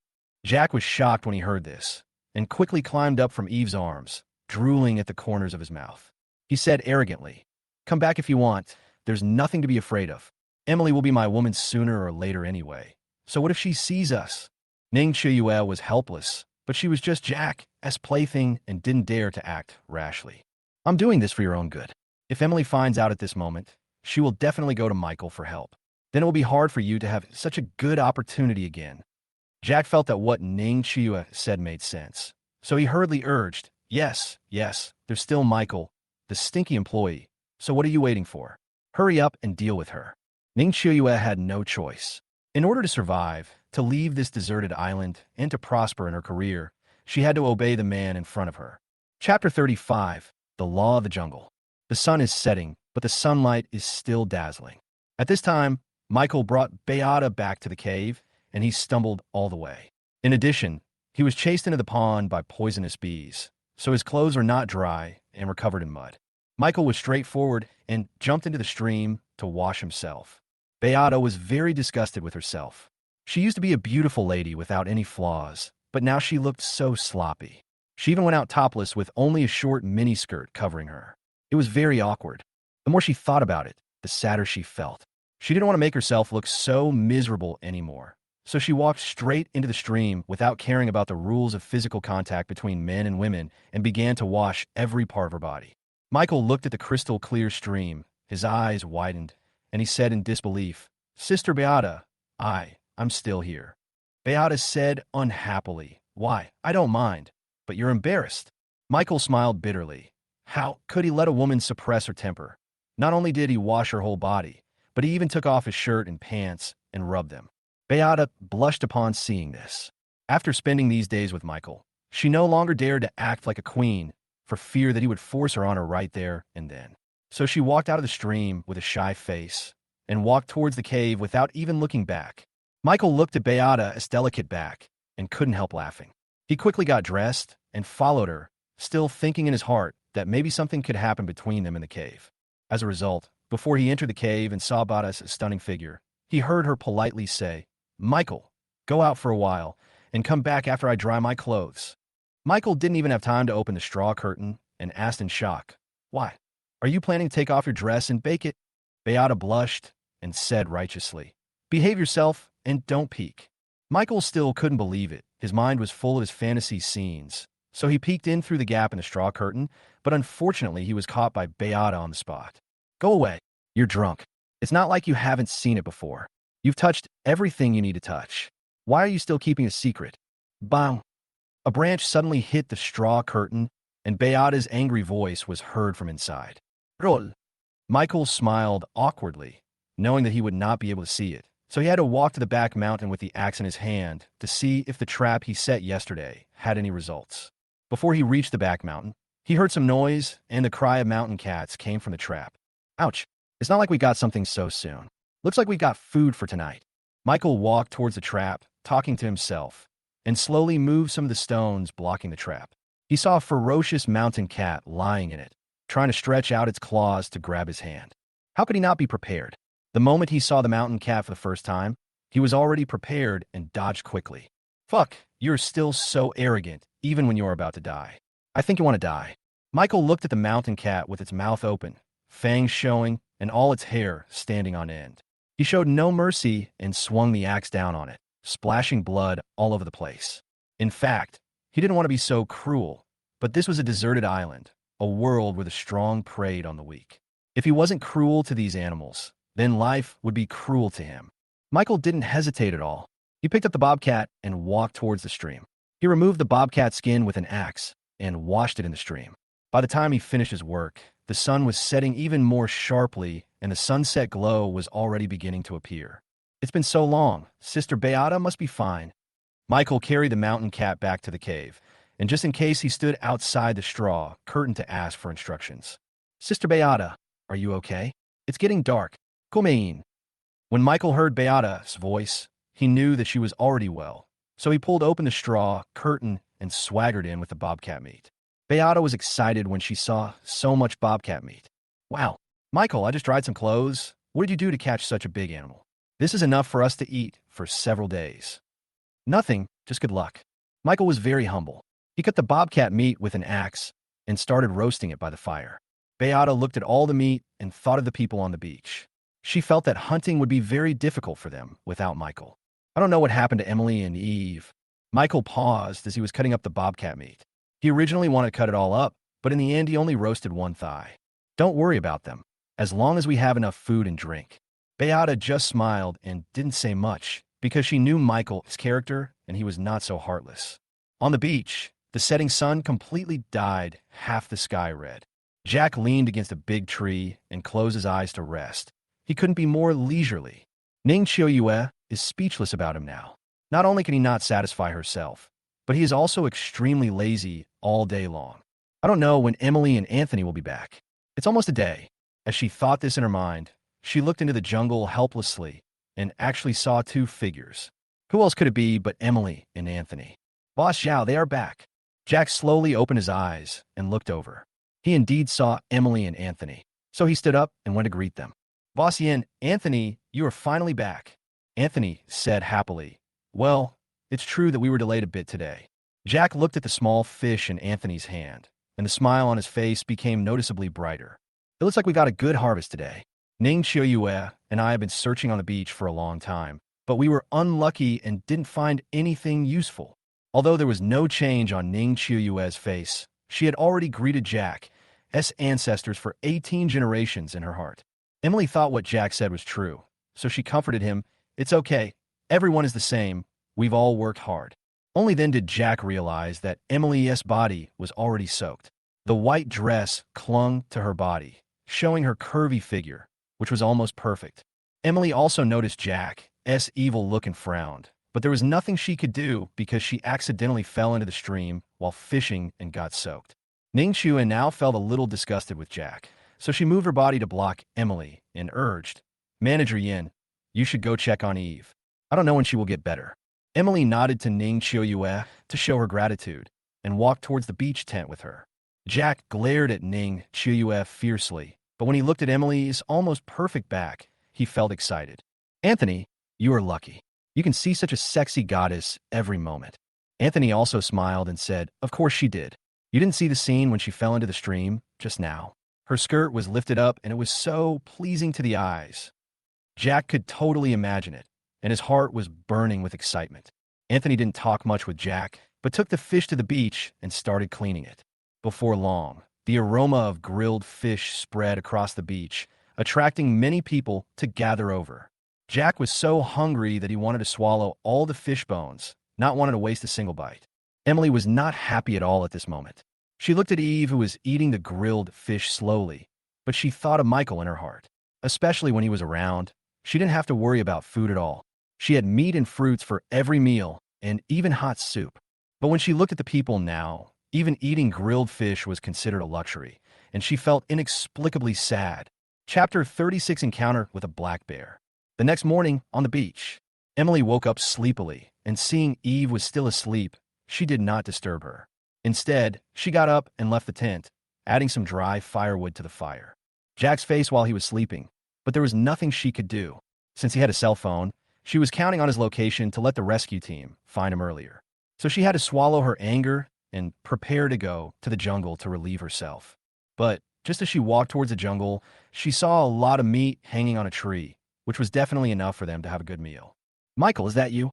Jack was shocked when he heard this and quickly climbed up from Eve's arms, drooling at the corners of his mouth. He said arrogantly, "Come back if you want. There's nothing to be afraid of. Emily will be my woman sooner or later anyway. So what if she sees us?" Ning Chiyue was helpless, but she was just Jack's plaything and didn't dare to act rashly. "I'm doing this for your own good. If Emily finds out at this moment, she will definitely go to Michael for help. Then it will be hard for you to have such a good opportunity again." Jack felt that what Ning Chiyue said made sense, so he hurriedly urged, yes, there's still Michael, the stinky employee, so what are you waiting for? Hurry up and deal with her." Ning Chiyue had no choice. In order to survive, to leave this deserted island, and to prosper in her career, she had to obey the man in front of her. Chapter 35, The Law of the Jungle. The sun is setting, but the sunlight is still dazzling. At this time, Michael brought Beata back to the cave, and he stumbled all the way. In addition, he was chased into the pond by poisonous bees, so his clothes are not dry and were covered in mud. Michael was straightforward and jumped into the stream to wash himself. Beata was very disgusted with herself. She used to be a beautiful lady without any flaws, but now she looked so sloppy. She even went out topless with only a short miniskirt covering her. It was very awkward. The more she thought about it, the sadder she felt. She didn't want to make herself look so miserable anymore. So she walked straight into the stream without caring about the rules of physical contact between men and women and began to wash every part of her body. Michael looked at the crystal clear stream, his eyes widened, and he said in disbelief, "Sister Beata, I'm still here." Beata said unhappily, "Why, I don't mind, but you're embarrassed." Michael smiled bitterly. How could he let a woman suppress her temper? Not only did he wash her whole body, but he even took off his shirt and pants and rubbed them. Beata blushed upon seeing this. After spending these days with Michael, she no longer dared to act like a queen for fear that he would force her on her right there and then. So she walked out of the stream with a shy face and walked towards the cave without even looking back. Michael looked at Beata's delicate back and couldn't help laughing. He quickly got dressed and followed her, still thinking in his heart that maybe something could happen between them in the cave. As a result, before he entered the cave and saw Beata's stunning figure, he heard her politely say, "Michael, go out for a while and come back after I dry my clothes." Michael didn't even have time to open the straw curtain and asked in shock, "Why? Are you planning to take off your dress and bake it?" Beata blushed and said righteously, "Behave yourself and don't peek." Michael still couldn't believe it. His mind was full of his fantasy scenes, so he peeked in through the gap in the straw curtain, but unfortunately he was caught by Beata on the spot. "Go away. You're drunk. It's not like you haven't seen it before. You've touched everything you need to touch. Why are you still keeping a secret?" Bang! A branch suddenly hit the straw curtain, and Beata's angry voice was heard from inside. "Roll." Michael smiled awkwardly, knowing that he would not be able to see it, so he had to walk to the back mountain with the axe in his hand to see if the trap he set yesterday had any results. Before he reached the back mountain, he heard some noise, and the cry of mountain cats came from the trap. "Ouch! It's not like we got something so soon. Looks like we got food for tonight." Michael walked towards the trap, talking to himself, and slowly moved some of the stones blocking the trap. He saw a ferocious mountain cat lying in it, trying to stretch out its claws to grab his hand. How could he not be prepared? The moment he saw the mountain cat for the first time, he was already prepared and dodged quickly. "Fuck, you're still so arrogant, even when you're about to die. I think you want to die." Michael looked at the mountain cat with its mouth open, fangs showing, and all its hair standing on end. He showed no mercy and swung the axe down on it, splashing blood all over the place. In fact, he didn't want to be so cruel, but this was a deserted island, a world where the strong preyed on the weak. If he wasn't cruel to these animals, then life would be cruel to him. Michael didn't hesitate at all. He picked up the bobcat and walked towards the stream. He removed the bobcat skin with an axe and washed it in the stream. By the time he finished his work, the sun was setting even more sharply, and the sunset glow was already beginning to appear. "It's been so long. Sister Beata must be fine." Michael carried the mountain cat back to the cave, and just in case he stood outside the straw curtain to ask for instructions. "Sister Beata, are you okay? It's getting dark. Come in." When Michael heard Beata's voice, he knew that she was already well, so he pulled open the straw curtain and swaggered in with the bobcat meat. Beata was excited when she saw so much bobcat meat. "Wow, Michael, I just dried some clothes. What did you do to catch such a big animal?" This is enough for us to eat for several days. Nothing, just good luck. Michael was very humble. He cut the bobcat meat with an axe and started roasting it by the fire. Beata looked at all the meat and thought of the people on the beach. She felt that hunting would be very difficult for them without Michael. I don't know what happened to Emily and Eve. Michael paused as he was cutting up the bobcat meat. He originally wanted to cut it all up, but in the end he only roasted one thigh. Don't worry about them, as long as we have enough food and drink. Beata just smiled and didn't say much, because she knew Michael, his character, and he was not so heartless. On the beach, the setting sun completely dyed half the sky red. Jack leaned against a big tree and closed his eyes to rest. He couldn't be more leisurely. Ning Qiuyue is speechless about him now. Not only can he not satisfy herself, but he is also extremely lazy all day long. I don't know when Emily and Anthony will be back. It's almost a day. As she thought this in her mind, she looked into the jungle helplessly and actually saw two figures. Who else could it be but Emily and Anthony? Boss Zhao, they are back. Jack slowly opened his eyes and looked over. He indeed saw Emily and Anthony, so he stood up and went to greet them. Boss Yin, Anthony, you are finally back. Anthony said happily, well, it's true that we were delayed a bit today. Jack looked at the small fish in Anthony's hand, and the smile on his face became noticeably brighter. It looks like we got a good harvest today. Ning Qiuyue and I have been searching on the beach for a long time, but we were unlucky and didn't find anything useful. Although there was no change on Ning Qiuyue's face, she had already greeted Jack's ancestors for 18 generations in her heart. Emily thought what Jack said was true, so she comforted him. It's okay. Everyone is the same. We've all worked hard. Only then did Jack realize that Emily's body was already soaked. The white dress clung to her body, showing her curvy figure, which was almost perfect. Emily also noticed Jack's evil look and frowned, but there was nothing she could do because she accidentally fell into the stream while fishing and got soaked. Ning Qiuyue now felt a little disgusted with Jack, so she moved her body to block Emily and urged, Manager Yin, you should go check on Eve. I don't know when she will get better. Emily nodded to Ning Qiuyue to show her gratitude and walked towards the beach tent with her. Jack glared at Ning Qiuyue fiercely, but when he looked at Emily's almost perfect back, he felt excited. Anthony, you are lucky. You can see such a sexy goddess every moment. Anthony also smiled and said, of course she did. You didn't see the scene when she fell into the stream just now. Her skirt was lifted up and it was so pleasing to the eyes. Jack could totally imagine it, and his heart was burning with excitement. Anthony didn't talk much with Jack, but took the fish to the beach and started cleaning it. Before long, the aroma of grilled fish spread across the beach, attracting many people to gather over. Jack was so hungry that he wanted to swallow all the fish bones, not wanting to waste a single bite. Emily was not happy at all at this moment. She looked at Eve, who was eating the grilled fish slowly, but she thought of Michael in her heart. Especially when he was around, she didn't have to worry about food at all. She had meat and fruits for every meal, and even hot soup. But when she looked at the people now, even eating grilled fish was considered a luxury, and she felt inexplicably sad. Chapter 36 Encounter with a Black Bear. The next morning, on the beach, Emily woke up sleepily, and seeing Eve was still asleep, she did not disturb her. Instead, she got up and left the tent, adding some dry firewood to the fire. Jack's face while he was sleeping, but there was nothing she could do. Since he had a cell phone, she was counting on his location to let the rescue team find him earlier. So she had to swallow her anger and prepare to go to the jungle to relieve herself. But just as she walked towards the jungle, she saw a lot of meat hanging on a tree, which was definitely enough for them to have a good meal. Michael, is that you?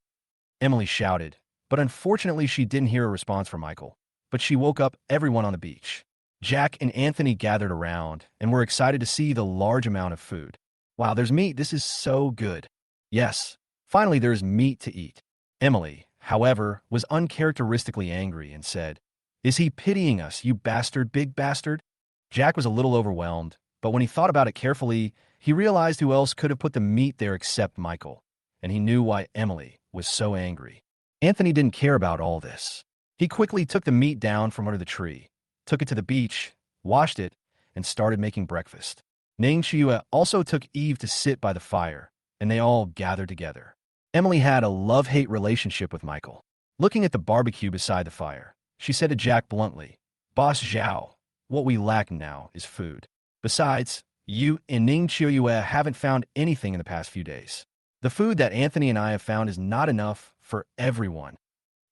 Emily shouted, but unfortunately she didn't hear a response from Michael. But she woke up everyone on the beach. Jack and Anthony gathered around and were excited to see the large amount of food. Wow, there's meat. This is so good. Yes, finally there's meat to eat. Emily, however, was uncharacteristically angry and said, is he pitying us, you bastard, big bastard? Jack was a little overwhelmed, but when he thought about it carefully, he realized who else could have put the meat there except Michael, and he knew why Emily was so angry. Anthony didn't care about all this. He quickly took the meat down from under the tree, took it to the beach, washed it, and started making breakfast. Ning Qiuyue also took Eve to sit by the fire, and they all gathered together. Emily had a love-hate relationship with Michael. Looking at the barbecue beside the fire, she said to Jack bluntly, Boss Zhao, what we lack now is food. Besides, you and Ning Qiuyue haven't found anything in the past few days. The food that Anthony and I have found is not enough for everyone.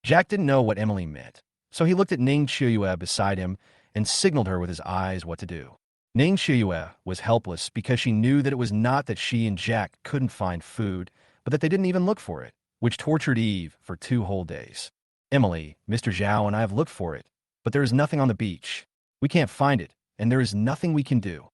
Jack didn't know what Emily meant, so he looked at Ning Chiuyue beside him and signaled her with his eyes what to do. Ning Chiuyue was helpless because she knew that it was not that she and Jack couldn't find food, but that they didn't even look for it, which tortured Eve for 2 whole days. Emily, Mr. Zhao and I have looked for it, but there is nothing on the beach. We can't find it, and there is nothing we can do.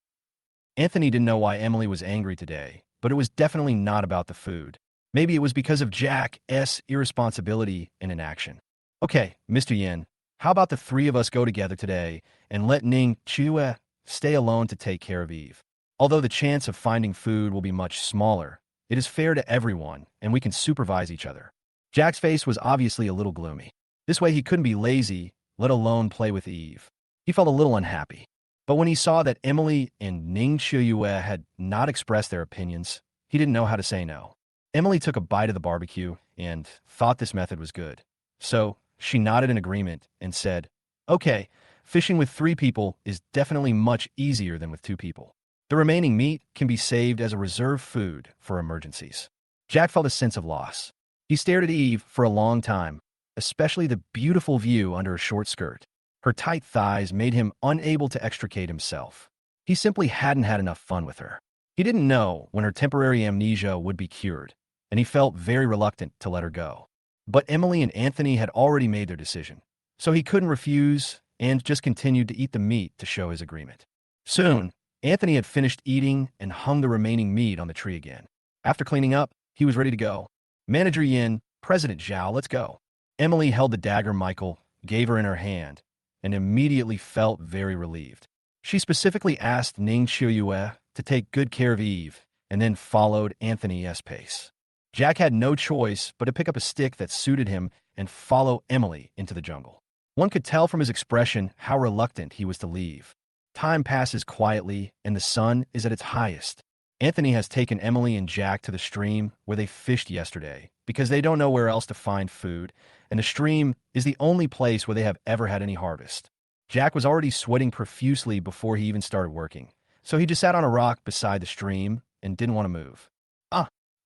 Anthony didn't know why Emily was angry today, but it was definitely not about the food. Maybe it was because of Jack's irresponsibility and inaction. Okay, Mr. Yin, how about the 3 of us go together today and let Ning Chiuyue stay alone to take care of Eve? Although the chance of finding food will be much smaller, it is fair to everyone, and we can supervise each other. Jack's face was obviously a little gloomy. This way he couldn't be lazy, let alone play with Eve. He felt a little unhappy. But when he saw that Emily and Ning Chiuyue had not expressed their opinions, he didn't know how to say no. Emily took a bite of the barbecue and thought this method was good. So she nodded in agreement and said, "Okay, fishing with 3 people is definitely much easier than with 2 people. The remaining meat can be saved as a reserve food for emergencies." Jack felt a sense of loss. He stared at Eve for a long time, especially the beautiful view under her short skirt. Her tight thighs made him unable to extricate himself. He simply hadn't had enough fun with her. He didn't know when her temporary amnesia would be cured, and he felt very reluctant to let her go. But Emily and Anthony had already made their decision, so he couldn't refuse and just continued to eat the meat to show his agreement. Soon, Anthony had finished eating and hung the remaining meat on the tree again. After cleaning up, he was ready to go. "Manager Yin, President Zhao, let's go." Emily held the dagger Michael gave her in her hand and immediately felt very relieved. She specifically asked Ning Chiuyue to take good care of Eve and then followed Anthony's pace. Jack had no choice but to pick up a stick that suited him and follow Emily into the jungle. One could tell from his expression how reluctant he was to leave. Time passes quietly and the sun is at its highest. Anthony has taken Emily and Jack to the stream where they fished yesterday because they don't know where else to find food, and the stream is the only place where they have ever had any harvest. Jack was already sweating profusely before he even started working, so he just sat on a rock beside the stream and didn't want to move.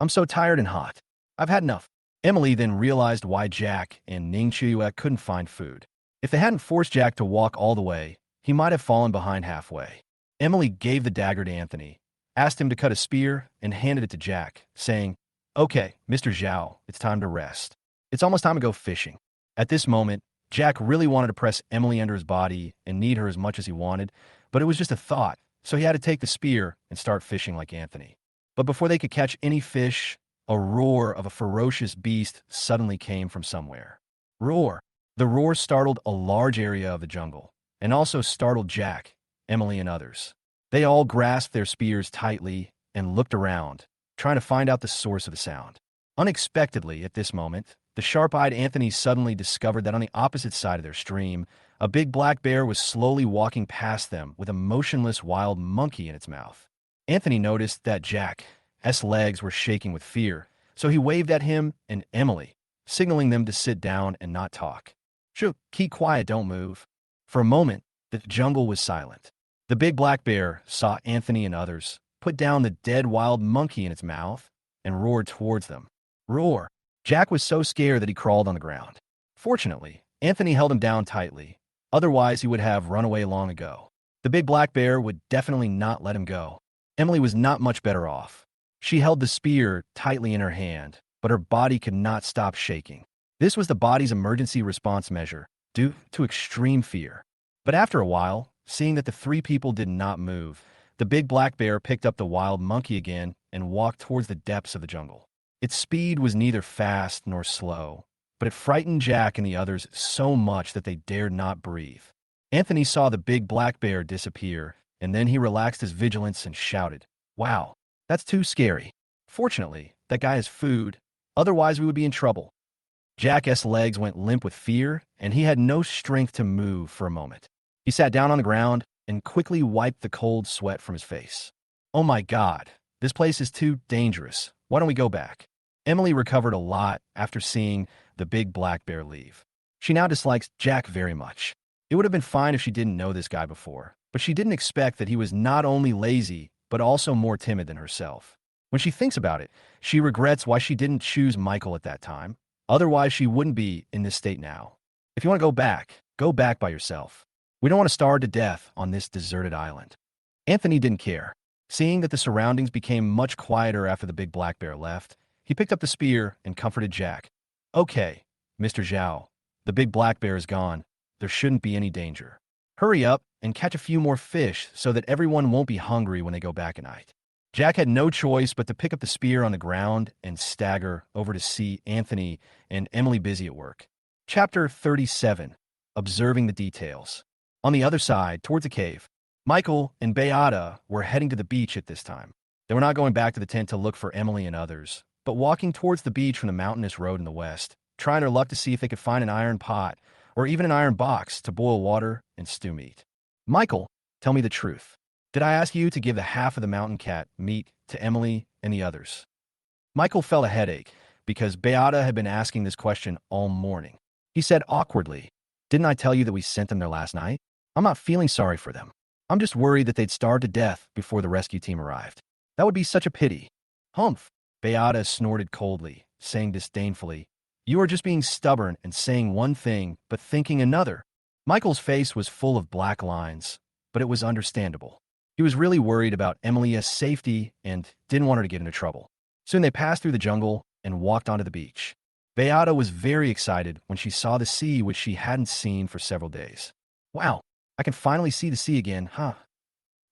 I'm so tired and hot. I've had enough." Emily then realized why Jack and Ning Chiuyue couldn't find food. If they hadn't forced Jack to walk all the way, he might have fallen behind halfway. Emily gave the dagger to Anthony, asked him to cut a spear, and handed it to Jack, saying, "Okay, Mr. Zhao, it's time to rest. It's almost time to go fishing." At this moment, Jack really wanted to press Emily under his body and knead her as much as he wanted, but it was just a thought, so he had to take the spear and start fishing like Anthony. But before they could catch any fish, a roar of a ferocious beast suddenly came from somewhere. Roar! The roar startled a large area of the jungle, and also startled Jack, Emily, and others. They all grasped their spears tightly and looked around, trying to find out the source of the sound. Unexpectedly, at this moment, the sharp-eyed Anthony suddenly discovered that on the opposite side of their stream, a big black bear was slowly walking past them with a motionless wild monkey in its mouth. Anthony noticed that Jack's legs were shaking with fear, so he waved at him and Emily, signaling them to sit down and not talk. "Shoo, keep quiet, don't move." For a moment, the jungle was silent. The big black bear saw Anthony and others, put down the dead wild monkey in its mouth, and roared towards them. Roar! Jack was so scared that he crawled on the ground. Fortunately, Anthony held him down tightly, otherwise he would have run away long ago. The big black bear would definitely not let him go. Emily was not much better off. She held the spear tightly in her hand, but her body could not stop shaking. This was the body's emergency response measure, due to extreme fear. But after a while, seeing that the 3 people did not move, the big black bear picked up the wild monkey again and walked towards the depths of the jungle. Its speed was neither fast nor slow, but it frightened Jack and the others so much that they dared not breathe. Anthony saw the big black bear disappear, and then he relaxed his vigilance and shouted, "Wow, that's too scary. Fortunately, that guy has food, otherwise we would be in trouble." Jack's legs went limp with fear, and he had no strength to move for a moment. He sat down on the ground and quickly wiped the cold sweat from his face. "Oh my God, this place is too dangerous. Why don't we go back?" Emily recovered a lot after seeing the big black bear leave. She now dislikes Jack very much. It would have been fine if she didn't know this guy before, but she didn't expect that he was not only lazy, but also more timid than herself. When she thinks about it, she regrets why she didn't choose Michael at that time. Otherwise, she wouldn't be in this state now. If you want to go back by yourself. We don't want to starve to death on this deserted island. Anthony didn't care. Seeing that the surroundings became much quieter after the big black bear left, he picked up the spear and comforted Jack. Okay, Mr. Zhao, the big black bear is gone. There shouldn't be any danger. Hurry up and catch a few more fish so that everyone won't be hungry when they go back at night. Jack had no choice but to pick up the spear on the ground and stagger over to see Anthony and Emily busy at work. Chapter 37. Observing the details. On the other side, towards the cave, Michael and Beata were heading to the beach at this time. They were not going back to the tent to look for Emily and others, but walking towards the beach from the mountainous road in the west, trying their luck to see if they could find an iron pot or even an iron box to boil water and stew meat. Michael, tell me the truth. Did I ask you to give the half of the mountain cat meat to Emily and the others? Michael felt a headache because Beata had been asking this question all morning. He said awkwardly, "Didn't I tell you that we sent them there last night? I'm not feeling sorry for them. I'm just worried that they'd starve to death before the rescue team arrived. That would be such a pity." Humph! Beata snorted coldly, saying disdainfully, "You are just being stubborn and saying one thing but thinking another." Michael's face was full of black lines, but it was understandable. He was really worried about Emily's safety and didn't want her to get into trouble. Soon they passed through the jungle and walked onto the beach. Beata was very excited when she saw the sea, which she hadn't seen for several days. "Wow, I can finally see the sea again, huh?"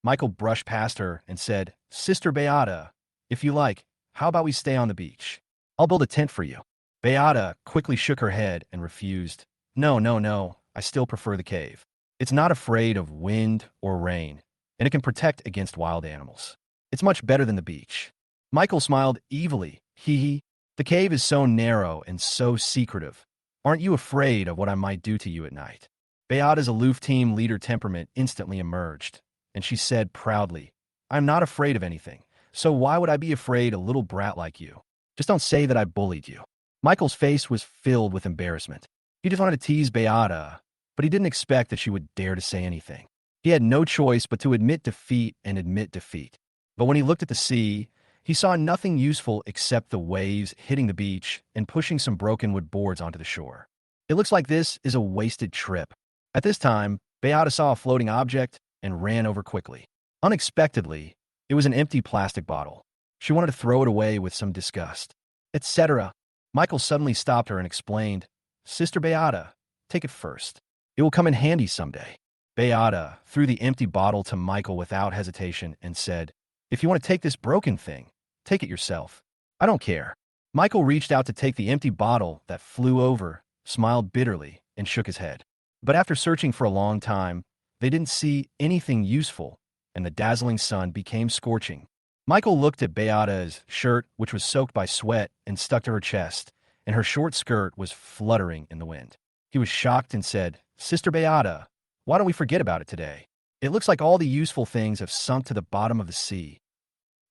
Michael brushed past her and said, "Sister Beata, if you like, how about we stay on the beach? I'll build a tent for you." Beata quickly shook her head and refused. No, I still prefer the cave. It's not afraid of wind or rain, and it can protect against wild animals. It's much better than the beach." Michael smiled evilly. Hee. The cave is so narrow and so secretive. Aren't you afraid of what I might do to you at night? Beata's aloof team leader temperament instantly emerged, and she said proudly, "I'm not afraid of anything, so why would I be afraid of a little brat like you? Just don't say that I bullied you." Michael's face was filled with embarrassment. He just wanted to tease Beata, but he didn't expect that she would dare to say anything. He had no choice but to admit defeat and admit defeat. But when he looked at the sea, he saw nothing useful except the waves hitting the beach and pushing some broken wood boards onto the shore. It looks like this is a wasted trip. At this time, Beata saw a floating object and ran over quickly. Unexpectedly, it was an empty plastic bottle. She wanted to throw it away with some disgust. Etc. Michael suddenly stopped her and explained, "Sister Beata, take it first. It will come in handy someday." Beata threw the empty bottle to Michael without hesitation and said, "If you want to take this broken thing, take it yourself. I don't care." Michael reached out to take the empty bottle that flew over, smiled bitterly, and shook his head. But after searching for a long time, they didn't see anything useful, and the dazzling sun became scorching. Michael looked at Beata's shirt, which was soaked by sweat and stuck to her chest, and her short skirt was fluttering in the wind. He was shocked and said, "Sister Beata, why don't we forget about it today? It looks like all the useful things have sunk to the bottom of the sea."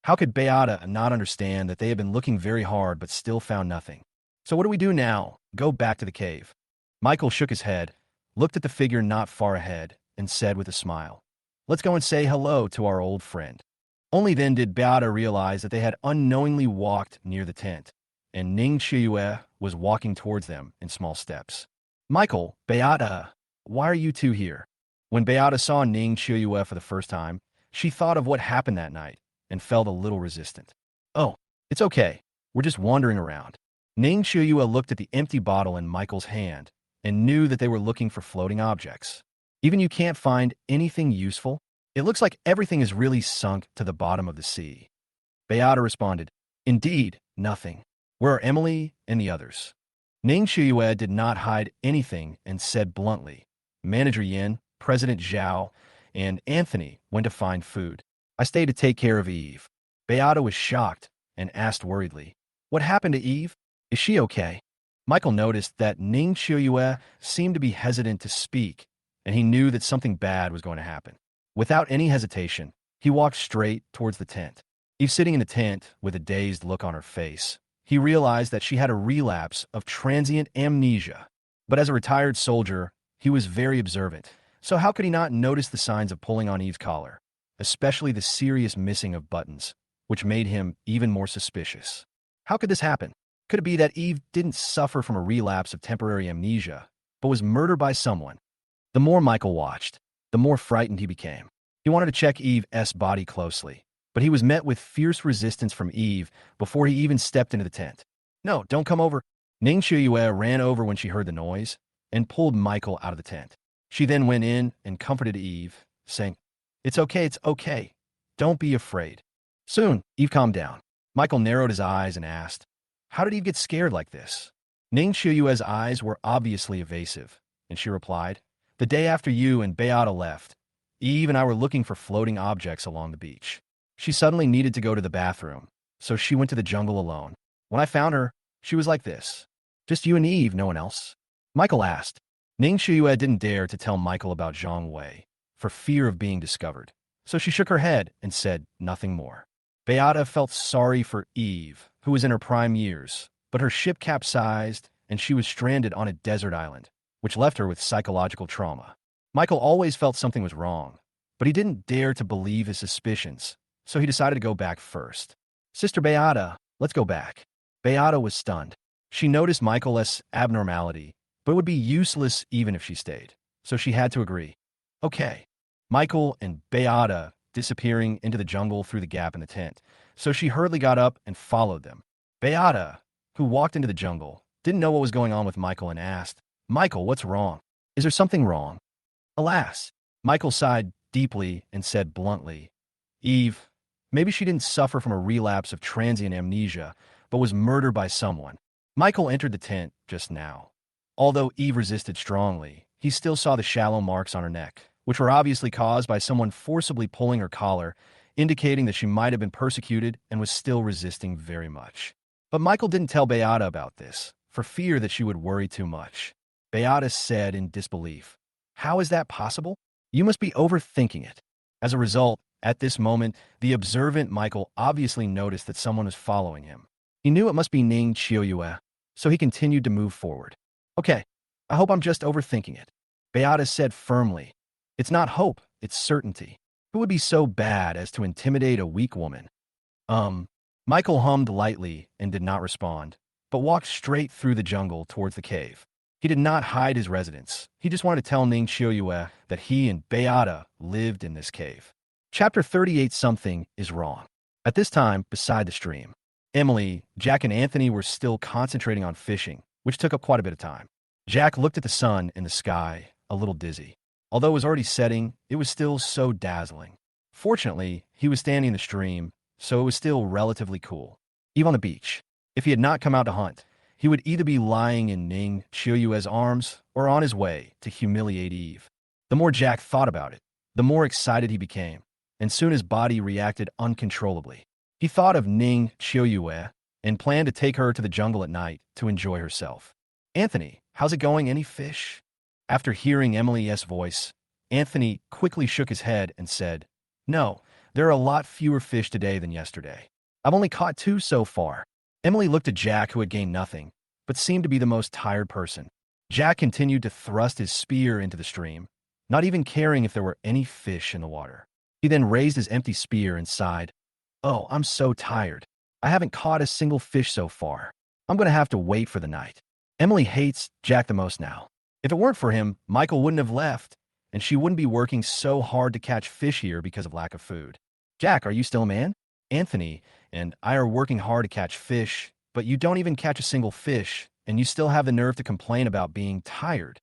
How could Beata not understand that they had been looking very hard but still found nothing? "So what do we do now? Go back to the cave?" Michael shook his head, looked at the figure not far ahead, and said with a smile, "Let's go and say hello to our old friend." Only then did Beata realize that they had unknowingly walked near the tent, and Ning Chiuyue was walking towards them in small steps. "Michael, Beata, why are you two here?" When Beata saw Ning Chiuyue for the first time, she thought of what happened that night and felt a little resistant. "Oh, it's okay. We're just wandering around." Ning Chiuyue looked at the empty bottle in Michael's hand and knew that they were looking for floating objects. "Even you can't find anything useful? It looks like everything is really sunk to the bottom of the sea." Beata responded, "Indeed, nothing. Where are Emily and the others?" Ning Chiuyue did not hide anything and said bluntly, "Manager Yin, President Zhao, and Anthony went to find food. I stayed to take care of Eve." Beata was shocked and asked worriedly, "What happened to Eve? Is she okay?" Michael noticed that Ning Chiuyue seemed to be hesitant to speak, and he knew that something bad was going to happen. Without any hesitation, he walked straight towards the tent. Eve sitting in the tent with a dazed look on her face. He realized that she had a relapse of transient amnesia. But as a retired soldier, he was very observant. So how could he not notice the signs of pulling on Eve's collar, especially the serious missing of buttons? which made him even more suspicious. How could this happen? Could it be that Eve didn't suffer from a relapse of temporary amnesia, but was murdered by someone? The more Michael watched, the more frightened he became. He wanted to check Eve's body closely, but he was met with fierce resistance from Eve before he even stepped into the tent. No, don't come over. Ning Shiyue ran over when she heard the noise and pulled Michael out of the tent. She then went in and comforted Eve, saying, it's okay. Don't be afraid. Soon, Eve calmed down. Michael narrowed his eyes and asked, how did Eve get scared like this? Ning Shiyue's eyes were obviously evasive, and she replied, the day after you and Beata left, Eve and I were looking for floating objects along the beach. She suddenly needed to go to the bathroom, so she went to the jungle alone. When I found her, she was like this. Just you and Eve, no one else. Michael asked. Ning Shiyue didn't dare to tell Michael about Zhang Wei, for fear of being discovered, so she shook her head and said nothing more. Beata felt sorry for Eve, who was in her prime years, but her ship capsized and she was stranded on a desert island, which left her with psychological trauma. Michael always felt something was wrong, but he didn't dare to believe his suspicions, so he decided to go back first. Sister Beata, let's go back. Beata was stunned. She noticed Michael's abnormality, but it would be useless even if she stayed, so she had to agree. Okay. Michael and Beata disappearing into the jungle through the gap in the tent, so she hurriedly got up and followed them. Beata, who walked into the jungle, didn't know what was going on with Michael and asked, Michael, what's wrong? Is there something wrong? Alas, Michael sighed deeply and said bluntly, Eve, maybe she didn't suffer from a relapse of transient amnesia, but was murdered by someone. Michael entered the tent just now. Although Eve resisted strongly, he still saw the shallow marks on her neck, which were obviously caused by someone forcibly pulling her collar, indicating that she might have been persecuted and was still resisting very much. But Michael didn't tell Beata about this, for fear that she would worry too much. Beata said in disbelief, how is that possible? You must be overthinking it. As a result, at this moment, the observant Michael obviously noticed that someone was following him. He knew it must be Ning Shiyue, so he continued to move forward. Okay, I hope I'm just overthinking it. Beata said firmly, it's not hope, it's certainty. Who would be so bad as to intimidate a weak woman? Michael hummed lightly and did not respond, but walked straight through the jungle towards the cave. He did not hide his residence. He just wanted to tell Ning Shiyue that he and Beata lived in this cave. Chapter 38 Something is wrong. At this time, beside the stream, Emily, Jack, and Anthony were still concentrating on fishing, which took up quite a bit of time. Jack looked at the sun in the sky, a little dizzy. Although it was already setting, it was still so dazzling. Fortunately, he was standing in the stream, so it was still relatively cool. Even on the beach, if he had not come out to hunt, he would either be lying in Ning Shiyue's arms or on his way to humiliate Eve. The more Jack thought about it, the more excited he became, and soon his body reacted uncontrollably. He thought of Ning Shiyue and planned to take her to the jungle at night to enjoy herself. Anthony, how's it going? Any fish? After hearing Emily's voice, Anthony quickly shook his head and said, no, there are a lot fewer fish today than yesterday. I've only caught 2 so far. Emily looked at Jack, who had gained nothing, but seemed to be the most tired person. Jack continued to thrust his spear into the stream, not even caring if there were any fish in the water. He then raised his empty spear and sighed, oh, I'm so tired. I haven't caught a single fish so far. I'm going to have to wait for the night. Emily hates Jack the most now. If it weren't for him, Michael wouldn't have left, and she wouldn't be working so hard to catch fish here because of lack of food. Jack, are you still a man? Anthony and I are working hard to catch fish, but you don't even catch a single fish, and you still have the nerve to complain about being tired.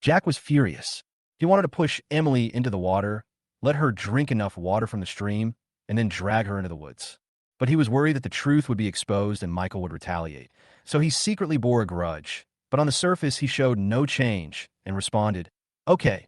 Jack was furious. He wanted to push Emily into the water, let her drink enough water from the stream, and then drag her into the woods. But he was worried that the truth would be exposed and Michael would retaliate, so he secretly bore a grudge. But on the surface, he showed no change and responded, okay,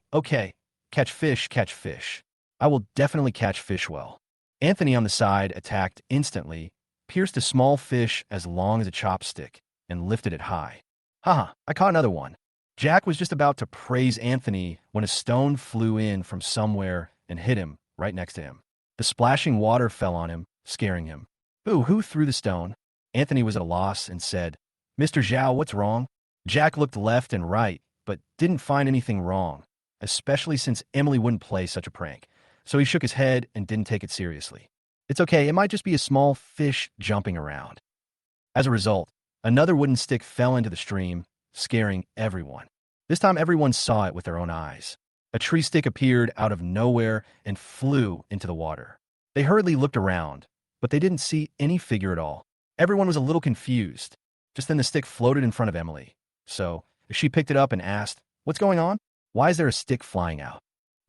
catch fish. I will definitely catch fish well. Anthony on the side attacked instantly, pierced a small fish as long as a chopstick, and lifted it high. Haha, I caught another one. Jack was just about to praise Anthony when a stone flew in from somewhere and hit him right next to him. The splashing water fell on him, scaring him. Ooh, who threw the stone? Anthony was at a loss and said, Mr. Zhao, what's wrong? Jack looked left and right, but didn't find anything wrong, especially since Emily wouldn't play such a prank, so he shook his head and didn't take it seriously. It's okay, it might just be a small fish jumping around. As a result, another wooden stick fell into the stream, scaring everyone. This time everyone saw it with their own eyes. A tree stick appeared out of nowhere and flew into the water. They hurriedly looked around, but they didn't see any figure at all. Everyone was a little confused. Just then the stick floated in front of Emily. So, she picked it up and asked, "What's going on? Why is there a stick flying out?"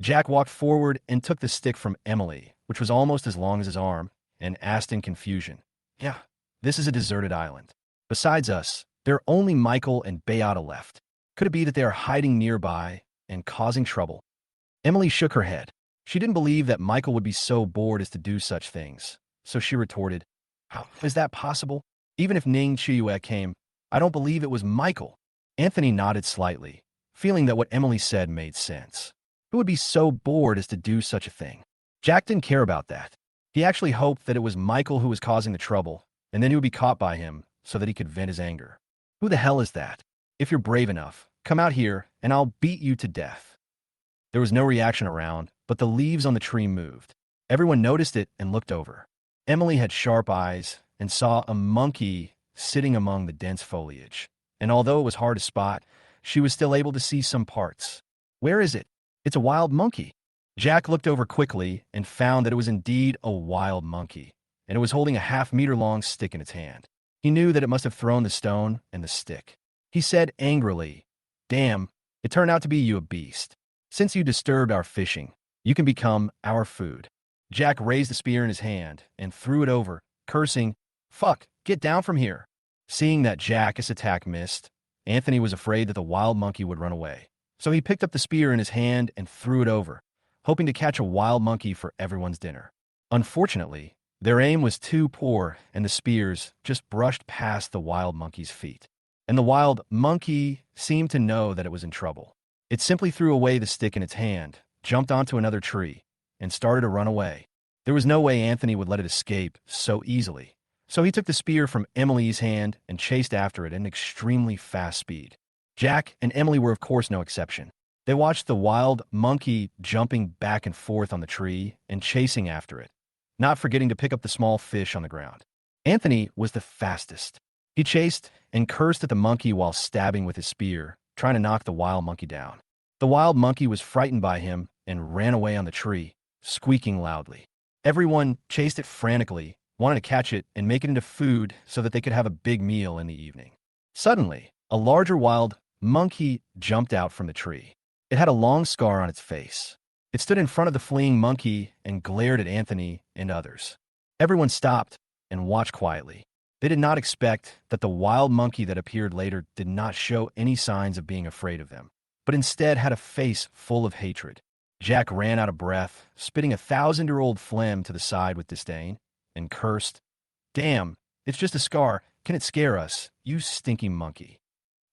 Jack walked forward and took the stick from Emily, which was almost as long as his arm, and asked in confusion, "Yeah, this is a deserted island. Besides us, there are only Michael and Beata left. Could it be that they are hiding nearby and causing trouble?" Emily shook her head. She didn't believe that Michael would be so bored as to do such things, so she retorted, "How is that possible? Even if Ning Chiyue came, I don't believe it was Michael." Anthony nodded slightly, feeling that what Emily said made sense. Who would be so bored as to do such a thing? Jack didn't care about that. He actually hoped that it was Michael who was causing the trouble, and then he would be caught by him so that he could vent his anger. Who the hell is that? If you're brave enough, come out here and I'll beat you to death. There was no reaction around, but the leaves on the tree moved. Everyone noticed it and looked over. Emily had sharp eyes and saw a monkey sitting among the dense foliage. And although it was hard to spot, she was still able to see some parts. Where is it? It's a wild monkey. Jack looked over quickly and found that it was indeed a wild monkey, and it was holding a half-meter-long stick in its hand. He knew that it must have thrown the stone and the stick. He said angrily, "Damn, it turned out to be you, a beast. Since you disturbed our fishing, you can become our food." Jack raised the spear in his hand and threw it over, cursing, "Fuck, get down from here." Seeing that Jack's attack missed, Anthony was afraid that the wild monkey would run away. So he picked up the spear in his hand and threw it over, hoping to catch a wild monkey for everyone's dinner. Unfortunately, their aim was too poor and the spears just brushed past the wild monkey's feet. And the wild monkey seemed to know that it was in trouble. It simply threw away the stick in its hand, jumped onto another tree, and started to run away. There was no way Anthony would let it escape so easily. So he took the spear from Emily's hand and chased after it at an extremely fast speed. Jack and Emily were of course no exception. They watched the wild monkey jumping back and forth on the tree and chasing after it, not forgetting to pick up the small fish on the ground. Anthony was the fastest. He chased and cursed at the monkey while stabbing with his spear, trying to knock the wild monkey down. The wild monkey was frightened by him and ran away on the tree, squeaking loudly. Everyone chased it frantically, wanted to catch it and make it into food so that they could have a big meal in the evening. Suddenly, a larger wild monkey jumped out from the tree. It had a long scar on its face. It stood in front of the fleeing monkey and glared at Anthony and others. Everyone stopped and watched quietly. They did not expect that the wild monkey that appeared later did not show any signs of being afraid of them, but instead had a face full of hatred. Jack ran out of breath, spitting 1,000-year-old phlegm to the side with disdain, and cursed, "Damn, it's just a scar. Can it scare us, you stinky monkey?"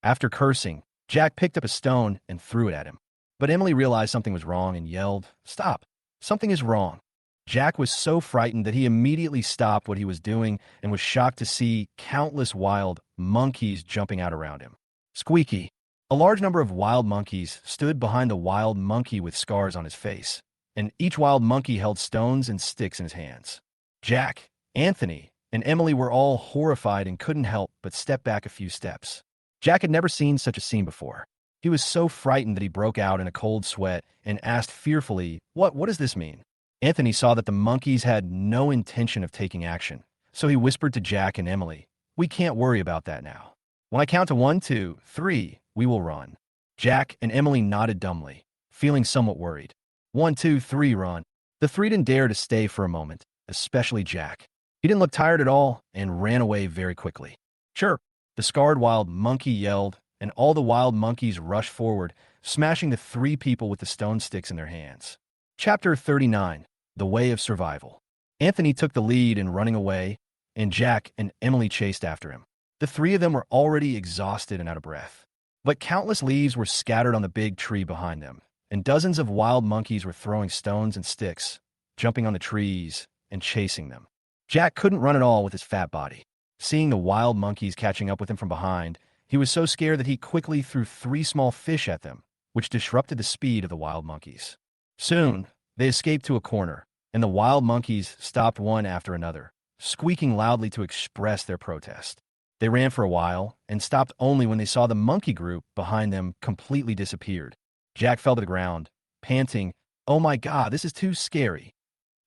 After cursing, Jack picked up a stone and threw it at him. But Emily realized something was wrong and yelled, "Stop! Something is wrong." Jack was so frightened that he immediately stopped what he was doing and was shocked to see countless wild monkeys jumping out around him. Squeaky. A large number of wild monkeys stood behind the wild monkey with scars on his face, and each wild monkey held stones and sticks in his hands. Jack, Anthony, and Emily were all horrified and couldn't help but step back a few steps. Jack had never seen such a scene before. He was so frightened that he broke out in a cold sweat and asked fearfully, What does this mean?" Anthony saw that the monkeys had no intention of taking action, so he whispered to Jack and Emily, "We can't worry about that now. When I count to 1, 2, 3, we will run." Jack and Emily nodded dumbly, feeling somewhat worried. 1, 2, 3, run. The three didn't dare to stay for a moment, especially Jack. He didn't look tired at all and ran away very quickly. "Sure," the scarred wild monkey yelled, and all the wild monkeys rushed forward, smashing the three people with the stone sticks in their hands. Chapter 39. The Way of Survival. Anthony took the lead in running away, and Jack and Emily chased after him. The three of them were already exhausted and out of breath. But countless leaves were scattered on the big tree behind them, and dozens of wild monkeys were throwing stones and sticks, jumping on the trees, and chasing them. Jack couldn't run at all with his fat body. Seeing the wild monkeys catching up with him from behind, he was so scared that he quickly threw 3 small fish at them, which disrupted the speed of the wild monkeys. Soon, they escaped to a corner, and the wild monkeys stopped one after another, squeaking loudly to express their protest. They ran for a while and stopped only when they saw the monkey group behind them completely disappeared. Jack fell to the ground, panting, "Oh my God, this is too scary."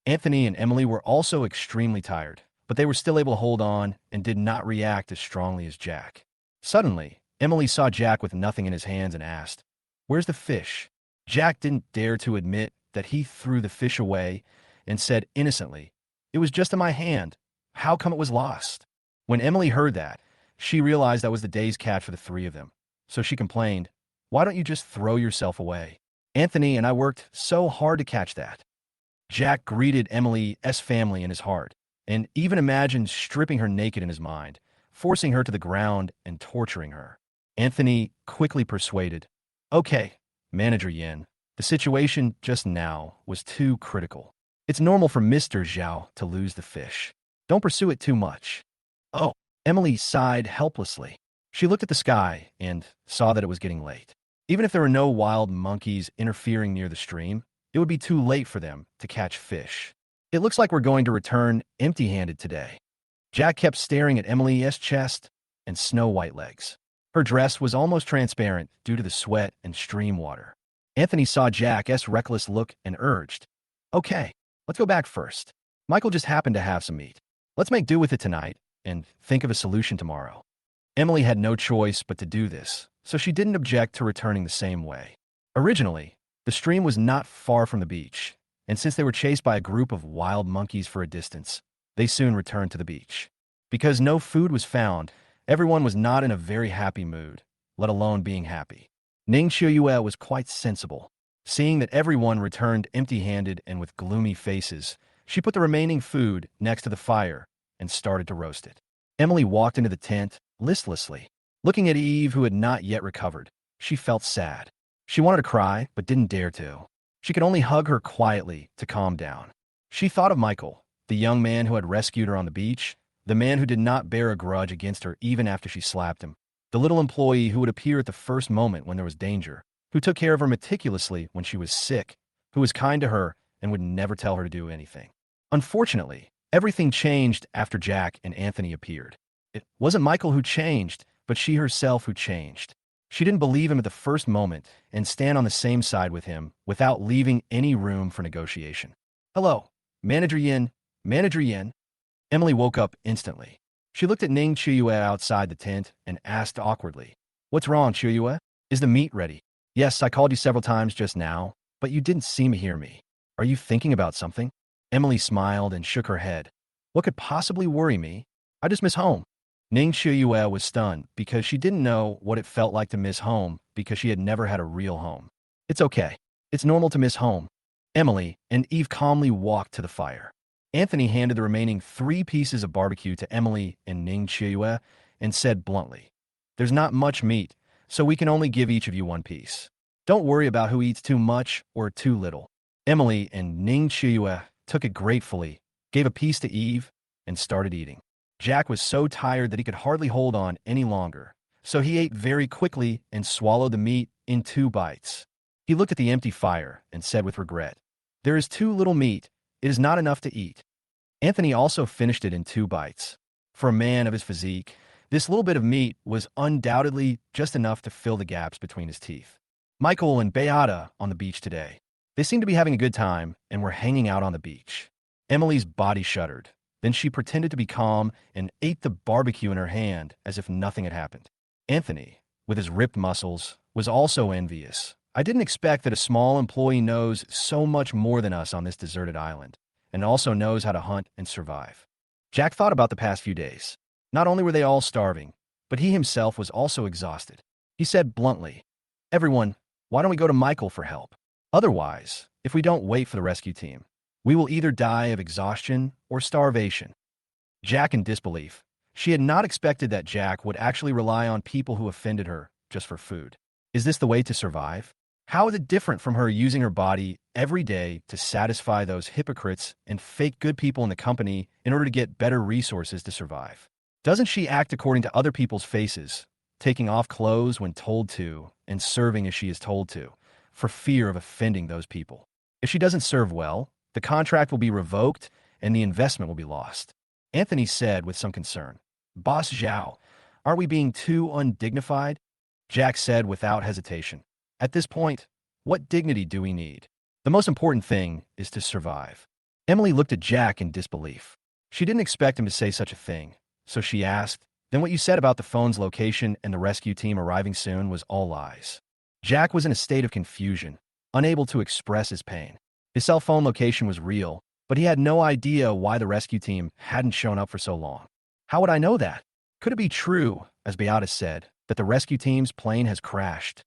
Anthony and Emily were also extremely tired, but they were still able to hold on and did not react as strongly as Jack. Suddenly, Emily saw Jack with nothing in his hands and asked, "Where's the fish?" Jack didn't dare to admit that he threw the fish away and said innocently, "It was just in my hand. How come it was lost?" When Emily heard that, she realized that was the day's catch for the three of them. So she complained, "Why don't you just throw yourself away? Anthony and I worked so hard to catch that." Jack greeted Emily's family in his heart, and even imagined stripping her naked in his mind, forcing her to the ground and torturing her. Anthony quickly persuaded, "Okay, Manager Yin, the situation just now was too critical. It's normal for Mr. Zhao to lose the fish. Don't pursue it too much." "Oh," Emily sighed helplessly. She looked at the sky and saw that it was getting late. Even if there were no wild monkeys interfering near the stream, it would be too late for them to catch fish. "It looks like we're going to return empty-handed today." Jack kept staring at Emily's chest and snow-white legs. Her dress was almost transparent due to the sweat and stream water. Anthony saw Jack's reckless look and urged, "Okay, let's go back first. Michael just happened to have some meat. Let's make do with it tonight and think of a solution tomorrow." Emily had no choice but to do this, so she didn't object to returning the same way. Originally, the stream was not far from the beach, and since they were chased by a group of wild monkeys for a distance, they soon returned to the beach. Because no food was found, everyone was not in a very happy mood, let alone being happy. Ning Qiuyue was quite sensible. Seeing that everyone returned empty-handed and with gloomy faces, she put the remaining food next to the fire and started to roast it. Emily walked into the tent listlessly. Looking at Eve, who had not yet recovered, she felt sad. She wanted to cry, but didn't dare to. She could only hug her quietly to calm down. She thought of Michael, the young man who had rescued her on the beach, the man who did not bear a grudge against her even after she slapped him, the little employee who would appear at the first moment when there was danger, who took care of her meticulously when she was sick, who was kind to her and would never tell her to do anything. Unfortunately, everything changed after Jack and Anthony appeared. It wasn't Michael who changed, but she herself who changed. She didn't believe him at the first moment and stand on the same side with him without leaving any room for negotiation. "Hello, Manager Yin, Manager Yin." Emily woke up instantly. She looked at Ning Qiuyue outside the tent and asked awkwardly, "What's wrong, Qiuyue? Is the meat ready?" "Yes, I called you several times just now, but you didn't seem to hear me. Are you thinking about something?" Emily smiled and shook her head. "What could possibly worry me? I just miss home." Ning Qiuyue was stunned because she didn't know what it felt like to miss home because she had never had a real home. "It's okay. It's normal to miss home." Emily and Eve calmly walked to the fire. Anthony handed the remaining 3 pieces of barbecue to Emily and Ning Qiuyue and said bluntly, "There's not much meat, so we can only give each of you 1 piece. Don't worry about who eats too much or too little." Emily and Ning Qiuyue took it gratefully, gave a piece to Eve, and started eating. Jack was so tired that he could hardly hold on any longer, so he ate very quickly and swallowed the meat in 2 bites. He looked at the empty fire and said with regret, "There is too little meat. It is not enough to eat." Anthony also finished it in 2 bites. For a man of his physique, this little bit of meat was undoubtedly just enough to fill the gaps between his teeth. Michael and Beata on the beach today. They seemed to be having a good time and were hanging out on the beach. Emily's body shuddered. Then she pretended to be calm and ate the barbecue in her hand as if nothing had happened. Anthony, with his ripped muscles, was also envious. "I didn't expect that a small employee knows so much more than us on this deserted island, and also knows how to hunt and survive." Jack thought about the past few days. Not only were they all starving, but he himself was also exhausted. He said bluntly, "Everyone, why don't we go to Michael for help? Otherwise, if we don't wait for the rescue team, we will either die of exhaustion or starvation." Jack in disbelief. She had not expected that Jack would actually rely on people who offended her just for food. Is this the way to survive? How is it different from her using her body every day to satisfy those hypocrites and fake good people in the company in order to get better resources to survive? Doesn't she act according to other people's faces, taking off clothes when told to and serving as she is told to, for fear of offending those people? If she doesn't serve well, the The contract will be revoked and the investment will be lost. Anthony said with some concern. Boss Zhao, are we being too undignified? Jack said without hesitation. At this point, what dignity do we need? The most important thing is to survive. Emily looked at Jack in disbelief. She didn't expect him to say such a thing, so she asked, then what you said about the phone's location and the rescue team arriving soon was all lies. Jack was in a state of confusion, unable to express his pain. His cell phone location was real, but he had no idea why the rescue team hadn't shown up for so long. How would I know that? Could it be true, as Beata said, that the rescue team's plane has crashed?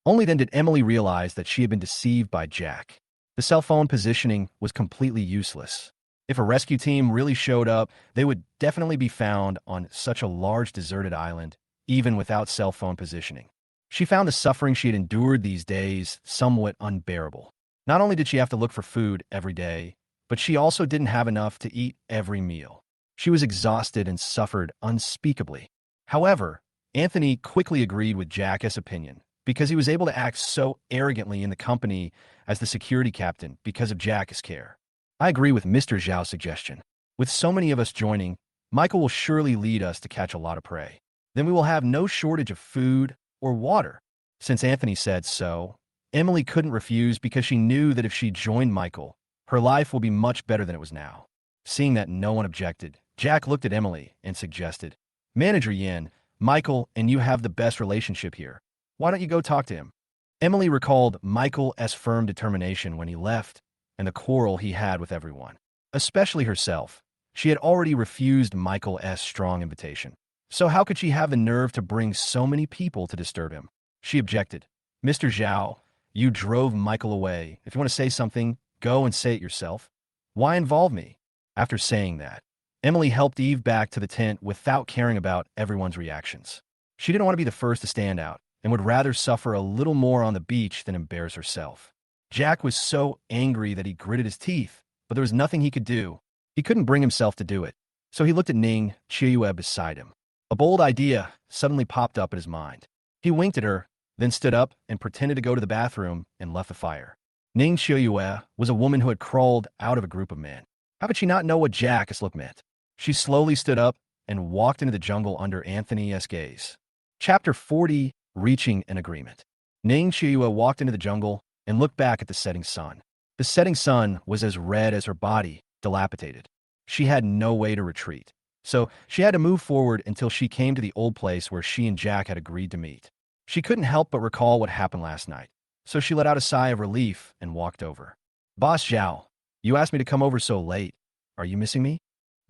Only then did Emily realize that she had been deceived by Jack. The cell phone positioning was completely useless. If a rescue team really showed up, they would definitely be found on such a large deserted island, even without cell phone positioning. She found the suffering she had endured these days somewhat unbearable. Not only did she have to look for food every day, but she also didn't have enough to eat every meal. She was exhausted and suffered unspeakably. However, Anthony quickly agreed with Jack's opinion because he was able to act so arrogantly in the company as the security captain because of Jack's care. I agree with Mr. Zhao's suggestion. With so many of us joining, Michael will surely lead us to catch a lot of prey. Then we will have no shortage of food or water. Since Anthony said so, Emily couldn't refuse because she knew that if she joined Michael, her life will be much better than it was now. Seeing that no one objected, Jack looked at Emily and suggested, Manager Yin, Michael and you have the best relationship here. Why don't you go talk to him? Emily recalled Michael's firm determination when he left and the quarrel he had with everyone, especially herself. She had already refused Michael's strong invitation. So how could she have the nerve to bring so many people to disturb him? She objected. Mr. Zhao, you drove Michael away. If you want to say something, go and say it yourself. Why involve me? After saying that, Emily helped Eve back to the tent without caring about everyone's reactions. She didn't want to be the first to stand out and would rather suffer a little more on the beach than embarrass herself. Jack was so angry that he gritted his teeth, but there was nothing he could do. He couldn't bring himself to do it, so he looked at Ning Chiuyue beside him. A bold idea suddenly popped up in his mind. He winked at her, then stood up and pretended to go to the bathroom and left the fire. Ning Chiuyue was a woman who had crawled out of a group of men. How could she not know what Jack's look meant? She slowly stood up and walked into the jungle under Anthony's gaze. Chapter 40, Reaching an Agreement. Ning Chiuyue walked into the jungle and looked back at the setting sun. The setting sun was as red as her body, dilapidated. She had no way to retreat, so she had to move forward until she came to the old place where she and Jack had agreed to meet. She couldn't help but recall what happened last night, so she let out a sigh of relief and walked over. Boss Zhao, you asked me to come over so late. Are you missing me?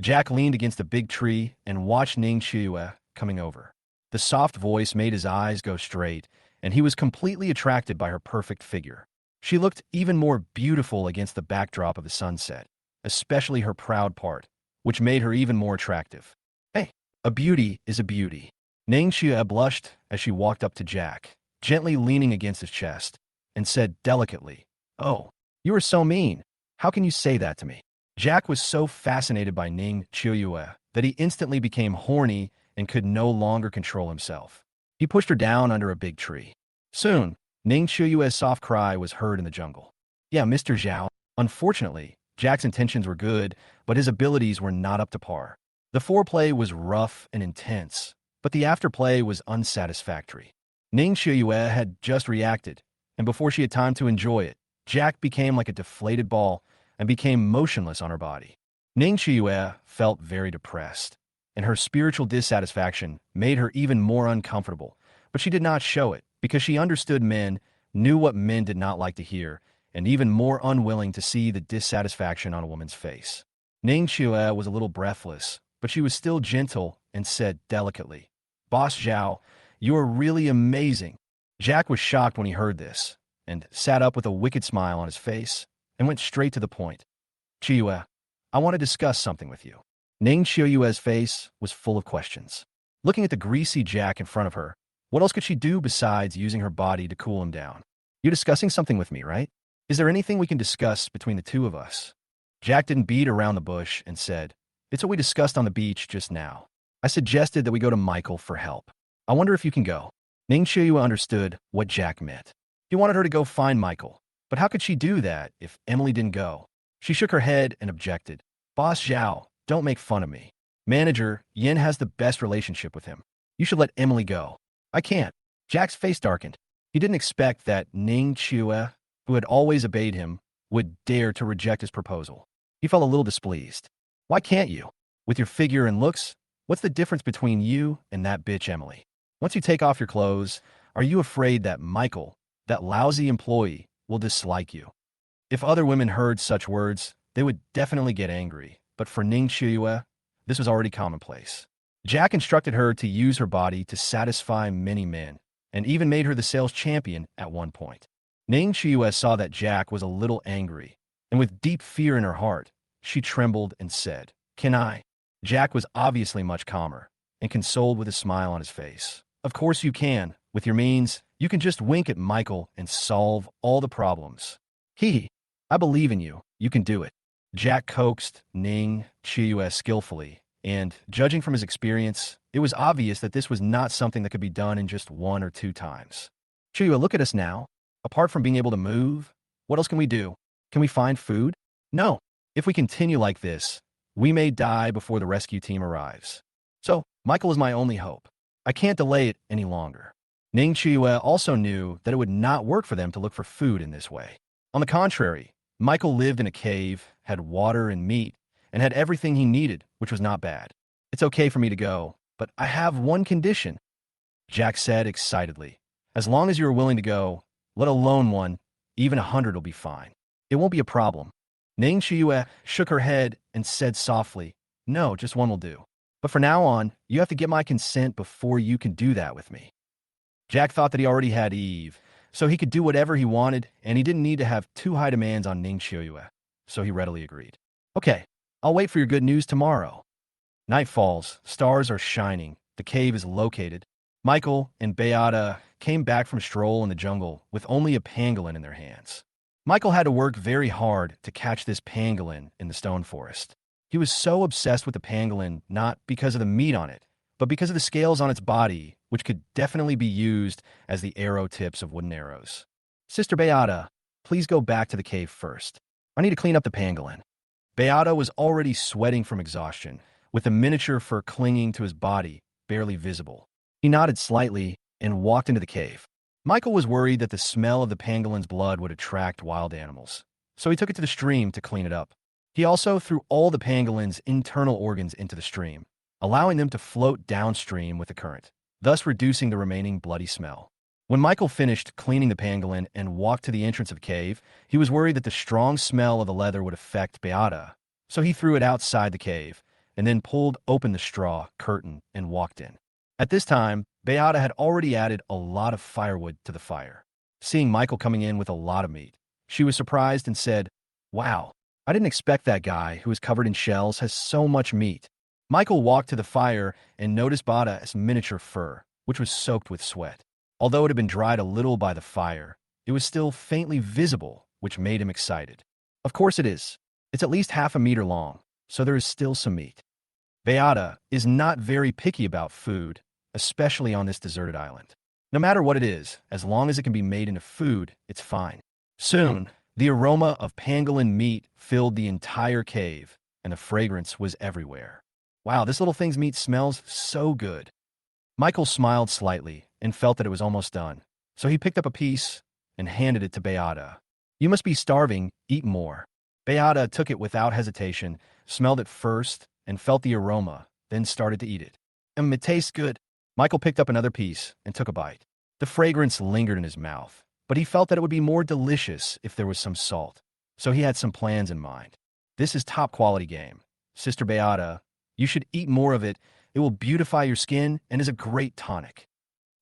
Jack leaned against a big tree and watched Ning Chiuyue coming over. The soft voice made his eyes go straight, and he was completely attracted by her perfect figure. She looked even more beautiful against the backdrop of the sunset, especially her proud part, which made her even more attractive. Hey, a beauty is a beauty. Ning Chiuyue blushed as she walked up to Jack, gently leaning against his chest, and said delicately, Oh, you are so mean. How can you say that to me? Jack was so fascinated by Ning Chiuyue that he instantly became horny and could no longer control himself. He pushed her down under a big tree. Soon, Ning Chiuyue's soft cry was heard in the jungle. Yeah, Mr. Zhao. Unfortunately, Jack's intentions were good, but his abilities were not up to par. The foreplay was rough and intense, but the afterplay was unsatisfactory. Ning Chiuyue had just reacted, and before she had time to enjoy it, Jack became like a deflated ball and became motionless on her body. Ning Chiuyue felt very depressed, and her spiritual dissatisfaction made her even more uncomfortable, but she did not show it because she understood men, knew what men did not like to hear, and even more unwilling to see the dissatisfaction on a woman's face. Ning Chiuyue was a little breathless, but she was still gentle and said delicately, Boss Zhao, you are really amazing. Jack was shocked when he heard this, and sat up with a wicked smile on his face, and went straight to the point. Chiuyue, I want to discuss something with you. Ning Chiuyue's face was full of questions. Looking at the greasy Jack in front of her, what else could she do besides using her body to cool him down? You're discussing something with me, right? Is there anything we can discuss between the two of us? Jack didn't beat around the bush and said, It's what we discussed on the beach just now. I suggested that we go to Michael for help. I wonder if you can go. Ning Chiuyue understood what Jack meant. He wanted her to go find Michael, but how could she do that if Emily didn't go? She shook her head and objected. Boss Zhao, don't make fun of me. Manager, Yin has the best relationship with him. You should let Emily go. I can't. Jack's face darkened. He didn't expect that Ning Chue, who had always obeyed him, would dare to reject his proposal. He felt a little displeased. Why can't you? With your figure and looks, what's the difference between you and that bitch Emily? Once you take off your clothes, are you afraid that Michael, that lousy employee, will dislike you? If other women heard such words, they would definitely get angry, but for Ning Chue, this was already commonplace. Jack instructed her to use her body to satisfy many men, and even made her the sales champion at one point. Ning Chue saw that Jack was a little angry, and with deep fear in her heart, she trembled and said, "Can I?" Jack was obviously much calmer, and consoled with a smile on his face. Of course you can. With your means, you can just wink at Michael and solve all the problems. Hee, I believe in you. You can do it. Jack coaxed Ning Chue skillfully, and, judging from his experience, it was obvious that this was not something that could be done in just 1 or 2 times. Chue, look at us now. Apart from being able to move, what else can we do? Can we find food? No. If we continue like this, we may die before the rescue team arrives. So, Michael is my only hope. I can't delay it any longer. Ning Chue also knew that it would not work for them to look for food in this way. On the contrary, Michael lived in a cave, had water and meat, and had everything he needed, which was not bad. It's okay for me to go, but I have one condition, Jack said excitedly. As long as you are willing to go, let alone one, even 100 will be fine. It won't be a problem. Ning Chue shook her head and said softly, no, just one will do. But from now on, you have to get my consent before you can do that with me. Jack thought that he already had Eve, so he could do whatever he wanted, and he didn't need to have too high demands on Ning Chue, so he readily agreed. Okay, I'll wait for your good news tomorrow. Night falls, stars are shining, the cave is located. Michael and Beata came back from a stroll in the jungle with only a pangolin in their hands. Michael had to work very hard to catch this pangolin in the stone forest. He was so obsessed with the pangolin not because of the meat on it, but because of the scales on its body, which could definitely be used as the arrow tips of wooden arrows. Sister Beata, please go back to the cave first. I need to clean up the pangolin. Beata was already sweating from exhaustion, with the miniature fur clinging to his body, barely visible. He nodded slightly and walked into the cave. Michael was worried that the smell of the pangolin's blood would attract wild animals, so he took it to the stream to clean it up. He also threw all the pangolin's internal organs into the stream, allowing them to float downstream with the current, thus reducing the remaining bloody smell. When Michael finished cleaning the pangolin and walked to the entrance of the cave, he was worried that the strong smell of the leather would affect Beata, so he threw it outside the cave, and then pulled open the straw curtain and walked in. At this time, Beata had already added a lot of firewood to the fire. Seeing Michael coming in with a lot of meat, she was surprised and said, "Wow, I didn't expect that guy who is covered in shells has so much meat." Michael walked to the fire and noticed Beata's miniature fur, which was soaked with sweat. Although it had been dried a little by the fire, it was still faintly visible, which made him excited. Of course it is. It's at least half a meter long, so there is still some meat. Beata is not very picky about food, especially on this deserted island. No matter what it is, as long as it can be made into food, it's fine. Soon, the aroma of pangolin meat filled the entire cave, and the fragrance was everywhere. Wow, this little thing's meat smells so good. Michael smiled slightly and felt that it was almost done, so he picked up a piece and handed it to Beata. You must be starving, eat more. Beata took it without hesitation, smelled it first, and felt the aroma, then started to eat it. It tastes good. Michael picked up another piece and took a bite. The fragrance lingered in his mouth, but he felt that it would be more delicious if there was some salt, so he had some plans in mind. This is top quality game. Sister Beata, you should eat more of it. It will beautify your skin and is a great tonic.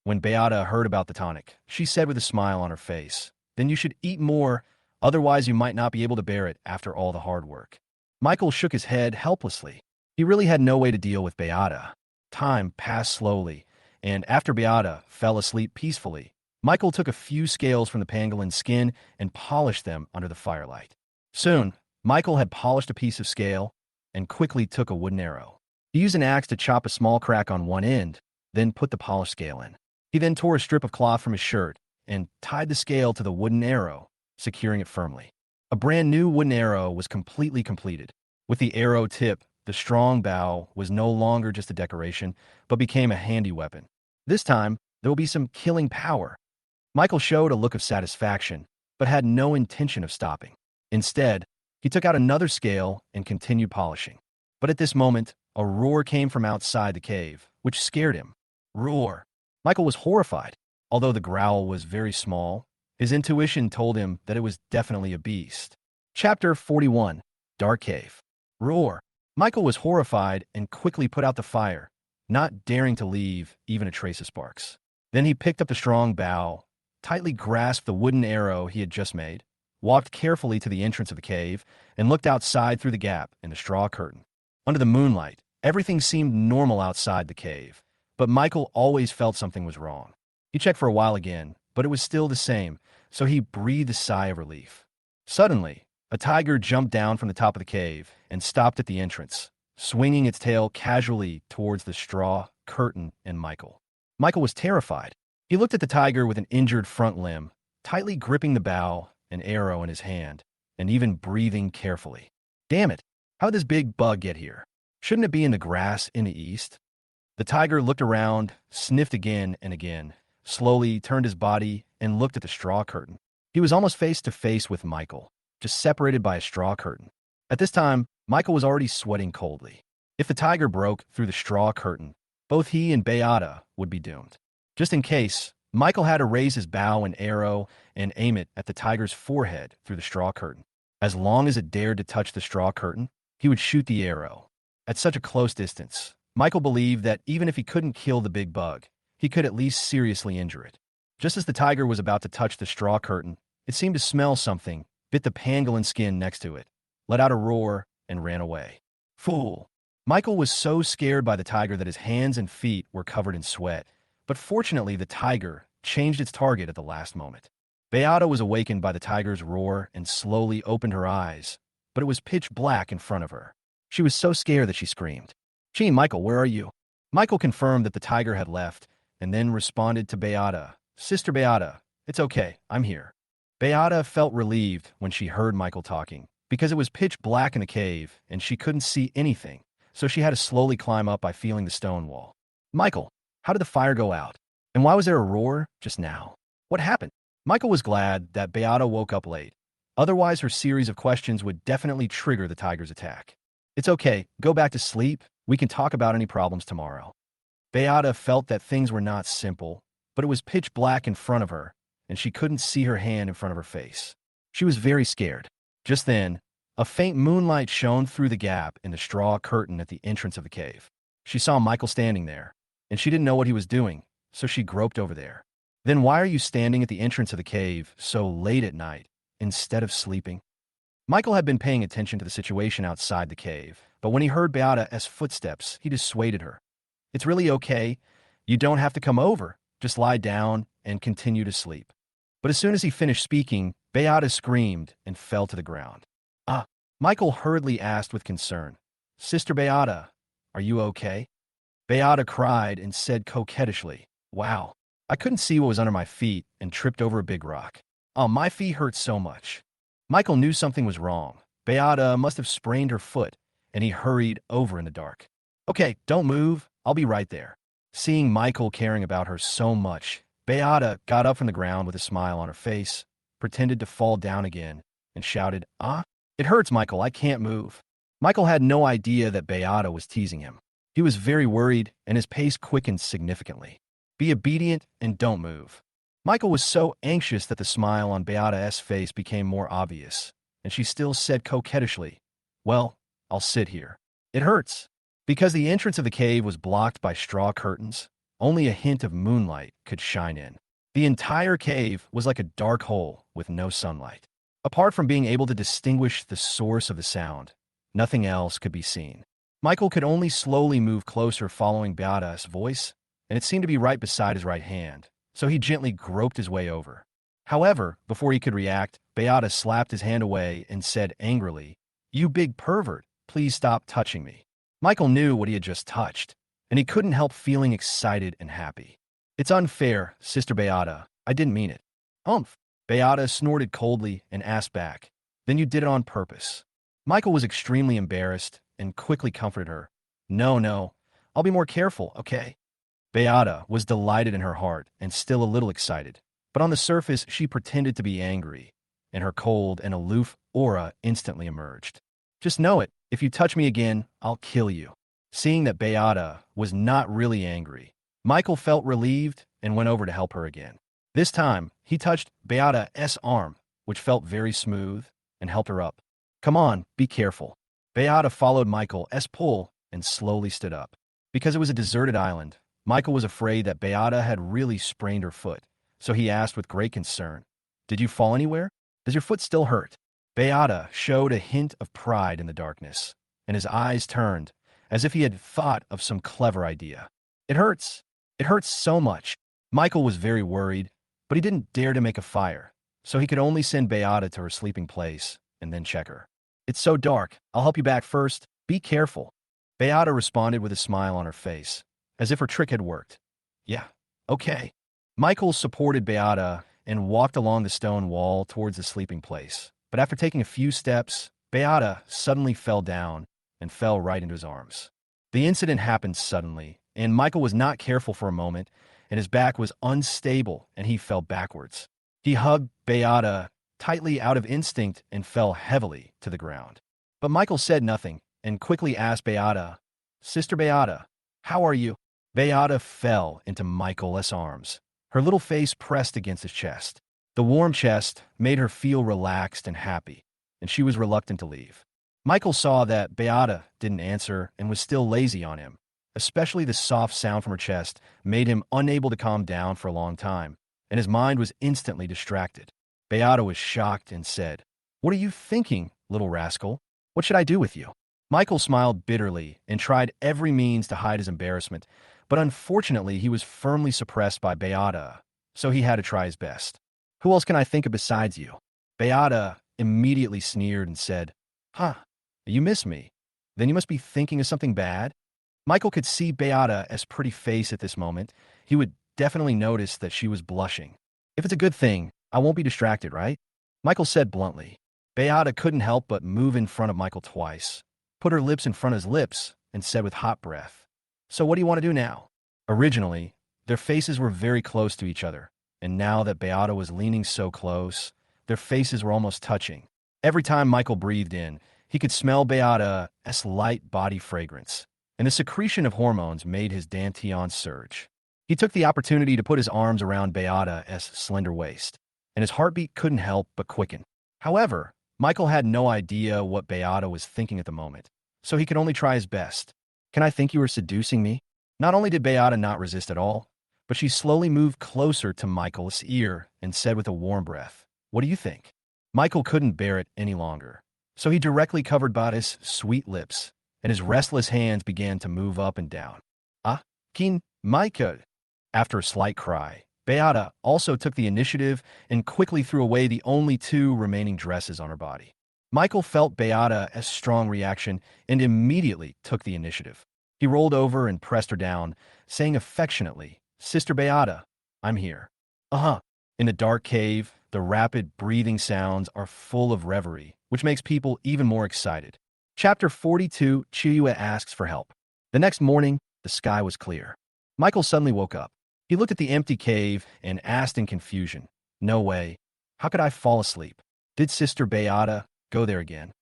When Beata heard about the tonic, she said with a smile on her face, then you should eat more, otherwise you might not be able to bear it after all the hard work. Michael shook his head helplessly. He really had no way to deal with Beata. Time passed slowly, and after Beata fell asleep peacefully, Michael took a few scales from the pangolin's skin and polished them under the firelight. Soon, Michael had polished a piece of scale and quickly took a wooden arrow. He used an axe to chop a small crack on one end, then put the polished scale in. He then tore a strip of cloth from his shirt and tied the scale to the wooden arrow, securing it firmly. A brand new wooden arrow was completely completed. With the arrow tip, the strong bow was no longer just a decoration, but became a handy weapon. This time, there will be some killing power. Michael showed a look of satisfaction, but had no intention of stopping. Instead, he took out another scale and continued polishing. But at this moment, a roar came from outside the cave, which scared him. Roar! Michael was horrified. Although the growl was very small, his intuition told him that it was definitely a beast. Chapter 41. Dark Cave. Roar! Michael was horrified and quickly put out the fire, not daring to leave even a trace of sparks. Then he picked up the strong bow, tightly grasped the wooden arrow he had just made, walked carefully to the entrance of the cave, and looked outside through the gap in the straw curtain. Under the moonlight, everything seemed normal outside the cave, but Michael always felt something was wrong. He checked for a while again, but it was still the same, so he breathed a sigh of relief. Suddenly, a tiger jumped down from the top of the cave and stopped at the entrance, swinging its tail casually towards the straw curtain and Michael. Michael was terrified. He looked at the tiger with an injured front limb, tightly gripping the bow, an arrow in his hand, and even breathing carefully. Damn it! How did this big bug get here? Shouldn't it be in the grass in the east? The tiger looked around, sniffed again and again, slowly turned his body, and looked at the straw curtain. He was almost face to face with Michael, just separated by a straw curtain. At this time, Michael was already sweating coldly. If the tiger broke through the straw curtain, both he and Beata would be doomed. Just in case, Michael had to raise his bow and arrow and aim it at the tiger's forehead through the straw curtain. As long as it dared to touch the straw curtain, he would shoot the arrow. At such a close distance, Michael believed that even if he couldn't kill the big bug, he could at least seriously injure it. Just as the tiger was about to touch the straw curtain, it seemed to smell something, bit the pangolin skin next to it, let out a roar, and ran away. Fool! Michael was so scared by the tiger that his hands and feet were covered in sweat, but fortunately the tiger changed its target at the last moment. Beata was awakened by the tiger's roar and slowly opened her eyes, but it was pitch black in front of her. She was so scared that she screamed. "Gee, Michael, where are you?" Michael confirmed that the tiger had left, and then responded to Beata. "Sister Beata, it's okay, I'm here." Beata felt relieved when she heard Michael talking, because it was pitch black in the cave and she couldn't see anything, so she had to slowly climb up by feeling the stone wall. "Michael, how did the fire go out? And why was there a roar just now? What happened?" Michael was glad that Beata woke up late. Otherwise, her series of questions would definitely trigger the tiger's attack. "It's okay, go back to sleep. We can talk about any problems tomorrow." Beata felt that things were not simple, but it was pitch black in front of her, and she couldn't see her hand in front of her face. She was very scared. Just then, a faint moonlight shone through the gap in the straw curtain at the entrance of the cave. She saw Michael standing there, and she didn't know what he was doing, so she groped over there. "Then why are you standing at the entrance of the cave so late at night, instead of sleeping?" Michael had been paying attention to the situation outside the cave, but when he heard Beata's footsteps, he dissuaded her. "It's really okay. You don't have to come over. Just lie down and continue to sleep." But as soon as he finished speaking, Beata screamed and fell to the ground. "Ah," Michael hurriedly asked with concern. "Sister Beata, are you okay?" Beata cried and said coquettishly, "Wow, I couldn't see what was under my feet and tripped over a big rock. Oh, my feet hurt so much." Michael knew something was wrong. Beata must have sprained her foot, and he hurried over in the dark. "Okay, don't move. I'll be right there." Seeing Michael caring about her so much, Beata got up from the ground with a smile on her face, pretended to fall down again, and shouted, "Ah, it hurts, Michael. I can't move." Michael had no idea that Beata was teasing him. He was very worried, and his pace quickened significantly. "Be obedient and don't move." Michael was so anxious that the smile on Beata's face became more obvious, and she still said coquettishly, "Well, I'll sit here. It hurts." Because the entrance of the cave was blocked by straw curtains, only a hint of moonlight could shine in. The entire cave was like a dark hole with no sunlight. Apart from being able to distinguish the source of the sound, nothing else could be seen. Michael could only slowly move closer following Beata's voice, and it seemed to be right beside his right hand, so he gently groped his way over. However, before he could react, Beata slapped his hand away and said angrily, "You big pervert, please stop touching me." Michael knew what he had just touched, and he couldn't help feeling excited and happy. "It's unfair, Sister Beata. I didn't mean it." "Humph." Beata snorted coldly and asked back, Then you did it on purpose. Michael was extremely embarrassed and quickly comforted her. No, no, I'll be more careful, okay? Beata was delighted in her heart and still a little excited, but on the surface she pretended to be angry, and her cold and aloof aura instantly emerged. Just know it, if you touch me again, I'll kill you. Seeing that Beata was not really angry, Michael felt relieved and went over to help her again. This time, he touched Beata's arm, which felt very smooth, and helped her up. Come on, be careful. Beata followed Michael's pull and slowly stood up. Because it was a deserted island, Michael was afraid that Beata had really sprained her foot, so he asked with great concern, Did you fall anywhere? Does your foot still hurt? Beata showed a hint of pride in the darkness, and his eyes turned, as if he had thought of some clever idea. It hurts. It hurts so much. Michael was very worried, but he didn't dare to make a fire, so he could only send Beata to her sleeping place and then check her. It's so dark. I'll help you back first. Be careful. Beata responded with a smile on her face, as if her trick had worked. Yeah, okay. Michael supported Beata and walked along the stone wall towards the sleeping place. But after taking a few steps, Beata suddenly fell down and fell right into his arms. The incident happened suddenly, and Michael was not careful for a moment, and his back was unstable and he fell backwards. He hugged Beata tightly out of instinct and fell heavily to the ground. But Michael said nothing and quickly asked Beata, Sister Beata, how are you? Beata fell into Michael's arms, her little face pressed against his chest. The warm chest made her feel relaxed and happy, and she was reluctant to leave. Michael saw that Beata didn't answer and was still lazy on him. Especially the soft sound from her chest made him unable to calm down for a long time, and his mind was instantly distracted. Beata was shocked and said, What are you thinking, little rascal? What should I do with you? Michael smiled bitterly and tried every means to hide his embarrassment, but unfortunately he was firmly suppressed by Beata, so he had to try his best. Who else can I think of besides you? Beata immediately sneered and said, Huh, you miss me. Then you must be thinking of something bad? Michael could see Beata's pretty face at this moment. He would definitely notice that she was blushing. If it's a good thing, I won't be distracted, right? Michael said bluntly. Beata couldn't help but move in front of Michael twice, put her lips in front of his lips, and said with hot breath, So what do you want to do now? Originally, their faces were very close to each other, and now that Beata was leaning so close, their faces were almost touching. Every time Michael breathed in, he could smell Beata's light body fragrance, and the secretion of hormones made his dantian surge. He took the opportunity to put his arms around Beata's slender waist, and his heartbeat couldn't help but quicken. However, Michael had no idea what Beata was thinking at the moment, so he could only try his best. Can I think you are seducing me? Not only did Beata not resist at all, but she slowly moved closer to Michael's ear and said with a warm breath, What do you think? Michael couldn't bear it any longer, so he directly covered Beata's sweet lips, and his restless hands began to move up and down. Ah, King Michael. After a slight cry, Beata also took the initiative and quickly threw away the only two remaining dresses on her body. Michael felt Beata's strong reaction and immediately took the initiative. He rolled over and pressed her down, saying affectionately, Sister Beata, I'm here. Uh-huh. In the dark cave, the rapid breathing sounds are full of reverie, which makes people even more excited. Chapter 42, Chiyue asks for help. The next morning, the sky was clear. Michael suddenly woke up. He looked at the empty cave and asked in confusion, No way. How could I fall asleep? Did Sister Beata go there again?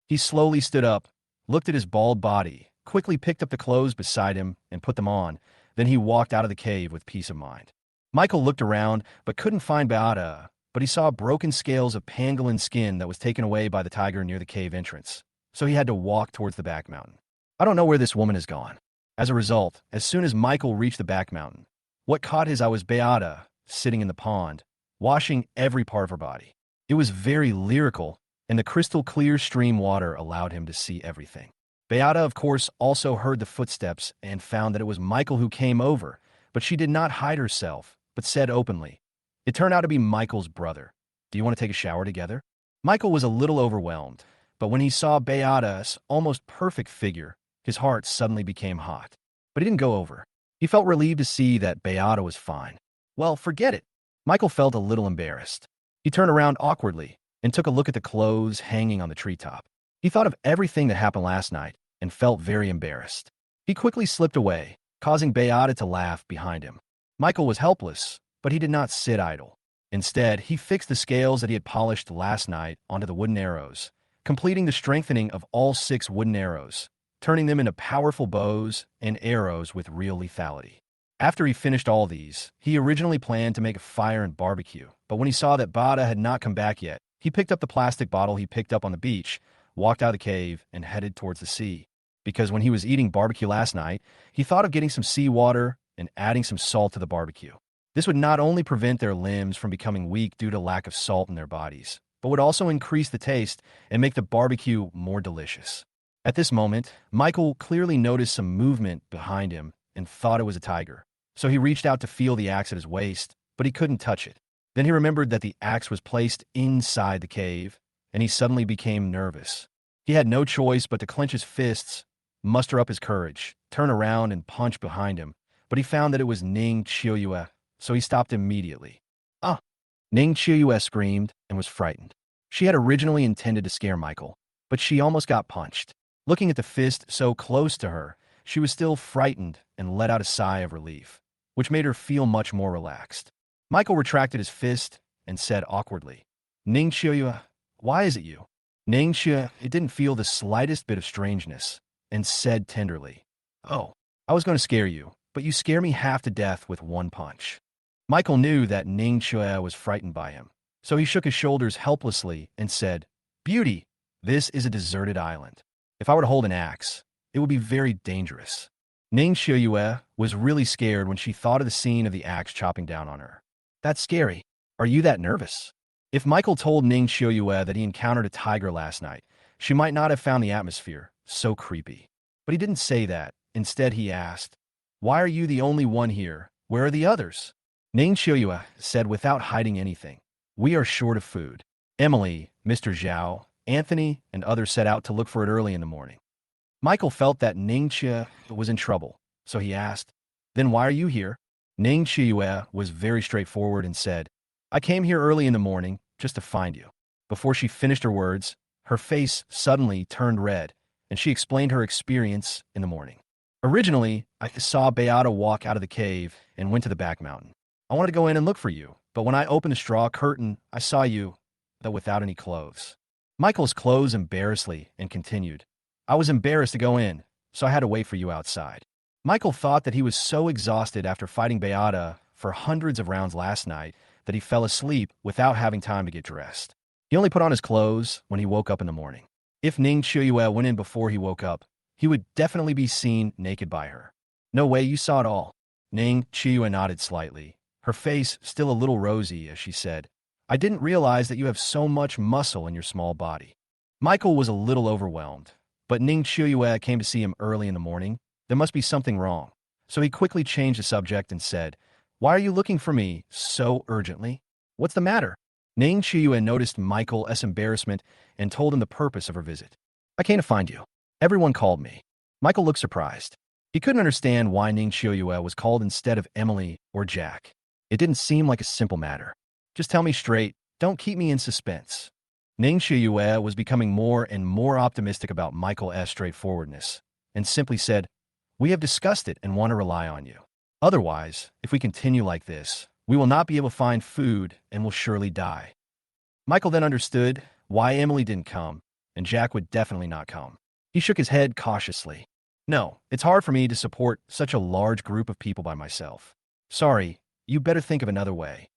He slowly stood up, looked at his bald body, quickly picked up the clothes beside him and put them on. Then he walked out of the cave with peace of mind. Michael looked around but couldn't find Beata, but he saw broken scales of pangolin skin that was taken away by the tiger near the cave entrance, so he had to walk towards the back mountain. I don't know where this woman has gone. As a result, as soon as Michael reached the back mountain, what caught his eye was Beata sitting in the pond, washing every part of her body. It was very lyrical, and the crystal clear stream water allowed him to see everything. Beata, of course, also heard the footsteps and found that it was Michael who came over, but she did not hide herself, but said openly, It turned out to be Michael's brother. Do you want to take a shower together? Michael was a little overwhelmed, but when he saw Beata's almost perfect figure, his heart suddenly became hot. But he didn't go over. He felt relieved to see that Beata was fine. Well, forget it. Michael felt a little embarrassed. He turned around awkwardly and took a look at the clothes hanging on the treetop. He thought of everything that happened last night and felt very embarrassed. He quickly slipped away, causing Beata to laugh behind him. Michael was helpless, but he did not sit idle. Instead, he fixed the scales that he had polished last night onto the wooden arrows, completing the strengthening of all 6 wooden arrows, turning them into powerful bows and arrows with real lethality. After he finished all these, he originally planned to make a fire and barbecue, but when he saw that Bada had not come back yet, he picked up the plastic bottle he picked up on the beach, walked out of the cave, and headed towards the sea. Because when he was eating barbecue last night, he thought of getting some seawater and adding some salt to the barbecue. This would not only prevent their limbs from becoming weak due to lack of salt in their bodies, but would also increase the taste and make the barbecue more delicious. At this moment, Michael clearly noticed some movement behind him and thought it was a tiger. So he reached out to feel the axe at his waist, but he couldn't touch it. Then he remembered that the axe was placed inside the cave, and he suddenly became nervous. He had no choice but to clench his fists, muster up his courage, turn around and punch behind him, but he found that it was Ning Chiuyue, so he stopped immediately. Ah! Ning Chiuyue screamed and was frightened. She had originally intended to scare Michael, but she almost got punched. Looking at the fist so close to her, she was still frightened and let out a sigh of relief, which made her feel much more relaxed. Michael retracted his fist and said awkwardly, Ning Chiuyue, why is it you? Ning Chiuyue, it didn't feel the slightest bit of strangeness, and said tenderly, Oh, I was going to scare you, but you scare me half to death with one punch. Michael knew that Ning Chiuyue was frightened by him, so he shook his shoulders helplessly and said, Beauty, this is a deserted island. If I were to hold an axe, it would be very dangerous. Ning Chiuyue was really scared when she thought of the scene of the axe chopping down on her. That's scary. Are you that nervous? If Michael told Ning Chiuyue that he encountered a tiger last night, she might not have found the atmosphere so creepy. But he didn't say that. Instead, he asked, Why are you the only one here? Where are the others? Ning Chiuyue said without hiding anything, We are short of food. Emily, Mr. Zhao, Anthony, and others set out to look for it early in the morning. Michael felt that Ning Chiuyue was in trouble, so he asked, Then why are you here? Ning Chiuyue was very straightforward and said, I came here early in the morning just to find you. Before she finished her words, her face suddenly turned red, and she explained her experience in the morning. Originally, I saw Beata walk out of the cave and went to the back mountain. I wanted to go in and look for you, but when I opened the straw curtain, I saw you, though without any clothes. Michael's clothes embarrassedly and continued, I was embarrassed to go in, so I had to wait for you outside. Michael thought that he was so exhausted after fighting Beata for hundreds of rounds last night that he fell asleep without having time to get dressed. He only put on his clothes when he woke up in the morning. If Ning Chiuyue went in before he woke up, he would definitely be seen naked by her. No way, you saw it all. Ning Chiuyue nodded slightly, her face still a little rosy as she said, I didn't realize that you have so much muscle in your small body. Michael was a little overwhelmed, but Ning Chiuyue came to see him early in the morning. There must be something wrong. So he quickly changed the subject and said, Why are you looking for me so urgently? What's the matter? Ning Chiuyue noticed Michael's embarrassment and told him the purpose of her visit. I came to find you. Everyone called me. Michael looked surprised. He couldn't understand why Ning Chiuyue was called instead of Emily or Jack. It didn't seem like a simple matter. Just tell me straight. Don't keep me in suspense. Ning Chiuyue was becoming more and more optimistic about Michael's straightforwardness and simply said, We have discussed it and want to rely on you. Otherwise, if we continue like this, we will not be able to find food and will surely die. Michael then understood why Emily didn't come, and Jack would definitely not come. He shook his head cautiously. No, it's hard for me to support such a large group of people by myself. Sorry, you better think of another way.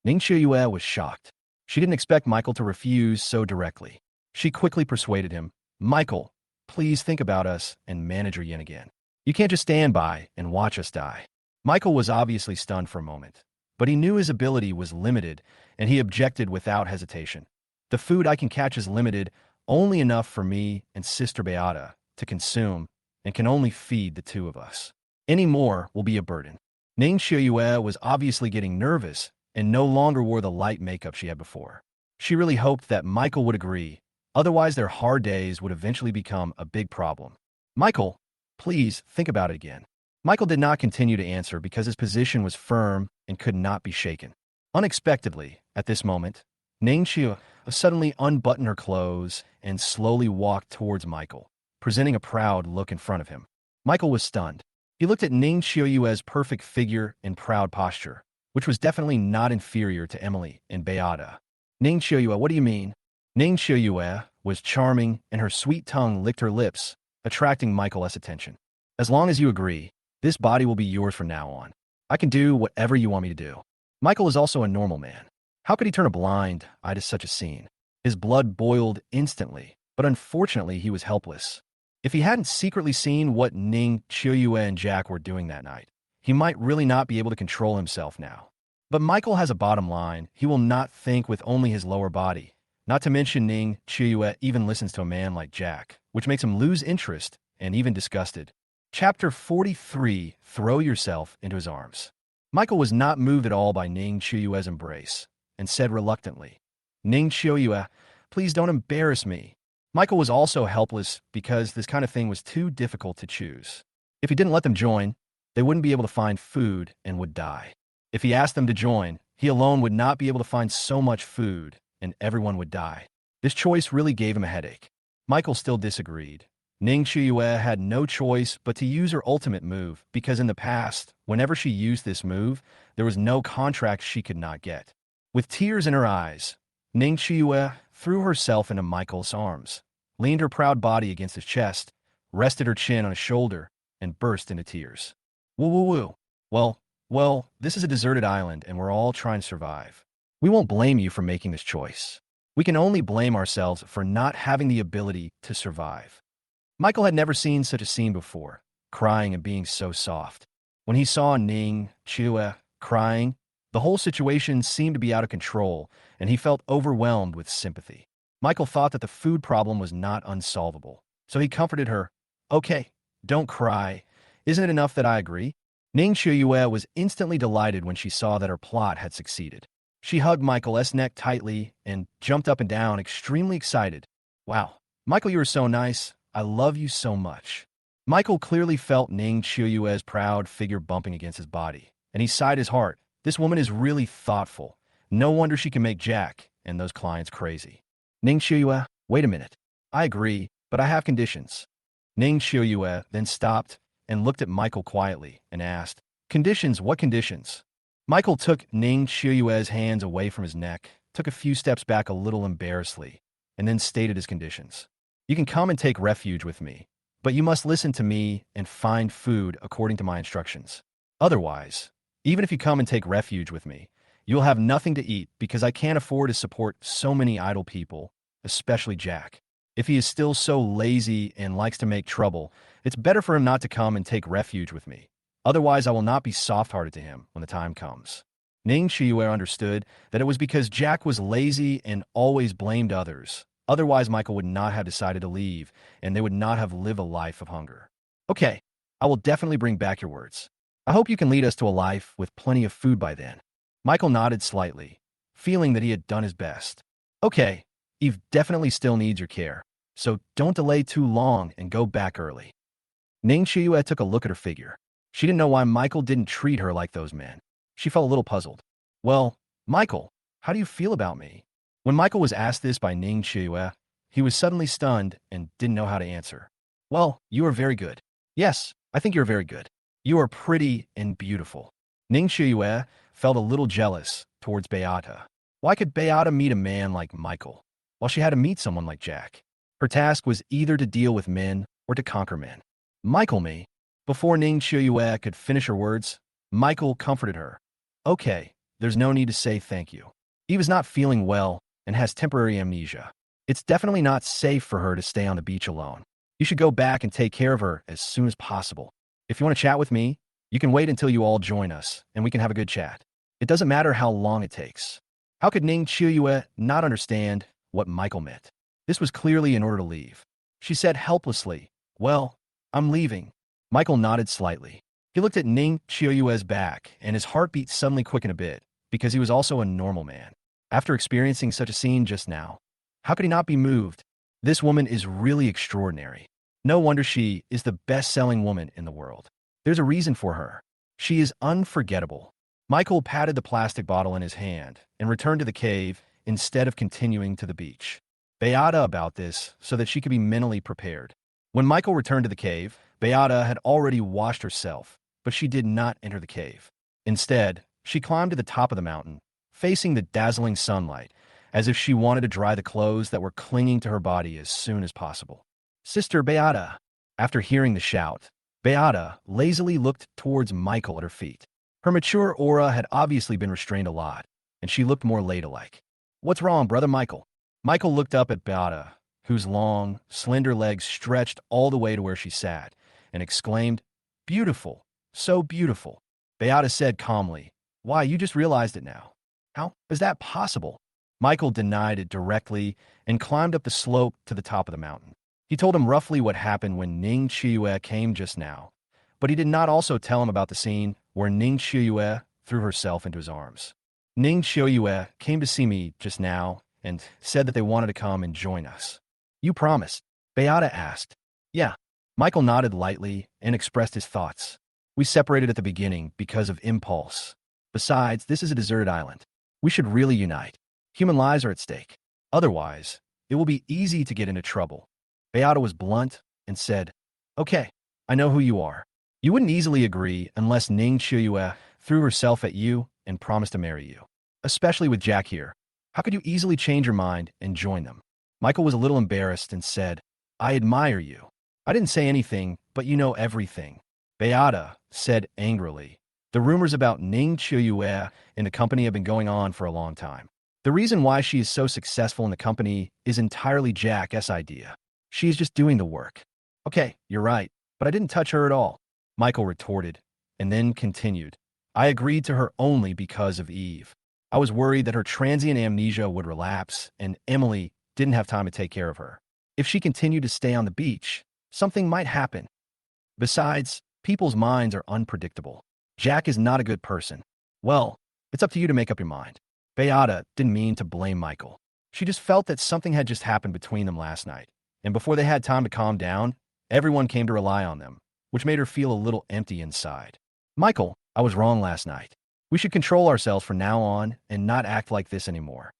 Ning Chiuyue was shocked. She didn't expect Michael to refuse so directly. She quickly persuaded him, Michael, please think about us and manage our yen again. You can't just stand by and watch us die. Michael was obviously stunned for a moment, but he knew his ability was limited, and he objected without hesitation. The food I can catch is limited, only enough for me and Sister Beata to consume, and can only feed the two of us. Any more will be a burden. Ning Chiuyue was obviously getting nervous and no longer wore the light makeup she had before. She really hoped that Michael would agree, otherwise their hard days would eventually become a big problem. Michael, please think about it again. Michael did not continue to answer because his position was firm and could not be shaken. Unexpectedly, at this moment, Ning Chiuyue suddenly unbuttoned her clothes and slowly walked towards Michael, presenting a proud look in front of him. Michael was stunned. He looked at Ning Qiuyue's perfect figure and proud posture, which was definitely not inferior to Emily and Beata. Ning Qiuyue, what do you mean? Ning Qiuyue was charming, and her sweet tongue licked her lips, attracting Michael's attention. As long as you agree, this body will be yours from now on. I can do whatever you want me to do. Michael is also a normal man. How could he turn a blind eye to such a scene? His blood boiled instantly, but unfortunately he was helpless. If he hadn't secretly seen what Ning Qiuyue and Jack were doing that night, he might really not be able to control himself now. But Michael has a bottom line. He will not think with only his lower body. Not to mention Ning Qiuyue even listens to a man like Jack, which makes him lose interest and even disgusted. Chapter 43, Throw Yourself into His Arms. Michael was not moved at all by Ning Qiuyue's embrace, and said reluctantly, Ning Qiuyue, please don't embarrass me. Michael was also helpless because this kind of thing was too difficult to choose. If he didn't let them join, they wouldn't be able to find food and would die. If he asked them to join, he alone would not be able to find so much food, and everyone would die. This choice really gave him a headache. Michael still disagreed. Ning Qiuyue had no choice but to use her ultimate move, because in the past, whenever she used this move, there was no contract she could not get. With tears in her eyes, Ning Qiuyue threw herself into Michael's arms, leaned her proud body against his chest, rested her chin on his shoulder, and burst into tears. Woo woo woo. Well, this is a deserted island and we're all trying to survive. We won't blame you for making this choice. We can only blame ourselves for not having the ability to survive. Michael had never seen such a scene before, crying and being so soft. When he saw Ning Qiuyue crying, the whole situation seemed to be out of control, and he felt overwhelmed with sympathy. Michael thought that the food problem was not unsolvable, so he comforted her. Okay, don't cry. Isn't it enough that I agree? Ning Qiuyue was instantly delighted when she saw that her plot had succeeded. She hugged Michael's neck tightly and jumped up and down, extremely excited. Wow, Michael, you are so nice. I love you so much. Michael clearly felt Ning Qiuyue's proud figure bumping against his body, and he sighed his heart. This woman is really thoughtful. No wonder she can make Jack and those clients crazy. Ning Qiuyue, wait a minute. I agree, but I have conditions. Ning Qiuyue then stopped and looked at Michael quietly and asked, Conditions? What conditions? Michael took Ning Qiuyue's hands away from his neck, took a few steps back a little embarrassedly, and then stated his conditions. You can come and take refuge with me, but you must listen to me and find food according to my instructions. Otherwise, even if you come and take refuge with me, you will have nothing to eat because I can't afford to support so many idle people, especially Jack. If he is still so lazy and likes to make trouble, it's better for him not to come and take refuge with me. Otherwise, I will not be soft-hearted to him when the time comes. Ning Qiuyue understood that it was because Jack was lazy and always blamed others. Otherwise, Michael would not have decided to leave, and they would not have lived a life of hunger. Okay, I will definitely bring back your words. I hope you can lead us to a life with plenty of food by then. Michael nodded slightly, feeling that he had done his best. Okay, Eve definitely still needs your care, so don't delay too long and go back early. Ning Qiuyue took a look at her figure. She didn't know why Michael didn't treat her like those men. She felt a little puzzled. Well, Michael, how do you feel about me? When Michael was asked this by Ning Qiuyue, he was suddenly stunned and didn't know how to answer. Well, you are very good. Yes, I think you're very good. You are pretty and beautiful. Ning Qiuyue felt a little jealous towards Beata. Why could Beata meet a man like Michael, while she had to meet someone like Jack? Her task was either to deal with men or to conquer men. Michael me. Before Ning Qiuyue could finish her words, Michael comforted her. Okay, there's no need to say thank you. Eve is not feeling well and has temporary amnesia. It's definitely not safe for her to stay on the beach alone. You should go back and take care of her as soon as possible. If you want to chat with me, you can wait until you all join us, and we can have a good chat. It doesn't matter how long it takes. How could Ning Qiuyue not understand what Michael meant? This was clearly in order to leave. She said helplessly, Well, I'm leaving. Michael nodded slightly. He looked at Ning Qiuyue's back, and his heartbeat suddenly quickened a bit, because he was also a normal man. After experiencing such a scene just now, how could he not be moved? This woman is really extraordinary. No wonder she is the best-selling woman in the world. There's a reason for her. She is unforgettable. Michael patted the plastic bottle in his hand and returned to the cave, instead of continuing to the beach. Beata about this so that she could be mentally prepared. When Michael returned to the cave, Beata had already washed herself, but she did not enter the cave. Instead, she climbed to the top of the mountain, facing the dazzling sunlight, as if she wanted to dry the clothes that were clinging to her body as soon as possible. Sister Beata! After hearing the shout, Beata lazily looked towards Michael at her feet. Her mature aura had obviously been restrained a lot, and she looked more ladylike. What's wrong, brother Michael? Michael looked up at Beata, whose long, slender legs stretched all the way to where she sat, and exclaimed, "Beautiful, so beautiful." Beata said calmly, "Why, you just realized it now. How is that possible?" Michael denied it directly and climbed up the slope to the top of the mountain. He told him roughly what happened when Ning Qiuyue came just now, but he did not also tell him about the scene where Ning Qiuyue threw herself into his arms. Ning Qiuyue came to see me just now and said that they wanted to come and join us. You promised? Beata asked. Yeah. Michael nodded lightly and expressed his thoughts. We separated at the beginning because of impulse. Besides, this is a deserted island. We should really unite. Human lives are at stake. Otherwise, it will be easy to get into trouble. Beata was blunt and said, Okay, I know who you are. You wouldn't easily agree unless Ning Qiuyue threw herself at you and promised to marry you. Especially with Jack here. How could you easily change your mind and join them? Michael was a little embarrassed and said, I admire you. I didn't say anything, but you know everything. Beata said angrily. The rumors about Ning Qiuyue in the company have been going on for a long time. The reason why she is so successful in the company is entirely Jack's idea. She is just doing the work. Okay, you're right, but I didn't touch her at all. Michael retorted, and then continued. I agreed to her only because of Eve. I was worried that her transient amnesia would relapse, and Emily didn't have time to take care of her. If she continued to stay on the beach, something might happen. Besides, people's minds are unpredictable. Jack is not a good person. Well, it's up to you to make up your mind. Beata didn't mean to blame Michael. She just felt that something had just happened between them last night, and before they had time to calm down, everyone came to rely on them, which made her feel a little empty inside. Michael, I was wrong last night. We should control ourselves from now on and not act like this anymore.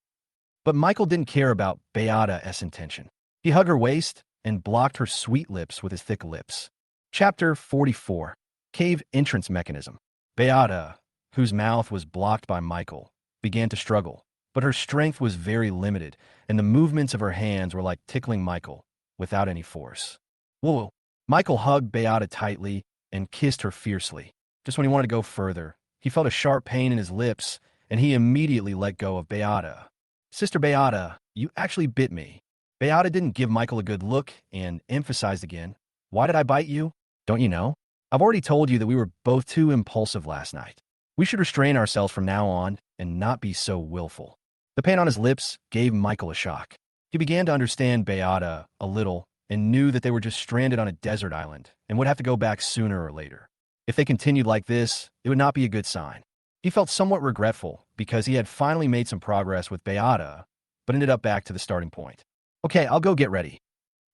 But Michael didn't care about Beata's intention. He hugged her waist and blocked her sweet lips with his thick lips. Chapter 44. Cave Entrance Mechanism. Beata, whose mouth was blocked by Michael, began to struggle, but her strength was very limited, and the movements of her hands were like tickling Michael, without any force. Whoa! Michael hugged Beata tightly and kissed her fiercely. Just when he wanted to go further, he felt a sharp pain in his lips, and he immediately let go of Beata. Sister Beata, you actually bit me. Beata didn't give Michael a good look and emphasized again, Why did I bite you? Don't you know? I've already told you that we were both too impulsive last night. We should restrain ourselves from now on and not be so willful. The pain on his lips gave Michael a shock. He began to understand Beata a little and knew that they were just stranded on a desert island and would have to go back sooner or later. If they continued like this, it would not be a good sign. He felt somewhat regretful because he had finally made some progress with Beata, but ended up back to the starting point. Okay, I'll go get ready.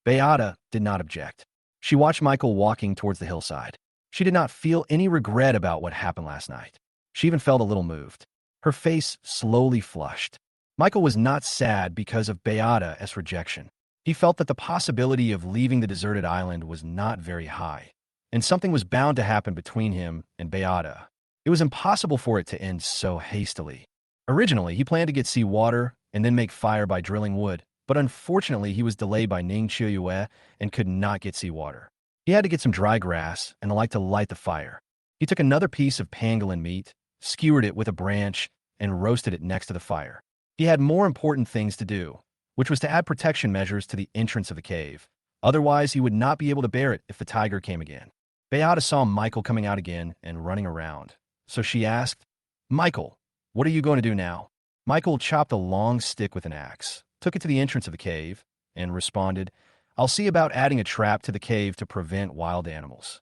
Beata did not object. She watched Michael walking towards the hillside. She did not feel any regret about what happened last night. She even felt a little moved. Her face slowly flushed. Michael was not sad because of Beata's rejection. He felt that the possibility of leaving the deserted island was not very high, and something was bound to happen between him and Beata. It was impossible for it to end so hastily. Originally, he planned to get seawater and then make fire by drilling wood, but unfortunately he was delayed by Ning Qiuyue and could not get seawater. He had to get some dry grass and the like to light the fire. He took another piece of pangolin meat, skewered it with a branch, and roasted it next to the fire. He had more important things to do, which was to add protection measures to the entrance of the cave. Otherwise, he would not be able to bear it if the tiger came again. Beata saw Michael coming out again and running around. So she asked, Michael, what are you going to do now? Michael chopped a long stick with an axe, took it to the entrance of the cave, and responded, I'll see about adding a trap to the cave to prevent wild animals.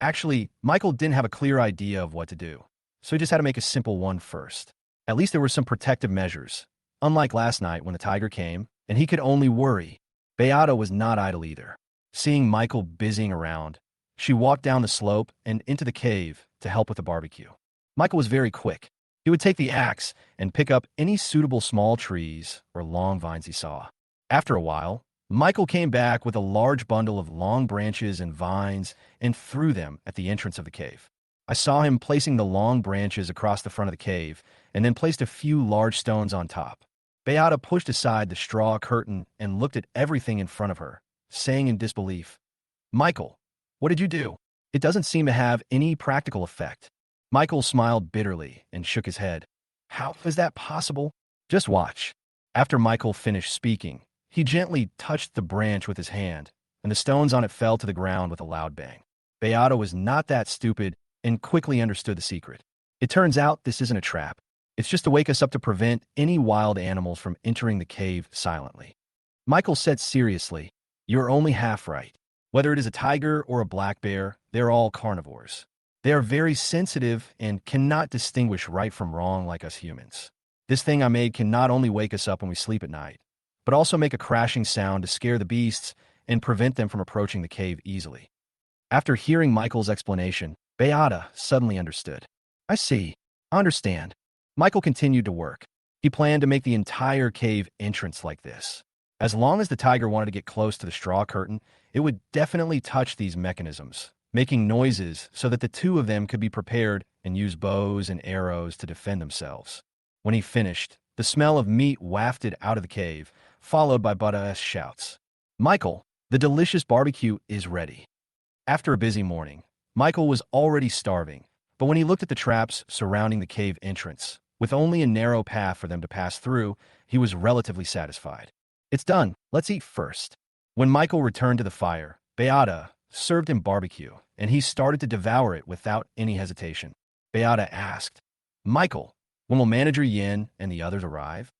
Actually, Michael didn't have a clear idea of what to do, so he just had to make a simple one first. At least there were some protective measures, unlike last night when the tiger came, and he could only worry. Beata was not idle either. Seeing Michael busying around, she walked down the slope and into the cave to help with the barbecue. Michael was very quick. He would take the axe and pick up any suitable small trees or long vines he saw. After a while, Michael came back with a large bundle of long branches and vines and threw them at the entrance of the cave. I saw him placing the long branches across the front of the cave and then placed a few large stones on top. Beata pushed aside the straw curtain and looked at everything in front of her, saying in disbelief, "Michael, what did you do? It doesn't seem to have any practical effect." Michael smiled bitterly and shook his head. "How is that possible? Just watch." After Michael finished speaking, he gently touched the branch with his hand, and the stones on it fell to the ground with a loud bang. Beata was not that stupid and quickly understood the secret. It turns out this isn't a trap. It's just to wake us up to prevent any wild animals from entering the cave silently. Michael said seriously, "You're only half right. Whether it is a tiger or a black bear, they're all carnivores. They are very sensitive and cannot distinguish right from wrong like us humans. This thing I made can not only wake us up when we sleep at night, but also make a crashing sound to scare the beasts and prevent them from approaching the cave easily." After hearing Michael's explanation, Beata suddenly understood. "I see. I understand." Michael continued to work. He planned to make the entire cave entrance like this. As long as the tiger wanted to get close to the straw curtain, it would definitely touch these mechanisms, making noises so that the two of them could be prepared and use bows and arrows to defend themselves. When he finished, the smell of meat wafted out of the cave, followed by Beata's shouts. "Michael, the delicious barbecue is ready." After a busy morning, Michael was already starving, but when he looked at the traps surrounding the cave entrance, with only a narrow path for them to pass through, he was relatively satisfied. "It's done. Let's eat first." When Michael returned to the fire, Beata served him barbecue, and he started to devour it without any hesitation. Beata asked, "Michael, when will Manager Yin and the others arrive?"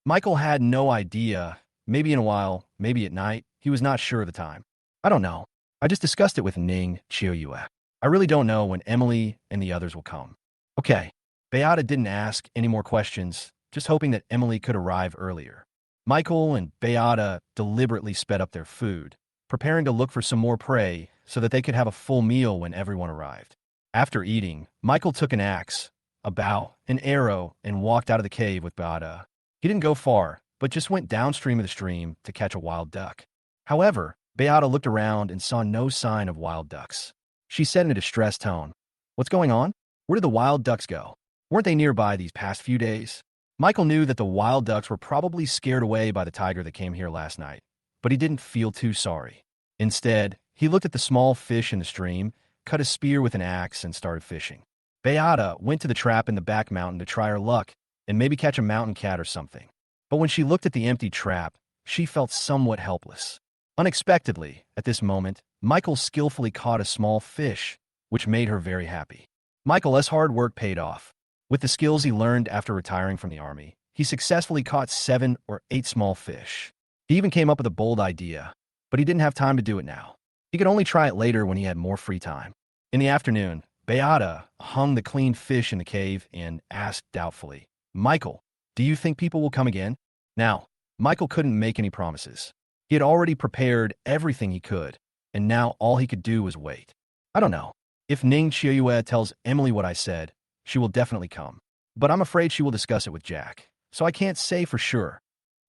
Michael had no idea. Maybe in a while, maybe at night. He was not sure of the time. "I don't know. I just discussed it with Ning Chiuyue. I really don't know when Emily and the others will come." "Okay." Beata didn't ask any more questions, just hoping that Emily could arrive earlier. Michael and Beata deliberately sped up their food, preparing to look for some more prey so that they could have a full meal when everyone arrived. After eating, Michael took an axe, a bow, an arrow, and walked out of the cave with Beata. He didn't go far, but just went downstream of the stream to catch a wild duck. However, Beata looked around and saw no sign of wild ducks. She said in a distressed tone, "What's going on? Where did the wild ducks go? Weren't they nearby these past few days?" Michael knew that the wild ducks were probably scared away by the tiger that came here last night, but he didn't feel too sorry. Instead, he looked at the small fish in the stream, cut a spear with an axe, and started fishing. Beata went to the trap in the back mountain to try her luck and maybe catch a mountain cat or something. But when she looked at the empty trap, she felt somewhat helpless. Unexpectedly, at this moment, Michael skillfully caught a small fish, which made her very happy. Michael's hard work paid off. With the skills he learned after retiring from the army, he successfully caught 7 or 8 small fish. He even came up with a bold idea, but he didn't have time to do it now. He could only try it later when he had more free time. In the afternoon, Beata hung the cleaned fish in the cave and asked doubtfully, "Michael, do you think people will come again?" Now, Michael couldn't make any promises. He had already prepared everything he could, and now all he could do was wait. "I don't know. If Ning Chiuyue tells Emily what I said, she will definitely come. But I'm afraid she will discuss it with Jack, so I can't say for sure."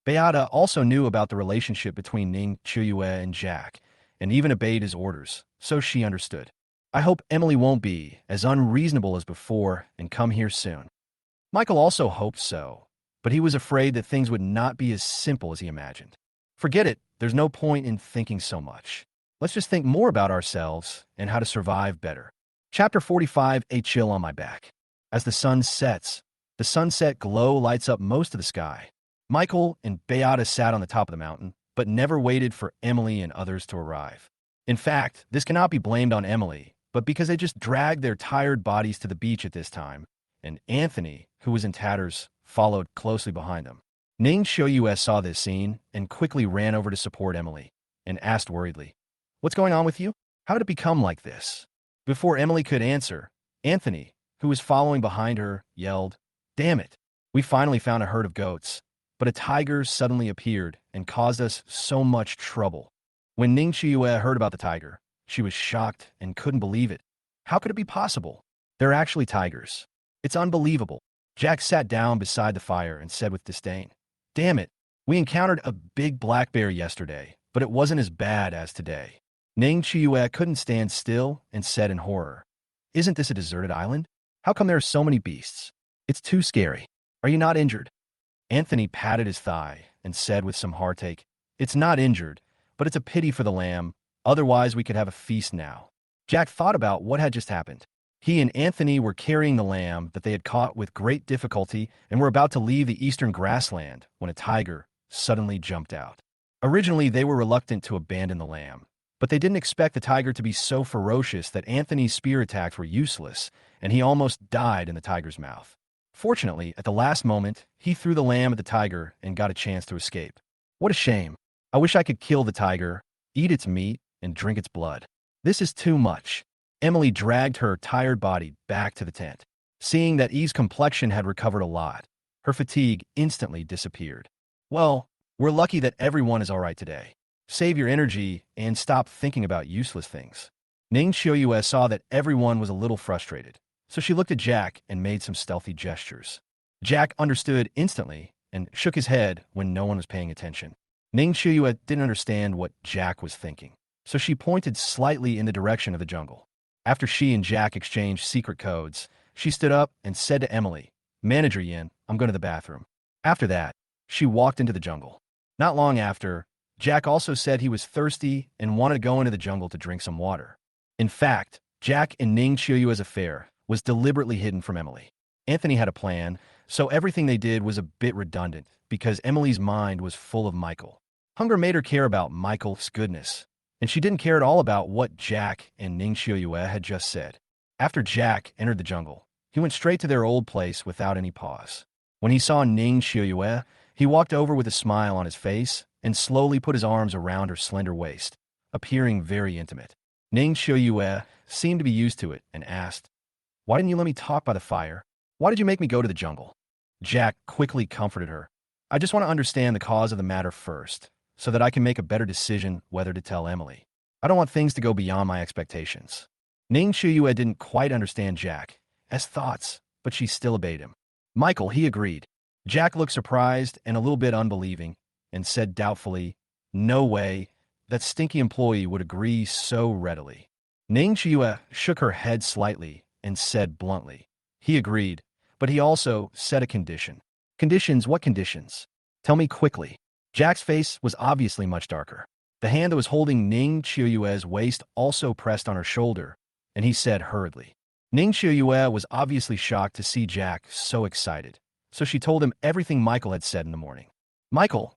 Beata also knew about the relationship between Ning Chiuyue and Jack, and even obeyed his orders, so she understood. "I hope Emily won't be as unreasonable as before and come here soon." Michael also hoped so, but he was afraid that things would not be as simple as he imagined. "Forget it. There's no point in thinking so much. Let's just think more about ourselves and how to survive better." Chapter 45, A Chill on My Back. As the sun sets, the sunset glow lights up most of the sky. Michael and Beata sat on the top of the mountain, but never waited for Emily and others to arrive. In fact, this cannot be blamed on Emily, but because they just dragged their tired bodies to the beach at this time, and Anthony, who was in tatters, followed closely behind them. Ning Shoyue saw this scene and quickly ran over to support Emily and asked worriedly, "What's going on with you? How did it become like this?" Before Emily could answer, Anthony, who was following behind her, yelled, "Damn it! We finally found a herd of goats, but a tiger suddenly appeared and caused us so much trouble." When Ning Chiuyue heard about the tiger, she was shocked and couldn't believe it. How could it be possible? They're actually tigers. It's unbelievable. Jack sat down beside the fire and said with disdain, "Damn it, we encountered a big black bear yesterday, but it wasn't as bad as today." Ning Chiyue couldn't stand still and said in horror, "Isn't this a deserted island? How come there are so many beasts? It's too scary. Are you not injured?" Anthony patted his thigh and said with some heartache, "It's not injured, but it's a pity for the lamb. Otherwise, we could have a feast now." Jack thought about what had just happened. He and Anthony were carrying the lamb that they had caught with great difficulty and were about to leave the eastern grassland when a tiger suddenly jumped out. Originally, they were reluctant to abandon the lamb, but they didn't expect the tiger to be so ferocious that Anthony's spear attacks were useless, and he almost died in the tiger's mouth. Fortunately, at the last moment, he threw the lamb at the tiger and got a chance to escape. What a shame. I wish I could kill the tiger, eat its meat, and drink its blood. This is too much. Emily dragged her tired body back to the tent. Seeing that E's complexion had recovered a lot, her fatigue instantly disappeared. "Well, we're lucky that everyone is all right today. Save your energy and stop thinking about useless things." Ning Xiuyue saw that everyone was a little frustrated, so she looked at Jack and made some stealthy gestures. Jack understood instantly and shook his head when no one was paying attention. Ning Xiuyue didn't understand what Jack was thinking, so she pointed slightly in the direction of the jungle. After she and Jack exchanged secret codes, she stood up and said to Emily, "Manager Yin, I'm going to the bathroom." After that, she walked into the jungle. Not long after, Jack also said he was thirsty and wanted to go into the jungle to drink some water. In fact, Jack and Ning Qiuyue's affair was deliberately hidden from Emily. Anthony had a plan, so everything they did was a bit redundant because Emily's mind was full of Michael. Hunger made her care about Michael's goodness, and she didn't care at all about what Jack and Ning Qiuyue had just said. After Jack entered the jungle, he went straight to their old place without any pause. When he saw Ning Qiuyue, he walked over with a smile on his face and slowly put his arms around her slender waist, appearing very intimate. Ning Qiuyue seemed to be used to it and asked, "Why didn't you let me talk by the fire? Why did you make me go to the jungle?" Jack quickly comforted her. "I just want to understand the cause of the matter first, so that I can make a better decision whether to tell Emily. I don't want things to go beyond my expectations." Ning Qiuyue didn't quite understand Jack's thoughts, but she still obeyed him. "Michael," he agreed. Jack looked surprised and a little bit unbelieving, and said doubtfully, "No way, that stinky employee would agree so readily." Ning Qiuyue shook her head slightly and said bluntly, "He agreed, but he also set a condition." "Conditions? What conditions? Tell me quickly." Jack's face was obviously much darker. The hand that was holding Ning Qiuyue's waist also pressed on her shoulder, and he said hurriedly. Ning Qiuyue was obviously shocked to see Jack so excited, so she told him everything Michael had said in the morning. Michael's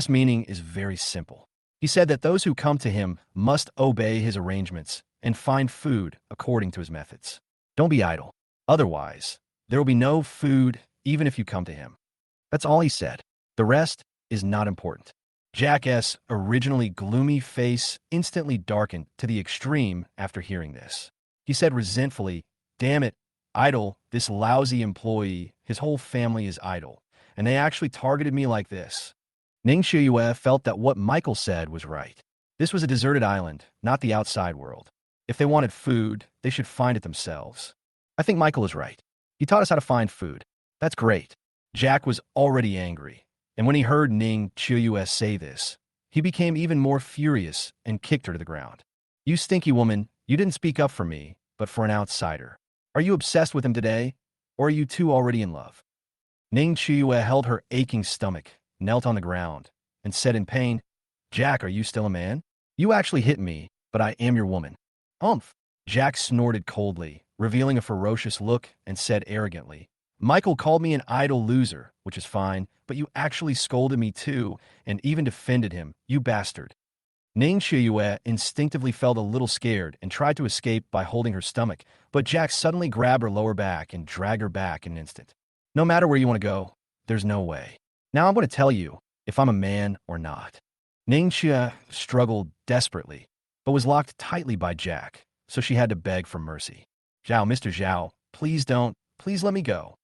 meaning is very simple. He said that those who come to him must obey his arrangements and find food according to his methods. Don't be idle. Otherwise, there will be no food even if you come to him. That's all he said. The rest is not important. Jack's originally gloomy face instantly darkened to the extreme after hearing this. He said resentfully, "Damn it, idle, this lousy employee, his whole family is idle, and they actually targeted me like this." Ning Qiuyue felt that what Michael said was right. This was a deserted island, not the outside world. If they wanted food, they should find it themselves. "I think Michael is right. He taught us how to find food. That's great." Jack was already angry, and when he heard Ning Qiuyue say this, he became even more furious and kicked her to the ground. "You stinky woman, you didn't speak up for me, but for an outsider. Are you obsessed with him today, or are you two already in love?" Ning Qiuyue held her aching stomach, knelt on the ground, and said in pain, "Jack, are you still a man? You actually hit me, but I am your woman." "Umph." Jack snorted coldly, revealing a ferocious look, and said arrogantly, "Michael called me an idle loser, which is fine, but you actually scolded me too, and even defended him, you bastard." Ning Qiuyue instinctively felt a little scared and tried to escape by holding her stomach, but Jack suddenly grabbed her lower back and dragged her back in an instant. "No matter where you want to go, there's no way. Now I'm going to tell you if I'm a man or not." Ning Qiuyue struggled desperately, but was locked tightly by Jack, so she had to beg for mercy. "Zhao, Mr. Zhao, please let me go."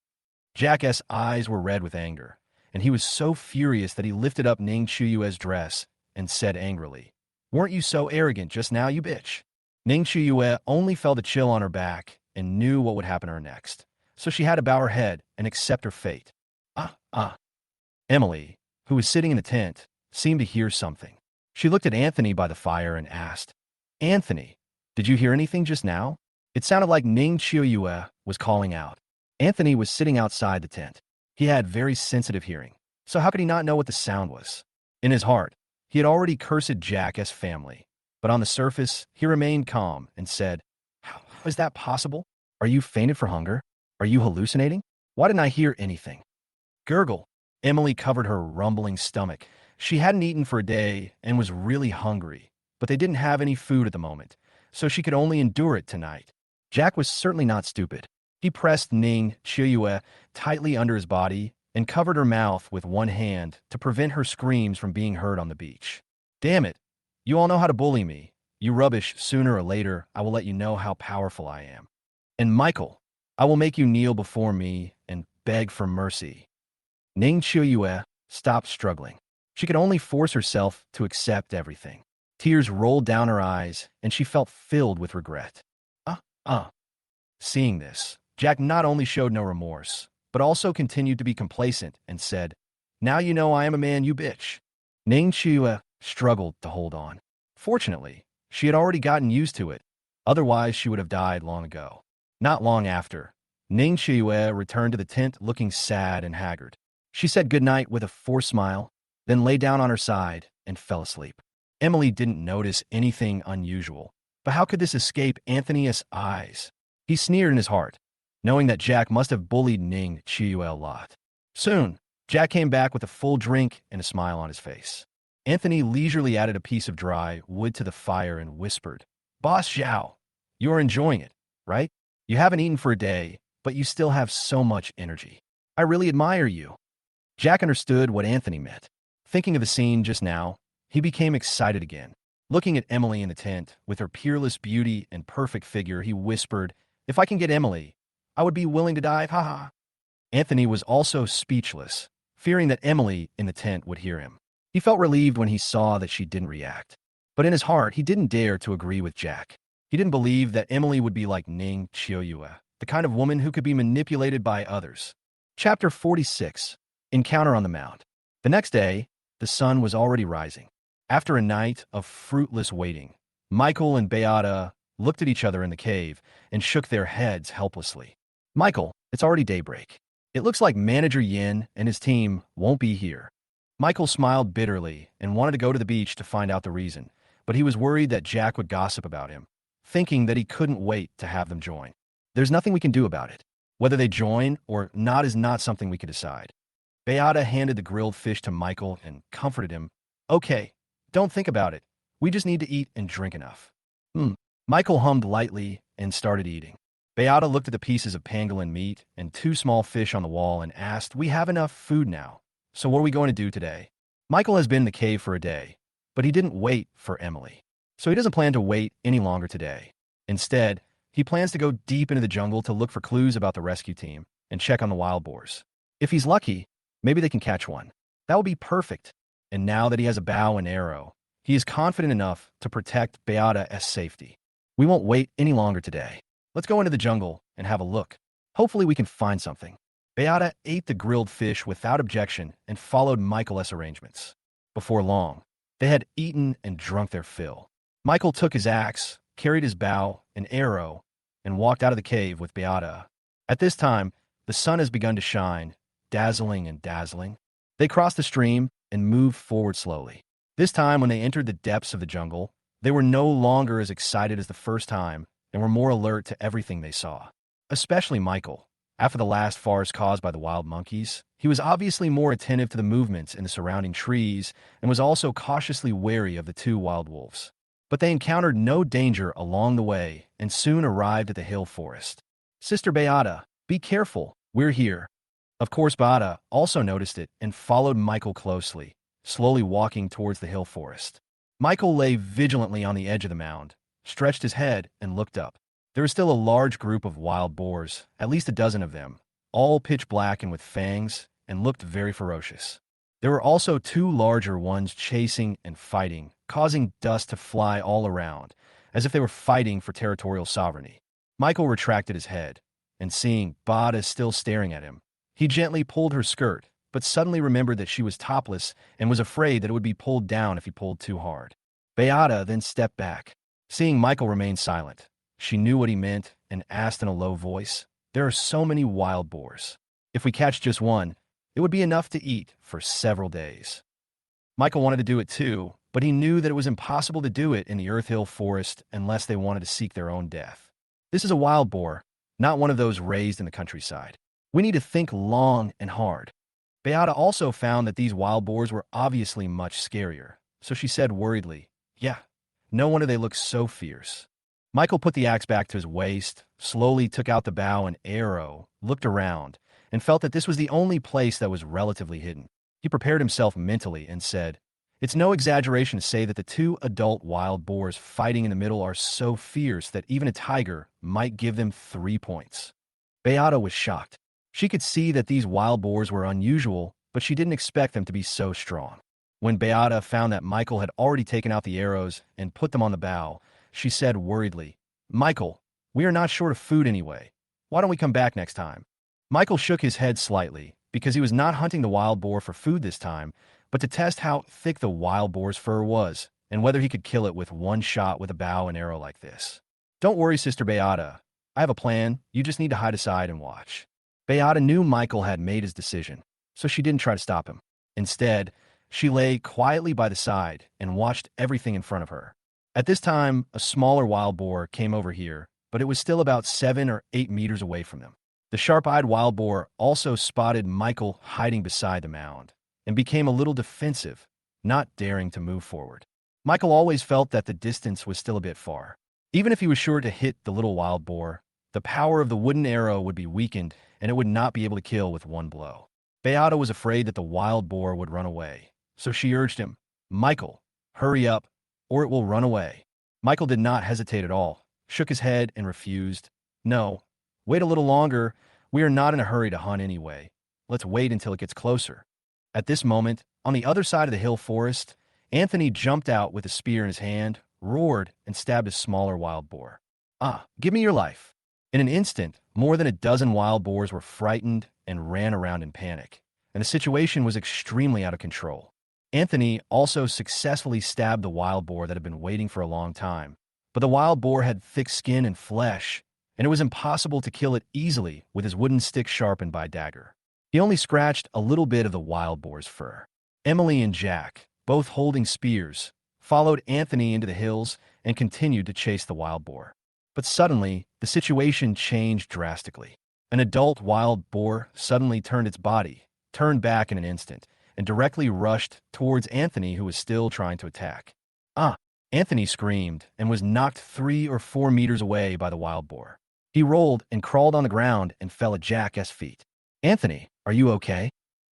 Jack's eyes were red with anger, and he was so furious that he lifted up Ning Qiuyue's dress and said angrily, "Weren't you so arrogant just now, you bitch?" Ning Qiuyue only felt a chill on her back and knew what would happen to her next, so she had to bow her head and accept her fate. Ah, ah. Emily, who was sitting in the tent, seemed to hear something. She looked at Anthony by the fire and asked, Anthony, did you hear anything just now? It sounded like Ning Chiuyue was calling out. Anthony was sitting outside the tent. He had very sensitive hearing, so how could he not know what the sound was? In his heart, he had already cursed Jack's family, but on the surface, he remained calm and said, How is that possible? Are you fainted for hunger? Are you hallucinating? Why didn't I hear anything? Gurgle. Emily covered her rumbling stomach. She hadn't eaten for a day and was really hungry, but they didn't have any food at the moment, so she could only endure it tonight. Jack was certainly not stupid. He pressed Ning Chiuyue tightly under his body and covered her mouth with one hand to prevent her screams from being heard on the beach. Damn it. You all know how to bully me. You rubbish, sooner or later, I will let you know how powerful I am. And Michael, I will make you kneel before me and beg for mercy. Ning Chiuyue stopped struggling. She could only force herself to accept everything. Tears rolled down her eyes, and she felt filled with regret. Seeing this, Jack not only showed no remorse, but also continued to be complacent and said, Now you know I am a man, you bitch. Ning Chiuyue struggled to hold on. Fortunately, she had already gotten used to it. Otherwise, she would have died long ago. Not long after, Ning Chiuyue returned to the tent looking sad and haggard. She said goodnight with a forced smile, then lay down on her side and fell asleep. Emily didn't notice anything unusual, but how could this escape Anthony's eyes? He sneered in his heart, knowing that Jack must have bullied Ning Chiuyue a lot. Soon, Jack came back with a full drink and a smile on his face. Anthony leisurely added a piece of dry wood to the fire and whispered, Boss Zhao, you are enjoying it, right? You haven't eaten for a day, but you still have so much energy. I really admire you. Jack understood what Anthony meant. Thinking of the scene just now, he became excited again. Looking at Emily in the tent, with her peerless beauty and perfect figure, he whispered, If I can get Emily, I would be willing to die, haha. Anthony was also speechless, fearing that Emily in the tent would hear him. He felt relieved when he saw that she didn't react. But in his heart, he didn't dare to agree with Jack. He didn't believe that Emily would be like Ning Chiuyue, the kind of woman who could be manipulated by others. Chapter 46. Encounter on the Mount. The next day, the sun was already rising. After a night of fruitless waiting, Michael and Beata looked at each other in the cave and shook their heads helplessly. Michael, it's already daybreak. It looks like Manager Yin and his team won't be here. Michael smiled bitterly and wanted to go to the beach to find out the reason, but he was worried that Jack would gossip about him, thinking that he couldn't wait to have them join. There's nothing we can do about it. Whether they join or not is not something we can decide. Beata handed the grilled fish to Michael and comforted him. Okay, don't think about it. We just need to eat and drink enough. Michael hummed lightly and started eating. Beata looked at the pieces of pangolin meat and 2 small fish on the wall and asked, We have enough food now, so what are we going to do today? Michael has been in the cave for a day, but he didn't wait for Emily. So he doesn't plan to wait any longer today. Instead, he plans to go deep into the jungle to look for clues about the rescue team and check on the wild boars. If he's lucky, maybe they can catch one. That would be perfect. And now that he has a bow and arrow, he is confident enough to protect Beata's safety. We won't wait any longer today. Let's go into the jungle and have a look. Hopefully we can find something. Beata ate the grilled fish without objection and followed Michael's arrangements. Before long, they had eaten and drunk their fill. Michael took his axe, carried his bow and arrow, and walked out of the cave with Beata. At this time, the sun has begun to shine, dazzling and dazzling. They crossed the stream and moved forward slowly. This time, when they entered the depths of the jungle, they were no longer as excited as the first time and were more alert to everything they saw. Especially Michael. After the last farce caused by the wild monkeys, he was obviously more attentive to the movements in the surrounding trees and was also cautiously wary of the 2 wild wolves. But they encountered no danger along the way and soon arrived at the hill forest. Sister Beata, be careful, we're here. Of course, Beata also noticed it and followed Michael closely, slowly walking towards the hill forest. Michael lay vigilantly on the edge of the mound, stretched his head, and looked up. There was still a large group of wild boars, at least a dozen of them, all pitch black and with fangs, and looked very ferocious. There were also 2 larger ones chasing and fighting, causing dust to fly all around, as if they were fighting for territorial sovereignty. Michael retracted his head and seeing Beata still staring at him, he gently pulled her skirt, but suddenly remembered that she was topless and was afraid that it would be pulled down if he pulled too hard. Beata then stepped back. Seeing Michael remain silent, she knew what he meant and asked in a low voice, "There are so many wild boars. If we catch just one, it would be enough to eat for several days." Michael wanted to do it too, but he knew that it was impossible to do it in the Earth Hill forest unless they wanted to seek their own death. This is a wild boar, not one of those raised in the countryside. We need to think long and hard. Beata also found that these wild boars were obviously much scarier, so she said worriedly, "Yeah, no wonder they look so fierce." Michael put the axe back to his waist, slowly took out the bow and arrow, looked around, and felt that this was the only place that was relatively hidden. He prepared himself mentally and said, "It's no exaggeration to say that the two adult wild boars fighting in the middle are so fierce that even a tiger might give them 3 points." Beata was shocked. She could see that these wild boars were unusual, but she didn't expect them to be so strong. When Beata found that Michael had already taken out the arrows and put them on the bow, she said worriedly, "Michael, we are not short of food anyway. Why don't we come back next time?" Michael shook his head slightly, because he was not hunting the wild boar for food this time, but to test how thick the wild boar's fur was, and whether he could kill it with one shot with a bow and arrow like this. "Don't worry, Sister Beata. I have a plan. You just need to hide aside and watch." Beata knew Michael had made his decision, so she didn't try to stop him. Instead, she lay quietly by the side and watched everything in front of her. At this time, a smaller wild boar came over here, but it was still about 7 or 8 meters away from them. The sharp-eyed wild boar also spotted Michael hiding beside the mound and became a little defensive, not daring to move forward. Michael always felt that the distance was still a bit far. Even if he was sure to hit the little wild boar, the power of the wooden arrow would be weakened and it would not be able to kill with one blow. Beata was afraid that the wild boar would run away, so she urged him, "Michael, hurry up, or it will run away." Michael did not hesitate at all, shook his head and refused. "No, wait a little longer. We are not in a hurry to hunt anyway. Let's wait until it gets closer." At this moment, on the other side of the hill forest, Anthony jumped out with a spear in his hand, roared, and stabbed a smaller wild boar. "Ah, give me your life." In an instant, more than a dozen wild boars were frightened and ran around in panic, and the situation was extremely out of control. Anthony also successfully stabbed the wild boar that had been waiting for a long time, but the wild boar had thick skin and flesh, and it was impossible to kill it easily with his wooden stick sharpened by a dagger. He only scratched a little bit of the wild boar's fur. Emily and Jack, both holding spears, followed Anthony into the hills and continued to chase the wild boar. But suddenly, the situation changed drastically. An adult wild boar suddenly turned its body, turned back in an instant, and directly rushed towards Anthony, who was still trying to attack. "Ah!" Anthony screamed and was knocked 3 or 4 meters away by the wild boar. He rolled and crawled on the ground and fell at Jack's feet. "Anthony, are you okay?"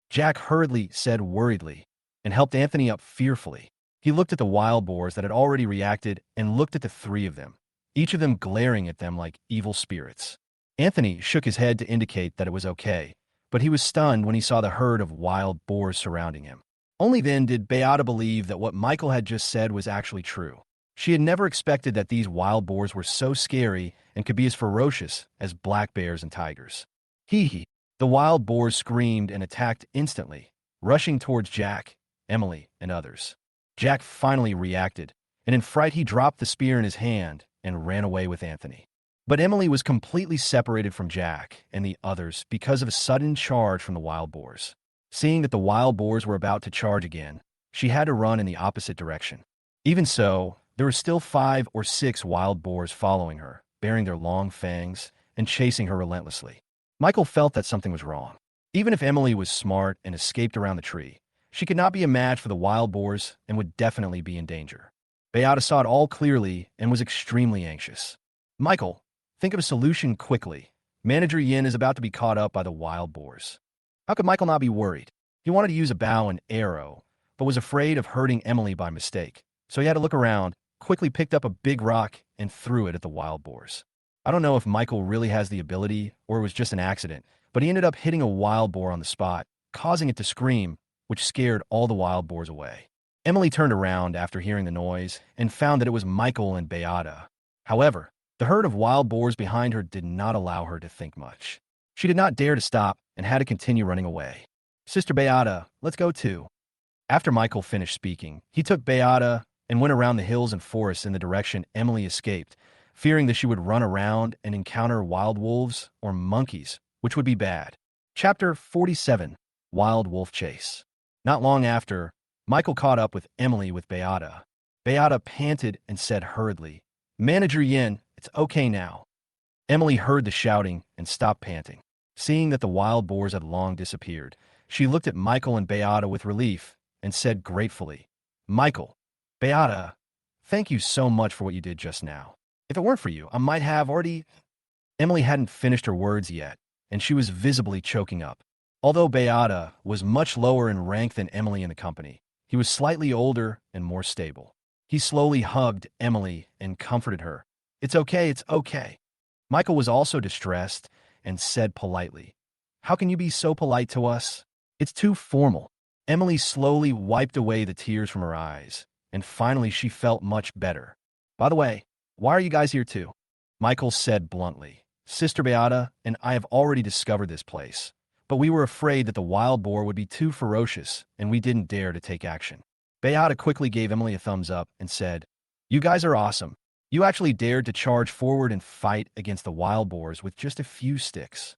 Jack hurriedly said worriedly, and helped Anthony up fearfully. He looked at the wild boars that had already reacted and looked at the 3 of them, each of them glaring at them like evil spirits. Anthony shook his head to indicate that it was okay, but he was stunned when he saw the herd of wild boars surrounding him. Only then did Beata believe that what Michael had just said was actually true. She had never expected that these wild boars were so scary and could be as ferocious as black bears and tigers. Hee. The wild boars screamed and attacked instantly, rushing towards Jack, Emily, and others. Jack finally reacted, and in fright he dropped the spear in his hand and ran away with Anthony. But Emily was completely separated from Jack and the others because of a sudden charge from the wild boars. Seeing that the wild boars were about to charge again, she had to run in the opposite direction. Even so, there were still 5 or 6 wild boars following her, bearing their long fangs and chasing her relentlessly. Michael felt that something was wrong. Even if Emily was smart and escaped around the tree, she could not be a match for the wild boars and would definitely be in danger. Beata saw it all clearly and was extremely anxious. "Michael, think of a solution quickly. Manager Yin is about to be caught up by the wild boars." How could Michael not be worried? He wanted to use a bow and arrow, but was afraid of hurting Emily by mistake. So he had to look around, quickly picked up a big rock, and threw it at the wild boars. I don't know if Michael really has the ability or it was just an accident, but he ended up hitting a wild boar on the spot, causing it to scream, which scared all the wild boars away. Emily turned around after hearing the noise and found that it was Michael and Beata. However, The herd of wild boars behind her did not allow her to think much. She did not dare to stop and had to continue running away. Sister Beata, let's go too. After Michael finished speaking, he took Beata and went around the hills and forests in the direction Emily escaped, fearing that she would run around and encounter wild wolves or monkeys, which would be bad. Chapter 47, Wild Wolf Chase. Not long after, Michael caught up with Emily with Beata. Beata panted and said hurriedly, "Manager Yin, it's okay now." Emily heard the shouting and stopped panting. Seeing that the wild boars had long disappeared, she looked at Michael and Beata with relief and said gratefully, "Michael, Beata, thank you so much for what you did just now. If it weren't for you, I might have already—" Emily hadn't finished her words yet, and she was visibly choking up. Although Beata was much lower in rank than Emily in the company, he was slightly older and more stable. He slowly hugged Emily and comforted her. "It's okay, it's okay." Michael was also distressed and said politely, "How can you be so polite to us? It's too formal." Emily slowly wiped away the tears from her eyes, and finally she felt much better. "By the way, why are you guys here too?" Michael said bluntly. "Sister Beata and I have already discovered this place, but we were afraid that the wild boar would be too ferocious, and we didn't dare to take action." Beata quickly gave Emily a thumbs up and said, "You guys are awesome. You actually dared to charge forward and fight against the wild boars with just a few sticks."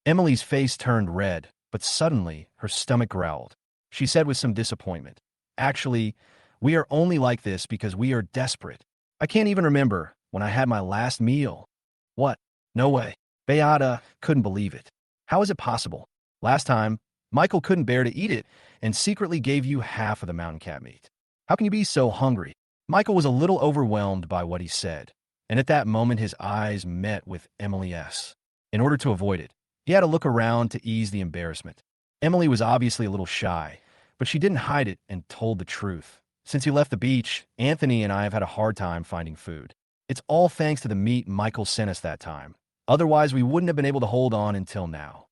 Emily's face turned red, but suddenly her stomach growled. She said with some disappointment, "Actually, we are only like this because we are desperate. I can't even remember when I had my last meal." "What? No way." Beata couldn't believe it. "How is it possible? Last time, Michael couldn't bear to eat it and secretly gave you half of the mountain cat meat. How can you be so hungry?" Michael was a little overwhelmed by what he said, and at that moment his eyes met with Emily's. In order to avoid it, he had to look around to ease the embarrassment. Emily was obviously a little shy, but she didn't hide it and told the truth. "Since you left the beach, Anthony and I have had a hard time finding food. It's all thanks to the meat Michael sent us that time. Otherwise, we wouldn't have been able to hold on until now."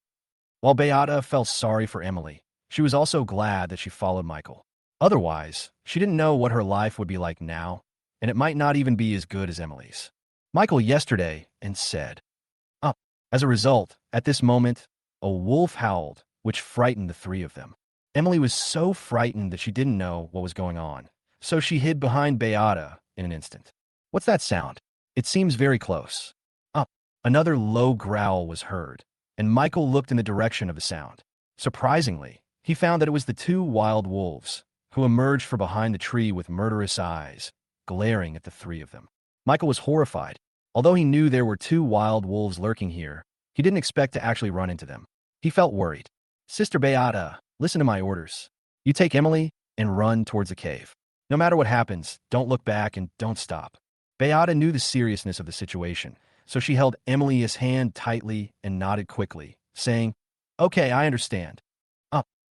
While Beata felt sorry for Emily, she was also glad that she followed Michael. Otherwise, she didn't know what her life would be like now, and it might not even be as good as Emily's. Michael yesterday and said, "Up." As a result, at this moment, a wolf howled, which frightened the three of them. Emily was so frightened that she didn't know what was going on, so she hid behind Beata in an instant. "What's that sound? It seems very close." Up. Another low growl was heard, and Michael looked in the direction of the sound. Surprisingly, he found that it was the two wild wolves, who emerged from behind the tree with murderous eyes, glaring at the three of them. Michael was horrified. Although he knew there were two wild wolves lurking here, he didn't expect to actually run into them. He felt worried. "Sister Beata, listen to my orders. You take Emily and run towards the cave. No matter what happens, don't look back and don't stop." Beata knew the seriousness of the situation, so she held Emily's hand tightly and nodded quickly, saying, "Okay, I understand."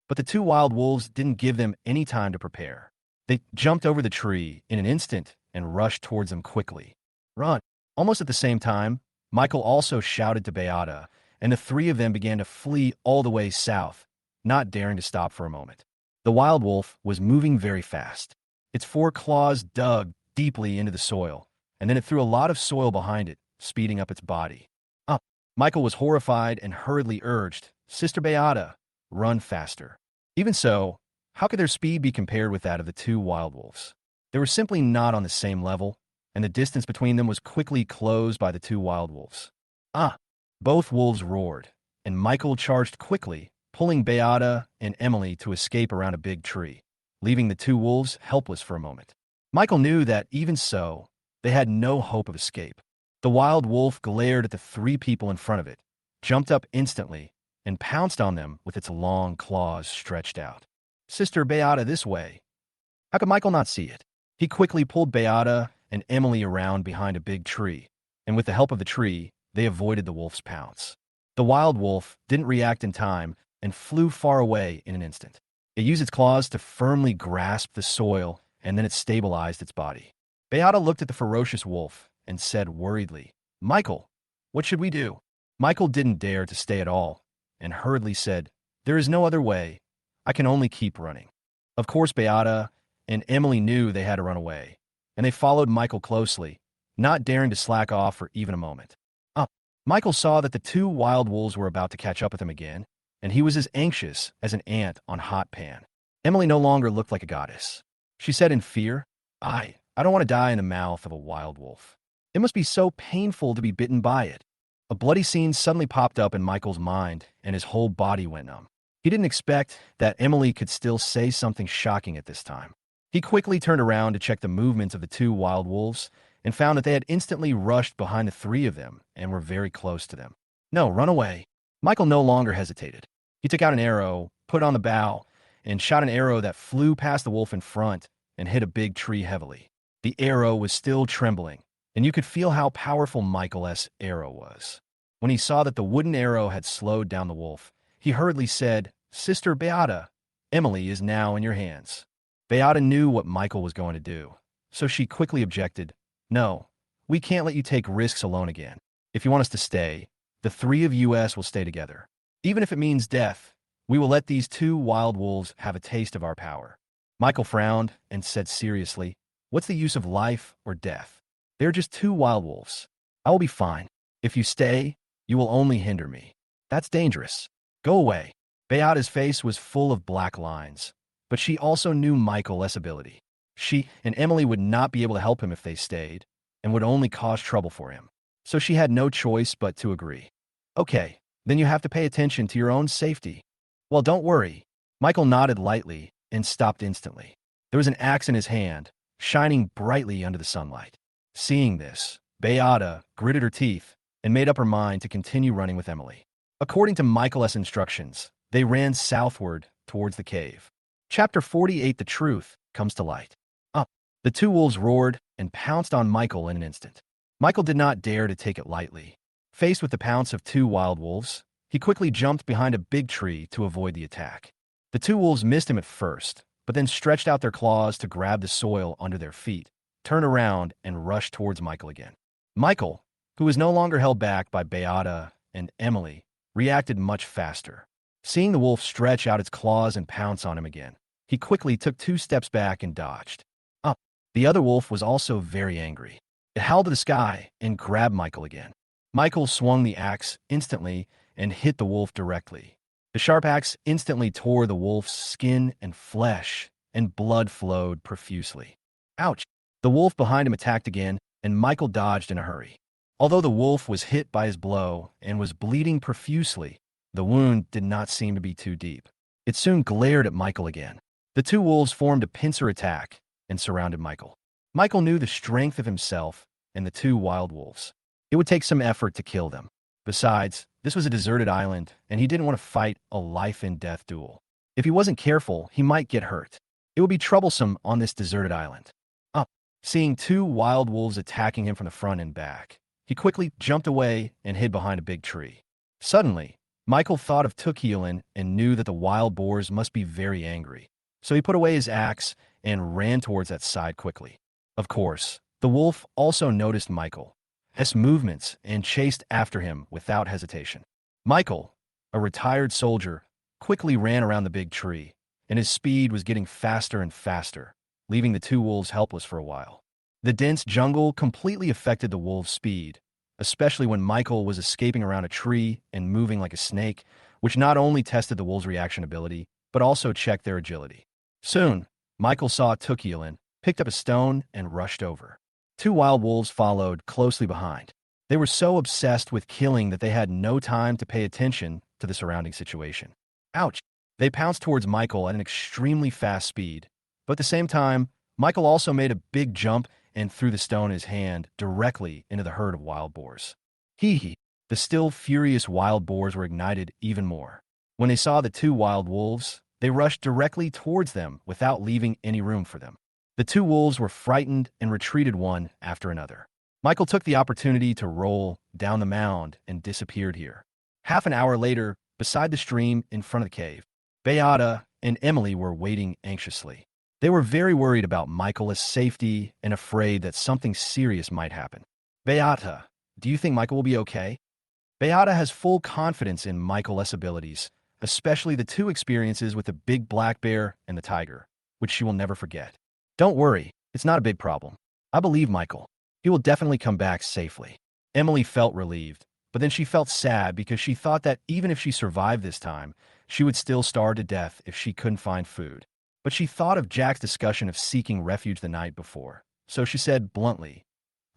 But the two wild wolves didn't give them any time to prepare. They jumped over the tree in an instant and rushed towards them quickly. "Run!" Almost at the same time, Michael also shouted to Beata, and the three of them began to flee all the way south, not daring to stop for a moment. The wild wolf was moving very fast. Its four claws dug deeply into the soil, and then it threw a lot of soil behind it, speeding up its body. Michael was horrified and hurriedly urged, "Sister Beata, run faster." Even so, how could their speed be compared with that of the two wild wolves? They were simply not on the same level, and the distance between them was quickly closed by the two wild wolves. Both wolves roared, and Michael charged quickly, pulling Beata and Emily to escape around a big tree, leaving the two wolves helpless for a moment. Michael knew that, even so, they had no hope of escape. The wild wolf glared at the three people in front of it, jumped up instantly, and pounced on them with its long claws stretched out. "Sister Beata, this way." How could Michael not see it? He quickly pulled Beata and Emily around behind a big tree, and with the help of the tree, they avoided the wolf's pounce. The wild wolf didn't react in time and flew far away in an instant. It used its claws to firmly grasp the soil, and then it stabilized its body. Beata looked at the ferocious wolf and said worriedly, "Michael, what should we do?" Michael didn't dare to stay at all, and hurriedly said, "There is no other way. I can only keep running." Of course, Beata and Emily knew they had to run away, and they followed Michael closely, not daring to slack off for even a moment. Up. Michael saw that the two wild wolves were about to catch up with him again, and he was as anxious as an ant on hot pan. Emily no longer looked like a goddess. She said in fear, I don't want to die in the mouth of a wild wolf. It must be so painful to be bitten by it. A bloody scene suddenly popped up in Michael's mind, and his whole body went numb. He didn't expect that Emily could still say something shocking at this time. He quickly turned around to check the movements of the two wild wolves and found that they had instantly rushed behind the three of them and were very close to them. No, run away. Michael no longer hesitated. He took out an arrow, put it on the bow, and shot an arrow that flew past the wolf in front and hit a big tree heavily. The arrow was still trembling, and you could feel how powerful Michael's arrow was. When he saw that the wooden arrow had slowed down the wolf, he hurriedly said, Sister Beata, Emily is now in your hands. Beata knew what Michael was going to do, so she quickly objected, No, we can't let you take risks alone again. If you want us to stay, the three of us will stay together. Even if it means death, we will let these two wild wolves have a taste of our power. Michael frowned and said seriously, What's the use of life or death? They're just two wild wolves. I will be fine. If you stay, you will only hinder me. That's dangerous. Go away. Beata's face was full of black lines, but she also knew Michael's ability. She and Emily would not be able to help him if they stayed, and would only cause trouble for him. So she had no choice but to agree. Okay, then you have to pay attention to your own safety. Well, don't worry. Michael nodded lightly and stopped instantly. There was an axe in his hand, shining brightly under the sunlight. Seeing this, Beata gritted her teeth and made up her mind to continue running with Emily. According to Michael's instructions, they ran southward towards the cave. Chapter 48, The Truth Comes to Light. Up. The two wolves roared and pounced on Michael in an instant. Michael did not dare to take it lightly. Faced with the pounce of two wild wolves, he quickly jumped behind a big tree to avoid the attack. The two wolves missed him at first, but then stretched out their claws to grab the soil under their feet, turned around, and rushed towards Michael again. Michael, who was no longer held back by Beata and Emily, reacted much faster. Seeing the wolf stretch out its claws and pounce on him again, he quickly took 2 steps back and dodged. Up. The other wolf was also very angry. It howled to the sky and grabbed Michael again. Michael swung the axe instantly and hit the wolf directly. The sharp axe instantly tore the wolf's skin and flesh, and blood flowed profusely. Ouch! The wolf behind him attacked again, and Michael dodged in a hurry. Although the wolf was hit by his blow and was bleeding profusely, the wound did not seem to be too deep. It soon glared at Michael again. The two wolves formed a pincer attack and surrounded Michael. Michael knew the strength of himself and the two wild wolves. It would take some effort to kill them. Besides, this was a deserted island, and he didn't want to fight a life-and-death duel. If he wasn't careful, he might get hurt. It would be troublesome on this deserted island. Up. Seeing two wild wolves attacking him from the front and back, he quickly jumped away and hid behind a big tree. Suddenly, Michael thought of Tukhilan and knew that the wild boars must be very angry. So he put away his axe and ran towards that side quickly. Of course, the wolf also noticed Michael's movements and chased after him without hesitation. Michael, a retired soldier, quickly ran around the big tree, and his speed was getting faster and faster, leaving the two wolves helpless for a while. The dense jungle completely affected the wolves' speed, especially when Michael was escaping around a tree and moving like a snake, which not only tested the wolves' reaction ability, but also checked their agility. Soon, Michael saw Tukhilan, picked up a stone, and rushed over. Two wild wolves followed closely behind. They were so obsessed with killing that they had no time to pay attention to the surrounding situation. Ouch! They pounced towards Michael at an extremely fast speed, but at the same time, Michael also made a big jump and threw the stone in his hand directly into the herd of wild boars. Hee. The still furious wild boars were ignited even more. When they saw the two wild wolves, they rushed directly towards them without leaving any room for them. The two wolves were frightened and retreated one after another. Michael took the opportunity to roll down the mound and disappeared here. Half an hour later, beside the stream in front of the cave, Beata and Emily were waiting anxiously. They were very worried about Michael's safety and afraid that something serious might happen. Beata, do you think Michael will be okay? Beata has full confidence in Michael's abilities, especially the 2 experiences with the big black bear and the tiger, which she will never forget. Don't worry, it's not a big problem. I believe Michael. He will definitely come back safely. Emily felt relieved, but then she felt sad because she thought that even if she survived this time, she would still starve to death if she couldn't find food. But she thought of Jack's discussion of seeking refuge the night before, so she said bluntly,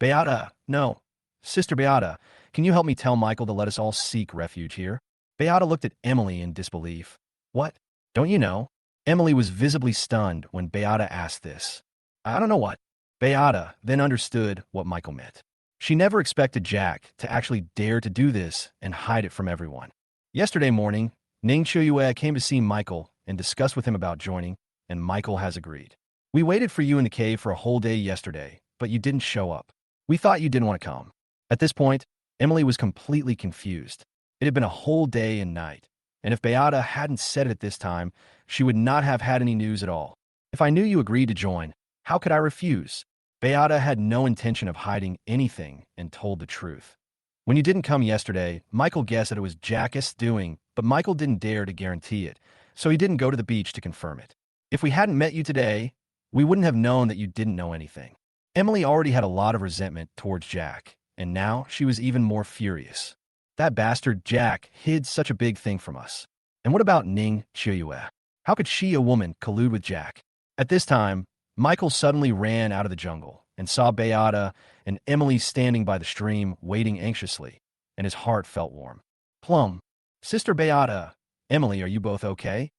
Beata, no. Sister Beata, can you help me tell Michael to let us all seek refuge here? Beata looked at Emily in disbelief. What? Don't you know? Emily was visibly stunned when Beata asked this. I don't know what. Beata then understood what Michael meant. She never expected Jack to actually dare to do this and hide it from everyone. Yesterday morning, Ning Chuyue came to see Michael and discuss with him about joining, and Michael has agreed. We waited for you in the cave for a whole day yesterday, but you didn't show up. We thought you didn't want to come. At this point, Emily was completely confused. It had been a whole day and night, and if Beata hadn't said it at this time, she would not have had any news at all. If I knew you agreed to join, how could I refuse? Beata had no intention of hiding anything and told the truth. When you didn't come yesterday, Michael guessed that it was Jack's doing, but Michael didn't dare to guarantee it, so he didn't go to the beach to confirm it. If we hadn't met you today, we wouldn't have known that you didn't know anything. Emily already had a lot of resentment towards Jack, and now she was even more furious. That bastard Jack hid such a big thing from us. And what about Ning Chuyue? How could she, a woman, collude with Jack? At this time, Michael suddenly ran out of the jungle and saw Beata and Emily standing by the stream waiting anxiously, and his heart felt warm. Plum, Sister Beata, Emily, are you both okay?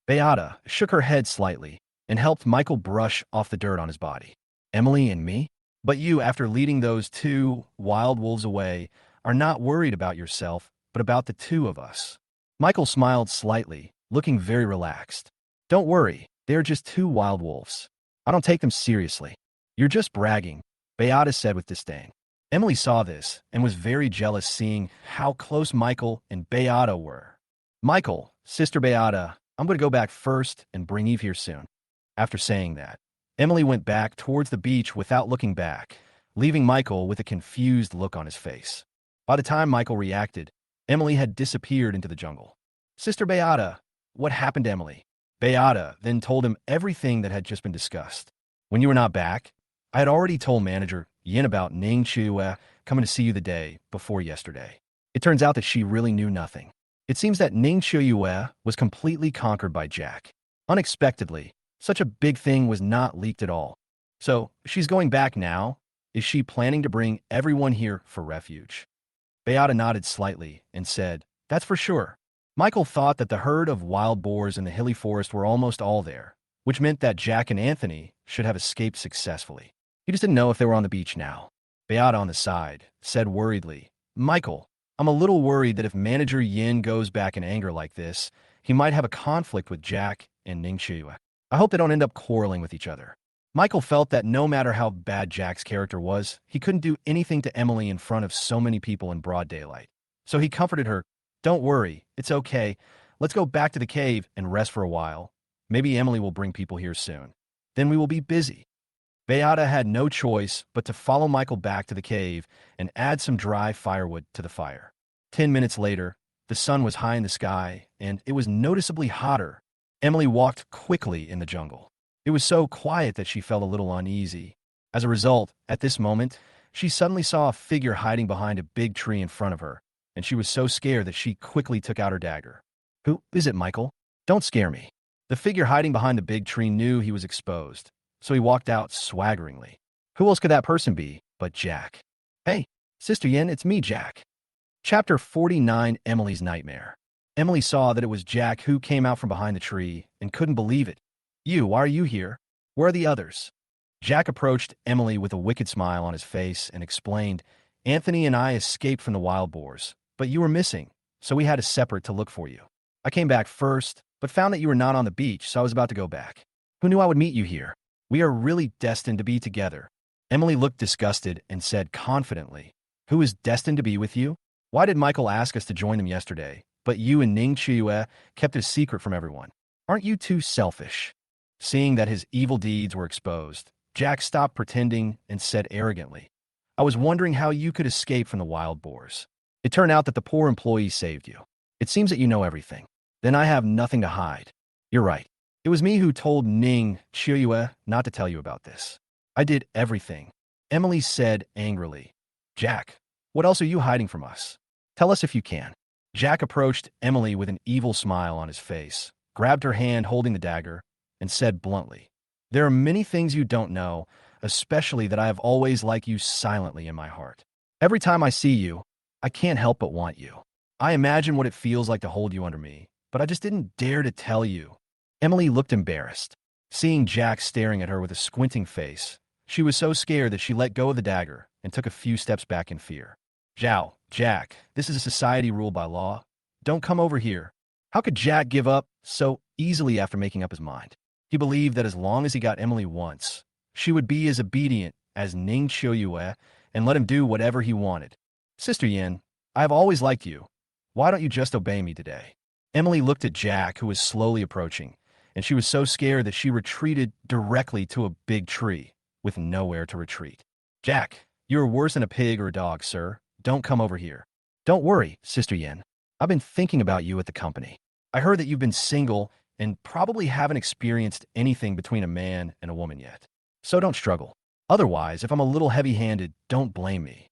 Beata shook her head slightly and helped Michael brush off the dirt on his body. Emily and me? But you, after leading those two wild wolves away, are not worried about yourself, but about the two of us. Michael smiled slightly, looking very relaxed. Don't worry, they are just two wild wolves. I don't take them seriously. You're just bragging, Beata said with disdain. Emily saw this and was very jealous seeing how close Michael and Beata were. Michael, Sister Beata, I'm going to go back first and bring Eve here soon. After saying that, Emily went back towards the beach without looking back, leaving Michael with a confused look on his face. By the time Michael reacted, Emily had disappeared into the jungle. Sister Beata, what happened to Emily? Beata then told him everything that had just been discussed. When you were not back, I had already told manager Yin about Ning Chuyue coming to see you the day before yesterday. It turns out that she really knew nothing. It seems that Ning Chuyue was completely conquered by Jack. Unexpectedly, such a big thing was not leaked at all. So, she's going back now? Is she planning to bring everyone here for refuge? Beata nodded slightly and said, That's for sure. Michael thought that the herd of wild boars in the hilly forest were almost all there, which meant that Jack and Anthony should have escaped successfully. He just didn't know if they were on the beach now. Beata on the side said worriedly, Michael, I'm a little worried that if Manager Yin goes back in anger like this, he might have a conflict with Jack and Ning Chuyue. I hope they don't end up quarreling with each other. Michael felt that no matter how bad Jack's character was, he couldn't do anything to Emily in front of so many people in broad daylight. So he comforted her, Don't worry, it's okay. Let's go back to the cave and rest for a while. Maybe Emily will bring people here soon. Then we will be busy. Beata had no choice but to follow Michael back to the cave and add some dry firewood to the fire. 10 minutes later, the sun was high in the sky, and it was noticeably hotter. Emily walked quickly in the jungle. It was so quiet that she felt a little uneasy. As a result, at this moment, she suddenly saw a figure hiding behind a big tree in front of her, and she was so scared that she quickly took out her dagger. Who is it, Michael? Don't scare me. The figure hiding behind the big tree knew he was exposed, so he walked out swaggeringly. Who else could that person be but Jack? Hey, Sister Yin, it's me, Jack. Chapter 49, Emily's Nightmare. Emily saw that it was Jack who came out from behind the tree and couldn't believe it. Why are you here? Where are the others? Jack approached Emily with a wicked smile on his face and explained, Anthony and I escaped from the wild boars, but you were missing, so we had to separate to look for you. I came back first, but found that you were not on the beach, so I was about to go back. Who knew I would meet you here? We are really destined to be together. Emily looked disgusted and said confidently, Who is destined to be with you? Why did Michael ask us to join them yesterday, but you and Ning Chuyue kept it a secret from everyone? Aren't you too selfish? Seeing that his evil deeds were exposed, Jack stopped pretending and said arrogantly, I was wondering how you could escape from the wild boars. It turned out that the poor employee saved you. It seems that you know everything. Then I have nothing to hide. You're right. It was me who told Ning Chuyue not to tell you about this. I did everything. Emily said angrily. Jack, what else are you hiding from us? Tell us if you can. Jack approached Emily with an evil smile on his face, grabbed her hand holding the dagger, and said bluntly, there are many things you don't know, especially that I have always liked you silently in my heart. Every time I see you, I can't help but want you. I imagine what it feels like to hold you under me, but I just didn't dare to tell you. Emily looked embarrassed. Seeing Jack staring at her with a squinting face, she was so scared that she let go of the dagger and took a few steps back in fear. Jack, this is a society ruled by law. Don't come over here. How could Jack give up so easily after making up his mind? He believed that as long as he got Emily once, she would be as obedient as Ning Chiuyue and let him do whatever he wanted. Sister Yin, I have always liked you. Why don't you just obey me today? Emily looked at Jack, who was slowly approaching, and she was so scared that she retreated directly to a big tree, with nowhere to retreat. Jack, you are worse than a pig or a dog, sir. Don't come over here. Don't worry, Sister Yin. I've been thinking about you at the company. I heard that you've been single and probably haven't experienced anything between a man and a woman yet. So don't struggle. Otherwise, if I'm a little heavy-handed, don't blame me.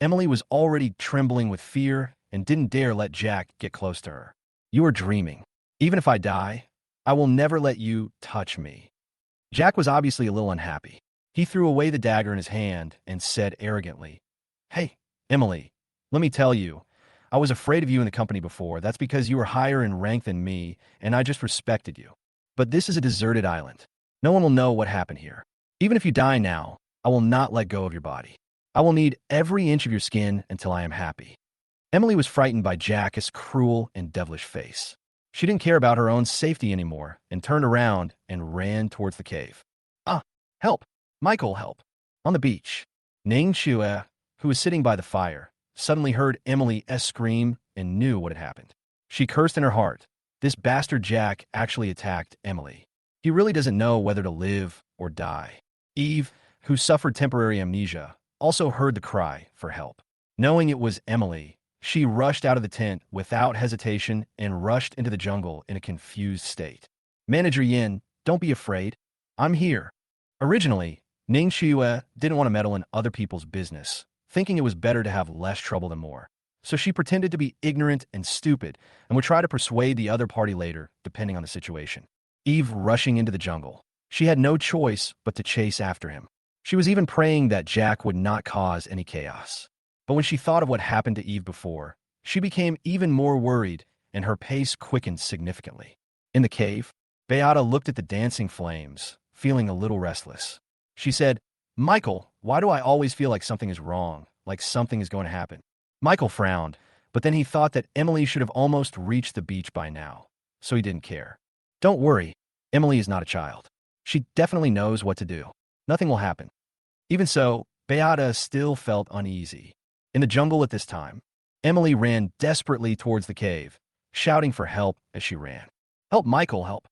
Emily was already trembling with fear and didn't dare let Jack get close to her. You are dreaming. Even if I die, I will never let you touch me. Jack was obviously a little unhappy. He threw away the dagger in his hand and said arrogantly, Hey, Emily, let me tell you, I was afraid of you in the company before. That's because you were higher in rank than me, and I just respected you. But this is a deserted island. No one will know what happened here. Even if you die now, I will not let go of your body. I will need every inch of your skin until I am happy. Emily was frightened by Jack's cruel and devilish face. She didn't care about her own safety anymore and turned around and ran towards the cave. Ah, help! Michael, help! On the beach, Ning Chue, who was sitting by the fire, suddenly heard Emily's scream and knew what had happened. She cursed in her heart. This bastard Jack actually attacked Emily. He really doesn't know whether to live or die. Eve, who suffered temporary amnesia, also heard the cry for help. Knowing it was Emily, she rushed out of the tent without hesitation and rushed into the jungle in a confused state. Manager Yin, don't be afraid. I'm here. Originally, Ning Chue didn't want to meddle in other people's business, thinking it was better to have less trouble than more. So she pretended to be ignorant and stupid and would try to persuade the other party later, depending on the situation. Eve rushing into the jungle. She had no choice but to chase after him. She was even praying that Jack would not cause any chaos. But when she thought of what happened to Eve before, she became even more worried and her pace quickened significantly. In the cave, Beata looked at the dancing flames, feeling a little restless. She said, Michael, why do I always feel like something is wrong, like something is going to happen? Michael frowned, but then he thought that Emily should have almost reached the beach by now, so he didn't care. Don't worry, Emily is not a child. She definitely knows what to do. Nothing will happen. Even so, Beata still felt uneasy. In the jungle at this time, Emily ran desperately towards the cave, shouting for help as she ran. Help, Michael, help.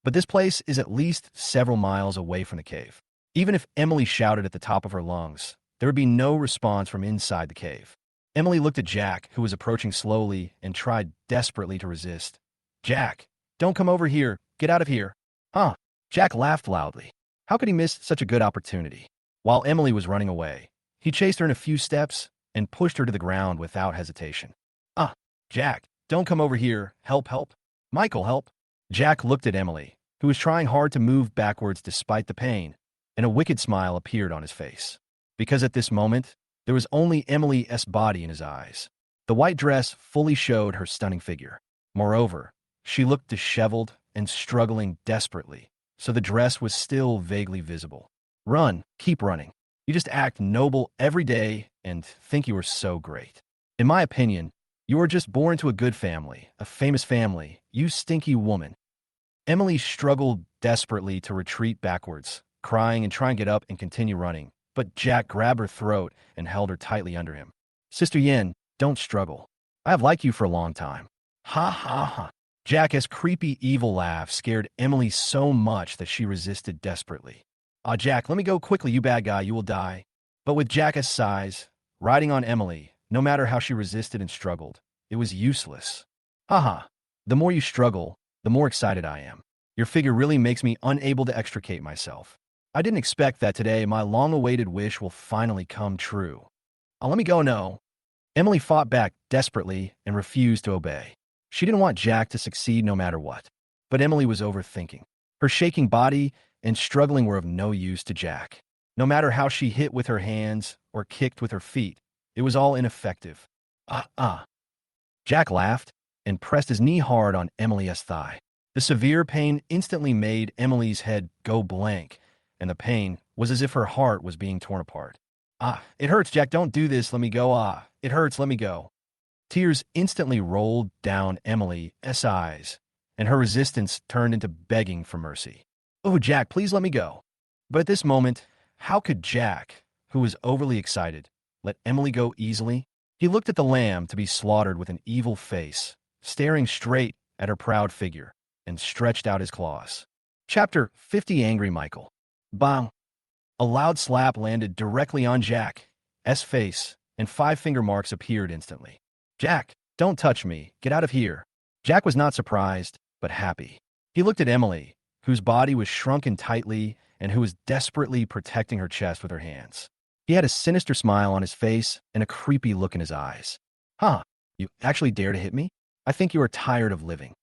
But this place is at least several miles away from the cave. Even if Emily shouted at the top of her lungs, there would be no response from inside the cave. Emily looked at Jack, who was approaching slowly, and tried desperately to resist. Jack, don't come over here. Get out of here. Huh? Jack laughed loudly. How could he miss such a good opportunity? While Emily was running away, he chased her in a few steps and pushed her to the ground without hesitation. Ah, Jack, don't come over here. Help, help. Michael, help. Jack looked at Emily, who was trying hard to move backwards despite the pain, and a wicked smile appeared on his face. Because at this moment, there was only Emily's body in his eyes. The white dress fully showed her stunning figure. Moreover, she looked disheveled and struggling desperately, so the dress was still vaguely visible. Run, keep running. You just act noble every day and think you are so great. In my opinion, you are just born to a good family, a famous family, you stinky woman. Emily struggled desperately to retreat backwards, crying and trying to get up and continue running, but Jack grabbed her throat and held her tightly under him. Sister Yin, don't struggle. I have liked you for a long time. Ha ha ha. Jack's creepy evil laugh scared Emily so much that she resisted desperately. Ah, Jack, let me go quickly, you bad guy, you will die. But with Jack's size, riding on Emily, no matter how she resisted and struggled, it was useless. Haha, the more you struggle, the more excited I am. Your figure really makes me unable to extricate myself. I didn't expect that today my long-awaited wish will finally come true. Let me go, no. Emily fought back desperately and refused to obey. She didn't want Jack to succeed no matter what. But Emily was overthinking. Her shaking body and struggling were of no use to Jack. No matter how she hit with her hands or kicked with her feet, it was all ineffective. Ah. Jack laughed and pressed his knee hard on Emily's thigh. The severe pain instantly made Emily's head go blank, and the pain was as if her heart was being torn apart. It hurts, Jack, don't do this, let me go, it hurts, let me go. Tears instantly rolled down Emily's eyes, and her resistance turned into begging for mercy. Oh, Jack, please let me go. But at this moment, how could Jack, who was overly excited, let Emily go easily? He looked at the lamb to be slaughtered with an evil face, staring straight at her proud figure, and stretched out his claws. Chapter 50. Angry Michael. Bang! A loud slap landed directly on Jack's face, and 5 finger marks appeared instantly. Jack, don't touch me. Get out of here. Jack was not surprised, but happy. He looked at Emily, whose body was shrunken tightly and who was desperately protecting her chest with her hands. He had a sinister smile on his face and a creepy look in his eyes. You actually dare to hit me? I think you are tired of living.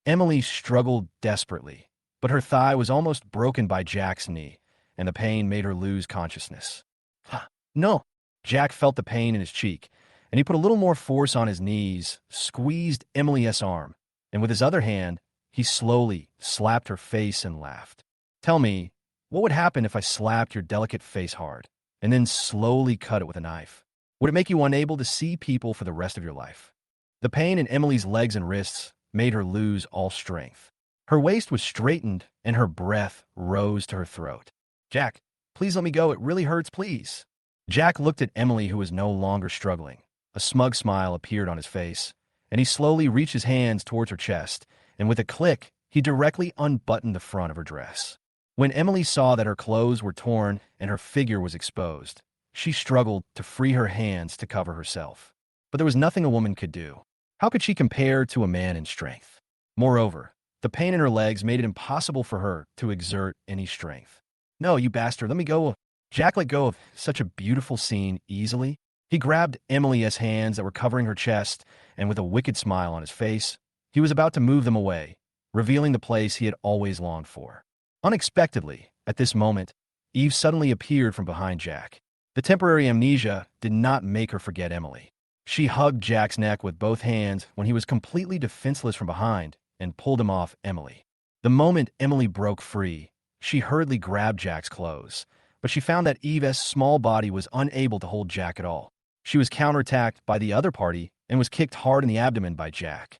Emily struggled desperately, but her thigh was almost broken by Jack's knee, and the pain made her lose consciousness. No. Jack felt the pain in his cheek, and he put a little more force on his knees, squeezed Emily's arm, and with his other hand, he slowly slapped her face and laughed. Tell me, what would happen if I slapped your delicate face hard, and then slowly cut it with a knife? Would it make you unable to see people for the rest of your life? The pain in Emily's legs and wrists made her lose all strength. Her waist was straightened, and her breath rose to her throat. Jack, please let me go. It really hurts, please. Jack looked at Emily, who was no longer struggling. A smug smile appeared on his face, and he slowly reached his hands towards her chest, and with a click, he directly unbuttoned the front of her dress. When Emily saw that her clothes were torn and her figure was exposed, she struggled to free her hands to cover herself. But there was nothing a woman could do. How could she compare to a man in strength? Moreover, the pain in her legs made it impossible for her to exert any strength. No, you bastard, let me go. Jack let go of such a beautiful scene easily. He grabbed Emily's hands that were covering her chest, and with a wicked smile on his face, he was about to move them away, revealing the place he had always longed for. Unexpectedly, at this moment, Eve suddenly appeared from behind Jack. The temporary amnesia did not make her forget Emily. She hugged Jack's neck with both hands when he was completely defenseless from behind and pulled him off Emily. The moment Emily broke free, she hurriedly grabbed Jack's clothes, but she found that Eve's small body was unable to hold Jack at all. She was counterattacked by the other party and was kicked hard in the abdomen by Jack.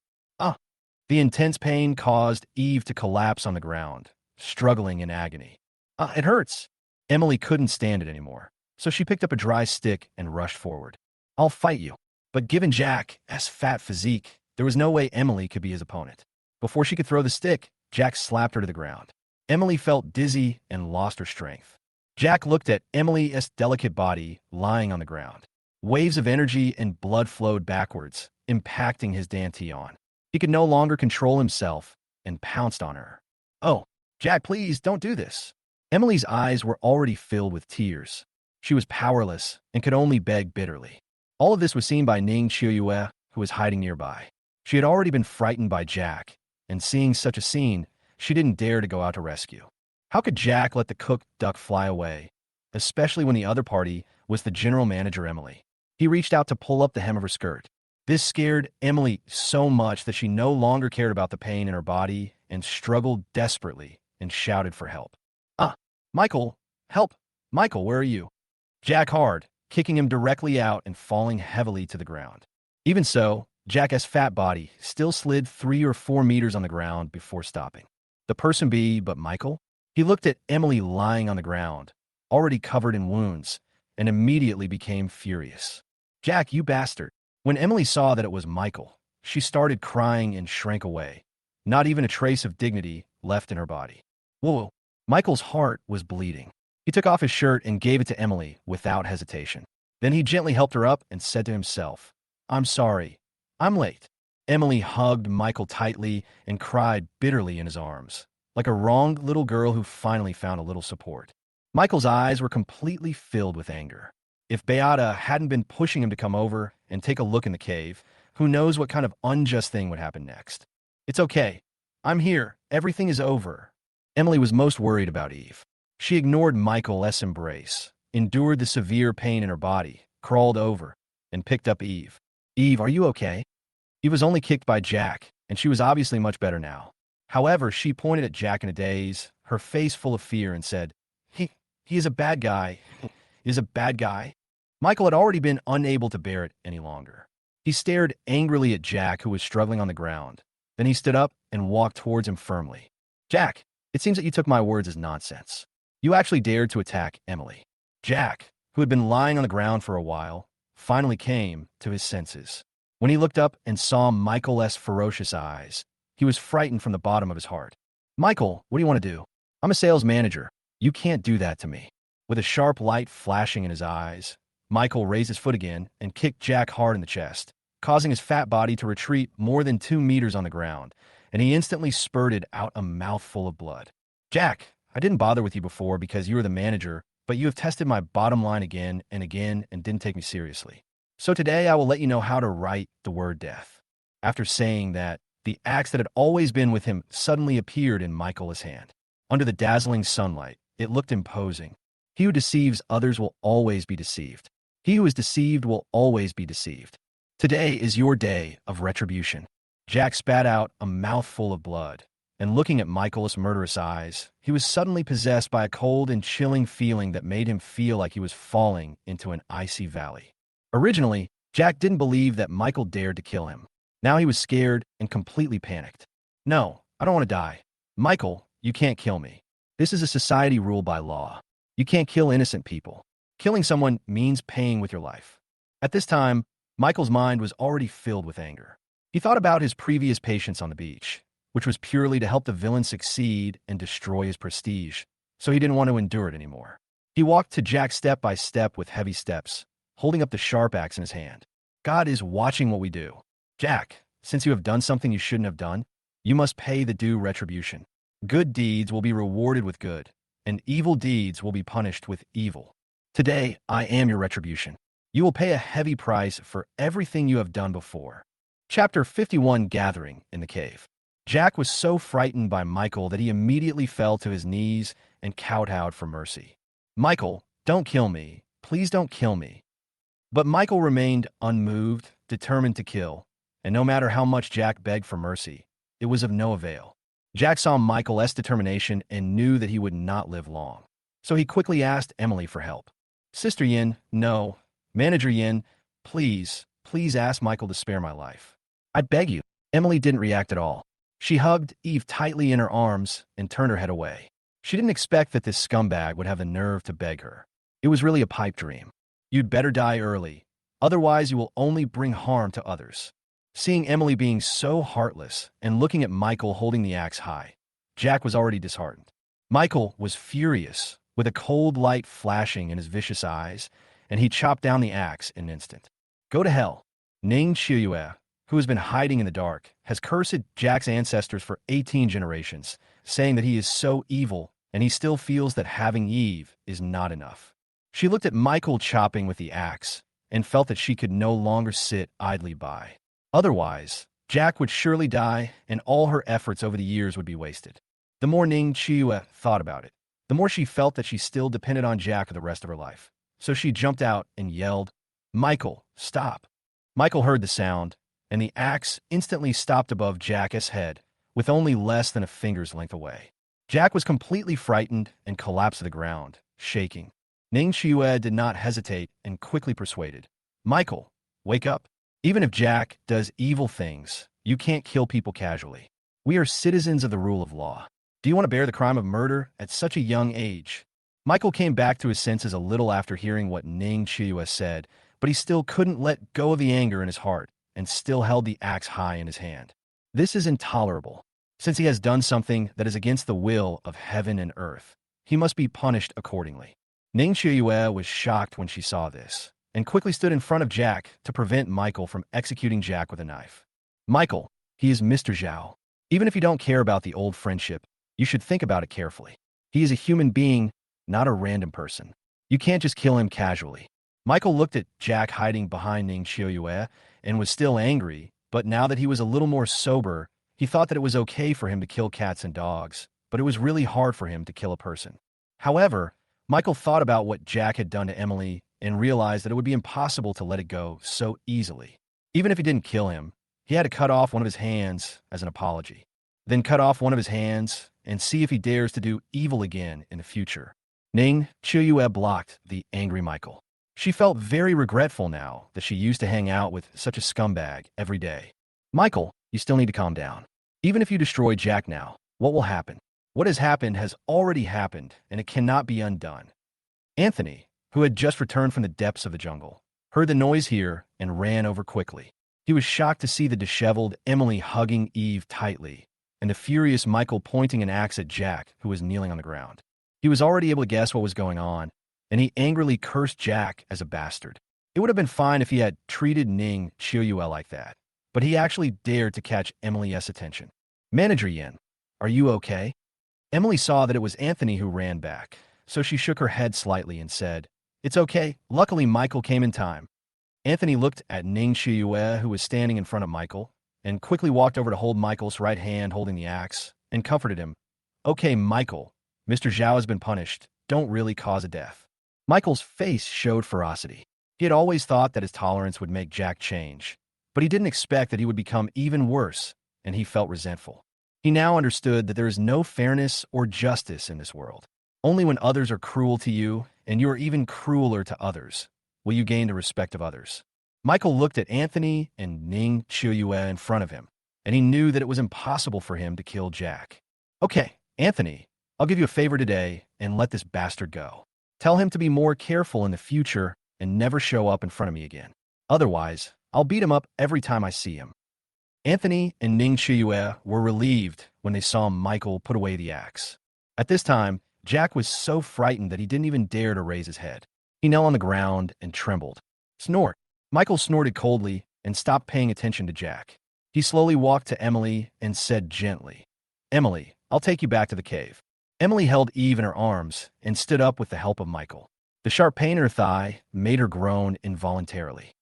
The intense pain caused Eve to collapse on the ground, struggling in agony. It hurts. Emily couldn't stand it anymore, so she picked up a dry stick and rushed forward. I'll fight you. But given Jack's fat physique, there was no way Emily could be his opponent. Before she could throw the stick, Jack slapped her to the ground. Emily felt dizzy and lost her strength. Jack looked at Emily's delicate body lying on the ground. Waves of energy and blood flowed backwards, impacting his dantian. He could no longer control himself and pounced on her. Oh, Jack, please, don't do this. Emily's eyes were already filled with tears. She was powerless and could only beg bitterly. All of this was seen by Ning Qiuyue, who was hiding nearby. She had already been frightened by Jack, and seeing such a scene, she didn't dare to go out to rescue. How could Jack let the cooked duck fly away, especially when the other party was the general manager, Emily? He reached out to pull up the hem of her skirt. This scared Emily so much that she no longer cared about the pain in her body and struggled desperately and shouted for help. Michael, help! Michael, where are you? Jack hard, kicking him directly out and falling heavily to the ground. Even so, Jack's fat body still slid 3 or 4 meters on the ground before stopping. The person be but Michael? He looked at Emily lying on the ground, already covered in wounds, and immediately became furious. Jack, you bastard! When Emily saw that it was Michael, she started crying and shrank away, not even a trace of dignity left in her body. Whoa! Michael's heart was bleeding. He took off his shirt and gave it to Emily without hesitation. Then he gently helped her up and said to himself, I'm sorry. I'm late. Emily hugged Michael tightly and cried bitterly in his arms, like a wronged little girl who finally found a little support. Michael's eyes were completely filled with anger. If Beata hadn't been pushing him to come over and take a look in the cave, who knows what kind of unjust thing would happen next. It's okay. I'm here. Everything is over. Emily was most worried about Eve. She ignored Michael's embrace, endured the severe pain in her body, crawled over, and picked up Eve. Eve, are you okay? Eve was only kicked by Jack, and she was obviously much better now. However, she pointed at Jack in a daze, her face full of fear, and said, He is a bad guy. He is a bad guy. Michael had already been unable to bear it any longer. He stared angrily at Jack, who was struggling on the ground. Then he stood up and walked towards him firmly. Jack, it seems that you took my words as nonsense. You actually dared to attack Emily. Jack, who had been lying on the ground for a while, finally came to his senses. When he looked up and saw Michael's ferocious eyes, he was frightened from the bottom of his heart. Michael, what do you want to do? I'm a sales manager. You can't do that to me. With a sharp light flashing in his eyes, Michael raised his foot again and kicked Jack hard in the chest, causing his fat body to retreat more than 2 meters on the ground, and he instantly spurted out a mouthful of blood. Jack, I didn't bother with you before because you were the manager, but you have tested my bottom line again and again and didn't take me seriously. So today I will let you know how to write the word death. After saying that, the axe that had always been with him suddenly appeared in Michael's hand. Under the dazzling sunlight, it looked imposing. He who deceives others will always be deceived. He who is deceived will always be deceived. Today is your day of retribution. Jack spat out a mouthful of blood, and looking at Michael's murderous eyes, he was suddenly possessed by a cold and chilling feeling that made him feel like he was falling into an icy valley. Originally, Jack didn't believe that Michael dared to kill him. Now he was scared and completely panicked. No, I don't want to die. Michael, you can't kill me. This is a society ruled by law. You can't kill innocent people. Killing someone means paying with your life. At this time, Michael's mind was already filled with anger. He thought about his previous patience on the beach, which was purely to help the villain succeed and destroy his prestige, so he didn't want to endure it anymore. He walked to Jack step by step with heavy steps, holding up the sharp axe in his hand. God is watching what we do. Jack, since you have done something you shouldn't have done, you must pay the due retribution. Good deeds will be rewarded with good, and evil deeds will be punished with evil. Today, I am your retribution. You will pay a heavy price for everything you have done before. Chapter 51, Gathering in the Cave. Jack was so frightened by Michael that he immediately fell to his knees and kowtowed for mercy. Michael, don't kill me. Please don't kill me. But Michael remained unmoved, determined to kill, and no matter how much Jack begged for mercy, it was of no avail. Jack saw Michael's determination and knew that he would not live long. So he quickly asked Emily for help. Sister Yin, no. Manager Yin, please ask Michael to spare my life. I beg you. Emily didn't react at all. She hugged Eve tightly in her arms and turned her head away. She didn't expect that this scumbag would have the nerve to beg her. It was really a pipe dream. You'd better die early, otherwise you will only bring harm to others. Seeing Emily being so heartless and looking at Michael holding the axe high, Jack was already disheartened. Michael was furious, with a cold light flashing in his vicious eyes, and he chopped down the axe in an instant. Go to hell. Ning Chiuyue, who has been hiding in the dark, has cursed Jack's ancestors for 18 generations, saying that he is so evil and he still feels that having Eve is not enough. She looked at Michael chopping with the axe and felt that she could no longer sit idly by. Otherwise, Jack would surely die and all her efforts over the years would be wasted. The more Ning Chiuyue thought about it, the more she felt that she still depended on Jack for the rest of her life. So she jumped out and yelled, Michael, stop. Michael heard the sound, and the axe instantly stopped above Jack's head, with only less than a finger's length away. Jack was completely frightened and collapsed to the ground, shaking. Ning Chiuyue did not hesitate and quickly persuaded, Michael, wake up. Even if Jack does evil things, you can't kill people casually. We are citizens of the rule of law. Do you want to bear the crime of murder at such a young age? Michael came back to his senses a little after hearing what Ning Chiuyue said, but he still couldn't let go of the anger in his heart and still held the axe high in his hand. This is intolerable. Since he has done something that is against the will of heaven and earth, he must be punished accordingly. Ning Chiuyue was shocked when she saw this, and quickly stood in front of Jack to prevent Michael from executing Jack with a knife. Michael, he is Mr. Zhao. Even if you don't care about the old friendship, you should think about it carefully. He is a human being, not a random person. You can't just kill him casually. Michael looked at Jack hiding behind Ning Qiuyue and was still angry, but now that he was a little more sober, he thought that it was okay for him to kill cats and dogs, but it was really hard for him to kill a person. However, Michael thought about what Jack had done to Emily and realized that it would be impossible to let it go so easily. Even if he didn't kill him, he had to cut off one of his hands as an apology. Then cut off one of his hands and see if he dares to do evil again in the future. Ning Qiuyue blocked the angry Michael. She felt very regretful now that she used to hang out with such a scumbag every day. Michael, you still need to calm down. Even if you destroy Jack now, what will happen? What has happened has already happened, and it cannot be undone. Anthony, who had just returned from the depths of the jungle, heard the noise here and ran over quickly. He was shocked to see the disheveled Emily hugging Eve tightly, and the furious Michael pointing an axe at Jack, who was kneeling on the ground. He was already able to guess what was going on, and he angrily cursed Jack as a bastard. It would have been fine if he had treated Ning Qiuyue like that, but he actually dared to catch Emily's attention. Manager Yin, are you okay? Emily saw that it was Anthony who ran back, so she shook her head slightly and said, It's okay, luckily Michael came in time. Anthony looked at Ning Qiuyue, who was standing in front of Michael, and quickly walked over to hold Michael's right hand holding the axe, and comforted him. Okay, Michael, Mr. Zhao has been punished. Don't really cause a death. Michael's face showed ferocity. He had always thought that his tolerance would make Jack change, but he didn't expect that he would become even worse, and he felt resentful. He now understood that there is no fairness or justice in this world. Only when others are cruel to you, and you are even crueler to others, will you gain the respect of others. Michael looked at Anthony and Ning Qiuyue in front of him, and he knew that it was impossible for him to kill Jack. Okay, Anthony, I'll give you a favor today and let this bastard go. Tell him to be more careful in the future and never show up in front of me again. Otherwise, I'll beat him up every time I see him. Anthony and Ning Qiuyue were relieved when they saw Michael put away the axe. At this time, Jack was so frightened that he didn't even dare to raise his head. He knelt on the ground and trembled. Snort. Michael snorted coldly and stopped paying attention to Jack. He slowly walked to Emily and said gently, Emily, I'll take you back to the cave. Emily held Eve in her arms and stood up with the help of Michael. The sharp pain in her thigh made her groan involuntarily.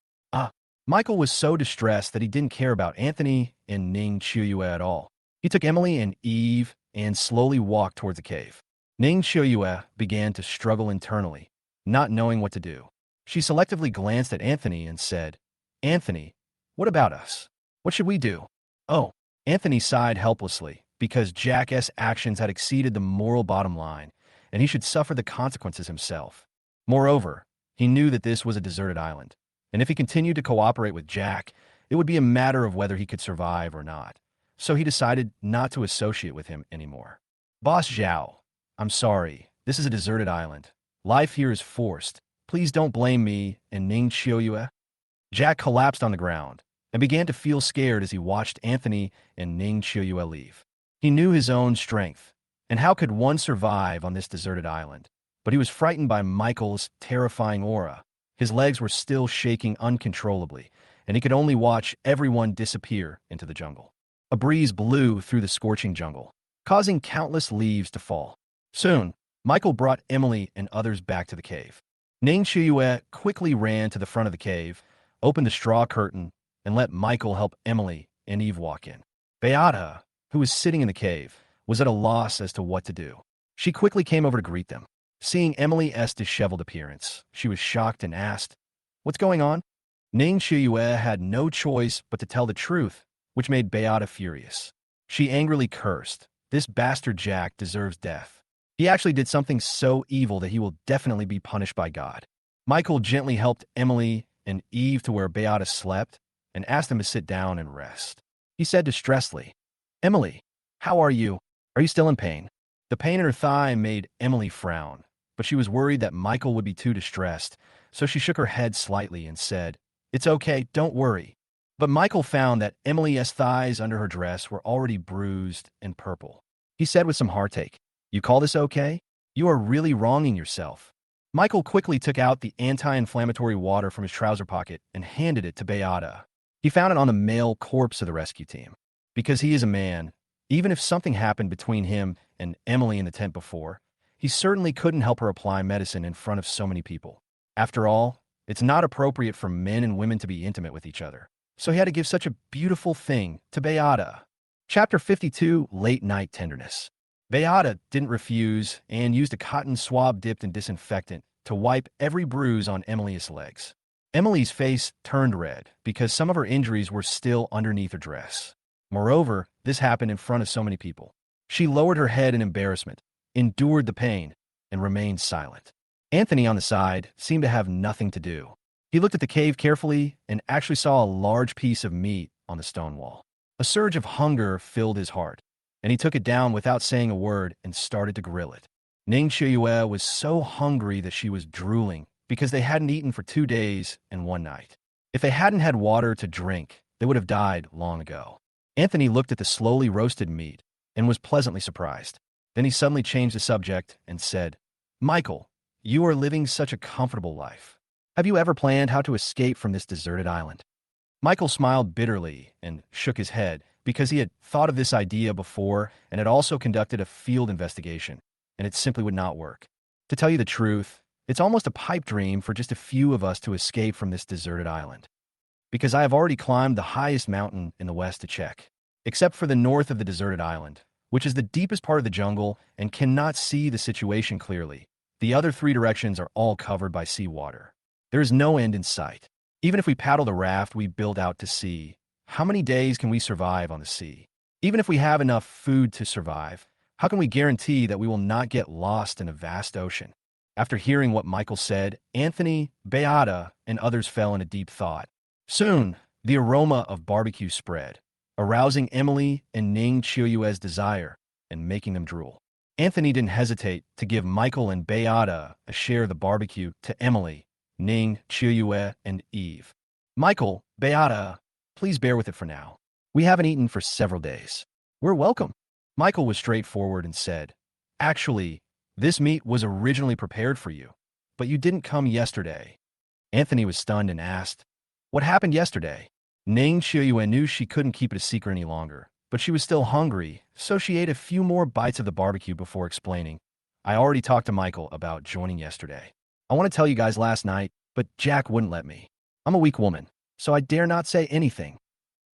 Michael was so distressed that he didn't care about Anthony and Ning Qiuyue at all. He took Emily and Eve and slowly walked towards the cave. Ning Qiuyue began to struggle internally, not knowing what to do. She selectively glanced at Anthony and said, Anthony, what about us? What should we do? Oh, Anthony sighed helplessly because Jack's actions had exceeded the moral bottom line, and he should suffer the consequences himself. Moreover, he knew that this was a deserted island, and if he continued to cooperate with Jack, it would be a matter of whether he could survive or not. So he decided not to associate with him anymore. Boss Zhao, I'm sorry. This is a deserted island. Life here is forced. Please don't blame me and Ning Qiuyue. Jack collapsed on the ground and began to feel scared as he watched Anthony and Ning Qiuyue leave. He knew his own strength, and how could one survive on this deserted island? But he was frightened by Michael's terrifying aura. His legs were still shaking uncontrollably, and he could only watch everyone disappear into the jungle. A breeze blew through the scorching jungle, causing countless leaves to fall. Soon, Michael brought Emily and others back to the cave. Ning Qiuyue quickly ran to the front of the cave, opened the straw curtain, and let Michael help Emily and Eve walk in. Beata, who was sitting in the cave, was at a loss as to what to do. She quickly came over to greet them. Seeing Emily's disheveled appearance, she was shocked and asked, What's going on? Ning Qiuyue had no choice but to tell the truth, which made Beata furious. She angrily cursed, This bastard Jack deserves death. He actually did something so evil that he will definitely be punished by God. Michael gently helped Emily and Eve to where Beata slept and asked them to sit down and rest. He said distressedly, Emily, how are you? Are you still in pain? The pain in her thigh made Emily frown, but she was worried that Michael would be too distressed, so she shook her head slightly and said, It's okay, don't worry. But Michael found that Emily's thighs under her dress were already bruised and purple. He said with some heartache, You call this okay? You are really wronging yourself. Michael quickly took out the anti-inflammatory water from his trouser pocket and handed it to Beata. He found it on the male corpse of the rescue team. Because he is a man, even if something happened between him and Emily in the tent before, he certainly couldn't help her apply medicine in front of so many people. After all, it's not appropriate for men and women to be intimate with each other. So he had to give such a beautiful thing to Beata. Chapter 52, Late Night Tenderness. Beata didn't refuse and used a cotton swab dipped in disinfectant to wipe every bruise on Emily's legs. Emily's face turned red because some of her injuries were still underneath her dress. Moreover, this happened in front of so many people. She lowered her head in embarrassment, endured the pain, and remained silent. Anthony, on the side, seemed to have nothing to do. He looked at the cave carefully and actually saw a large piece of meat on the stone wall. A surge of hunger filled his heart, and he took it down without saying a word and started to grill it. Ning Chiuyue was so hungry that she was drooling because they hadn't eaten for 2 days and 1 night. If they hadn't had water to drink, they would have died long ago. Anthony looked at the slowly roasted meat and was pleasantly surprised. Then he suddenly changed the subject and said, "Michael, you are living such a comfortable life. Have you ever planned how to escape from this deserted island?" Michael smiled bitterly and shook his head because he had thought of this idea before and had also conducted a field investigation, and it simply would not work. To tell you the truth, it's almost a pipe dream for just a few of us to escape from this deserted island. Because I have already climbed the highest mountain in the west to check, except for the north of the deserted island, which is the deepest part of the jungle and cannot see the situation clearly. The other 3 directions are all covered by seawater. There is no end in sight. Even if we paddle the raft we build out to sea, how many days can we survive on the sea? Even if we have enough food to survive, how can we guarantee that we will not get lost in a vast ocean? After hearing what Michael said, Anthony, Beata, and others fell into deep thought. Soon, the aroma of barbecue spread, arousing Emily and Ning Chiuyue's desire and making them drool. Anthony didn't hesitate to give Michael and Beata a share of the barbecue to Emily, Ning, Chiuyue, and Eve. "Michael, Beata, please bear with it for now. We haven't eaten for several days." "We're welcome." Michael was straightforward and said, "Actually, this meat was originally prepared for you, but you didn't come yesterday." Anthony was stunned and asked, "What happened yesterday?" Ning Chiuyue knew she couldn't keep it a secret any longer, but she was still hungry, so she ate a few more bites of the barbecue before explaining, "I already talked to Michael about joining yesterday. I want to tell you guys last night, but Jack wouldn't let me. I'm a weak woman, so I dare not say anything."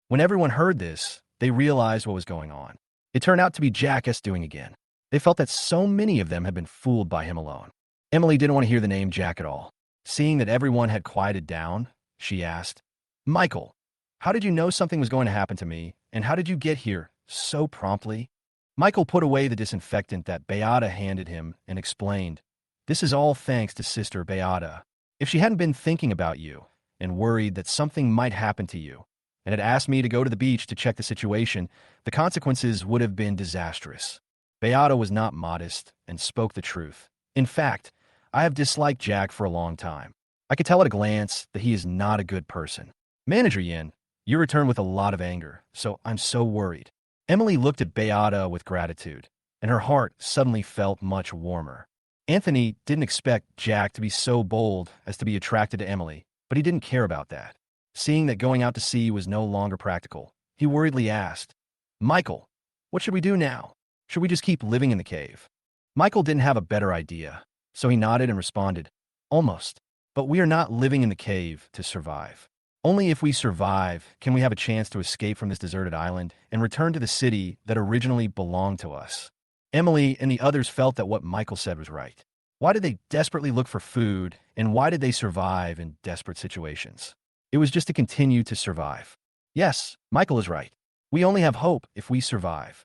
When everyone heard this, they realized what was going on. It turned out to be Jack doing again. They felt that so many of them had been fooled by him alone. Emily didn't want to hear the name Jack at all. Seeing that everyone had quieted down, she asked, "Michael, how did you know something was going to happen to me, and how did you get here so promptly?" Michael put away the disinfectant that Beata handed him and explained, "This is all thanks to Sister Beata. If she hadn't been thinking about you and worried that something might happen to you and had asked me to go to the beach to check the situation, the consequences would have been disastrous." Beata was not modest and spoke the truth. "In fact, I have disliked Jack for a long time. I could tell at a glance that he is not a good person. Manager Yin, you returned with a lot of anger, so I'm so worried." Emily looked at Beata with gratitude, and her heart suddenly felt much warmer. Anthony didn't expect Jack to be so bold as to be attracted to Emily, but he didn't care about that. Seeing that going out to sea was no longer practical, he worriedly asked, "Michael, what should we do now? Should we just keep living in the cave?" Michael didn't have a better idea, so he nodded and responded, "Almost. But we are not living in the cave to survive. Only if we survive can we have a chance to escape from this deserted island and return to the city that originally belonged to us." Emily and the others felt that what Michael said was right. Why did they desperately look for food, and why did they survive in desperate situations? It was just to continue to survive. Yes, Michael is right. We only have hope if we survive.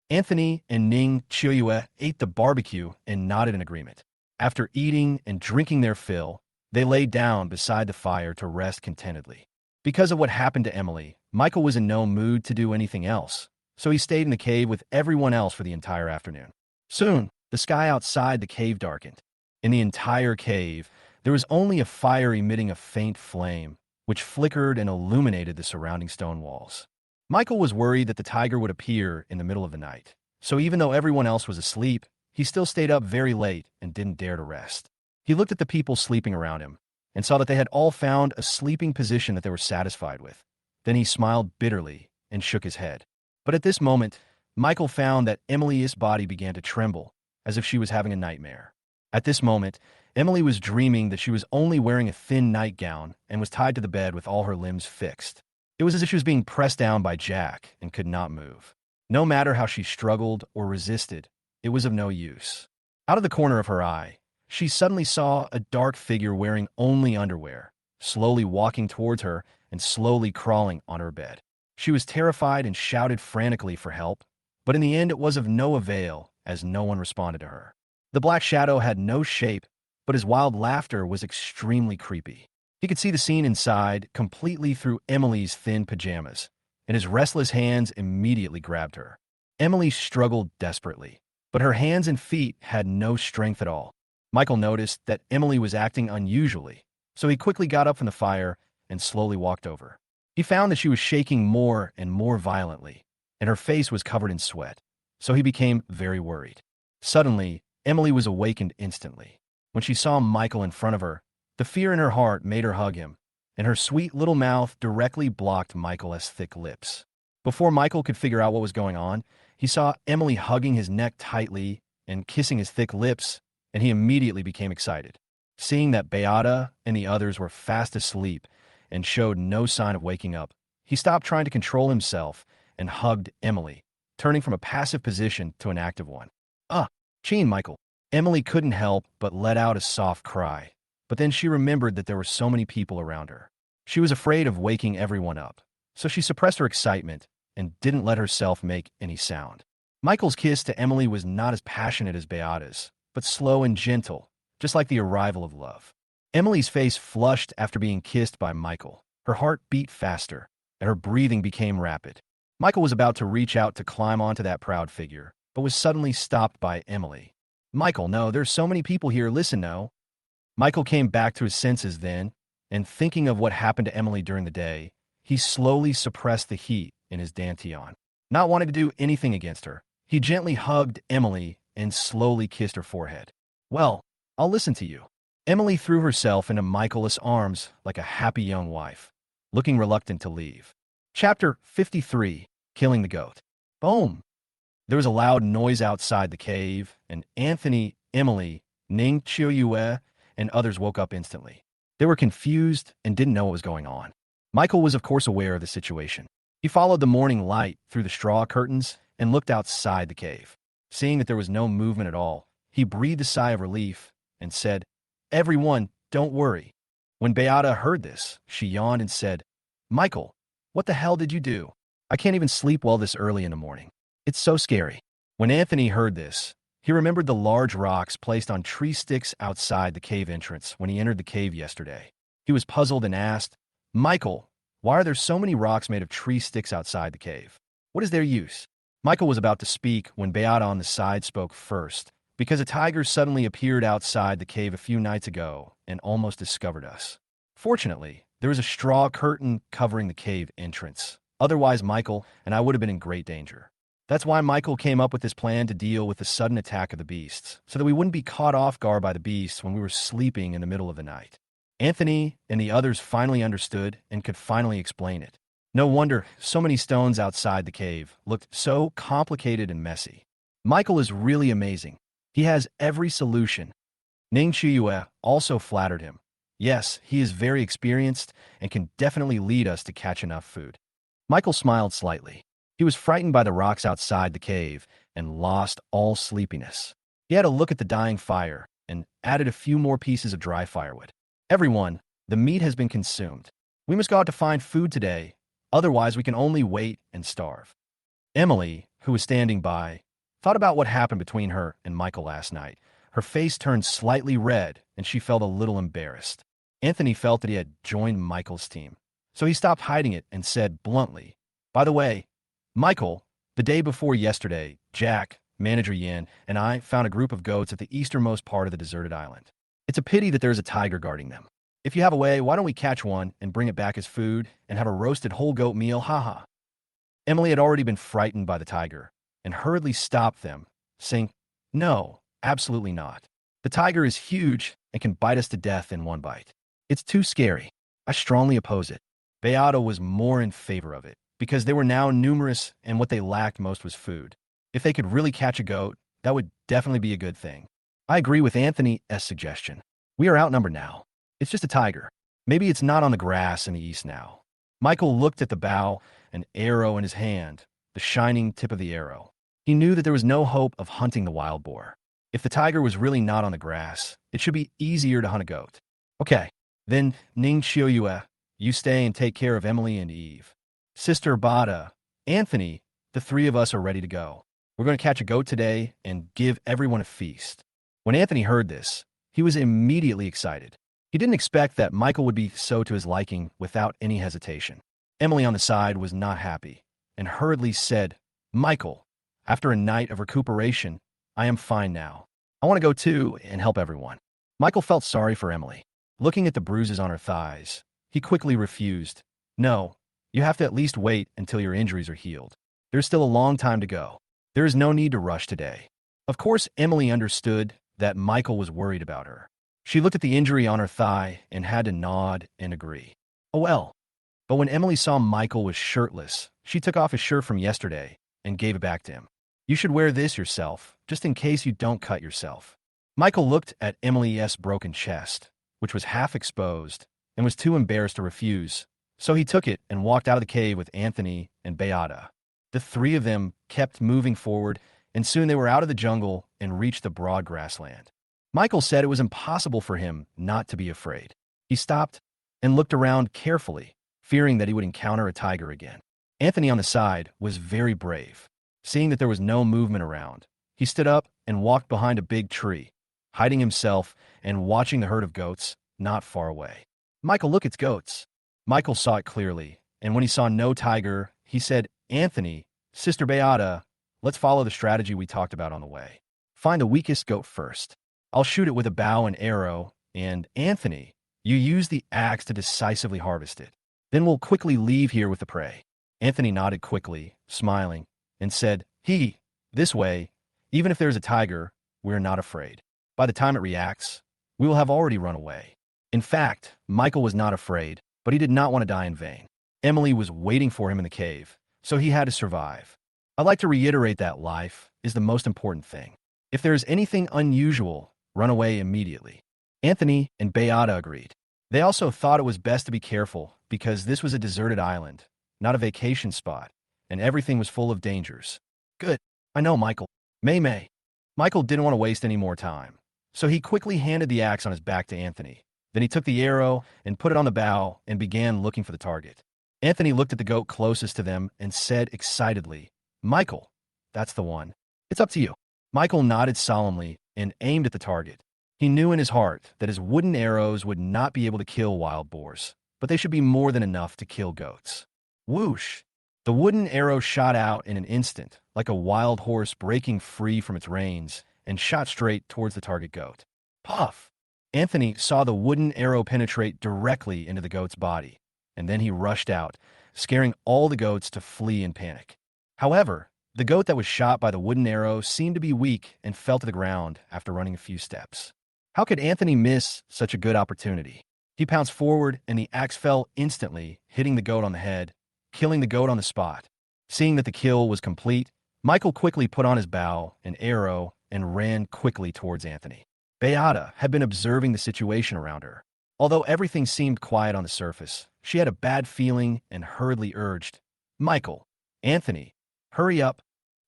Anthony and Ning Chiuyue ate the barbecue and nodded in agreement. After eating and drinking their fill, they lay down beside the fire to rest contentedly. Because of what happened to Emily, Michael was in no mood to do anything else, so he stayed in the cave with everyone else for the entire afternoon. Soon, the sky outside the cave darkened. In the entire cave, there was only a fire emitting a faint flame, which flickered and illuminated the surrounding stone walls. Michael was worried that the tiger would appear in the middle of the night, so even though everyone else was asleep, he still stayed up very late and didn't dare to rest. He looked at the people sleeping around him and saw that they had all found a sleeping position that they were satisfied with. Then he smiled bitterly and shook his head. But at this moment, Michael found that Emily's body began to tremble, as if she was having a nightmare. At this moment, Emily was dreaming that she was only wearing a thin nightgown and was tied to the bed with all her limbs fixed. It was as if she was being pressed down by Jack and could not move. No matter how she struggled or resisted, it was of no use. Out of the corner of her eye, she suddenly saw a dark figure wearing only underwear, slowly walking towards her and slowly crawling on her bed. She was terrified and shouted frantically for help, but in the end it was of no avail as no one responded to her. The black shadow had no shape, but his wild laughter was extremely creepy. He could see the scene inside completely through Emily's thin pajamas, and his restless hands immediately grabbed her. Emily struggled desperately, but her hands and feet had no strength at all. Michael noticed that Emily was acting unusually, so he quickly got up from the fire and slowly walked over. He found that she was shaking more and more violently, and her face was covered in sweat, so he became very worried. Suddenly, Emily was awakened instantly. When she saw Michael in front of her, the fear in her heart made her hug him, and her sweet little mouth directly blocked Michael's thick lips. Before Michael could figure out what was going on, he saw Emily hugging his neck tightly and kissing his thick lips, and he immediately became excited. Seeing that Beata and the others were fast asleep and showed no sign of waking up, he stopped trying to control himself and hugged Emily, turning from a passive position to an active one. Cheen, Michael. Emily couldn't help but let out a soft cry, but then she remembered that there were so many people around her. She was afraid of waking everyone up, so she suppressed her excitement and didn't let herself make any sound. Michael's kiss to Emily was not as passionate as Beata's, but slow and gentle, just like the arrival of love. Emily's face flushed after being kissed by Michael. Her heart beat faster, and her breathing became rapid. Michael was about to reach out to climb onto that proud figure, but was suddenly stopped by Emily. Michael, no, there's so many people here, listen, no. Michael came back to his senses then, and thinking of what happened to Emily during the day, he slowly suppressed the heat in his dantian. Not wanting to do anything against her, he gently hugged Emily and slowly kissed her forehead. Well, I'll listen to you. Emily threw herself into Michael's arms like a happy young wife, looking reluctant to leave. Chapter 53, Killing the Goat. Boom! There was a loud noise outside the cave, and Anthony, Emily, Ning Chiuyue, and others woke up instantly. They were confused and didn't know what was going on. Michael was of course aware of the situation. He followed the morning light through the straw curtains and looked outside the cave. Seeing that there was no movement at all, he breathed a sigh of relief and said, "Everyone, don't worry." When Beata heard this, she yawned and said, "Michael, what the hell did you do? I can't even sleep well this early in the morning. It's so scary." When Anthony heard this, he remembered the large rocks placed on tree sticks outside the cave entrance when he entered the cave yesterday. He was puzzled and asked, "Michael, why are there so many rocks made of tree sticks outside the cave? What is their use?" Michael was about to speak when Beata on the side spoke first, because a tiger suddenly appeared outside the cave a few nights ago and almost discovered us. Fortunately, there was a straw curtain covering the cave entrance. Otherwise, Michael and I would have been in great danger. That's why Michael came up with this plan to deal with the sudden attack of the beasts, so that we wouldn't be caught off guard by the beasts when we were sleeping in the middle of the night. Anthony and the others finally understood and could finally explain it. No wonder so many stones outside the cave looked so complicated and messy. Michael is really amazing. He has every solution. Ning Chiuyue also flattered him. Yes, he is very experienced and can definitely lead us to catch enough food. Michael smiled slightly. He was frightened by the rocks outside the cave and lost all sleepiness. He had a look at the dying fire and added a few more pieces of dry firewood. "Everyone, the meat has been consumed. We must go out to find food today, otherwise we can only wait and starve." Emily, who was standing by, thought about what happened between her and Michael last night. Her face turned slightly red and she felt a little embarrassed. Anthony felt that he had joined Michael's team, so he stopped hiding it and said bluntly, "By the way, Michael, the day before yesterday, Jack, Manager Yin, and I found a group of goats at the easternmost part of the deserted island. It's a pity that there's a tiger guarding them. If you have a way, why don't we catch one and bring it back as food and have a roasted whole goat meal, haha." Emily had already been frightened by the tiger and hurriedly stopped them, saying, "No, absolutely not. The tiger is huge and can bite us to death in one bite. It's too scary. I strongly oppose it." Beata was more in favor of it, because they were now numerous and what they lacked most was food. If they could really catch a goat, That would definitely be a good thing. I agree with Anthony's suggestion. We are outnumbered now. It's just a tiger. Maybe it's not on the grass in the east now. Michael looked at the bow, an arrow in his hand, the shining tip of the arrow. He knew that there was no hope of hunting the wild boar. If the tiger was really not on the grass, it should be easier to hunt a goat. Okay, then Ning Chiuyue, you stay and take care of Emily and Eve. Sister Bada, Anthony, the three of us are ready to go. We're going to catch a goat today and give everyone a feast. When Anthony heard this, he was immediately excited. He didn't expect that Michael would be so to his liking without any hesitation. Emily on the side was not happy and hurriedly said, Michael, after a night of recuperation, I am fine now. I want to go too and help everyone. Michael felt sorry for Emily. Looking at the bruises on her thighs, he quickly refused. No, you have to at least wait until your injuries are healed. There's still a long time to go. There is no need to rush today. Of course, Emily understood that Michael was worried about her. She looked at the injury on her thigh and had to nod and agree. Oh well. But when Emily saw Michael was shirtless, she took off his shirt from yesterday and gave it back to him. You should wear this yourself, just in case you don't cut yourself. Michael looked at Emily's broken chest, which was half exposed, and was too embarrassed to refuse, so he took it and walked out of the cave with Anthony and Beata. The three of them kept moving forward, and soon they were out of the jungle and reached the broad grassland. Michael said it was impossible for him not to be afraid. He stopped and looked around carefully, fearing that he would encounter a tiger again. Anthony on the side was very brave. Seeing that there was no movement around, he stood up and walked behind a big tree, hiding himself and watching the herd of goats not far away. Michael, look, it's goats. Michael saw it clearly, and when he saw no tiger, he said, Anthony, Sister Beata, let's follow the strategy we talked about on the way. Find the weakest goat first. I'll shoot it with a bow and arrow, and Anthony, you use the axe to decisively harvest it. Then we'll quickly leave here with the prey. Anthony nodded quickly, smiling, and said, this way, even if there's a tiger, we're not afraid. By the time it reacts, we will have already run away. In fact, Michael was not afraid, but he did not want to die in vain. Emily was waiting for him in the cave, so he had to survive. I'd like to reiterate that life is the most important thing. If there is anything unusual, run away immediately. Anthony and Beata agreed. They also thought it was best to be careful because this was a deserted island, not a vacation spot, and everything was full of dangers. Good. I know, Michael. May. Michael didn't want to waste any more time, so he quickly handed the axe on his back to Anthony. Then he took the arrow and put it on the bow and began looking for the target. Anthony looked at the goat closest to them and said excitedly, Michael, that's the one. It's up to you. Michael nodded solemnly and aimed at the target. He knew in his heart that his wooden arrows would not be able to kill wild boars, but they should be more than enough to kill goats. Whoosh! The wooden arrow shot out in an instant, like a wild horse breaking free from its reins, and shot straight towards the target goat. Puff! Anthony saw the wooden arrow penetrate directly into the goat's body, and then he rushed out, scaring all the goats to flee in panic. However, the goat that was shot by the wooden arrow seemed to be weak and fell to the ground after running a few steps. How could Anthony miss such a good opportunity? He pounced forward, and the axe fell instantly, hitting the goat on the head, killing the goat on the spot. Seeing that the kill was complete, Michael quickly put on his bow and arrow and ran quickly towards Anthony. Beata had been observing the situation around her. Although everything seemed quiet on the surface, she had a bad feeling and hurriedly urged, Michael, Anthony, hurry up.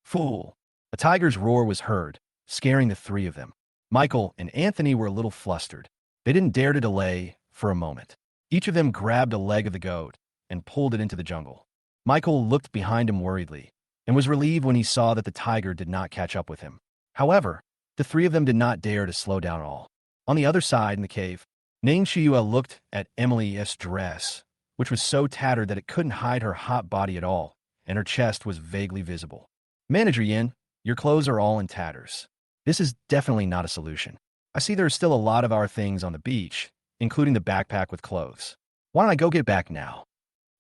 Fool! A tiger's roar was heard, scaring the three of them. Michael and Anthony were a little flustered. They didn't dare to delay for a moment. Each of them grabbed a leg of the goat and pulled it into the jungle. Michael looked behind him worriedly and was relieved when he saw that the tiger did not catch up with him. However, the three of them did not dare to slow down at all. On the other side in the cave, Ning Chiuyue looked at Emily's dress, which was so tattered that it couldn't hide her hot body at all, and her chest was vaguely visible. Manager Yin, your clothes are all in tatters. This is definitely not a solution. I see there are still a lot of our things on the beach, including the backpack with clothes. Why don't I go get back now?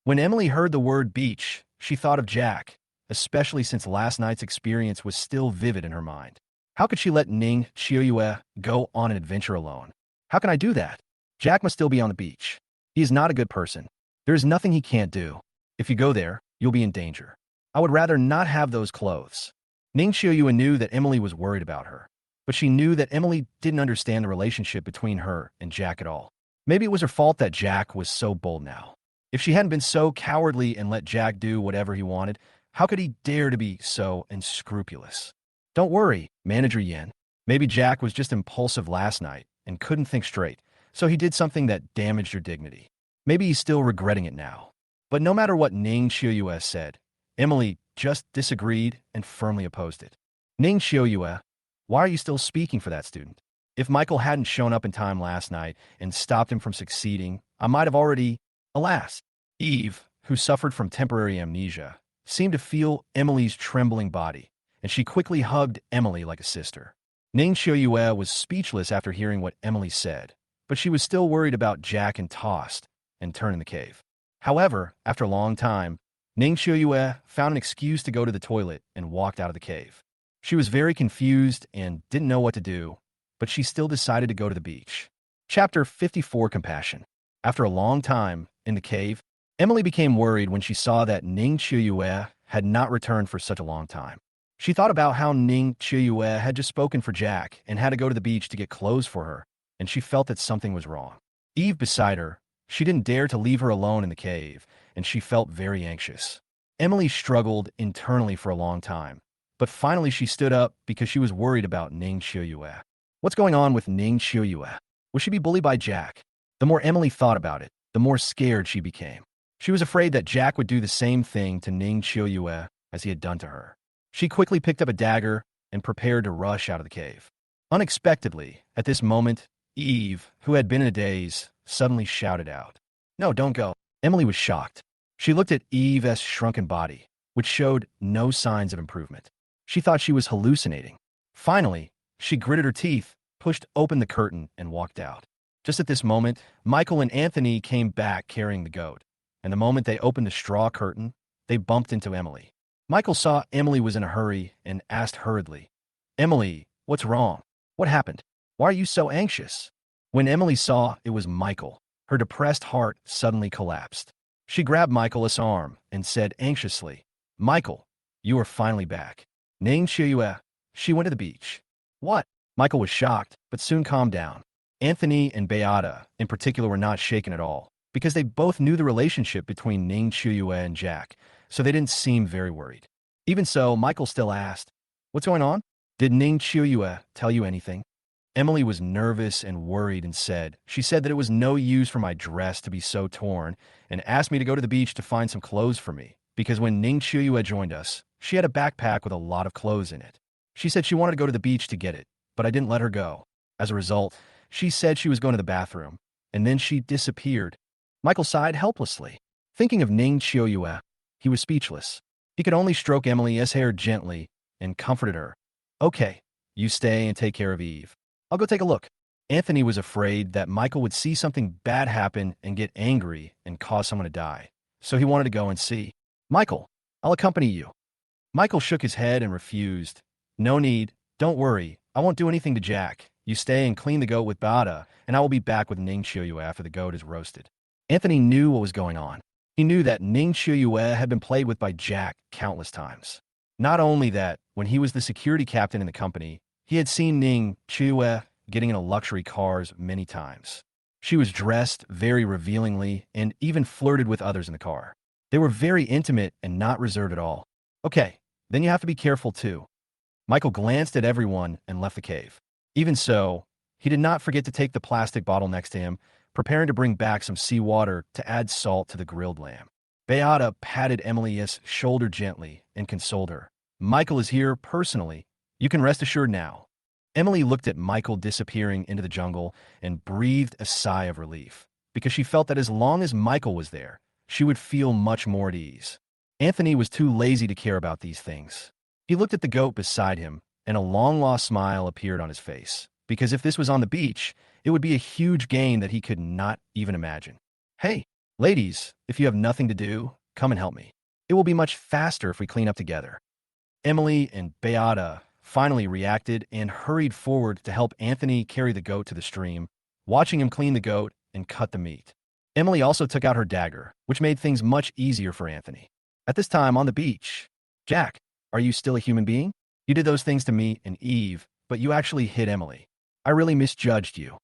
When Emily heard the word beach, she thought of Jack, especially since last night's experience was still vivid in her mind. How could she let Ning Chiuyue go on an adventure alone? How can I do that? Jack must still be on the beach. He is not a good person. There is nothing he can't do. If you go there, you'll be in danger. I would rather not have those clothes. Ning Qiuyue knew that Emily was worried about her, but she knew that Emily didn't understand the relationship between her and Jack at all. Maybe it was her fault that Jack was so bold now. If she hadn't been so cowardly and let Jack do whatever he wanted, how could he dare to be so unscrupulous? Don't worry, Manager Yen. Maybe Jack was just impulsive last night and couldn't think straight, so he did something that damaged your dignity. Maybe he's still regretting it now. But no matter what Ning Qiuyue said, Emily just disagreed and firmly opposed it. Ning Qiuyue, why are you still speaking for that student? If Michael hadn't shown up in time last night and stopped him from succeeding, I might have already... Alas, Eve, who suffered from temporary amnesia, seemed to feel Emily's trembling body, and she quickly hugged Emily like a sister. Ning Qiuyue was speechless after hearing what Emily said, but she was still worried about Jack and tossed and turned in the cave. However, after a long time, Ning Qiuyue found an excuse to go to the toilet and walked out of the cave. She was very confused and didn't know what to do, but she still decided to go to the beach. Chapter 54 Compassion. After a long time in the cave, Emily became worried when she saw that Ning Qiuyue had not returned for such a long time. She thought about how Ning Qiuyue had just spoken for Jack and had to go to the beach to get clothes for her, and she felt that something was wrong. Eve beside her, she didn't dare to leave her alone in the cave, and she felt very anxious. Emily struggled internally for a long time, but finally she stood up because she was worried about Ning Qiuyue. What's going on with Ning Qiuyue? Will she be bullied by Jack? The more Emily thought about it, the more scared she became. She was afraid that Jack would do the same thing to Ning Qiuyue as he had done to her. She quickly picked up a dagger and prepared to rush out of the cave. Unexpectedly, at this moment, Eve, who had been in a daze, suddenly shouted out, "No, don't go." Emily was shocked. She looked at Eve's shrunken body, which showed no signs of improvement. She thought she was hallucinating. Finally, she gritted her teeth, pushed open the curtain, and walked out. Just at this moment, Michael and Anthony came back carrying the goat, and the moment they opened the straw curtain, they bumped into Emily. Michael saw Emily was in a hurry and asked hurriedly, "Emily, what's wrong? What happened? Why are you so anxious?" When Emily saw it was Michael, her depressed heart suddenly collapsed. She grabbed Michael's arm and said anxiously, "Michael, you are finally back." Ning Qiuyue, she went to the beach. What? Michael was shocked, but soon calmed down. Anthony and Beata, in particular, were not shaken at all, because they both knew the relationship between Ning Qiuyue and Jack, so they didn't seem very worried. Even so, Michael still asked, "What's going on? Did Ning Qiuyue tell you anything?" Emily was nervous and worried and she said that it was no use for my dress to be so torn and asked me to go to the beach to find some clothes for me, because when Ning Qiuyue joined us, she had a backpack with a lot of clothes in it. She said she wanted to go to the beach to get it, but I didn't let her go. As a result, she said she was going to the bathroom, and then she disappeared. Michael sighed helplessly. Thinking of Ning Qiuyue, he was speechless. He could only stroke Emily's hair gently and comforted her. "Okay, you stay and take care of Eve. I'll go take a look." Anthony was afraid that Michael would see something bad happen and get angry and cause someone to die, so he wanted to go and see. "Michael, I'll accompany you." Michael shook his head and refused. "No need. Don't worry. I won't do anything to Jack. You stay and clean the goat with Bada, and I will be back with Ning Qiuyue after the goat is roasted." Anthony knew what was going on. He knew that Ning Qiuyue had been played with by Jack countless times. Not only that, when he was the security captain in the company, he had seen Ning Qiuyue getting into luxury cars many times. She was dressed very revealingly and even flirted with others in the car. They were very intimate and not reserved at all. "Okay, then you have to be careful too." Michael glanced at everyone and left the cave. Even so, he did not forget to take the plastic bottle next to him, preparing to bring back some seawater to add salt to the grilled lamb. Beata patted Emily's shoulder gently and consoled her. "Michael is here personally. You can rest assured now." Emily looked at Michael disappearing into the jungle and breathed a sigh of relief, because she felt that as long as Michael was there, she would feel much more at ease. Anthony was too lazy to care about these things. He looked at the goat beside him, and a long-lost smile appeared on his face, because if this was on the beach, it would be a huge gain that he could not even imagine. "Hey, ladies, if you have nothing to do, come and help me. It will be much faster if we clean up together." Emily and Beata finally reacted and hurried forward to help Anthony carry the goat to the stream, watching him clean the goat and cut the meat. Emily also took out her dagger, which made things much easier for Anthony. At this time on the beach, "Jack, are you still a human being?" You did those things to me and Eve, but you actually hit Emily. I really misjudged you.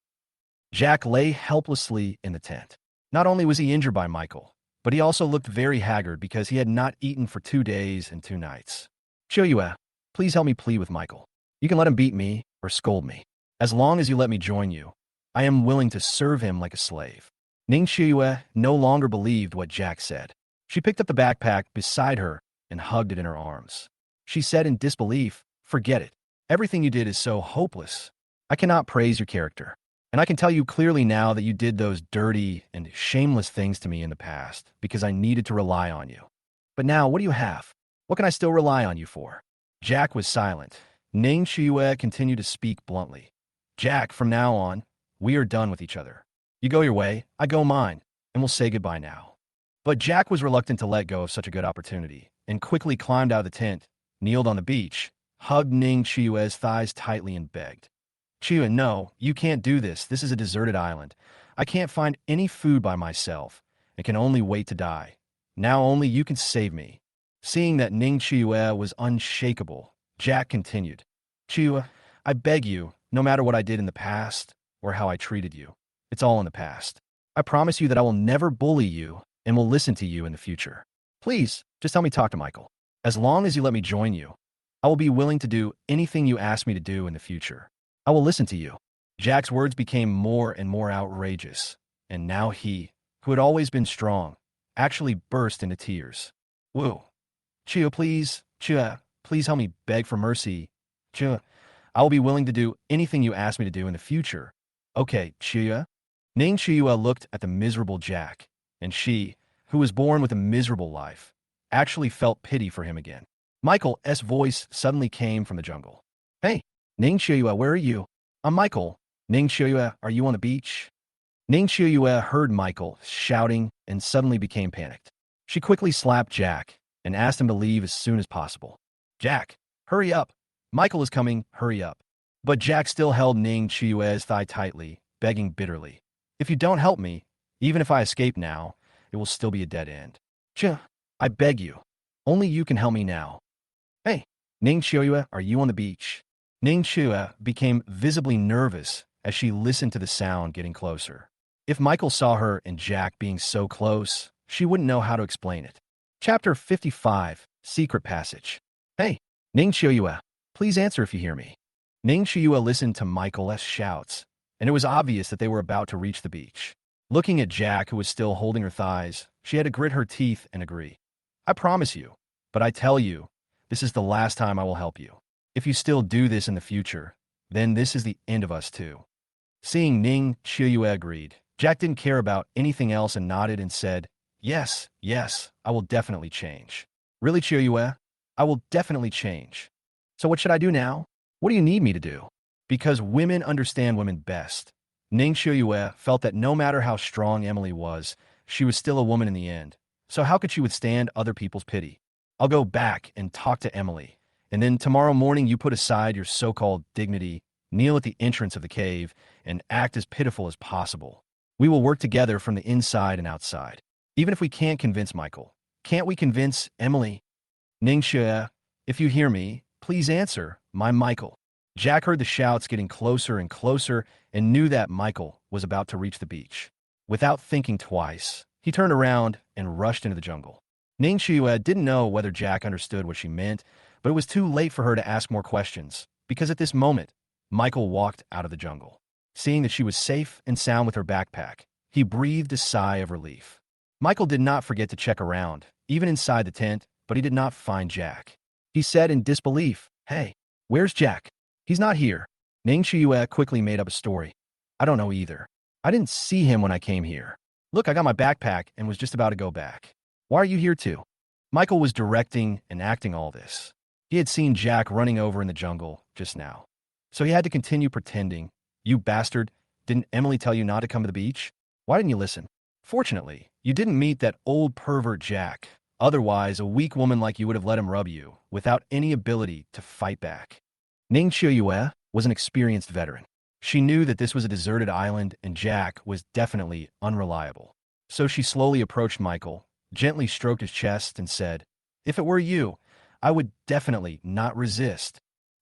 Jack lay helplessly in the tent. Not only was he injured by Michael, but he also looked very haggard because he had not eaten for 2 days and 2 nights. Chiyue, please help me plead with Michael. You can let him beat me or scold me. As long as you let me join you, I am willing to serve him like a slave. Ning Chiyue no longer believed what Jack said. She picked up the backpack beside her and hugged it in her arms. She said in disbelief, "Forget it. Everything you did is so hopeless. I cannot praise your character. And I can tell you clearly now that you did those dirty and shameless things to me in the past because I needed to rely on you. But now, what do you have? What can I still rely on you for?" Jack was silent. Ning Chiyue continued to speak bluntly. "Jack, from now on, we are done with each other. You go your way, I go mine, and we'll say goodbye now." But Jack was reluctant to let go of such a good opportunity and quickly climbed out of the tent, kneeled on the beach, hugged Ning Chiyue's thighs tightly and begged. "Chiyue, no, you can't do this. This is a deserted island. I can't find any food by myself and can only wait to die. Now only you can save me." Seeing that Ning Chiyue was unshakable, Jack continued. "Chiyue, I beg you, no matter what I did in the past or how I treated you, it's all in the past. I promise you that I will never bully you and will listen to you in the future. Please, just help me talk to Michael. As long as you let me join you, I will be willing to do anything you ask me to do in the future. I will listen to you." Jack's words became more and more outrageous, and now he, who had always been strong, actually burst into tears. "Whoa. Chiyue, please help me beg for mercy. Chiyue, I will be willing to do anything you ask me to do in the future. Okay, Chiyue." Ning Chiyue looked at the miserable Jack, and she, who was born with a miserable life, actually felt pity for him again. Michael's voice suddenly came from the jungle. "Hey, Ning Chiyue, where are you?" "I'm Michael. Ning Chiyue, are you on the beach?" Ning Chiyue heard Michael shouting and suddenly became panicked. She quickly slapped Jack and asked him to leave as soon as possible. "Jack, hurry up. Michael is coming, hurry up." But Jack still held Ning Chiyue's thigh tightly, begging bitterly. "If you don't help me, even if I escape now, it will still be a dead end. Chiyue, I beg you. Only you can help me now." "Hey, Ning Chiyue, are you on the beach?" Ning Chiyue became visibly nervous as she listened to the sound getting closer. If Michael saw her and Jack being so close, she wouldn't know how to explain it. Chapter 55, Secret Passage. "Hey, Ning Chiyue, please answer if you hear me." Ning Chiyue listened to Michael's shouts, and it was obvious that they were about to reach the beach. Looking at Jack, who was still holding her thighs, she had to grit her teeth and agree. "I promise you, but I tell you, this is the last time I will help you. If you still do this in the future, then this is the end of us too." Seeing Ning Chiyue agreed, Jack didn't care about anything else and nodded and said, Yes, I will definitely change." "Really, Chiyue? I will definitely change. So what should I do now? What do you need me to do?" Because women understand women best. Ning Chiyue felt that no matter how strong Emily was, she was still a woman in the end. So how could she withstand other people's pity? "I'll go back and talk to Emily. And then tomorrow morning you put aside your so-called dignity, kneel at the entrance of the cave, and act as pitiful as possible. We will work together from the inside and outside. Even if we can't convince Michael, can't we convince Emily?" "Ning Chiyue, if you hear me, please answer, my Michael." Jack heard the shouts getting closer and closer and knew that Michael was about to reach the beach. Without thinking twice, he turned around and rushed into the jungle. Ning Chiyue didn't know whether Jack understood what she meant, but it was too late for her to ask more questions, because at this moment, Michael walked out of the jungle. Seeing that she was safe and sound with her backpack, he breathed a sigh of relief. Michael did not forget to check around, even inside the tent, but he did not find Jack. He said in disbelief, "Hey, where's Jack? He's not here." Ning Chiyue quickly made up a story. "I don't know either. I didn't see him when I came here. Look, I got my backpack and was just about to go back. Why are you here too?" Michael was directing and acting all this. He had seen Jack running over in the jungle just now. So he had to continue pretending. "You bastard, didn't Emily tell you not to come to the beach? Why didn't you listen? Fortunately, you didn't meet that old pervert Jack. Otherwise, a weak woman like you would have let him rub you, without any ability to fight back." Ning Chiyue was an experienced veteran. She knew that this was a deserted island and Jack was definitely unreliable. So she slowly approached Michael, gently stroked his chest, and said, "If it were you, I would definitely not resist.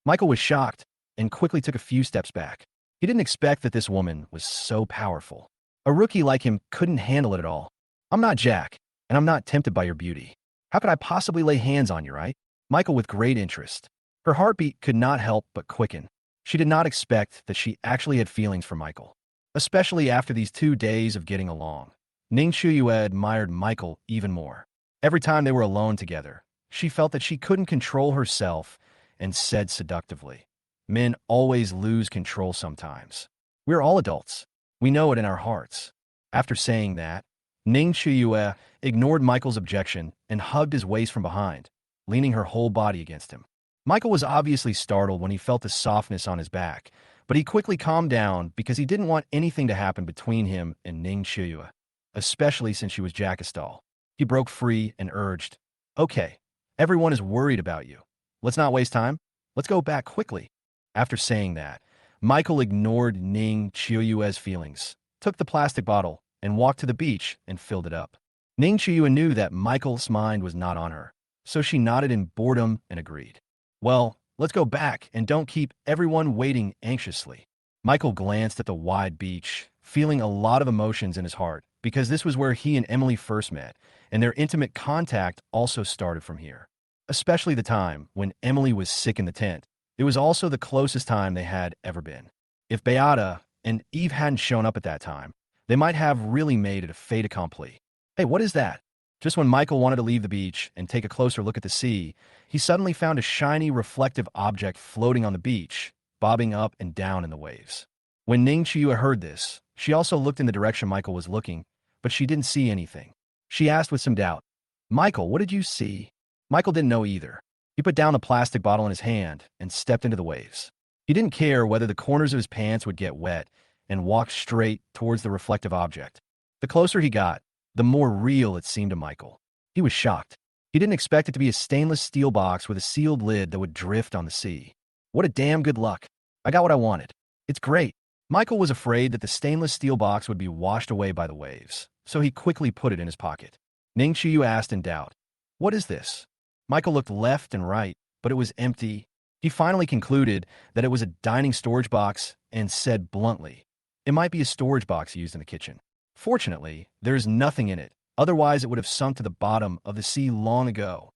Michael was shocked and quickly took a few steps back. He didn't expect that this woman was so powerful. A rookie like him couldn't handle it at all. I'm not Jack, and I'm not tempted by your beauty. How could I possibly lay hands on you, right? Michael with great interest. Her heartbeat could not help but quicken. She did not expect that she actually had feelings for Michael, especially after these 2 days of getting along. Ning Chuyue admired Michael even more. Every time they were alone together, she felt that she couldn't control herself and said seductively, "Men always lose control sometimes. We're all adults. We know it in our hearts." After saying that, Ning Chuyue ignored Michael's objection and hugged his waist from behind, leaning her whole body against him. Michael was obviously startled when he felt the softness on his back, but he quickly calmed down because he didn't want anything to happen between him and Ning Chuyue, especially since she was Jackastal. He broke free and urged, "Okay, everyone is worried about you. Let's not waste time. Let's go back quickly." After saying that, Michael ignored Ning Chuyue's feelings, took the plastic bottle, and walked to the beach and filled it up. Ning Chuyue knew that Michael's mind was not on her, so she nodded in boredom and agreed. "Well, let's go back and don't keep everyone waiting anxiously." Michael glanced at the wide beach, feeling a lot of emotions in his heart, because this was where he and Emily first met, and their intimate contact also started from here. Especially the time when Emily was sick in the tent. It was also the closest time they had ever been. If Beata and Eve hadn't shown up at that time, they might have really made it a fait accompli. Hey, what is that? Just when Michael wanted to leave the beach and take a closer look at the sea, he suddenly found a shiny, reflective object floating on the beach, bobbing up and down in the waves. When Ning Chuyue heard this, she also looked in the direction Michael was looking, but she didn't see anything. She asked with some doubt, "Michael, what did you see?" Michael didn't know either. He put down the plastic bottle in his hand and stepped into the waves. He didn't care whether the corners of his pants would get wet and walked straight towards the reflective object. The closer he got, the more real it seemed to Michael. He was shocked. He didn't expect it to be a stainless steel box with a sealed lid that would drift on the sea. What a damn good luck. I got what I wanted. It's great. Michael was afraid that the stainless steel box would be washed away by the waves, so he quickly put it in his pocket. Ning Chuyue asked in doubt, "What is this?" Michael looked left and right, but it was empty. He finally concluded that it was a dining storage box and said bluntly, "It might be a storage box used in the kitchen. Fortunately, there is nothing in it, otherwise it would have sunk to the bottom of the sea long ago."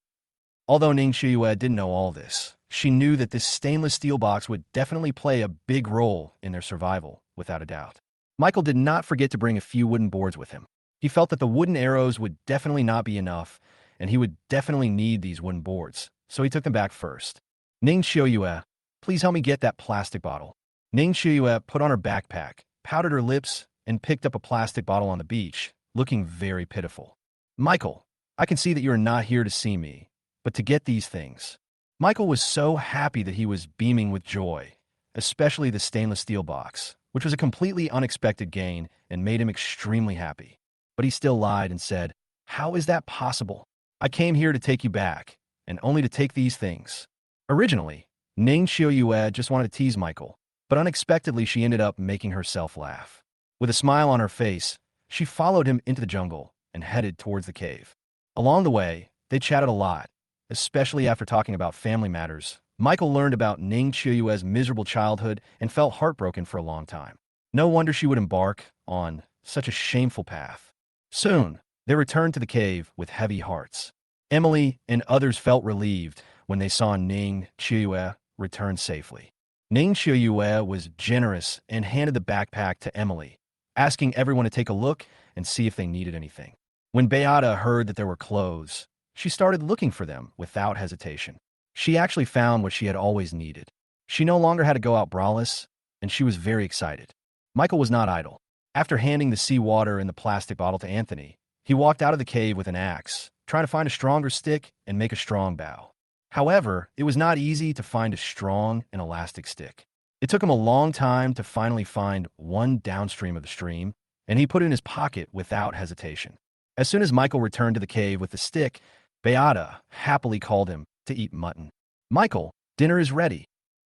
Although Ning Chuyue didn't know all this, she knew that this stainless steel box would definitely play a big role in their survival, without a doubt. Michael did not forget to bring a few wooden boards with him. He felt that the wooden arrows would definitely not be enough, and he would definitely need these wooden boards, so he took them back first. "Ning Chuyue, please help me get that plastic bottle." Ning Chuyue put on her backpack, powdered her lips, and picked up a plastic bottle on the beach, looking very pitiful. "Michael, I can see that you are not here to see me, but to get these things." Michael was so happy that he was beaming with joy, especially the stainless steel box, which was a completely unexpected gain and made him extremely happy. But he still lied and said, "How is that possible? I came here to take you back, and only to take these things." Originally, Ning Chuyue just wanted to tease Michael, but unexpectedly she ended up making herself laugh. With a smile on her face, she followed him into the jungle and headed towards the cave. Along the way, they chatted a lot, especially after talking about family matters. Michael learned about Ning Chuyue's miserable childhood and felt heartbroken for a long time. No wonder she would embark on such a shameful path. Soon, they returned to the cave with heavy hearts. Emily and others felt relieved when they saw Ning Chuyue return safely. Ning Chuyue was generous and handed the backpack to Emily, asking everyone to take a look and see if they needed anything. When Beata heard that there were clothes, she started looking for them without hesitation. She actually found what she had always needed. She no longer had to go out braless, and she was very excited. Michael was not idle. After handing the seawater in the plastic bottle to Anthony, he walked out of the cave with an axe, trying to find a stronger stick and make a strong bow. However, it was not easy to find a strong and elastic stick. It took him a long time to finally find one downstream of the stream, and he put it in his pocket without hesitation. As soon as Michael returned to the cave with the stick, Beata happily called him to eat mutton. "Michael, dinner is ready."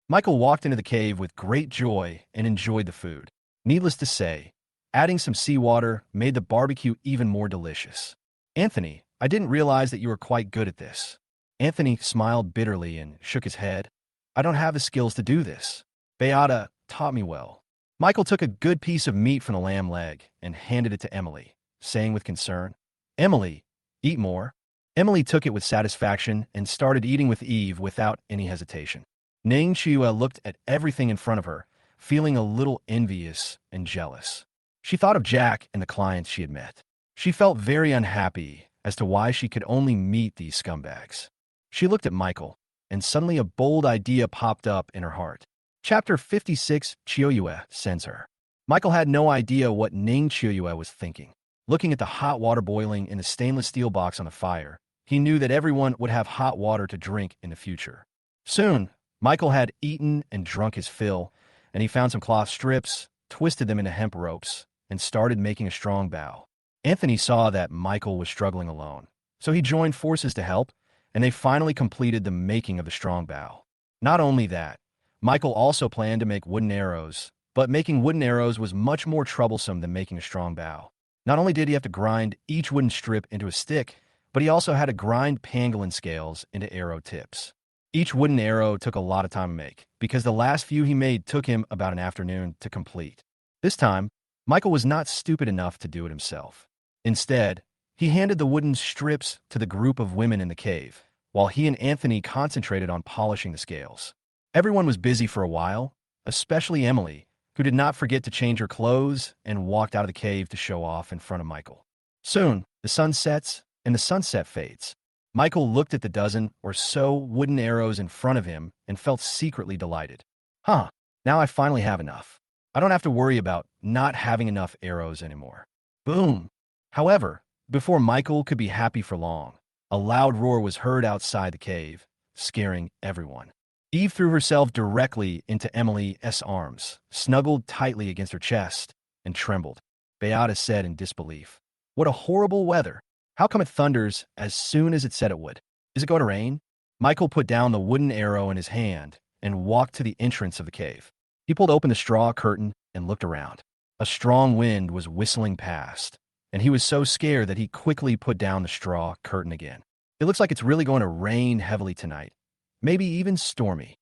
Michael walked into the cave with great joy and enjoyed the food. Needless to say, adding some seawater made the barbecue even more delicious. "Anthony, I didn't realize that you were quite good at this." Anthony smiled bitterly and shook his head. I don't have the skills to do this. Beata taught me well. Michael took a good piece of meat from the lamb leg and handed it to Emily, saying with concern, Emily, eat more. Emily took it with satisfaction and started eating with Eve without any hesitation. Ning Chua looked at everything in front of her, feeling a little envious and jealous. She thought of Jack and the clients she had met. She felt very unhappy as to why she could only meet these scumbags. She looked at Michael, and suddenly a bold idea popped up in her heart. Chapter 56, Chioyue sends her. Michael had no idea what Ning Chioyue was thinking. Looking at the hot water boiling in the stainless steel box on the fire, he knew that everyone would have hot water to drink in the future. Soon, Michael had eaten and drunk his fill, and he found some cloth strips, twisted them into hemp ropes, and started making a strong bow. Anthony saw that Michael was struggling alone, so he joined forces to help, and they finally completed the making of the strong bow. Not only that, Michael also planned to make wooden arrows, but making wooden arrows was much more troublesome than making a strong bow. Not only did he have to grind each wooden strip into a stick, but he also had to grind pangolin scales into arrow tips. Each wooden arrow took a lot of time to make, because the last few he made took him about an afternoon to complete. This time, Michael was not stupid enough to do it himself. Instead, he handed the wooden strips to the group of women in the cave, while he and Anthony concentrated on polishing the scales. Everyone was busy for a while, especially Emily, who did not forget to change her clothes and walked out of the cave to show off in front of Michael. Soon, the sun sets and the sunset fades. Michael looked at the dozen or so wooden arrows in front of him and felt secretly delighted. Now I finally have enough. I don't have to worry about not having enough arrows anymore. Boom! However, before Michael could be happy for long, a loud roar was heard outside the cave, scaring everyone. Eve threw herself directly into Emily's arms, snuggled tightly against her chest, and trembled. Beata said in disbelief, "What a horrible weather! How come it thunders as soon as it said it would? Is it going to rain?" Michael put down the wooden arrow in his hand and walked to the entrance of the cave. He pulled open the straw curtain and looked around. A strong wind was whistling past, and he was so scared that he quickly put down the straw curtain again. It looks like it's really going to rain heavily tonight, maybe even stormy.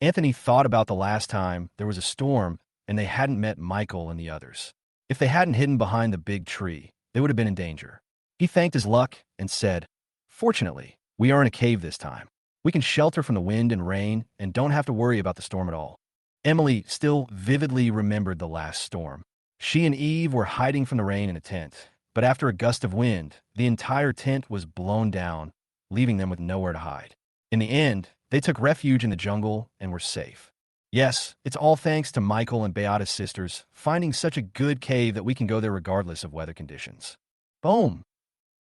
Anthony thought about the last time there was a storm and they hadn't met Michael and the others. If they hadn't hidden behind the big tree, they would have been in danger. He thanked his luck and said, "Fortunately, we are in a cave this time. We can shelter from the wind and rain and don't have to worry about the storm at all." Emily still vividly remembered the last storm. She and Eve were hiding from the rain in a tent, but after a gust of wind, the entire tent was blown down, leaving them with nowhere to hide. In the end, they took refuge in the jungle and were safe. Yes, it's all thanks to Michael and Beata's sisters finding such a good cave that we can go there regardless of weather conditions. Boom!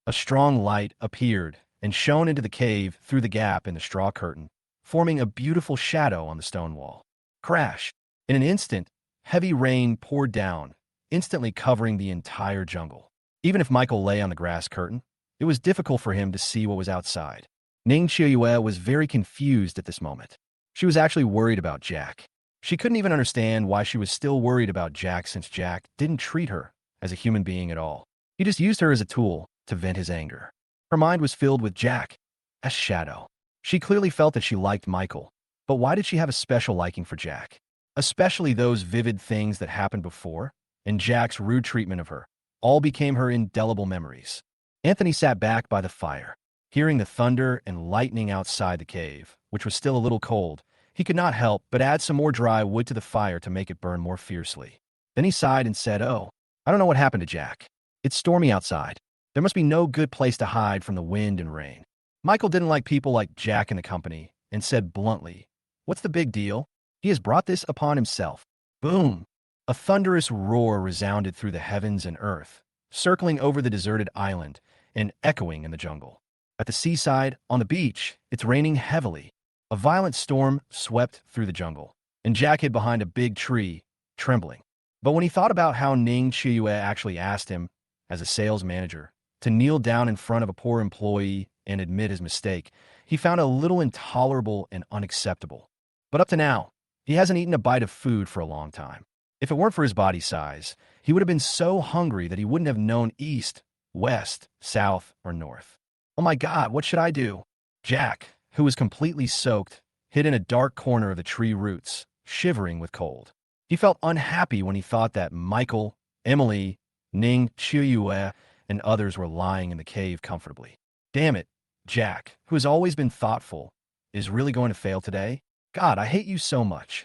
A strong light appeared and shone into the cave through the gap in the straw curtain, forming a beautiful shadow on the stone wall. Crash! In an instant, heavy rain poured down, instantly covering the entire jungle. Even if Michael lay on the grass curtain, it was difficult for him to see what was outside. Ning Qiuyue was very confused at this moment. She was actually worried about Jack. She couldn't even understand why she was still worried about Jack since Jack didn't treat her as a human being at all. He just used her as a tool to vent his anger. Her mind was filled with Jack, a shadow. She clearly felt that she liked Michael, but why did she have a special liking for Jack? Especially those vivid things that happened before, and Jack's rude treatment of her, all became her indelible memories. Anthony sat back by the fire. Hearing the thunder and lightning outside the cave, which was still a little cold, he could not help but add some more dry wood to the fire to make it burn more fiercely. Then he sighed and said, "Oh, I don't know what happened to Jack. It's stormy outside. There must be no good place to hide from the wind and rain." Michael didn't like people like Jack in the company and said bluntly, "What's the big deal? He has brought this upon himself." Boom! A thunderous roar resounded through the heavens and earth, circling over the deserted island and echoing in the jungle. At the seaside, on the beach, it's raining heavily. A violent storm swept through the jungle, and Jack hid behind a big tree, trembling. But when he thought about how Ning Qiuyue actually asked him, as a sales manager, to kneel down in front of a poor employee and admit his mistake, he found it a little intolerable and unacceptable. But up to now, he hasn't eaten a bite of food for a long time. If it weren't for his body size, he would have been so hungry that he wouldn't have known east, west, south, or north. "Oh my God, what should I do?" Jack, who was completely soaked, hid in a dark corner of the tree roots, shivering with cold. He felt unhappy when he thought that Michael, Emily, Ning Chiuyue, and others were lying in the cave comfortably. Damn it, Jack, who has always been thoughtful, is really going to fail today? God, I hate you so much.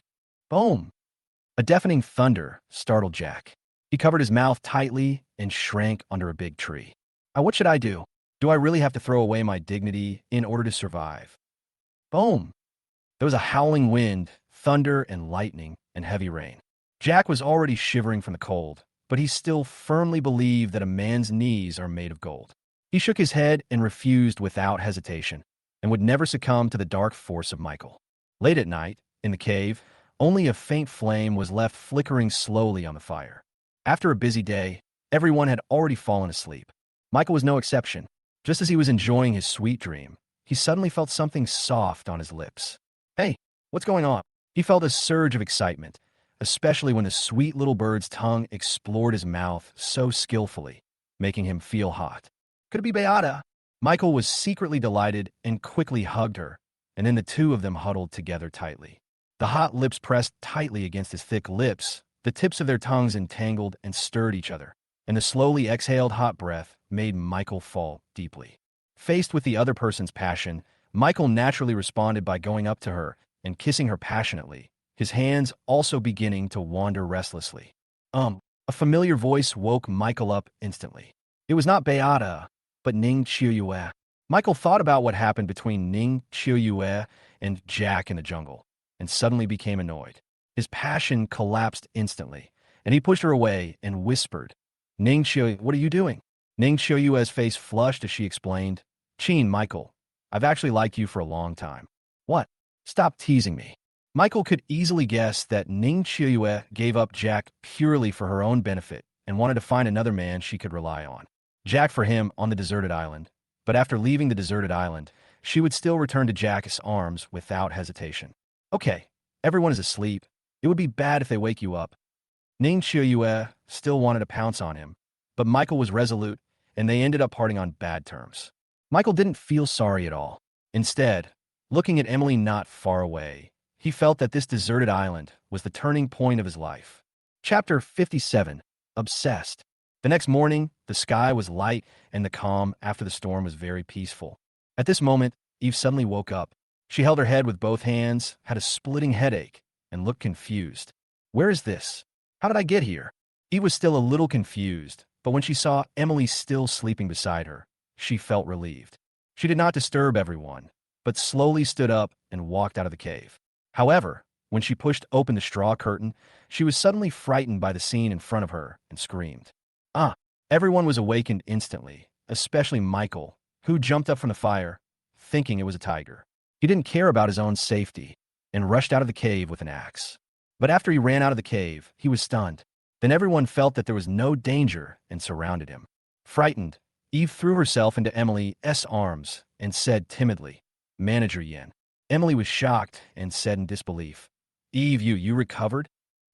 Boom! A deafening thunder startled Jack. He covered his mouth tightly and shrank under a big tree. What should I do? Do I really have to throw away my dignity in order to survive? Boom! There was a howling wind, thunder and lightning, and heavy rain. Jack was already shivering from the cold, but he still firmly believed that a man's knees are made of gold. He shook his head and refused without hesitation, and would never succumb to the dark force of Michael. Late at night, in the cave, only a faint flame was left flickering slowly on the fire. After a busy day, everyone had already fallen asleep. Michael was no exception. Just as he was enjoying his sweet dream, he suddenly felt something soft on his lips. Hey, what's going on? He felt a surge of excitement, especially when the sweet little bird's tongue explored his mouth so skillfully, making him feel hot. Could it be Beata? Michael was secretly delighted and quickly hugged her, and then the two of them huddled together tightly. The hot lips pressed tightly against his thick lips, the tips of their tongues entangled and stirred each other, and the slowly exhaled hot breath made Michael fall deeply. Faced with the other person's passion, Michael naturally responded by going up to her and kissing her passionately, his hands also beginning to wander restlessly. A familiar voice woke Michael up instantly. It was not Beata, but Ning Chiuyue. Michael thought about what happened between Ning Chiuyue and Jack in the jungle, and suddenly became annoyed. His passion collapsed instantly, and he pushed her away and whispered, Ning Chiuyue, what are you doing? Ning Chiuyue's face flushed as she explained, Chin, Michael, I've actually liked you for a long time. What? Stop teasing me. Michael could easily guess that Ning Chiuyue gave up Jack purely for her own benefit and wanted to find another man she could rely on. Jack for him on the deserted island, but after leaving the deserted island, she would still return to Jack's arms without hesitation. Okay, everyone is asleep. It would be bad if they wake you up. Ning Chiuyue still wanted to pounce on him, but Michael was resolute, and they ended up parting on bad terms. Michael didn't feel sorry at all. Instead, looking at Emily not far away, he felt that this deserted island was the turning point of his life. Chapter 57. Obsessed. The next morning, the sky was light and the calm after the storm was very peaceful. At this moment, Eve suddenly woke up. She held her head with both hands, had a splitting headache, and looked confused. Where is this? How did I get here? Eve was still a little confused, but when she saw Emily still sleeping beside her, she felt relieved. She did not disturb everyone, but slowly stood up and walked out of the cave. However, when she pushed open the straw curtain, she was suddenly frightened by the scene in front of her and screamed. Everyone was awakened instantly, especially Michael, who jumped up from the fire, thinking it was a tiger. He didn't care about his own safety and rushed out of the cave with an axe. But after he ran out of the cave, he was stunned. Then everyone felt that there was no danger and surrounded him. Frightened, Eve threw herself into Emily's arms and said timidly, Manager Yen. Emily was shocked and said in disbelief, Eve, you recovered?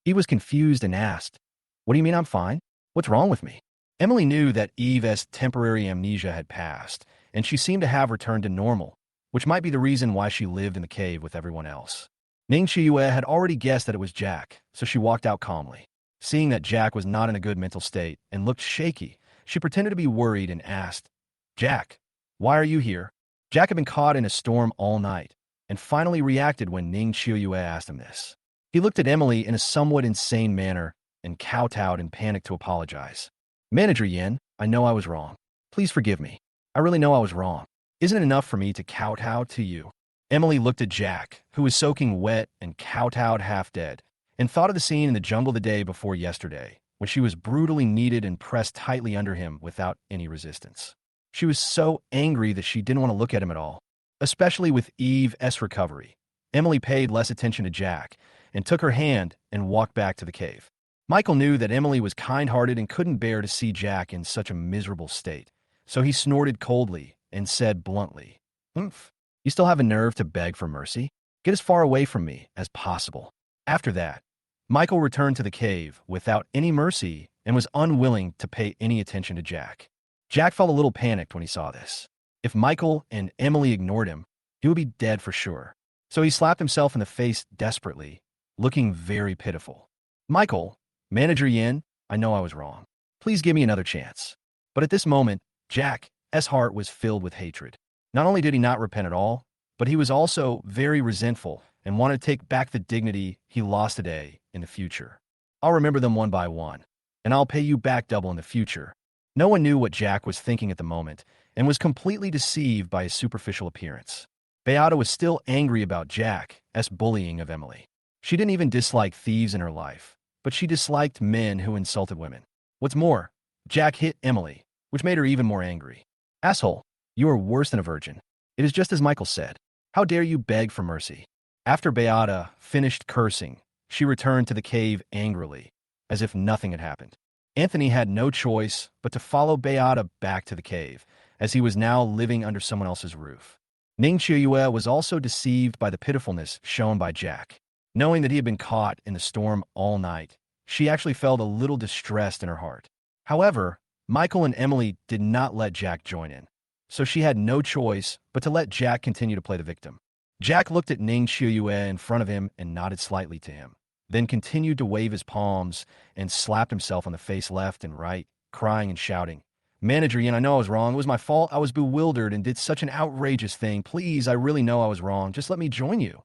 Eve was confused and asked, What do you mean I'm fine? What's wrong with me? Emily knew that Eve's temporary amnesia had passed, and she seemed to have returned to normal, which might be the reason why she lived in the cave with everyone else. Ning Chiuyue had already guessed that it was Jack, so she walked out calmly. Seeing that Jack was not in a good mental state and looked shaky, she pretended to be worried and asked, Jack, why are you here? Jack had been caught in a storm all night, and finally reacted when Ning Chiuyue asked him this. He looked at Emily in a somewhat insane manner and kowtowed in panic to apologize. Manager Yen, I know I was wrong. Please forgive me. I really know I was wrong. Isn't it enough for me to kowtow to you? Emily looked at Jack, who was soaking wet and kowtowed half dead, and thought of the scene in the jungle the day before yesterday, when she was brutally kneaded and pressed tightly under him without any resistance. She was so angry that she didn't want to look at him at all, especially with Eve's recovery. Emily paid less attention to Jack and took her hand and walked back to the cave. Michael knew that Emily was kind-hearted and couldn't bear to see Jack in such a miserable state, so he snorted coldly and said bluntly, Oomph, you still have a nerve to beg for mercy? Get as far away from me as possible. After that, Michael returned to the cave without any mercy and was unwilling to pay any attention to Jack. Jack felt a little panicked when he saw this. If Michael and Emily ignored him, he would be dead for sure. So he slapped himself in the face desperately, looking very pitiful. Michael, Manager Yin, I know I was wrong. Please give me another chance. But at this moment, Jack's heart was filled with hatred. Not only did he not repent at all, but he was also very resentful and wanted to take back the dignity he lost today in the future. I'll remember them one by one, and I'll pay you back double in the future. No one knew what Jack was thinking at the moment and was completely deceived by his superficial appearance. Beata was still angry about Jack's bullying of Emily. She didn't even dislike thieves in her life, but she disliked men who insulted women. What's more, Jack hit Emily, which made her even more angry. Asshole, you are worse than a virgin. It is just as Michael said. How dare you beg for mercy? After Beata finished cursing, she returned to the cave angrily, as if nothing had happened. Anthony had no choice but to follow Beata back to the cave, as he was now living under someone else's roof. Ning Qiuyue was also deceived by the pitifulness shown by Jack. Knowing that he had been caught in the storm all night, she actually felt a little distressed in her heart. However, Michael and Emily did not let Jack join in, so she had no choice but to let Jack continue to play the victim. Jack looked at Ning Qiuyue in front of him and nodded slightly to him, then continued to wave his palms and slapped himself on the face left and right, crying and shouting, Manager Yin, I know I was wrong. It was my fault. I was bewildered and did such an outrageous thing. Please, I really know I was wrong. Just let me join you.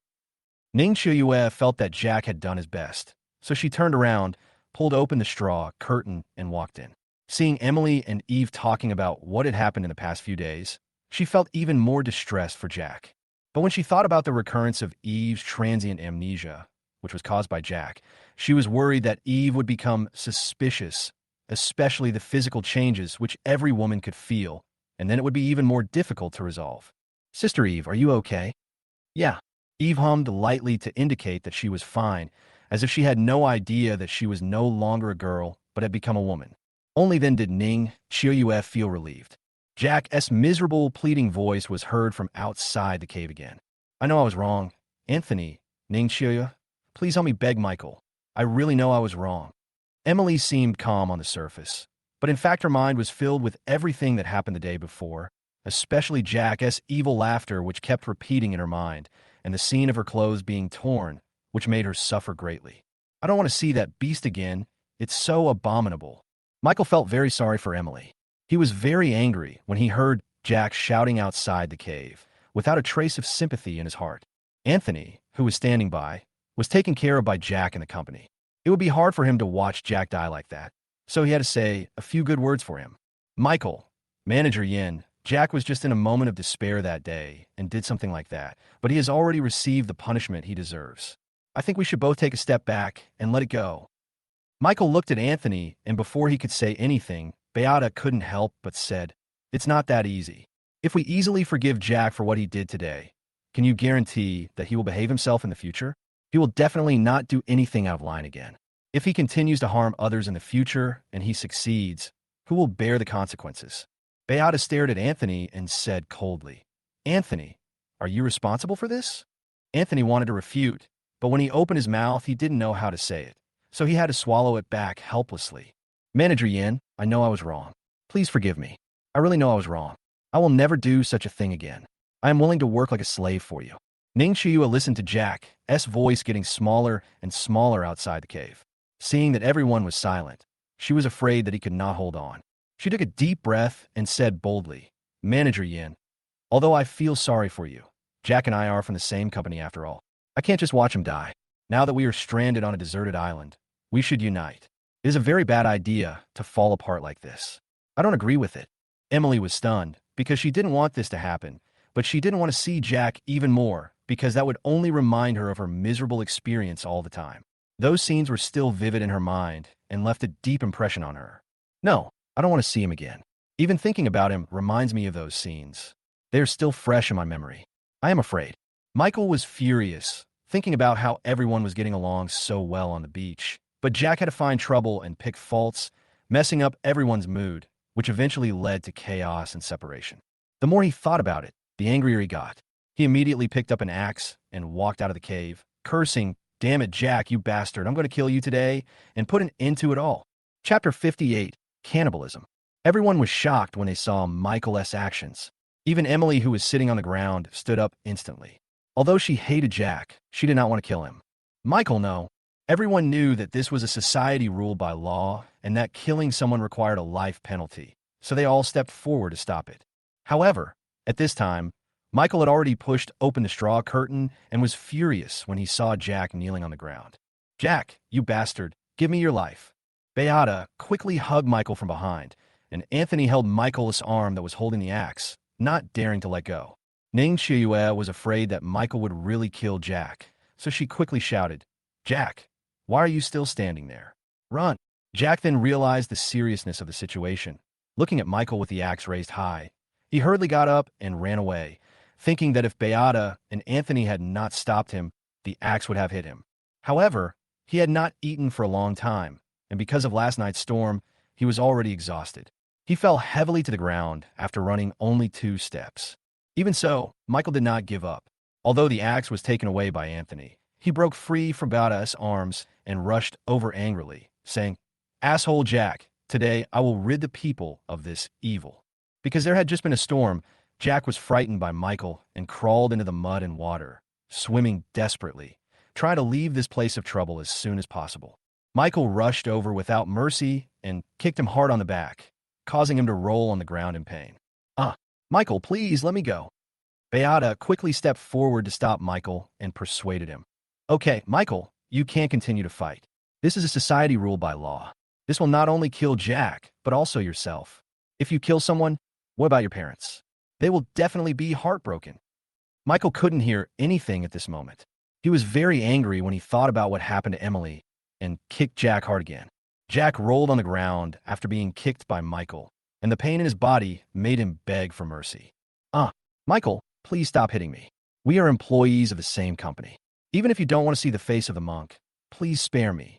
Ning Qiuyue felt that Jack had done his best, so she turned around, pulled open the straw curtain, and walked in. Seeing Emily and Eve talking about what had happened in the past few days, she felt even more distressed for Jack. But when she thought about the recurrence of Eve's transient amnesia, which was caused by Jack, she was worried that Eve would become suspicious, especially the physical changes which every woman could feel, and then it would be even more difficult to resolve. Sister Eve, are you okay? Yeah. Eve hummed lightly to indicate that she was fine, as if she had no idea that she was no longer a girl, but had become a woman. Only then did Ning Qiuyue feel relieved. Jack's miserable, pleading voice was heard from outside the cave again. I know I was wrong. Anthony, Ning Qiuyue, please help me beg Michael. I really know I was wrong. Emily seemed calm on the surface, but in fact her mind was filled with everything that happened the day before, especially Jack's evil laughter which kept repeating in her mind, and the scene of her clothes being torn, which made her suffer greatly. I don't want to see that beast again. It's so abominable. Michael felt very sorry for Emily. He was very angry when he heard Jack shouting outside the cave, without a trace of sympathy in his heart. Anthony, who was standing by, was taken care of by Jack and the company. It would be hard for him to watch Jack die like that, so he had to say a few good words for him. Michael, Manager Yin, Jack was just in a moment of despair that day and did something like that, but he has already received the punishment he deserves. I think we should both take a step back and let it go. Michael looked at Anthony, and before he could say anything, Beata couldn't help but said, It's not that easy. If we easily forgive Jack for what he did today, can you guarantee that he will behave himself in the future? He will definitely not do anything out of line again. If he continues to harm others in the future and he succeeds, who will bear the consequences? Beata stared at Anthony and said coldly, Anthony, are you responsible for this? Anthony wanted to refute, but when he opened his mouth, he didn't know how to say it, so he had to swallow it back helplessly. Manager Yin, I know I was wrong. Please forgive me. I really know I was wrong. I will never do such a thing again. I am willing to work like a slave for you. Ning Qiuyue listened to Jack's voice getting smaller and smaller outside the cave. Seeing that everyone was silent, she was afraid that he could not hold on. She took a deep breath and said boldly, Manager Yin, although I feel sorry for you, Jack and I are from the same company after all. I can't just watch him die. Now that we are stranded on a deserted island, we should unite. It is a very bad idea to fall apart like this. I don't agree with it. Emily was stunned because she didn't want this to happen, but she didn't want to see Jack even more because that would only remind her of her miserable experience all the time. Those scenes were still vivid in her mind and left a deep impression on her. No, I don't want to see him again. Even thinking about him reminds me of those scenes. They are still fresh in my memory. I am afraid. Michael was furious, thinking about how everyone was getting along so well on the beach, but Jack had to find trouble and pick faults, messing up everyone's mood, which eventually led to chaos and separation. The more he thought about it, the angrier he got. He immediately picked up an axe and walked out of the cave, cursing, Damn it, Jack, you bastard, I'm going to kill you today, and put an end to it all. Chapter 58, Cannibalism. Everyone was shocked when they saw Michael's actions. Even Emily, who was sitting on the ground, stood up instantly. Although she hated Jack, she did not want to kill him. Michael, no. Everyone knew that this was a society ruled by law and that killing someone required a life penalty, so they all stepped forward to stop it. However, at this time, Michael had already pushed open the straw curtain and was furious when he saw Jack kneeling on the ground. Jack, you bastard, give me your life. Beata quickly hugged Michael from behind, and Anthony held Michael's arm that was holding the axe, not daring to let go. Ning Chiuyue was afraid that Michael would really kill Jack, so she quickly shouted, Jack, why are you still standing there? Run! Jack then realized the seriousness of the situation. Looking at Michael with the axe raised high, he hurriedly got up and ran away, thinking that if Beata and Anthony had not stopped him, the axe would have hit him. However, he had not eaten for a long time, and because of last night's storm, he was already exhausted. He fell heavily to the ground after running only 2 steps. Even so, Michael did not give up. Although the axe was taken away by Anthony, he broke free from Beata's arms and rushed over angrily, saying, Asshole Jack, today I will rid the people of this evil. Because there had just been a storm, Jack was frightened by Michael and crawled into the mud and water, swimming desperately, trying to leave this place of trouble as soon as possible. Michael rushed over without mercy and kicked him hard on the back, causing him to roll on the ground in pain. Michael, please let me go. Beata quickly stepped forward to stop Michael and persuaded him. Okay, Michael, you can't continue to fight. This is a society ruled by law. This will not only kill Jack, but also yourself. If you kill someone, what about your parents? They will definitely be heartbroken. Michael couldn't hear anything at this moment. He was very angry when he thought about what happened to Emily and kicked Jack hard again. Jack rolled on the ground after being kicked by Michael, and the pain in his body made him beg for mercy. Michael, please stop hitting me. We are employees of the same company. Even if you don't want to see the face of the monk, please spare me.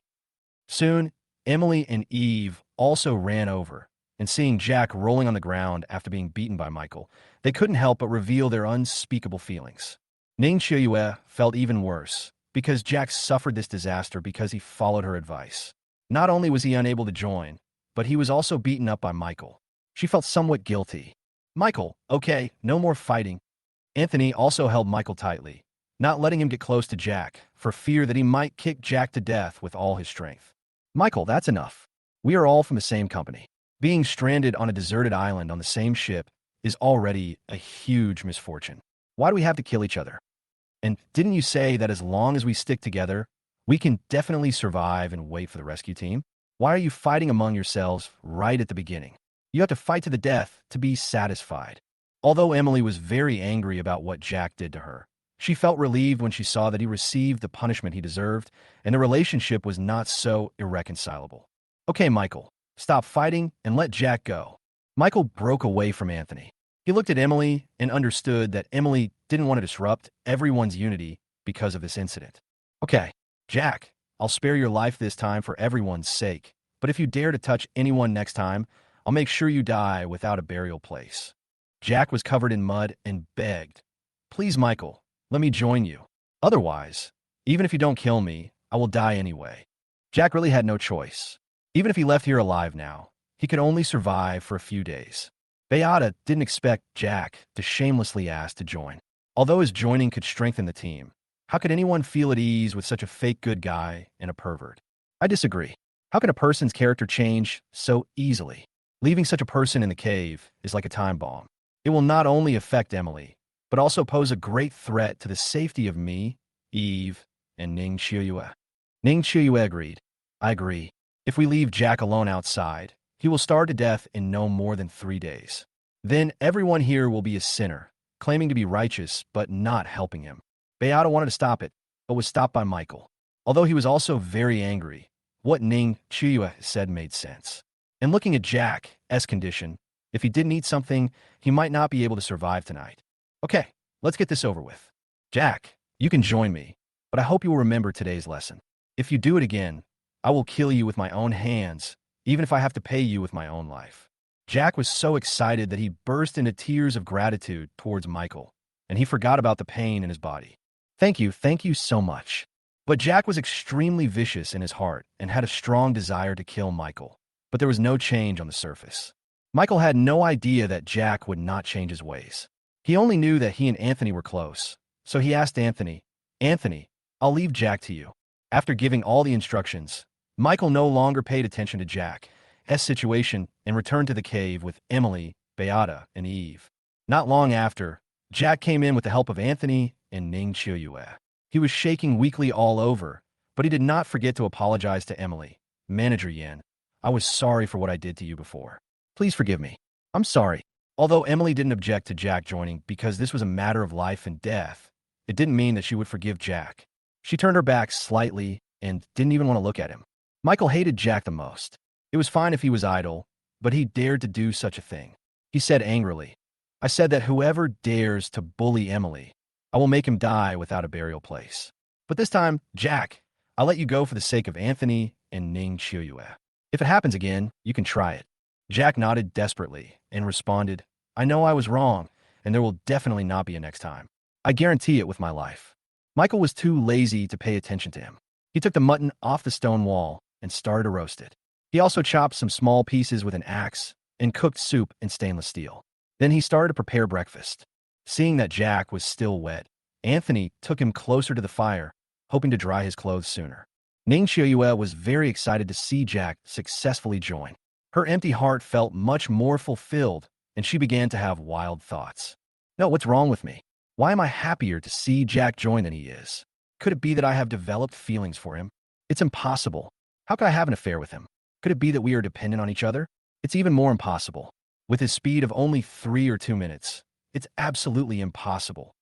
Soon, Emily and Eve also ran over, and seeing Jack rolling on the ground after being beaten by Michael, they couldn't help but reveal their unspeakable feelings. Ning Chiuyue felt even worse, because Jack suffered this disaster because he followed her advice. Not only was he unable to join, but he was also beaten up by Michael. She felt somewhat guilty. Michael, okay, no more fighting. Anthony also held Michael tightly, not letting him get close to Jack, for fear that he might kick Jack to death with all his strength. Michael, that's enough. We are all from the same company. Being stranded on a deserted island on the same ship is already a huge misfortune. Why do we have to kill each other? And didn't you say that as long as we stick together, we can definitely survive and wait for the rescue team? Why are you fighting among yourselves right at the beginning? You have to fight to the death to be satisfied. Although Emily was very angry about what Jack did to her, she felt relieved when she saw that he received the punishment he deserved, and the relationship was not so irreconcilable. Okay, Michael, stop fighting and let Jack go. Michael broke away from Anthony. He looked at Emily and understood that Emily didn't want to disrupt everyone's unity because of this incident. Okay, Jack, I'll spare your life this time for everyone's sake, but if you dare to touch anyone next time, I'll make sure you die without a burial place. Jack was covered in mud and begged, Please, Michael, let me join you. Otherwise, even if you don't kill me, I will die anyway. Jack really had no choice. Even if he left here alive now, he could only survive for a few days. Beata didn't expect Jack to shamelessly ask to join. Although his joining could strengthen the team, how could anyone feel at ease with such a fake good guy and a pervert? I disagree. How can a person's character change so easily? Leaving such a person in the cave is like a time bomb. It will not only affect Emily, but also pose a great threat to the safety of me, Eve, and Ning Chiuyue. Ning Chiuyue agreed. I agree. If we leave Jack alone outside, he will starve to death in no more than 3 days. Then everyone here will be a sinner, claiming to be righteous but not helping him. Beata wanted to stop it, but was stopped by Michael. Although he was also very angry, what Ning Chiuyue said made sense. And looking at Jack's condition, if he didn't eat something, he might not be able to survive tonight. Okay, let's get this over with. Jack, you can join me, but I hope you will remember today's lesson. If you do it again, I will kill you with my own hands, even if I have to pay you with my own life. Jack was so excited that he burst into tears of gratitude towards Michael, and he forgot about the pain in his body. Thank you so much. But Jack was extremely vicious in his heart and had a strong desire to kill Michael, but there was no change on the surface. Michael had no idea that Jack would not change his ways. He only knew that he and Anthony were close, So he asked Anthony, Anthony, I'll leave Jack to you. After giving all the instructions, Michael no longer paid attention to Jack's situation and returned to the cave with Emily, Beata, and Eve. Not long after, Jack came in with the help of Anthony and Ning Chiuyue. He was shaking weakly all over, but he did not forget to apologize to Emily. Manager Yan, I was sorry for what I did to you before. Please forgive me. I'm sorry. Although Emily didn't object to Jack joining because this was a matter of life and death, it didn't mean that she would forgive Jack. She turned her back slightly and didn't even want to look at him. Michael hated Jack the most. It was fine if he was idle, but he dared to do such a thing. He said angrily, I said that whoever dares to bully Emily, I will make him die without a burial place. But this time, Jack, I'll let you go for the sake of Anthony and Ning Chiuyue. If it happens again, you can try it. Jack nodded desperately and responded, I know I was wrong, and there will definitely not be a next time. I guarantee it with my life. Michael was too lazy to pay attention to him. He took the mutton off the stone wall and started to roast it. He also chopped some small pieces with an axe and cooked soup in stainless steel. Then he started to prepare breakfast. Seeing that Jack was still wet, Anthony took him closer to the fire, hoping to dry his clothes sooner. Ning Chiuyue was very excited to see Jack successfully join. Her empty heart felt much more fulfilled, and she began to have wild thoughts. No, what's wrong with me? Why am I happier to see Jack join than he is? Could it be that I have developed feelings for him? It's impossible. How could I have an affair with him? Could it be that we are dependent on each other? It's even more impossible. With his speed of only 3 or 2 minutes, it's absolutely impossible.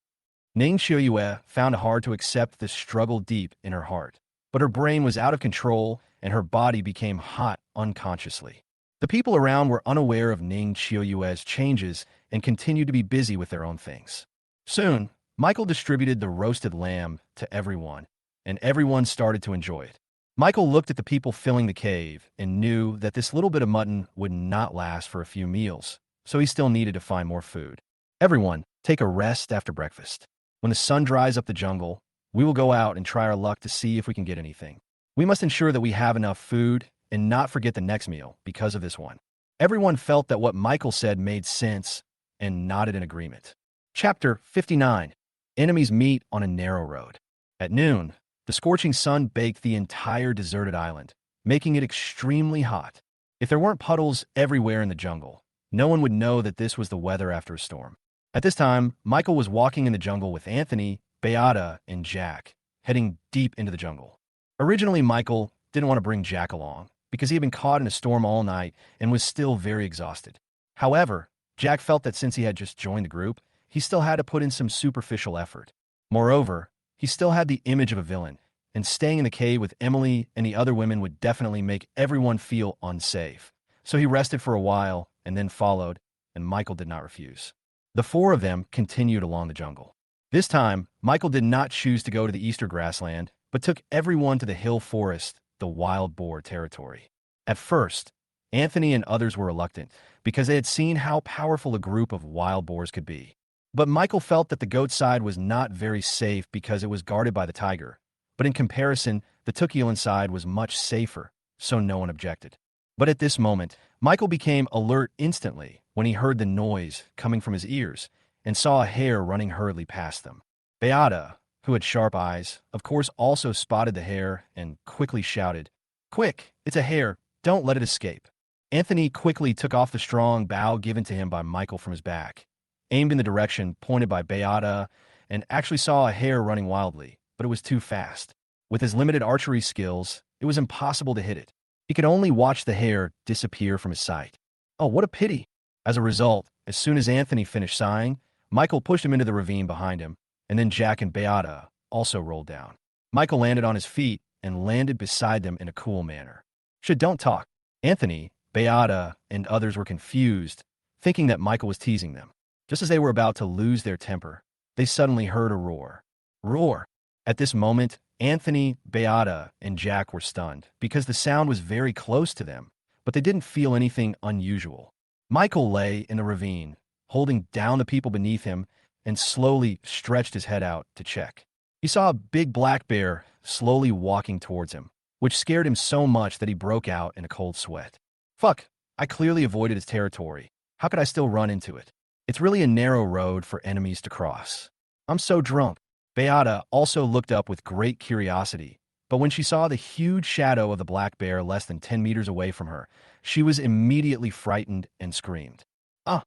Ning Chiuyue found it hard to accept this struggle deep in her heart, but her brain was out of control and her body became hot unconsciously. The people around were unaware of Ning Chiuyue's changes and continued to be busy with their own things. Soon, Michael distributed the roasted lamb to everyone, and everyone started to enjoy it. Michael looked at the people filling the cave and knew that this little bit of mutton would not last for a few meals, so he still needed to find more food. Everyone, take a rest after breakfast. When the sun dries up the jungle, we will go out and try our luck to see if we can get anything. We must ensure that we have enough food and not forget the next meal because of this one. Everyone felt that what Michael said made sense and nodded in agreement. Chapter 59. Enemies meet on a narrow road. At noon, the scorching sun baked the entire deserted island, making it extremely hot. If there weren't puddles everywhere in the jungle, no one would know that this was the weather after a storm. At this time, Michael was walking in the jungle with Anthony, Beata, and Jack, heading deep into the jungle. Originally, Michael didn't want to bring Jack along because he had been caught in a storm all night and was still very exhausted. However, Jack felt that since he had just joined the group, he still had to put in some superficial effort. Moreover, he still had the image of a villain, and staying in the cave with Emily and the other women would definitely make everyone feel unsafe. So he rested for a while and then followed, and Michael did not refuse. The 4 of them continued along the jungle. This time, Michael did not choose to go to the Easter grassland, but took everyone to the hill forest, the wild boar territory. At first, Anthony and others were reluctant because they had seen how powerful a group of wild boars could be. But Michael felt that the goat side was not very safe because it was guarded by the tiger. But in comparison, the Tukulan side was much safer, so no one objected. But at this moment, Michael became alert instantly when he heard the noise coming from his ears and saw a hare running hurriedly past them. Beata, who had sharp eyes, of course also spotted the hare and quickly shouted, Quick, it's a hare, don't let it escape. Anthony quickly took off the strong bow given to him by Michael from his back, aimed in the direction pointed by Beata, and actually saw a hare running wildly, but it was too fast. With his limited archery skills, it was impossible to hit it. He could only watch the hare disappear from his sight. Oh, what a pity! As a result, as soon as Anthony finished sighing, Michael pushed him into the ravine behind him, and then Jack and Beata also rolled down. Michael landed on his feet and landed beside them in a cool manner. Don't talk. Anthony, Beata, and others were confused, thinking that Michael was teasing them. Just as they were about to lose their temper, they suddenly heard a roar. Roar! At this moment, Anthony, Beata, and Jack were stunned because the sound was very close to them, but they didn't feel anything unusual. Michael lay in the ravine, holding down the people beneath him, and slowly stretched his head out to check. He saw a big black bear slowly walking towards him, which scared him so much that he broke out in a cold sweat. Fuck, I clearly avoided his territory. How could I still run into it? It's really a narrow road for enemies to cross. I'm so drunk. Beata also looked up with great curiosity, but when she saw the huge shadow of the black bear less than 10 meters away from her, she was immediately frightened and screamed. Ah!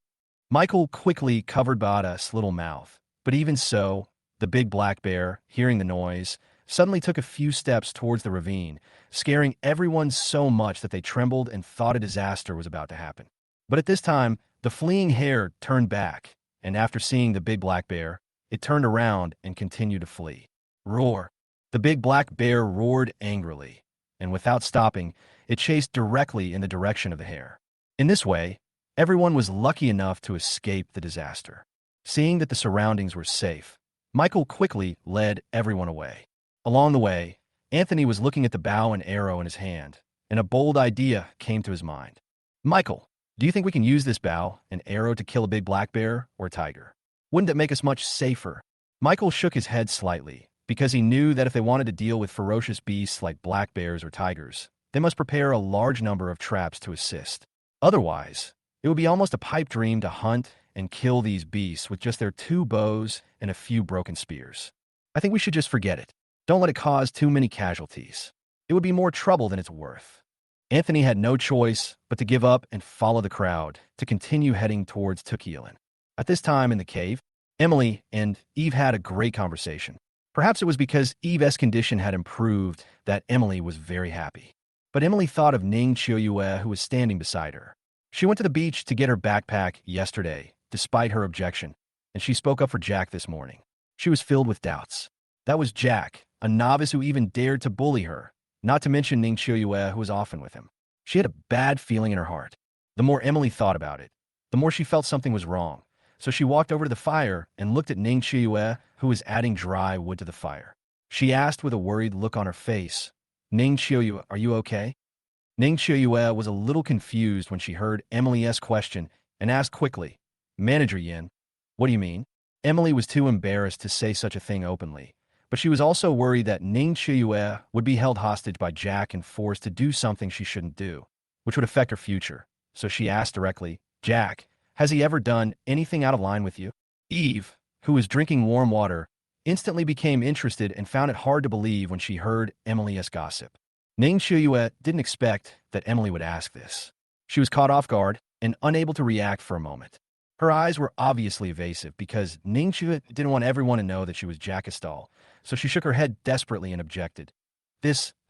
Michael quickly covered Beata's little mouth, but even so, the big black bear, hearing the noise, suddenly took a few steps towards the ravine, scaring everyone so much that they trembled and thought a disaster was about to happen. But at this time, the fleeing hare turned back, and after seeing the big black bear, it turned around and continued to flee. Roar! The big black bear roared angrily, and without stopping, it chased directly in the direction of the hare. In this way, everyone was lucky enough to escape the disaster. Seeing that the surroundings were safe, Michael quickly led everyone away. Along the way, Anthony was looking at the bow and arrow in his hand, and a bold idea came to his mind. Michael, do you think we can use this bow and arrow to kill a big black bear or tiger? Wouldn't it make us much safer? Michael shook his head slightly, because he knew that if they wanted to deal with ferocious beasts like black bears or tigers, they must prepare a large number of traps to assist. Otherwise, it would be almost a pipe dream to hunt and kill these beasts with just their 2 bows and a few broken spears. I think we should just forget it. Don't let it cause too many casualties. It would be more trouble than it's worth. Anthony had no choice but to give up and follow the crowd to continue heading towards Tukielan. At this time in the cave, Emily and Eve had a great conversation. Perhaps it was because Eve's condition had improved that Emily was very happy. But Emily thought of Ning Chiuyue, who was standing beside her. She went to the beach to get her backpack yesterday, despite her objection, and she spoke up for Jack this morning. She was filled with doubts. That was Jack, a novice who even dared to bully her, not to mention Ning Chiuyue, who was often with him. She had a bad feeling in her heart. The more Emily thought about it, the more she felt something was wrong. So she walked over to the fire and looked at Ning Chiuyue, who was adding dry wood to the fire. She asked with a worried look on her face, Ning Chiuyue, are you okay? Ning Chiuyue was a little confused when she heard Emily's question and asked quickly, Manager Yin, what do you mean? Emily was too embarrassed to say such a thing openly, but she was also worried that Ning Chiuyue would be held hostage by Jack and forced to do something she shouldn't do, which would affect her future. So she asked directly, Jack, has he ever done anything out of line with you? Eve, who was drinking warm water, instantly became interested and found it hard to believe when she heard Emily's gossip. Ning Chiuyue didn't expect that Emily would ask this. She was caught off guard and unable to react for a moment. Her eyes were obviously evasive because Ning Chiuyue didn't want everyone to know that she was Jackastal, so she shook her head desperately and objected.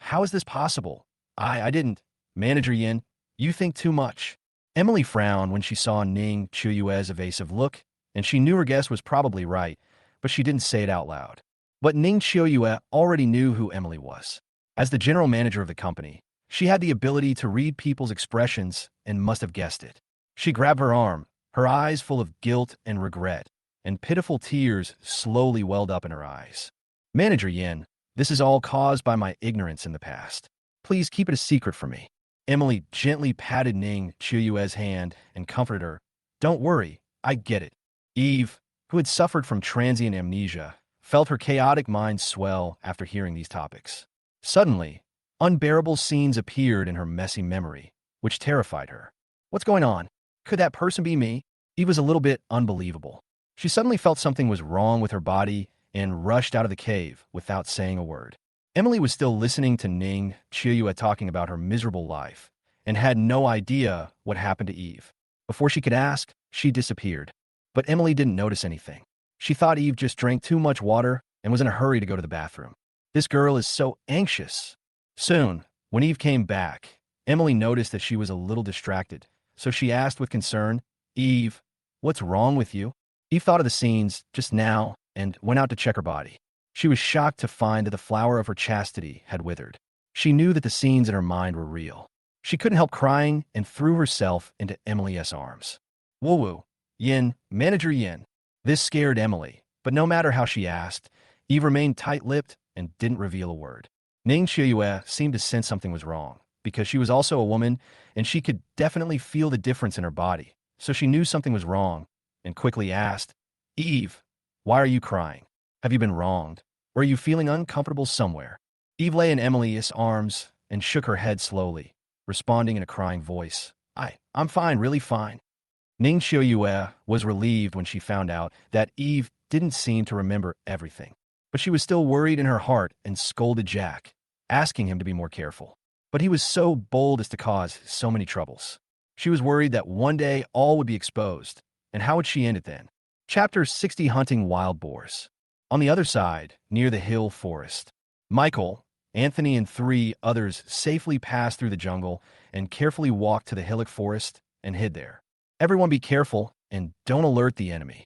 How is this possible? I didn't. Manager Yin, you think too much. Emily frowned when she saw Ning Chiuyue's evasive look, and she knew her guess was probably right, but she didn't say it out loud. But Ning Chiuyue already knew who Emily was. As the general manager of the company, she had the ability to read people's expressions and must have guessed it. She grabbed her arm, her eyes full of guilt and regret, and pitiful tears slowly welled up in her eyes. Manager Yin, this is all caused by my ignorance in the past. Please keep it a secret from me. Emily gently patted Ning Chiuyue's hand and comforted her. Don't worry, I get it. Eve, who had suffered from transient amnesia, felt her chaotic mind swell after hearing these topics. Suddenly, unbearable scenes appeared in her messy memory, which terrified her. What's going on? Could that person be me? Eve was a little bit unbelievable. She suddenly felt something was wrong with her body and rushed out of the cave without saying a word. Emily was still listening to Ning Chiuyue talking about her miserable life and had no idea what happened to Eve. Before she could ask, she disappeared. But Emily didn't notice anything. She thought Eve just drank too much water and was in a hurry to go to the bathroom. This girl is so anxious. Soon, when Eve came back, Emily noticed that she was a little distracted, so she asked with concern, Eve, what's wrong with you? Eve thought of the scenes just now and went out to check her body. She was shocked to find that the flower of her chastity had withered. She knew that the scenes in her mind were real. She couldn't help crying and threw herself into Emily's arms. Woo-woo, Yin, Manager Yin. This scared Emily, but no matter how she asked, Eve remained tight-lipped and didn't reveal a word. Ning Chiuyue seemed to sense something was wrong, because she was also a woman, and she could definitely feel the difference in her body, so she knew something was wrong, and quickly asked, Eve, why are you crying? Have you been wronged? Or are you feeling uncomfortable somewhere? Eve lay in Emily's arms and shook her head slowly, responding in a crying voice. I'm fine, really fine. Ning Chiuyue was relieved when she found out that Eve didn't seem to remember everything. But she was still worried in her heart and scolded Jack, asking him to be more careful. But he was so bold as to cause so many troubles. She was worried that one day all would be exposed, and how would she end it then? Chapter 60: Hunting Wild Boars. On the other side, near the hill forest, Michael, Anthony, and 3 others safely passed through the jungle and carefully walked to the hillock forest and hid there. Everyone be careful and don't alert the enemy.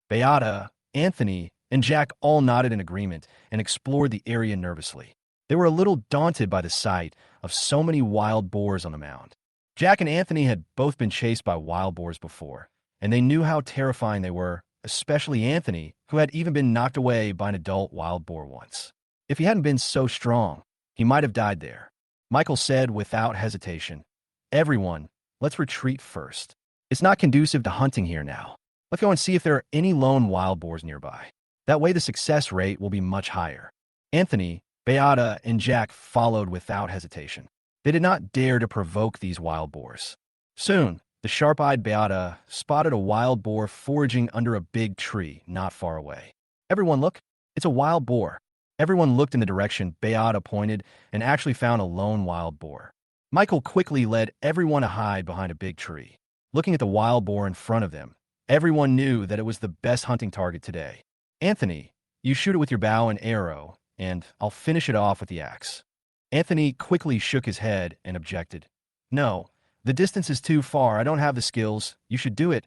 Beata, Anthony, and Jack all nodded in agreement and explored the area nervously. They were a little daunted by the sight of so many wild boars on the mound. Jack and Anthony had both been chased by wild boars before, and they knew how terrifying they were, especially Anthony, who had even been knocked away by an adult wild boar once. If he hadn't been so strong, he might have died there. Michael said without hesitation, "Everyone, let's retreat first. It's not conducive to hunting here now. Let's go and see if there are any lone wild boars nearby. That way the success rate will be much higher." Anthony, Beata, and Jack followed without hesitation. They did not dare to provoke these wild boars. Soon, the sharp-eyed Beata spotted a wild boar foraging under a big tree not far away. "Everyone look, it's a wild boar." Everyone looked in the direction Beata pointed and actually found a lone wild boar. Michael quickly led everyone to hide behind a big tree. Looking at the wild boar in front of them, everyone knew that it was the best hunting target today. "Anthony, you shoot it with your bow and arrow, and I'll finish it off with the axe." Anthony quickly shook his head and objected. "No, the distance is too far. I don't have the skills. You should do it.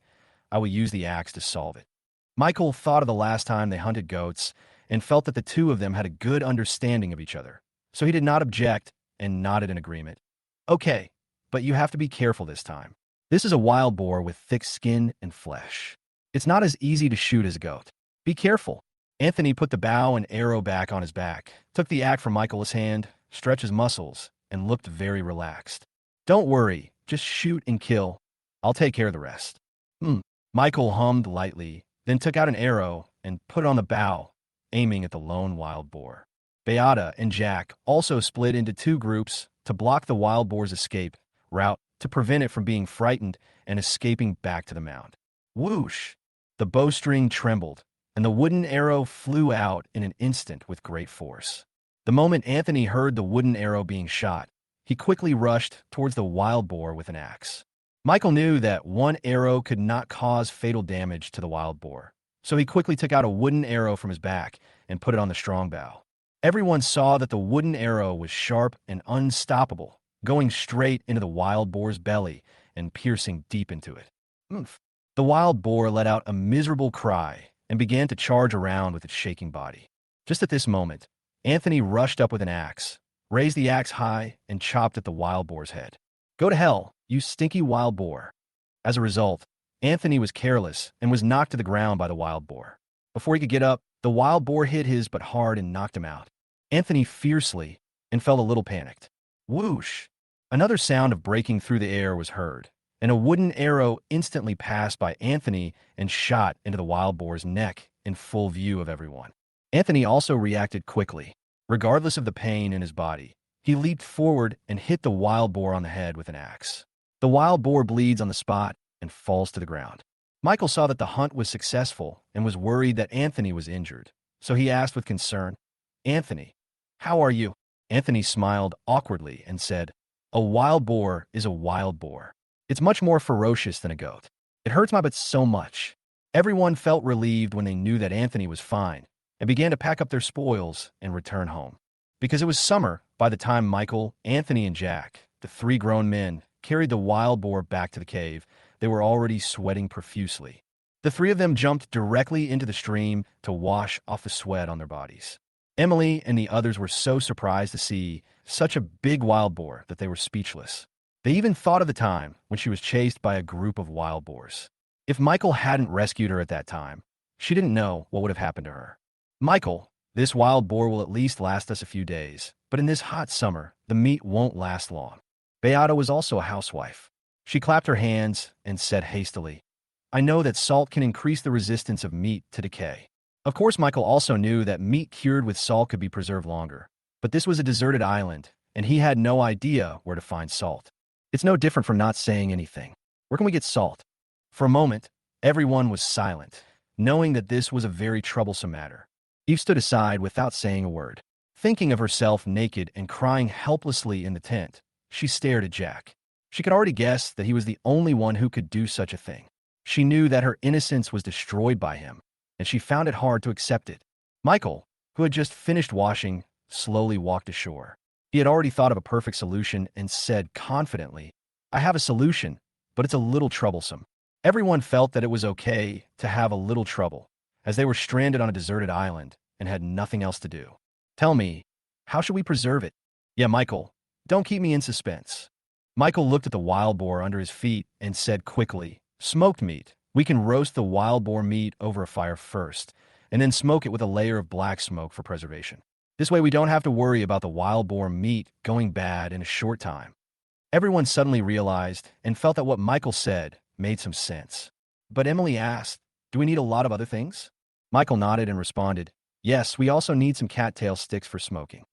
I will use the axe to solve it." Michael thought of the last time they hunted goats and felt that the two of them had a good understanding of each other. So he did not object and nodded in agreement. "Okay, but you have to be careful this time. This is a wild boar with thick skin and flesh. It's not as easy to shoot as a goat. Be careful." Anthony put the bow and arrow back on his back, took the axe from Michael's hand, stretched his muscles, and looked very relaxed. "Don't worry, just shoot and kill. I'll take care of the rest." Michael hummed lightly, then took out an arrow and put it on the bow, aiming at the lone wild boar. Beata and Jack also split into 2 groups to block the wild boar's escape route to prevent it from being frightened and escaping back to the mound. Whoosh! The bowstring trembled, and the wooden arrow flew out in an instant with great force. The moment Anthony heard the wooden arrow being shot, he quickly rushed towards the wild boar with an axe. Michael knew that one arrow could not cause fatal damage to the wild boar, so he quickly took out a wooden arrow from his back and put it on the strong bow. Everyone saw that the wooden arrow was sharp and unstoppable, going straight into the wild boar's belly and piercing deep into it. The wild boar let out a miserable cry and began to charge around with its shaking body. Just at this moment, Anthony rushed up with an axe, raised the axe high, and chopped at the wild boar's head. "Go to hell, you stinky wild boar." As a result, Anthony was careless and was knocked to the ground by the wild boar. Before he could get up, the wild boar hit his butt hard and knocked him out. Anthony fiercely and felt a little panicked. Whoosh! Another sound of breaking through the air was heard, and a wooden arrow instantly passed by Anthony and shot into the wild boar's neck in full view of everyone. Anthony also reacted quickly. Regardless of the pain in his body, he leaped forward and hit the wild boar on the head with an axe. The wild boar bleeds on the spot and falls to the ground. Michael saw that the hunt was successful and was worried that Anthony was injured, so he asked with concern, "Anthony, how are you?" Anthony smiled awkwardly and said, "A wild boar is a wild boar. It's much more ferocious than a goat. It hurts my butt so much." Everyone felt relieved when they knew that Anthony was fine and began to pack up their spoils and return home. Because it was summer by the time Michael, Anthony, and Jack, the 3 grown men, carried the wild boar back to the cave, they were already sweating profusely. The 3 of them jumped directly into the stream to wash off the sweat on their bodies. Emily and the others were so surprised to see such a big wild boar that they were speechless. They even thought of the time when she was chased by a group of wild boars. If Michael hadn't rescued her at that time, she didn't know what would have happened to her. "Michael, this wild boar will at least last us a few days, but in this hot summer, the meat won't last long." Beata was also a housewife. She clapped her hands and said hastily, "I know that salt can increase the resistance of meat to decay." Of course, Michael also knew that meat cured with salt could be preserved longer, but this was a deserted island, and he had no idea where to find salt. It's no different from not saying anything. Where can we get salt? For a moment, everyone was silent, knowing that this was a very troublesome matter. Eve stood aside without saying a word. Thinking of herself naked and crying helplessly in the tent, she stared at Jack. She could already guess that he was the only one who could do such a thing. She knew that her innocence was destroyed by him, and she found it hard to accept it. Michael, who had just finished washing, slowly walked ashore. He had already thought of a perfect solution and said confidently, "I have a solution, but it's a little troublesome." Everyone felt that it was okay to have a little trouble, as they were stranded on a deserted island and had nothing else to do. "Tell me, how should we preserve it?" "Yeah, Michael, don't keep me in suspense." Michael looked at the wild boar under his feet and said quickly, "Smoked meat. We can roast the wild boar meat over a fire first, and then smoke it with a layer of black smoke for preservation. This way we don't have to worry about the wild boar meat going bad in a short time." Everyone suddenly realized and felt that what Michael said made some sense. But Emily asked, "Do we need a lot of other things?" Michael nodded and responded, "Yes, we also need some cattail sticks for smoking."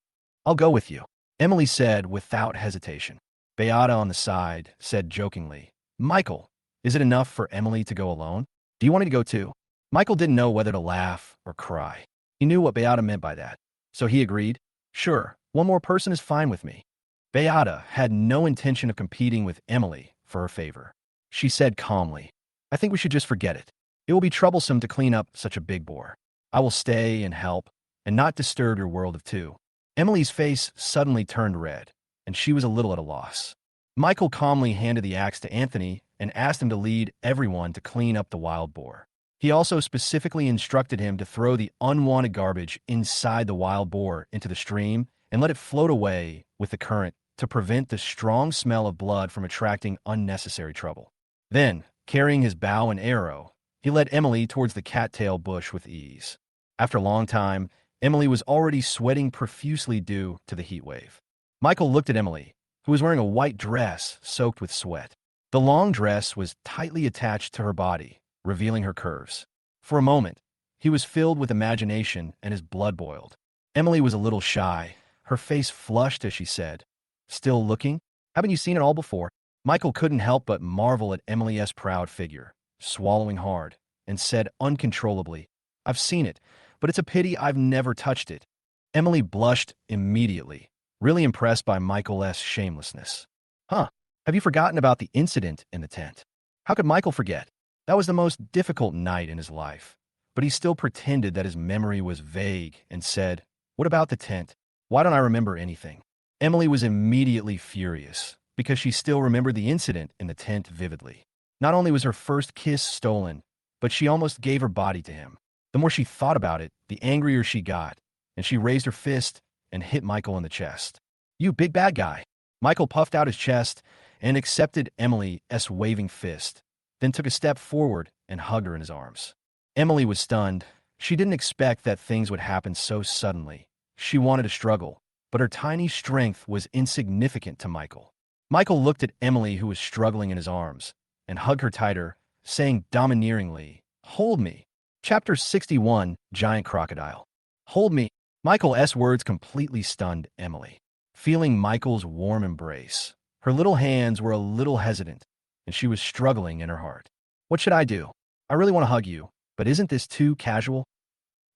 "I'll go with you," Emily said without hesitation. Beata on the side said jokingly, "Michael, is it enough for Emily to go alone? Do you want me to go too?" Michael didn't know whether to laugh or cry. He knew what Beata meant by that, so he agreed, "Sure, one more person is fine with me." Beata had no intention of competing with Emily for her favor. She said calmly, "I think we should just forget it. It will be troublesome to clean up such a big boar. I will stay and help, and not disturb your world of two." Emily's face suddenly turned red, and she was a little at a loss. Michael calmly handed the axe to Anthony and asked him to lead everyone to clean up the wild boar. He also specifically instructed him to throw the unwanted garbage inside the wild boar into the stream and let it float away with the current to prevent the strong smell of blood from attracting unnecessary trouble. Then, carrying his bow and arrow, he led Emily towards the cattail bush with ease. After a long time, Emily was already sweating profusely due to the heat wave. Michael looked at Emily, who was wearing a white dress soaked with sweat. The long dress was tightly attached to her body, revealing her curves. For a moment, he was filled with imagination and his blood boiled. Emily was a little shy, her face flushed as she said, "Still looking? Haven't you seen it all before?" Michael couldn't help but marvel at Emily's proud figure, swallowing hard, and said uncontrollably, "I've seen it, but it's a pity I've never touched it." Emily blushed immediately, really impressed by Michael's shamelessness. "Huh, have you forgotten about the incident in the tent?" How could Michael forget? That was the most difficult night in his life. But he still pretended that his memory was vague and said, "What about the tent? Why don't I remember anything?" Emily was immediately furious because she still remembered the incident in the tent vividly. Not only was her first kiss stolen, but she almost gave her body to him. The more she thought about it, the angrier she got, and she raised her fist and hit Michael in the chest. "You big bad guy." Michael puffed out his chest and accepted Emily's waving fist, then took a step forward and hugged her in his arms. Emily was stunned. She didn't expect that things would happen so suddenly. She wanted to struggle, but her tiny strength was insignificant to Michael. Michael looked at Emily, who was struggling in his arms, and hugged her tighter, saying domineeringly, "Hold me." Chapter 61, Giant Crocodile. "Hold me." Michael's words completely stunned Emily. Feeling Michael's warm embrace, her little hands were a little hesitant, and she was struggling in her heart. "What should I do? I really want to hug you, but isn't this too casual?"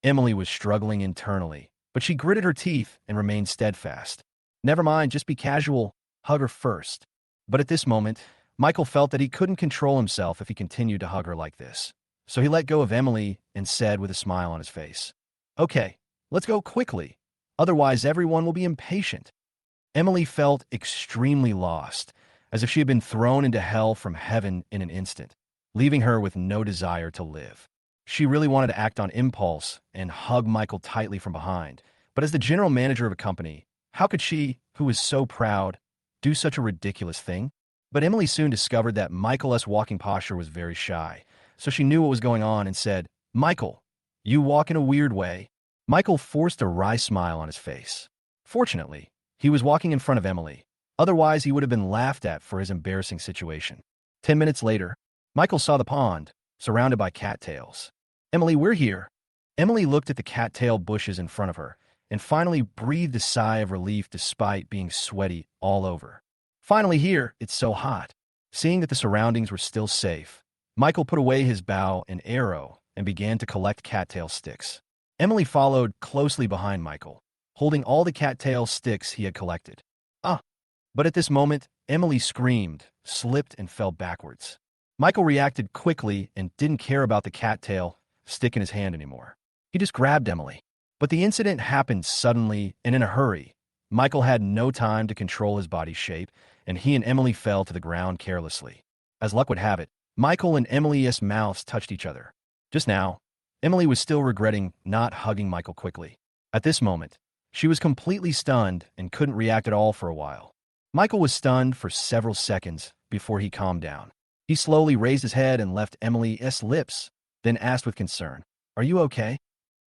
Emily was struggling internally, but she gritted her teeth and remained steadfast. "Never mind, just be casual. Hug her first." But at this moment, Michael felt that he couldn't control himself if he continued to hug her like this. So he let go of Emily and said with a smile on his face, "Okay, let's go quickly. Otherwise, everyone will be impatient." Emily felt extremely lost, as if she had been thrown into hell from heaven in an instant, leaving her with no desire to live. She really wanted to act on impulse and hug Michael tightly from behind, but as the general manager of a company, how could she, who was so proud, do such a ridiculous thing? But Emily soon discovered that Michael's walking posture was very shy, so she knew what was going on and said, "Michael, you walk in a weird way." Michael forced a wry smile on his face. Fortunately, he was walking in front of Emily. Otherwise, he would have been laughed at for his embarrassing situation. 10 minutes later, Michael saw the pond, surrounded by cattails. "Emily, we're here." Emily looked at the cattail bushes in front of her and finally breathed a sigh of relief despite being sweaty all over. "Finally here, it's so hot." Seeing that the surroundings were still safe, Michael put away his bow and arrow and began to collect cattail sticks. Emily followed closely behind Michael, holding all the cattail sticks he had collected. Ah! But at this moment, Emily screamed, slipped, and fell backwards. Michael reacted quickly and didn't care about the cattail stick in his hand anymore. He just grabbed Emily. But the incident happened suddenly and in a hurry. Michael had no time to control his body's shape, and he and Emily fell to the ground carelessly. As luck would have it, Michael and Emily's mouths touched each other. Just now, Emily was still regretting not hugging Michael quickly. At this moment, she was completely stunned and couldn't react at all for a while. Michael was stunned for several seconds before he calmed down. He slowly raised his head and left Emily's lips, then asked with concern, "Are you okay?"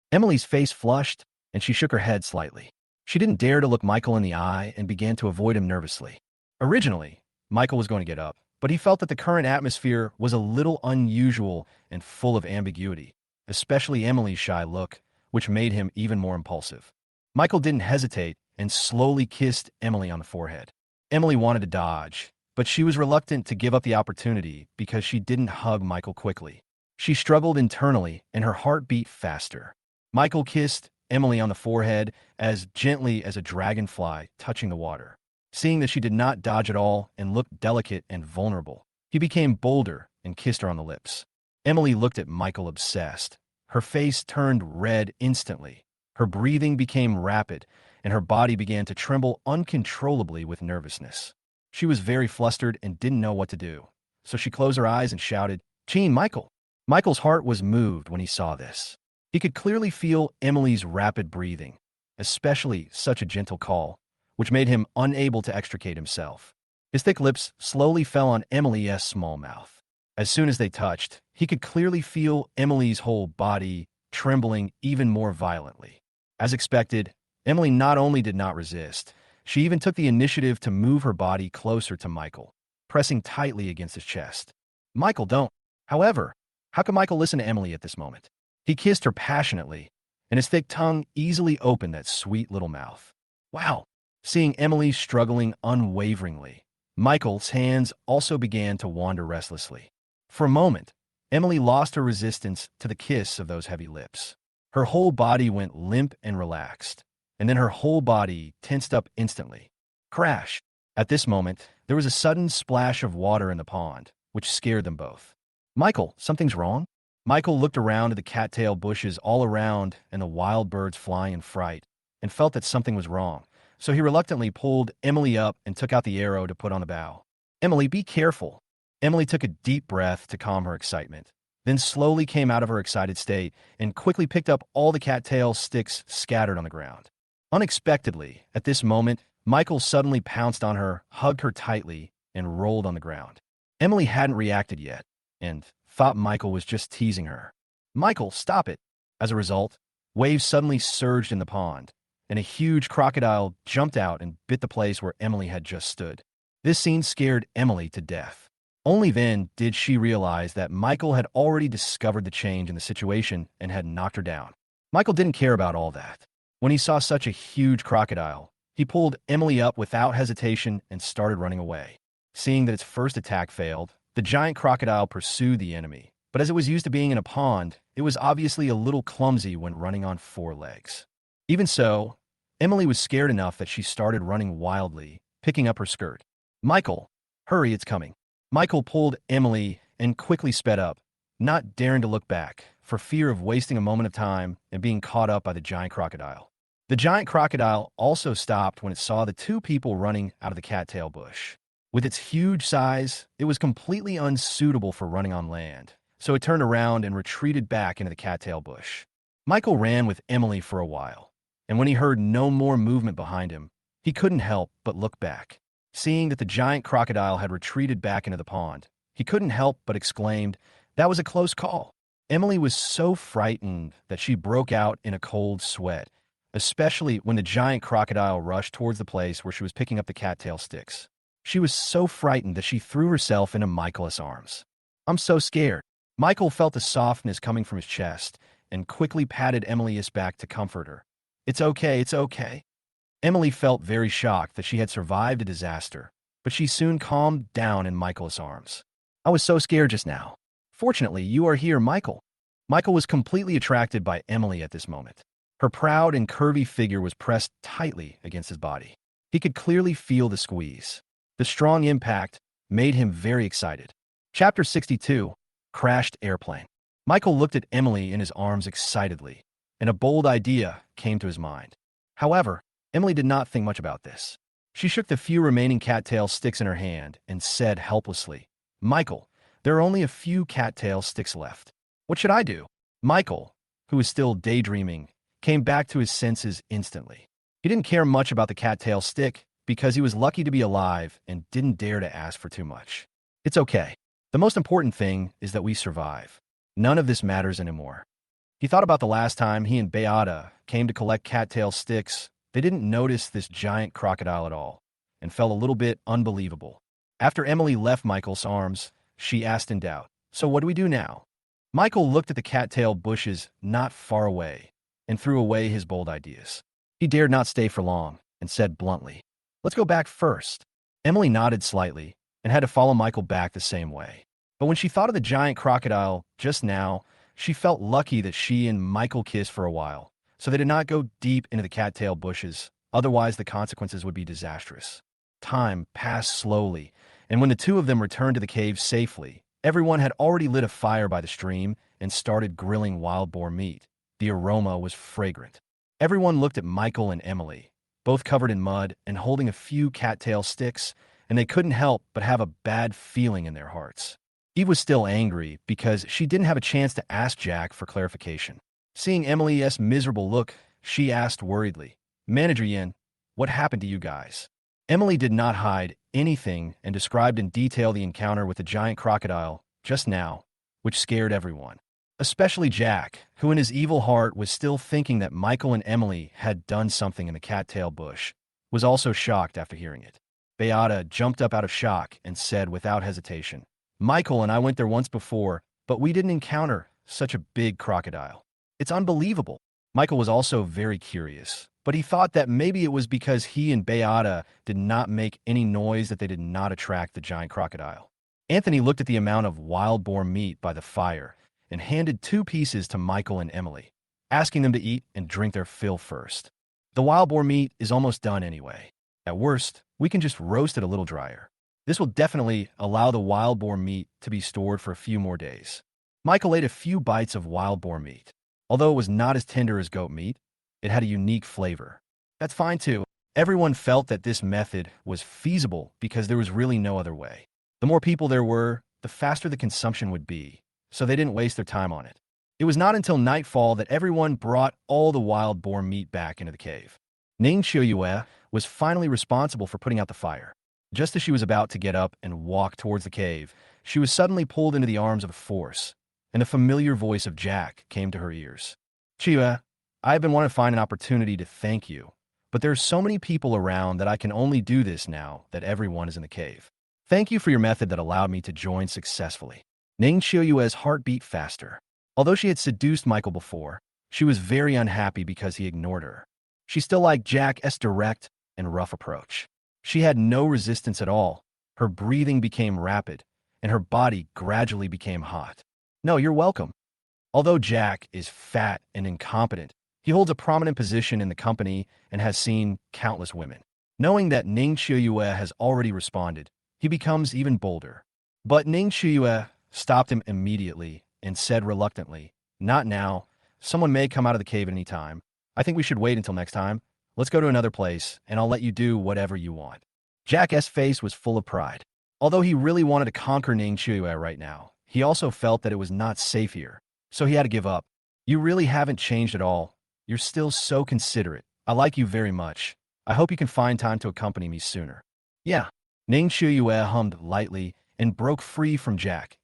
Emily's face flushed, and she shook her head slightly. She didn't dare to look Michael in the eye and began to avoid him nervously. Originally, Michael was going to get up, but he felt that the current atmosphere was a little unusual and full of ambiguity, especially Emily's shy look, which made him even more impulsive. Michael didn't hesitate and slowly kissed Emily on the forehead. Emily wanted to dodge, but she was reluctant to give up the opportunity because she didn't hug Michael quickly. She struggled internally, and her heart beat faster. Michael kissed Emily on the forehead as gently as a dragonfly touching the water. Seeing that she did not dodge at all and looked delicate and vulnerable, he became bolder and kissed her on the lips. Emily looked at Michael obsessed. Her face turned red instantly. Her breathing became rapid, and her body began to tremble uncontrollably with nervousness. She was very flustered and didn't know what to do, so she closed her eyes and shouted, "Gene, Michael!" Michael's heart was moved when he saw this. He could clearly feel Emily's rapid breathing, especially such a gentle call, which made him unable to extricate himself. His thick lips slowly fell on Emily's small mouth. As soon as they touched, he could clearly feel Emily's whole body trembling even more violently. As expected, Emily not only did not resist, she even took the initiative to move her body closer to Michael, pressing tightly against his chest. "Michael, don't." However, how could Michael listen to Emily at this moment? He kissed her passionately, and his thick tongue easily opened that sweet little mouth. Wow! Seeing Emily struggling unwaveringly, Michael's hands also began to wander restlessly. For a moment, Emily lost her resistance to the kiss of those heavy lips. Her whole body went limp and relaxed, and then her whole body tensed up instantly. Crash! At this moment, there was a sudden splash of water in the pond, which scared them both. "Michael, something's wrong?" Michael looked around at the cattail bushes all around and the wild birds flying in fright, and felt that something was wrong, so he reluctantly pulled Emily up and took out the arrow to put on the bow. "Emily, be careful." Emily took a deep breath to calm her excitement, then slowly came out of her excited state and quickly picked up all the cattail sticks scattered on the ground. Unexpectedly, at this moment, Michael suddenly pounced on her, hugged her tightly, and rolled on the ground. Emily hadn't reacted yet, and thought Michael was just teasing her. "Michael, stop it!" As a result, waves suddenly surged in the pond, and a huge crocodile jumped out and bit the place where Emily had just stood. This scene scared Emily to death. Only then did she realize that Michael had already discovered the change in the situation and had knocked her down. Michael didn't care about all that. When he saw such a huge crocodile, he pulled Emily up without hesitation and started running away. Seeing that its first attack failed, the giant crocodile pursued the enemy, but as it was used to being in a pond, it was obviously a little clumsy when running on four legs. Even so, Emily was scared enough that she started running wildly, picking up her skirt. "Michael, hurry, it's coming." Michael pulled Emily and quickly sped up, not daring to look back, for fear of wasting a moment of time and being caught up by the giant crocodile. The giant crocodile also stopped when it saw the two people running out of the cattail bush. With its huge size, it was completely unsuitable for running on land, so it turned around and retreated back into the cattail bush. Michael ran with Emily for a while, and when he heard no more movement behind him, he couldn't help but look back. Seeing that the giant crocodile had retreated back into the pond, he couldn't help but exclaimed, "That was a close call." Emily was so frightened that she broke out in a cold sweat, especially when the giant crocodile rushed towards the place where she was picking up the cattail sticks. She was so frightened that she threw herself into Michael's arms. "I'm so scared." Michael felt the softness coming from his chest and quickly patted Emily's back to comfort her. It's okay, it's okay." Emily felt very shocked that she had survived a disaster, but she soon calmed down in Michael's arms. "I was so scared just now. Fortunately, you are here, Michael." Michael was completely attracted by Emily at this moment. Her proud and curvy figure was pressed tightly against his body. He could clearly feel the squeeze. The strong impact made him very excited. Chapter 62, Crashed Airplane. Michael looked at Emily in his arms excitedly, and a bold idea came to his mind. However, Emily did not think much about this. She shook the few remaining cattail sticks in her hand and said helplessly, "Michael, there are only a few cattail sticks left. What should I do?" Michael, who was still daydreaming, came back to his senses instantly. He didn't care much about the cattail stick because he was lucky to be alive and didn't dare to ask for too much. It's okay. The most important thing is that we survive. None of this matters anymore. He thought about the last time he and Beata came to collect cattail sticks. They didn't notice this giant crocodile at all and felt a little bit unbelievable. After Emily left Michael's arms, she asked in doubt, "So what do we do now?" Michael looked at the cattail bushes not far away and threw away his bold ideas. He dared not stay for long and said bluntly, "Let's go back first." Emily nodded slightly and had to follow Michael back the same way. But when she thought of the giant crocodile just now, she felt lucky that she and Michael kissed for a while, so they did not go deep into the cattail bushes, otherwise the consequences would be disastrous. Time passed slowly, and when the two of them returned to the cave safely, everyone had already lit a fire by the stream and started grilling wild boar meat. The aroma was fragrant. Everyone looked at Michael and Emily, both covered in mud and holding a few cattail sticks, and they couldn't help but have a bad feeling in their hearts. Eve was still angry because she didn't have a chance to ask Jack for clarification. Seeing Emily's miserable look, she asked worriedly, "Manager Yin, what happened to you guys?" Emily did not hide anything and described in detail the encounter with the giant crocodile just now, which scared everyone. Especially Jack, who in his evil heart was still thinking that Michael and Emily had done something in the cattail bush, was also shocked after hearing it. Beata jumped up out of shock and said without hesitation, "Michael and I went there once before, but we didn't encounter such a big crocodile. It's unbelievable." Michael was also very curious, but he thought that maybe it was because he and Beata did not make any noise that they did not attract the giant crocodile. Anthony looked at the amount of wild boar meat by the fire and handed 2 pieces to Michael and Emily, asking them to eat and drink their fill first. "The wild boar meat is almost done anyway. At worst, we can just roast it a little drier. This will definitely allow the wild boar meat to be stored for a few more days." Michael ate a few bites of wild boar meat. Although it was not as tender as goat meat, it had a unique flavor. That's fine too. Everyone felt that this method was feasible because there was really no other way. The more people there were, the faster the consumption would be, so they didn't waste their time on it. It was not until nightfall that everyone brought all the wild boar meat back into the cave. Ning Qiuyue was finally responsible for putting out the fire. Just as she was about to get up and walk towards the cave, she was suddenly pulled into the arms of a force, and the familiar voice of Jack came to her ears. "Qiuyue, I have been wanting to find an opportunity to thank you, but there are so many people around that I can only do this now that everyone is in the cave. Thank you for your method that allowed me to join successfully." Ning Qiuyue's heart beat faster. Although she had seduced Michael before, she was very unhappy because he ignored her. She still liked Jack's direct and rough approach. She had no resistance at all. Her breathing became rapid, and her body gradually became hot. "No, you're welcome." Although Jack is fat and incompetent, he holds a prominent position in the company and has seen countless women. Knowing that Ning Qiuyue has already responded, he becomes even bolder. But Ning Qiuyue stopped him immediately and said reluctantly, "Not now. Someone may come out of the cave at any time. I think we should wait until next time. Let's go to another place, and I'll let you do whatever you want." Jack's face was full of pride. Although he really wanted to conquer Ning Qiuyue right now, he also felt that it was not safe here, so he had to give up. "You really haven't changed at all. You're still so considerate. I like you very much. I hope you can find time to accompany me sooner." "Yeah." Ning Qiuyue hummed lightly and broke free from Jack's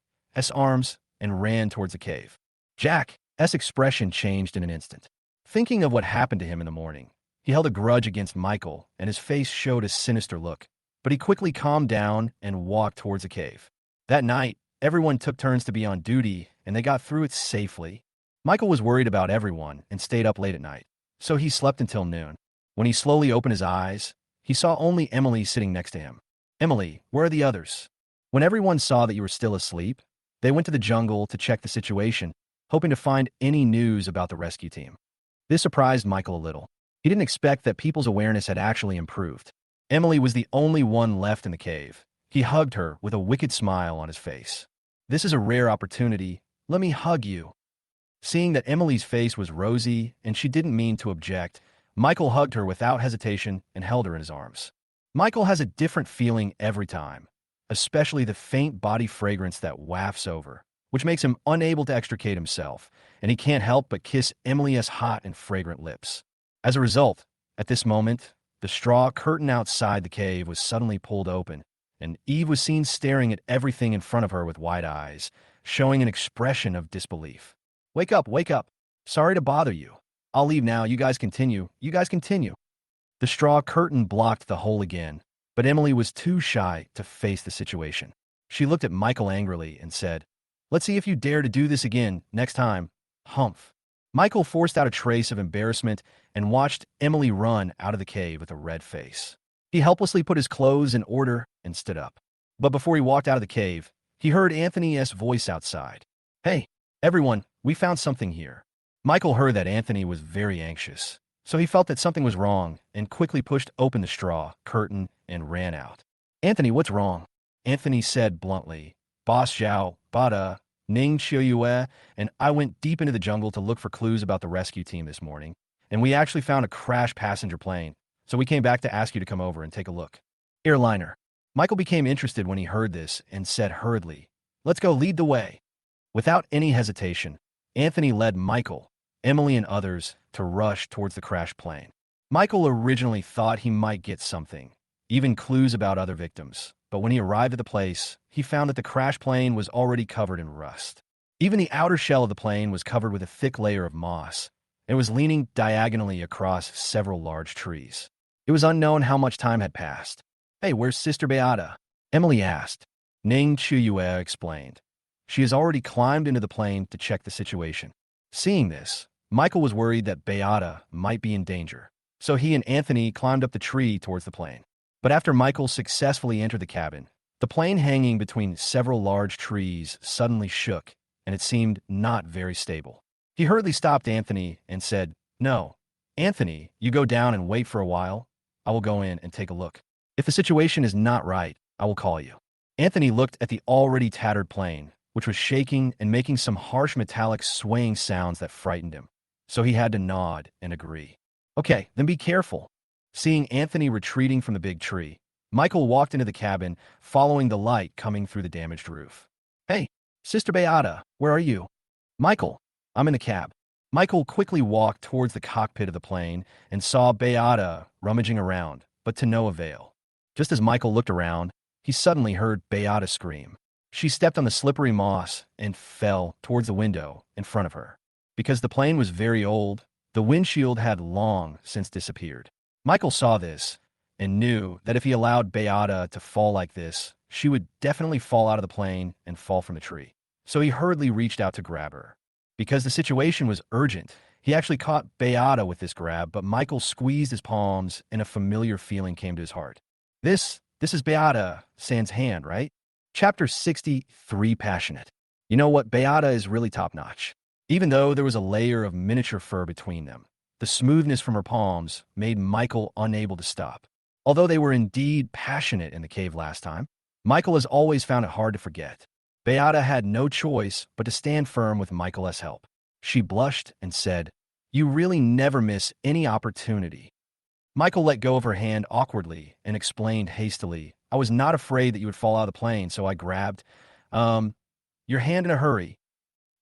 arms and ran towards the cave. Jack's expression changed in an instant. Thinking of what happened to him in the morning, he held a grudge against Michael, and his face showed a sinister look. But he quickly calmed down and walked towards the cave. That night, everyone took turns to be on duty, and they got through it safely. Michael was worried about everyone and stayed up late at night, so he slept until noon. When he slowly opened his eyes, he saw only Emily sitting next to him. "Emily, where are the others?" When everyone saw that you were still asleep, they went to the jungle to check the situation, hoping to find any news about the rescue team. This surprised Michael a little. He didn't expect that people's awareness had actually improved. Emily was the only one left in the cave. He hugged her with a wicked smile on his face. "This is a rare opportunity. Let me hug you." Seeing that Emily's face was rosy and she didn't mean to object, Michael hugged her without hesitation and held her in his arms. Michael has a different feeling every time, especially the faint body fragrance that wafts over, which makes him unable to extricate himself, and he can't help but kiss Emily's hot and fragrant lips. As a result, at this moment, the straw curtain outside the cave was suddenly pulled open, and Eve was seen staring at everything in front of her with wide eyes, showing an expression of disbelief. Wake up, wake up. Sorry to bother you. I'll leave now. You guys continue. You guys continue." The straw curtain blocked the hole again, but Emily was too shy to face the situation. She looked at Michael angrily and said, "Let's see if you dare to do this again next time." Humph. Michael forced out a trace of embarrassment and watched Emily run out of the cave with a red face. He helplessly put his clothes in order and stood up. But before he walked out of the cave, he heard Anthony's voice outside. "Hey, everyone, we found something here." Michael heard that Anthony was very anxious, so he felt that something was wrong and quickly pushed open the straw curtain and ran out. "Anthony, what's wrong?" Anthony said bluntly. "Boss Zhao, Bada, Ning Chiuyue, and I went deep into the jungle to look for clues about the rescue team this morning, and we actually found a crashed passenger plane, so we came back to ask you to come over and take a look." Airliner. Michael became interested when he heard this and said hurriedly, "Let's go, lead the way." Without any hesitation, Anthony led Michael, Emily, and others to rush towards the crashed plane. Michael originally thought he might get something, even clues about other victims, but when he arrived at the place, he found that the crashed plane was already covered in rust. Even the outer shell of the plane was covered with a thick layer of moss and was leaning diagonally across several large trees. It was unknown how much time had passed. "Hey, where's Sister Beata?" Emily asked. Ning Chiuyue explained. "She has already climbed into the plane to check the situation." Seeing this, Michael was worried that Beata might be in danger, so he and Anthony climbed up the tree towards the plane. But after Michael successfully entered the cabin, the plane hanging between several large trees suddenly shook, and it seemed not very stable. He hurriedly stopped Anthony and said, "No, Anthony, you go down and wait for a while. I will go in and take a look. If the situation is not right, I will call you." Anthony looked at the already tattered plane, which was shaking and making some harsh metallic swaying sounds that frightened him, so he had to nod and agree. "Okay, then be careful." Seeing Anthony retreating from the big tree, Michael walked into the cabin, following the light coming through the damaged roof. "Hey, Sister Beata, where are you?" "Michael, I'm in the cab." Michael quickly walked towards the cockpit of the plane and saw Beata rummaging around, but to no avail. Just as Michael looked around, he suddenly heard Beata scream. She stepped on the slippery moss and fell towards the window in front of her. Because the plane was very old, the windshield had long since disappeared. Michael saw this and knew that if he allowed Beata to fall like this, she would definitely fall out of the plane and fall from the tree. So he hurriedly reached out to grab her. Because the situation was urgent, he actually caught Beata with this grab, but Michael squeezed his palms and a familiar feeling came to his heart. This is Beata San's hand, right? Chapter 63, Passionate. You know what? Beata is really top-notch. Even though there was a layer of miniature fur between them, the smoothness from her palms made Michael unable to stop. Although they were indeed passionate in the cave last time, Michael has always found it hard to forget. Beata had no choice but to stand firm with Michael's help. She blushed and said, "You really never miss any opportunity." Michael let go of her hand awkwardly and explained hastily, "I was not afraid that you would fall out of the plane, so I grabbed, your hand in a hurry."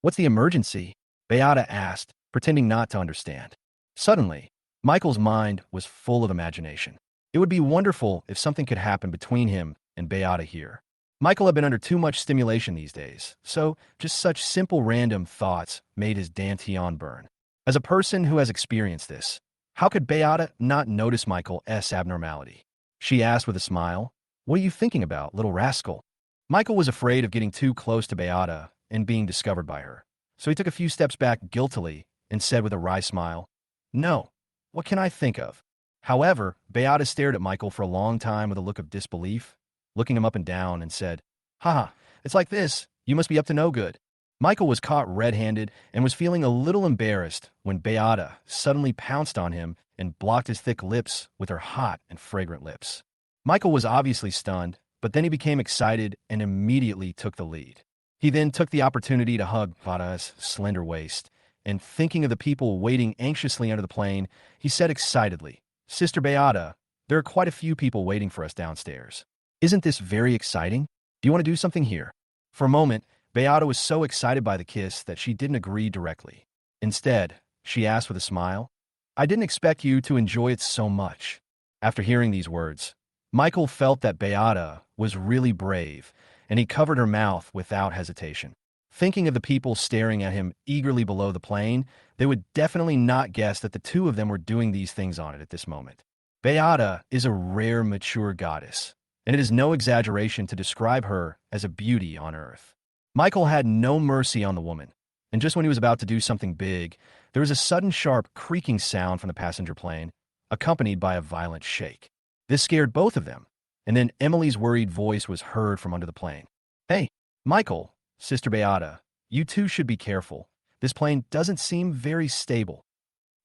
"What's the emergency?" Beata asked, pretending not to understand. Suddenly, Michael's mind was full of imagination. It would be wonderful if something could happen between him and Beata here. Michael had been under too much stimulation these days, so just such simple random thoughts made his dantian burn. As a person who has experienced this, how could Beata not notice Michael's abnormality? She asked with a smile, "What are you thinking about, little rascal?" Michael was afraid of getting too close to Beata and being discovered by her, so he took a few steps back guiltily and said with a wry smile, "No, what can I think of?" However, Beata stared at Michael for a long time with a look of disbelief, looking him up and down, and said, "Haha, it's like this. You must be up to no good." Michael was caught red-handed and was feeling a little embarrassed when Beata suddenly pounced on him and blocked his thick lips with her hot and fragrant lips. Michael was obviously stunned, but then he became excited and immediately took the lead. He then took the opportunity to hug Beata's slender waist, and thinking of the people waiting anxiously under the plane, he said excitedly, "Sister Beata, there are quite a few people waiting for us downstairs. Isn't this very exciting? Do you want to do something here?" For a moment, Beata was so excited by the kiss that she didn't agree directly. Instead, she asked with a smile, "I didn't expect you to enjoy it so much." After hearing these words, Michael felt that Beata was really brave, and he covered her mouth without hesitation. Thinking of the people staring at him eagerly below the plane, they would definitely not guess that the two of them were doing these things on it at this moment. Beata is a rare, mature goddess, and it is no exaggeration to describe her as a beauty on earth. Michael had no mercy on the woman, and just when he was about to do something big, there was a sudden sharp creaking sound from the passenger plane, accompanied by a violent shake. This scared both of them, and then Emily's worried voice was heard from under the plane. "Hey, Michael, Sister Beata, you two should be careful. This plane doesn't seem very stable."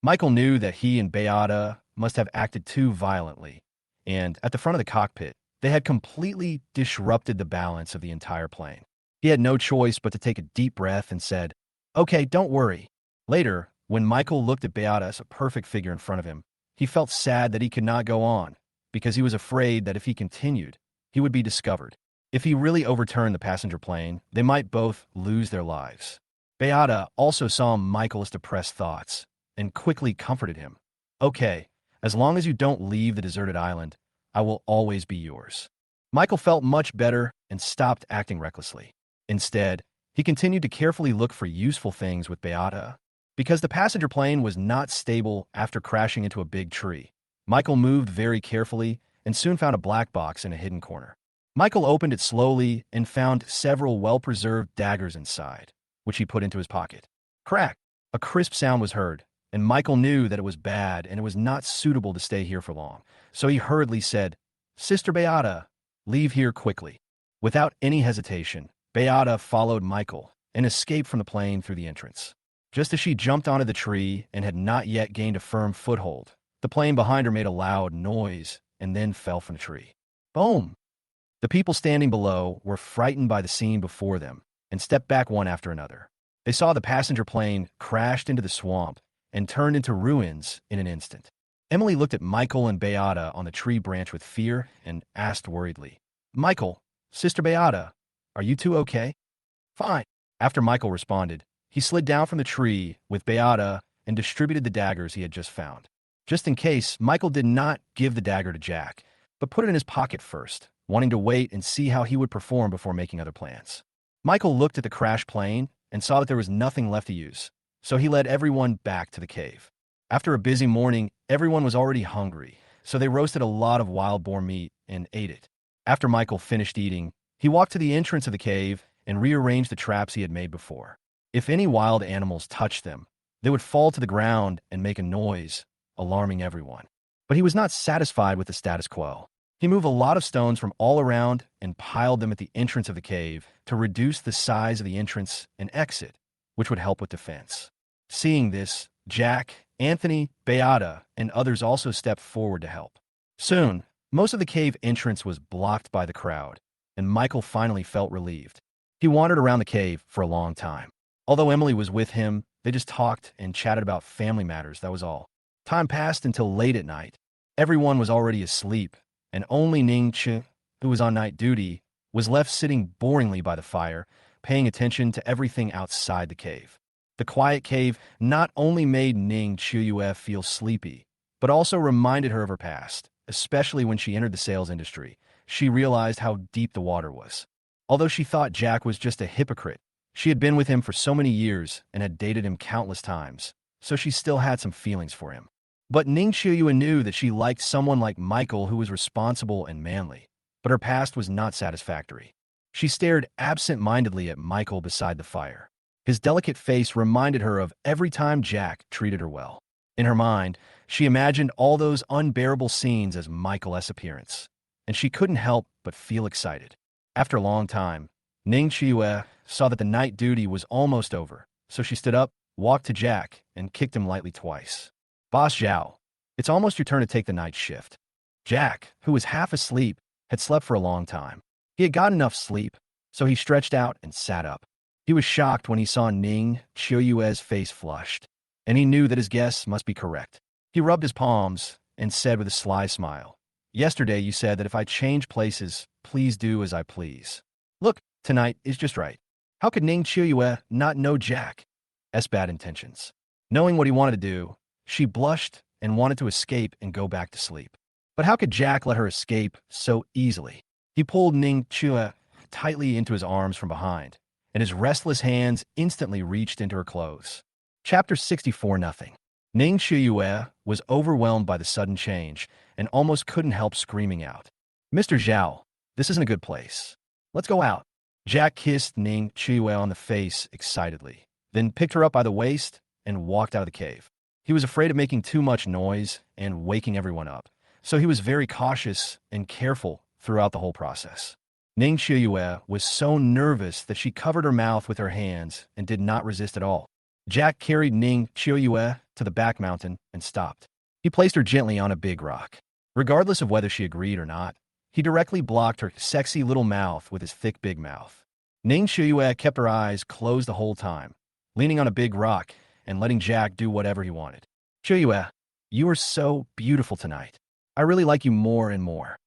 Michael knew that he and Beata must have acted too violently, and at the front of the cockpit, they had completely disrupted the balance of the entire plane. He had no choice but to take a deep breath and said, "Okay, don't worry." Later, when Michael looked at Beata as a perfect figure in front of him, he felt sad that he could not go on, because he was afraid that if he continued, he would be discovered. If he really overturned the passenger plane, they might both lose their lives. Beata also saw Michael's depressed thoughts and quickly comforted him. "Okay, as long as you don't leave the deserted island, I will always be yours." Michael felt much better and stopped acting recklessly. Instead, he continued to carefully look for useful things with Beata. Because the passenger plane was not stable after crashing into a big tree, Michael moved very carefully and soon found a black box in a hidden corner. Michael opened it slowly and found several well-preserved daggers inside, which he put into his pocket. Crack! A crisp sound was heard, and Michael knew that it was bad and it was not suitable to stay here for long. So he hurriedly said, "Sister Beata, leave here quickly." Without any hesitation, Beata followed Michael and escaped from the plane through the entrance. Just as she jumped onto the tree and had not yet gained a firm foothold, the plane behind her made a loud noise and then fell from the tree. Boom! The people standing below were frightened by the scene before them and stepped back one after another. They saw the passenger plane crashed into the swamp and turned into ruins in an instant. Emily looked at Michael and Beata on the tree branch with fear and asked worriedly, "Michael, Sister Beata, are you two okay?" "Fine." After Michael responded, he slid down from the tree with Beata and distributed the daggers he had just found. Just in case, Michael did not give the dagger to Jack, but put it in his pocket first, wanting to wait and see how he would perform before making other plans. Michael looked at the crashed plane and saw that there was nothing left to use, so he led everyone back to the cave. After a busy morning, everyone was already hungry, so they roasted a lot of wild boar meat and ate it. After Michael finished eating, he walked to the entrance of the cave and rearranged the traps he had made before. If any wild animals touched them, they would fall to the ground and make a noise, alarming everyone. But he was not satisfied with the status quo. He moved a lot of stones from all around and piled them at the entrance of the cave to reduce the size of the entrance and exit, which would help with defense. Seeing this, Jack, Anthony, Beata, and others also stepped forward to help. Soon, most of the cave entrance was blocked by the crowd, and Michael finally felt relieved. He wandered around the cave for a long time. Although Emily was with him, they just talked and chatted about family matters, that was all. Time passed until late at night. Everyone was already asleep, and only Ning Chi, who was on night duty, was left sitting boringly by the fire, paying attention to everything outside the cave. The quiet cave not only made Ning Chiuyue feel sleepy, but also reminded her of her past, especially when she entered the sales industry. She realized how deep the water was. Although she thought Jack was just a hypocrite, she had been with him for so many years and had dated him countless times, so she still had some feelings for him. But Ning Chiuyue knew that she liked someone like Michael who was responsible and manly, but her past was not satisfactory. She stared absent-mindedly at Michael beside the fire. His delicate face reminded her of every time Jack treated her well. In her mind, she imagined all those unbearable scenes as Michael's appearance, and she couldn't help but feel excited. After a long time, Ning Chiuyue saw that the night duty was almost over, so she stood up, walked to Jack, and kicked him lightly twice. Boss Zhao, it's almost your turn to take the night shift. Jack, who was half asleep, had slept for a long time. He had got enough sleep, so he stretched out and sat up. He was shocked when he saw Ning Qiuyue's face flushed, and he knew that his guess must be correct. He rubbed his palms and said with a sly smile, "Yesterday you said that if I change places, please do as I please. Look, tonight is just right." How could Ning Qiuyue not know Jack's bad intentions? Knowing what he wanted to do, she blushed and wanted to escape and go back to sleep. But how could Jack let her escape so easily? He pulled Ning Qiuyue tightly into his arms from behind, and his restless hands instantly reached into her clothes. Chapter 64 Nothing. Ning Qiuyue was overwhelmed by the sudden change and almost couldn't help screaming out, "Mr. Zhao, this isn't a good place. Let's go out." Jack kissed Ning Qiuyue on the face excitedly, then picked her up by the waist and walked out of the cave. He was afraid of making too much noise and waking everyone up, so he was very cautious and careful throughout the whole process. Ning Qiuyue was so nervous that she covered her mouth with her hands and did not resist at all. Jack carried Ning Qiuyue to the back mountain and stopped. He placed her gently on a big rock. Regardless of whether she agreed or not, he directly blocked her sexy little mouth with his thick big mouth. Ning Qiuyue kept her eyes closed the whole time, leaning on a big rock and letting Jack do whatever he wanted. "Qiuyue, you are so beautiful tonight. I really like you more and more."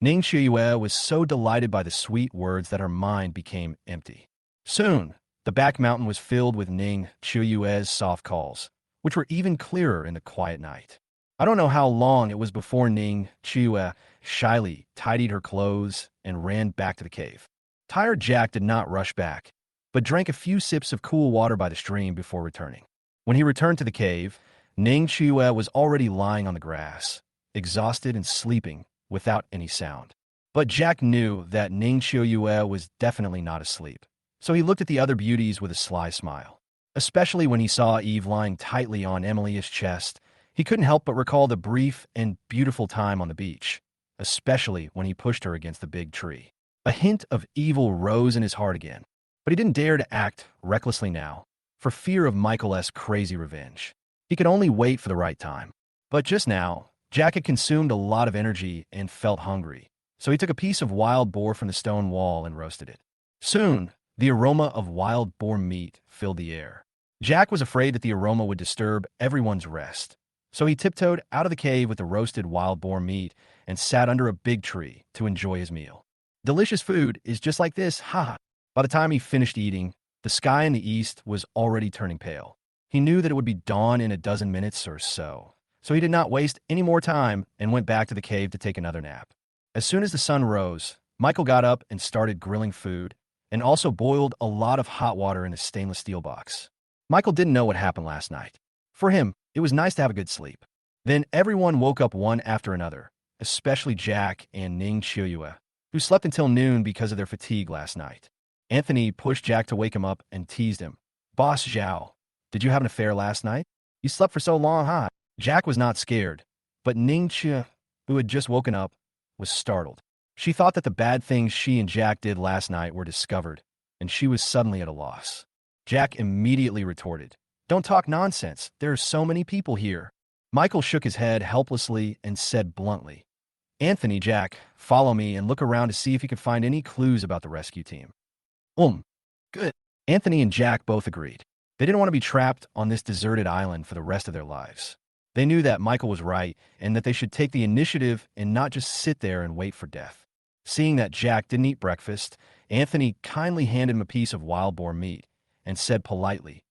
Ning Qiuyue was so delighted by the sweet words that her mind became empty. Soon, the back mountain was filled with Ning Qiuyue's soft calls, which were even clearer in the quiet night. I don't know how long it was before Ning Qiuyue shyly tidied her clothes and ran back to the cave. Tired Jack did not rush back, but drank a few sips of cool water by the stream before returning. When he returned to the cave, Ning Qiuyue was already lying on the grass, exhausted and sleeping without any sound. But Jack knew that Ning Qiuyue was definitely not asleep, so he looked at the other beauties with a sly smile. Especially when he saw Eve lying tightly on Emilia's chest, he couldn't help but recall the brief and beautiful time on the beach, especially when he pushed her against the big tree. A hint of evil rose in his heart again, but he didn't dare to act recklessly now, for fear of Michael's crazy revenge. He could only wait for the right time. But just now, Jack had consumed a lot of energy and felt hungry, so he took a piece of wild boar from the stone wall and roasted it. Soon, the aroma of wild boar meat filled the air. Jack was afraid that the aroma would disturb everyone's rest, so he tiptoed out of the cave with the roasted wild boar meat and sat under a big tree to enjoy his meal. Delicious food is just like this, haha. By the time he finished eating, the sky in the east was already turning pale. He knew that it would be dawn in a dozen minutes or so he did not waste any more time and went back to the cave to take another nap. As soon as the sun rose, Michael got up and started grilling food, and also boiled a lot of hot water in a stainless steel box. Michael didn't know what happened last night. For him, it was nice to have a good sleep. Then everyone woke up one after another, especially Jack and Ning Qiuyue, who slept until noon because of their fatigue last night. Anthony pushed Jack to wake him up and teased him. "Boss Zhao, did you have an affair last night? You slept for so long, huh?" Jack was not scared, but Ning Qiuyue, who had just woken up, was startled. She thought that the bad things she and Jack did last night were discovered, and she was suddenly at a loss. Jack immediately retorted, "Don't talk nonsense. There are so many people here." Michael shook his head helplessly and said bluntly, "Anthony, Jack, follow me and look around to see if you can find any clues about the rescue team." Good. Anthony and Jack both agreed. They didn't want to be trapped on this deserted island for the rest of their lives. They knew that Michael was right and that they should take the initiative and not just sit there and wait for death. Seeing that Jack didn't eat breakfast, Anthony kindly handed him a piece of wild boar meat and said politely,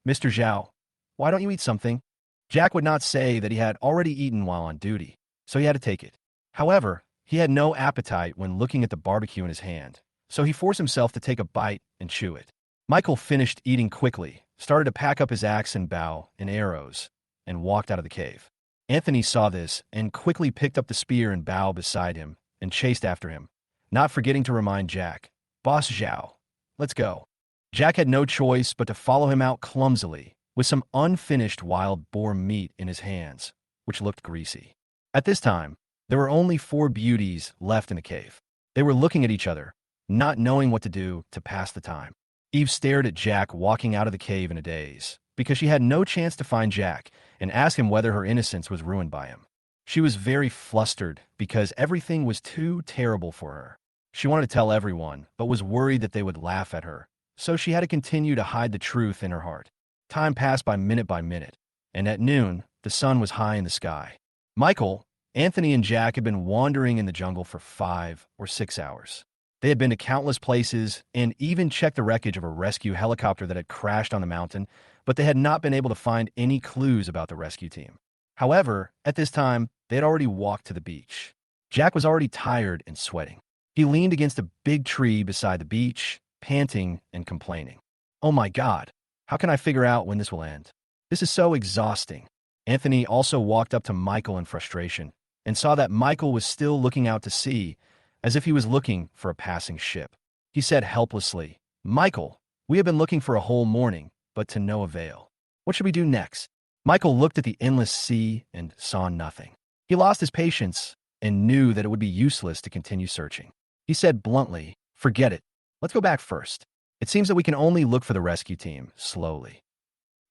"Mr. Zhao, why don't you eat something?" Jack would not say that he had already eaten while on duty, so he had to take it. However, he had no appetite when looking at the barbecue in his hand, so he forced himself to take a bite and chew it. Michael finished eating quickly, started to pack up his axe and bow and arrows, and walked out of the cave. Anthony saw this and quickly picked up the spear and bow beside him and chased after him, not forgetting to remind Jack, "Boss Zhao, let's go." Jack had no choice but to follow him out clumsily, with some unfinished wild boar meat in his hands, which looked greasy. At this time, there were only 4 beauties left in the cave. They were looking at each other, not knowing what to do to pass the time. Eve stared at Jack walking out of the cave in a daze, because she had no chance to find Jack and ask him whether her innocence was ruined by him. She was very flustered because everything was too terrible for her. She wanted to tell everyone, but was worried that they would laugh at her, so she had to continue to hide the truth in her heart. Time passed by minute, and at noon, the sun was high in the sky. Michael, Anthony, and Jack had been wandering in the jungle for 5 or 6 hours. They had been to countless places and even checked the wreckage of a rescue helicopter that had crashed on the mountain, but they had not been able to find any clues about the rescue team. However, at this time, they had already walked to the beach. Jack was already tired and sweating. He leaned against a big tree beside the beach, panting and complaining. "Oh my God, how can I figure out when this will end? This is so exhausting." Anthony also walked up to Michael in frustration and saw that Michael was still looking out to sea, as if he was looking for a passing ship. He said helplessly, "Michael, we have been looking for a whole morning, but to no avail. What should we do next?" Michael looked at the endless sea and saw nothing. He lost his patience and knew that it would be useless to continue searching. He said bluntly, "Forget it. Let's go back first. It seems that we can only look for the rescue team slowly."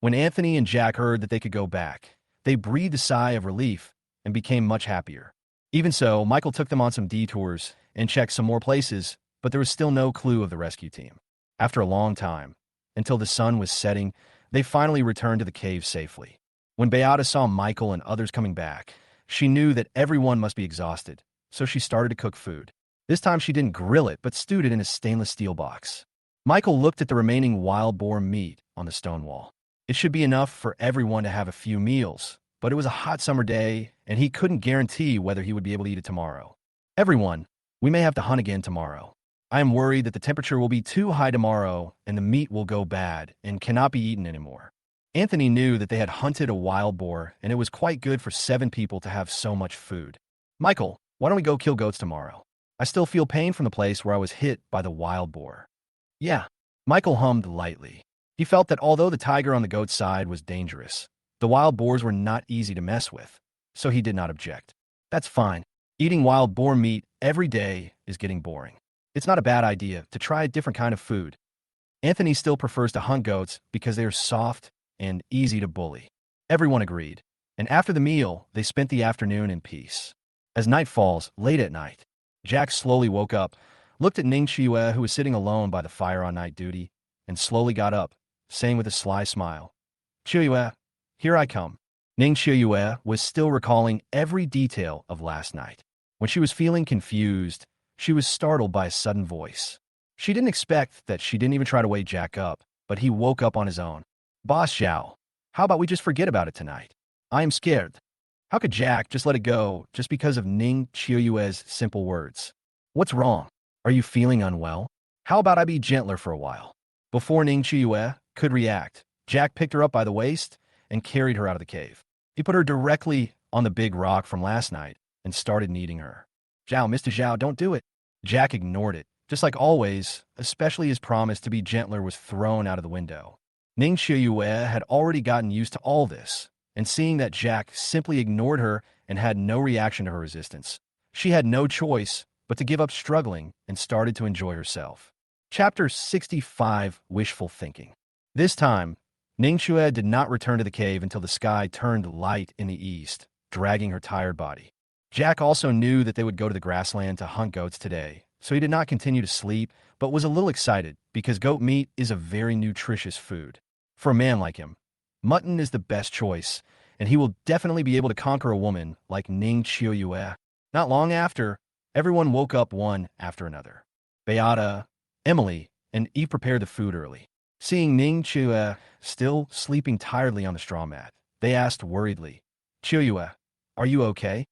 When Anthony and Jack heard that they could go back, they breathed a sigh of relief and became much happier. Even so, Michael took them on some detours and checked some more places, but there was still no clue of the rescue team. After a long time, until the sun was setting, they finally returned to the cave safely. When Beata saw Michael and others coming back, she knew that everyone must be exhausted, so she started to cook food. This time she didn't grill it, but stewed it in a stainless steel box. Michael looked at the remaining wild boar meat on the stone wall. It should be enough for everyone to have a few meals, but it was a hot summer day, and he couldn't guarantee whether he would be able to eat it tomorrow. "Everyone, we may have to hunt again tomorrow. I am worried that the temperature will be too high tomorrow and the meat will go bad and cannot be eaten anymore." Anthony knew that they had hunted a wild boar, and it was quite good for 7 people to have so much food. "Michael, why don't we go kill goats tomorrow? I still feel pain from the place where I was hit by the wild boar." "Yeah." Michael hummed lightly. He felt that although the tiger on the goat's side was dangerous, the wild boars were not easy to mess with, so he did not object. "That's fine. Eating wild boar meat every day is getting boring. It's not a bad idea to try a different kind of food." Anthony still prefers to hunt goats because they are soft and easy to bully. Everyone agreed, and after the meal, they spent the afternoon in peace. As night falls, late at night, Jack slowly woke up, looked at Ning Chiue, who was sitting alone by the fire on night duty, and slowly got up, saying with a sly smile, "Chiue, here I come." Ning Chiue was still recalling every detail of last night. When she was feeling confused, she was startled by a sudden voice. She didn't expect that. She didn't even try to wake Jack up, but he woke up on his own. "Boss Zhao, how about we just forget about it tonight? I am scared." How could Jack just let it go just because of Ning Chiue's simple words? "What's wrong? Are you feeling unwell? How about I be gentler for a while?" Before Ning Chiue could react, Jack picked her up by the waist and carried her out of the cave. He put her directly on the big rock from last night and started kneading her. "Zhao, Mr. Zhao, don't do it." Jack ignored it. Just like always, especially his promise to be gentler was thrown out of the window. Ning Chiue had already gotten used to all this, and seeing that Jack simply ignored her and had no reaction to her resistance, she had no choice but to give up struggling and started to enjoy herself. Chapter 65, Wishful Thinking. This time, Ning Chiue did not return to the cave until the sky turned light in the east, dragging her tired body. Jack also knew that they would go to the grassland to hunt goats today, so he did not continue to sleep, but was a little excited because goat meat is a very nutritious food. For a man like him, mutton is the best choice, and he will definitely be able to conquer a woman like Ning Chiue. Not long after, everyone woke up one after another. Beata, Emily, and Eve prepared the food early. Seeing Ning Chiue still sleeping tiredly on the straw mat, they asked worriedly, "Chiue, are you okay?"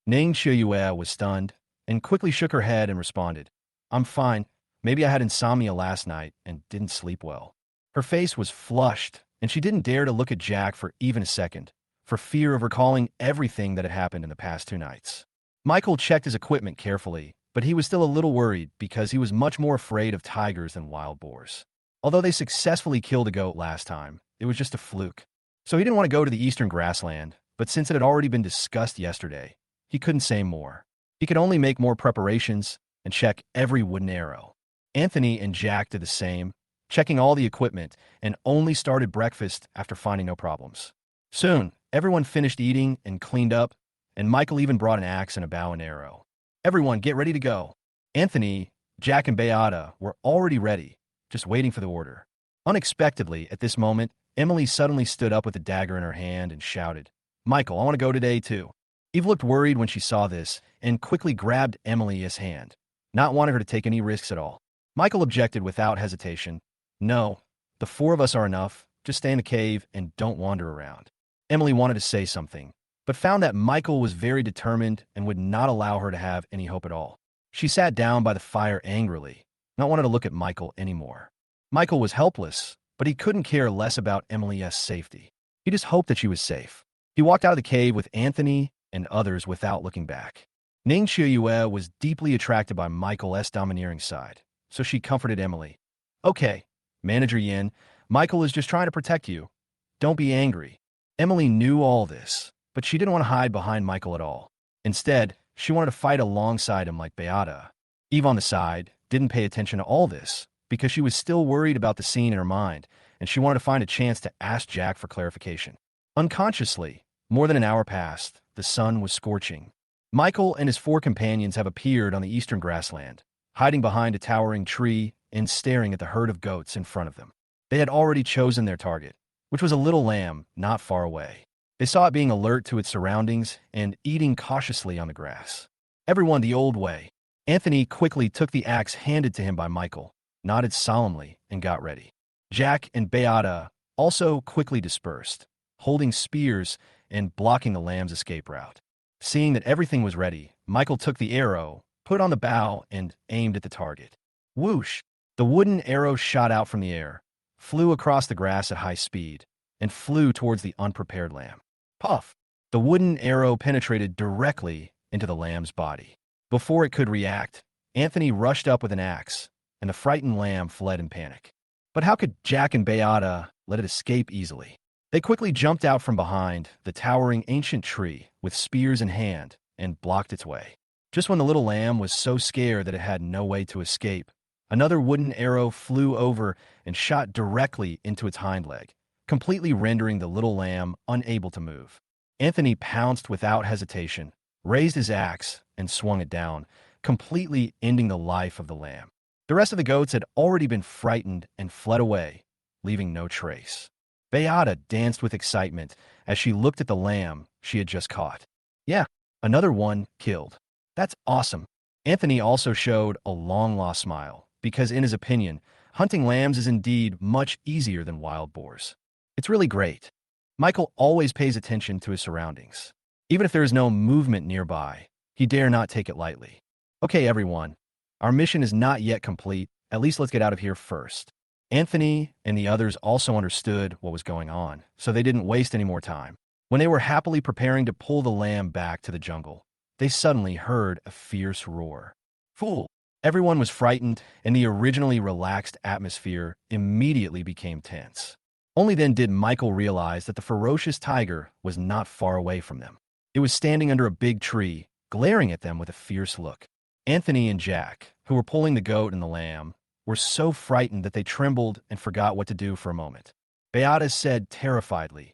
Ning Chiue was stunned and quickly shook her head and responded, "I'm fine. Maybe I had insomnia last night and didn't sleep well." Her face was flushed, and she didn't dare to look at Jack for even a second, for fear of recalling everything that had happened in the past 2 nights. Michael checked his equipment carefully, but he was still a little worried because he was much more afraid of tigers than wild boars. Although they successfully killed a goat last time, it was just a fluke. So he didn't want to go to the eastern grassland, but since it had already been discussed yesterday, he couldn't say more. He could only make more preparations and check every wooden arrow. Anthony and Jack did the same, checking all the equipment, and only started breakfast after finding no problems. Soon, everyone finished eating and cleaned up, and Michael even brought an axe and a bow and arrow. Everyone, get ready to go. Anthony, Jack, and Beata were already ready, just waiting for the order. Unexpectedly, at this moment, Emily suddenly stood up with a dagger in her hand and shouted, "Michael, I want to go today, too." Eve looked worried when she saw this and quickly grabbed Emily's hand, not wanting her to take any risks at all. Michael objected without hesitation. "No, the four of us are enough. Just stay in the cave and don't wander around." Emily wanted to say something, but found that Michael was very determined and would not allow her to have any hope at all. She sat down by the fire angrily, not wanting to look at Michael anymore. Michael was helpless, but he couldn't care less about Emily's safety. He just hoped that she was safe. He walked out of the cave with Anthony and others without looking back. Ning Qiuyue was deeply attracted by Michael's domineering side, so she comforted Emily. "Okay, Manager Yin, Michael is just trying to protect you. Don't be angry." Emily knew all this, but she didn't want to hide behind Michael at all. Instead, she wanted to fight alongside him like Beata. Eve on the side didn't pay attention to all this because she was still worried about the scene in her mind, and she wanted to find a chance to ask Jack for clarification. Unconsciously, more than an hour passed. The sun was scorching. Michael and his four companions have appeared on the eastern grassland, hiding behind a towering tree and staring at the herd of goats in front of them. They had already chosen their target, which was a little lamb not far away. They saw it being alert to its surroundings and eating cautiously on the grass. Everyone the old way. Anthony quickly took the axe handed to him by Michael, nodded solemnly, and got ready. Jack and Beata also quickly dispersed, holding spears and blocking the lamb's escape route. Seeing that everything was ready, Michael took the arrow, put it on the bow, and aimed at the target. Whoosh! The wooden arrow shot out from the air, flew across the grass at high speed, and flew towards the unprepared lamb. Puff! The wooden arrow penetrated directly into the lamb's body. Before it could react, Anthony rushed up with an axe, and the frightened lamb fled in panic. But how could Jack and Beata let it escape easily? They quickly jumped out from behind the towering ancient tree with spears in hand and blocked its way. Just when the little lamb was so scared that it had no way to escape, another wooden arrow flew over and shot directly into its hind leg, completely rendering the little lamb unable to move. Anthony pounced without hesitation, raised his axe, and swung it down, completely ending the life of the lamb. The rest of the goats had already been frightened and fled away, leaving no trace. Beata danced with excitement as she looked at the lamb she had just caught. "Yeah, another one killed. That's awesome." Anthony also showed a long-lost smile, because in his opinion, hunting lambs is indeed much easier than wild boars. It's really great. Michael always pays attention to his surroundings. Even if there is no movement nearby, he dare not take it lightly. "Okay, everyone, our mission is not yet complete. At least let's get out of here first." Anthony and the others also understood what was going on, so they didn't waste any more time. When they were happily preparing to pull the lamb back to the jungle, they suddenly heard a fierce roar. Fool! Everyone was frightened, and the originally relaxed atmosphere immediately became tense. Only then did Michael realize that the ferocious tiger was not far away from them. It was standing under a big tree, glaring at them with a fierce look. Anthony and Jack, who were pulling the goat and the lamb, were so frightened that they trembled and forgot what to do for a moment. Beata said terrifiedly,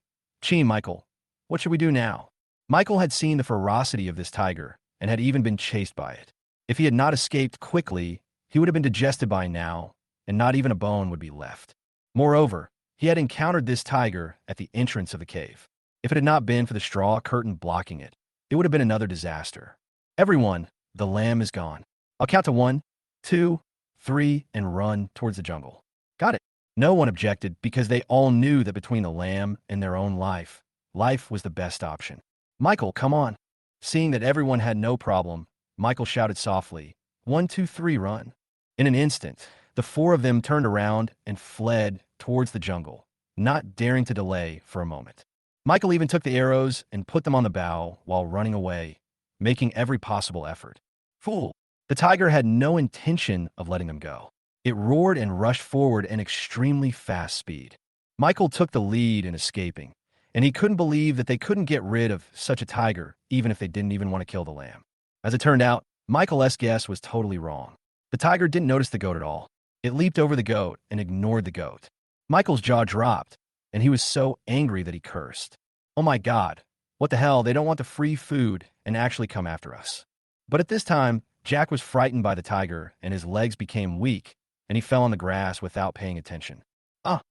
Michael, what should we do now?" Michael had seen the ferocity of this tiger and had even been chased by it. If he had not escaped quickly, he would have been digested by now, and not even a bone would be left. Moreover, he had encountered this tiger at the entrance of the cave. If it had not been for the straw curtain blocking it, it would have been another disaster. "Everyone, the lamb is gone. I'll count to 1, 2, 3, and run towards the jungle." "Got it." No one objected because they all knew that between the lamb and their own life was the best option. "Michael, come on." Seeing that everyone had no problem, Michael shouted softly, 1, 2, 3, run." In an instant, the four of them turned around and fled towards the jungle, not daring to delay for a moment. Michael even took the arrows and put them on the bow while running away, making every possible effort. Fool! The tiger had no intention of letting them go. It roared and rushed forward at extremely fast speed. Michael took the lead in escaping, and he couldn't believe that they couldn't get rid of such a tiger even if they didn't even want to kill the lamb. As it turned out, Michael's guess was totally wrong. The tiger didn't notice the goat at all. It leaped over the goat and ignored the goat. Michael's jaw dropped, and he was so angry that he cursed. Oh my God, what the hell, they don't want the free food and actually come after us. But at this time, Jack was frightened by the tiger and his legs became weak, and he fell on the grass without paying attention. Ah!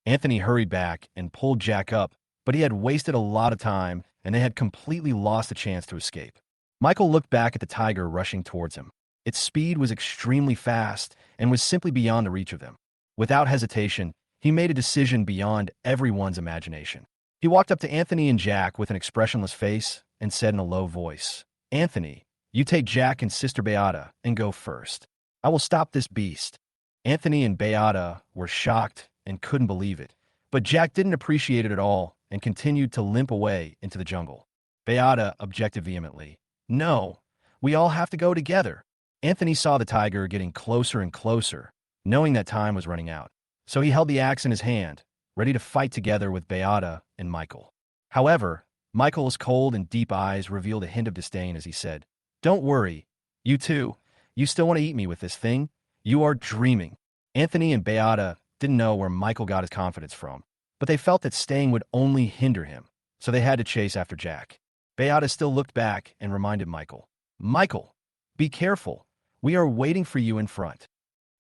Anthony hurried back and pulled Jack up, but he had wasted a lot of time and they had completely lost the chance to escape. Michael looked back at the tiger rushing towards him. Its speed was extremely fast and was simply beyond the reach of them. Without hesitation, he made a decision beyond everyone's imagination. He walked up to Anthony and Jack with an expressionless face and said in a low voice, "Anthony, you take Jack and Sister Beata and go first. I will stop this beast." Anthony and Beata were shocked and couldn't believe it, but Jack didn't appreciate it at all and continued to limp away into the jungle. Beata objected vehemently, "No, we all have to go together." Anthony saw the tiger getting closer and closer, knowing that time was running out. So he held the axe in his hand, ready to fight together with Beata and Michael. However, Michael's cold and deep eyes revealed a hint of disdain as he said, "Don't worry, you two. You still want to eat me with this thing? You are dreaming." Anthony and Beata didn't know where Michael got his confidence from, but they felt that staying would only hinder him, so they had to chase after Jack. Beata still looked back and reminded Michael, "Michael, be careful. We are waiting for you in front."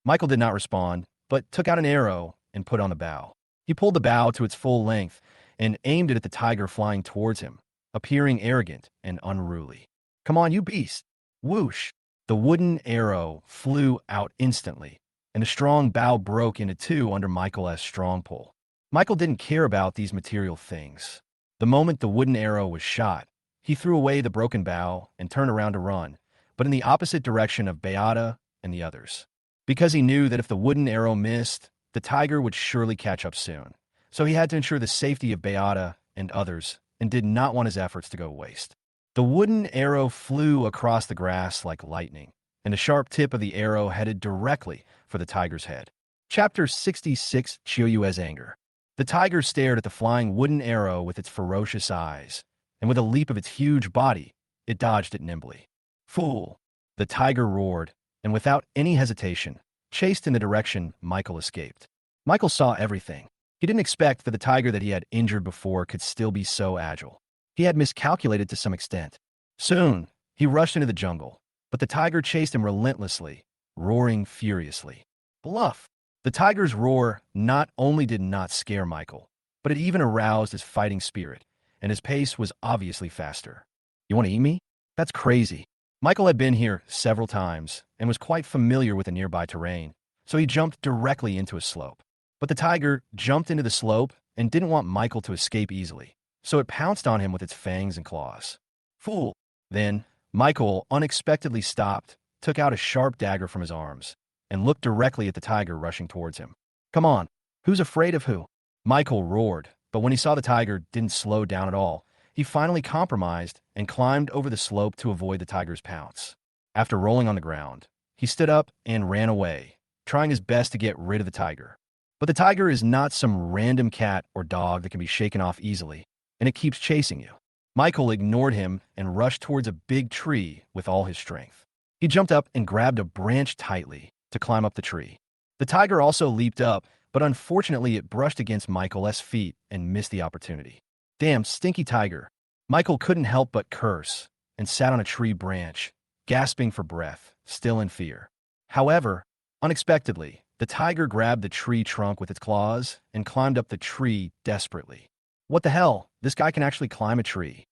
Michael did not respond, but took out an arrow and put on the bow. He pulled the bow to its full length and aimed it at the tiger flying towards him, appearing arrogant and unruly. "Come on, you beast!" Whoosh! The wooden arrow flew out instantly, and the strong bow broke into two under Michael's strong pull. Michael didn't care about these material things. The moment the wooden arrow was shot, he threw away the broken bow and turned around to run, but in the opposite direction of Beata and the others. Because he knew that if the wooden arrow missed, the tiger would surely catch up soon. So he had to ensure the safety of Beata and others and did not want his efforts to go waste. The wooden arrow flew across the grass like lightning, and the sharp tip of the arrow headed directly for the tiger's head. Chapter 66, Chiyoyu's Anger. The tiger stared at the flying wooden arrow with its ferocious eyes, and with a leap of its huge body, it dodged it nimbly. "Fool!" The tiger roared, and without any hesitation, chased in the direction Michael escaped. Michael saw everything. He didn't expect that the tiger that he had injured before could still be so agile. He had miscalculated to some extent. Soon, he rushed into the jungle, but the tiger chased him relentlessly, roaring furiously. Bluff! The tiger's roar not only did not scare Michael, but it even aroused his fighting spirit, and his pace was obviously faster. "You want to eat me? That's crazy." Michael had been here several times and was quite familiar with the nearby terrain, so he jumped directly into a slope. But the tiger jumped into the slope and didn't want Michael to escape easily, so it pounced on him with its fangs and claws. "Fool!" Then, Michael unexpectedly stopped, took out a sharp dagger from his arms, and looked directly at the tiger rushing towards him. "Come on, who's afraid of who?" Michael roared, but when he saw the tiger didn't slow down at all, he finally compromised and climbed over the slope to avoid the tiger's pounce. After rolling on the ground, he stood up and ran away, trying his best to get rid of the tiger. But the tiger is not some random cat or dog that can be shaken off easily, and it keeps chasing you. Michael ignored him and rushed towards a big tree with all his strength. He jumped up and grabbed a branch tightly to climb up the tree. The tiger also leaped up, but unfortunately it brushed against Michael's feet and missed the opportunity. "Damn stinky tiger." Michael couldn't help but curse and sat on a tree branch, gasping for breath, still in fear. However, unexpectedly, the tiger grabbed the tree trunk with its claws and climbed up the tree desperately. What the hell? This guy can actually climb a tree.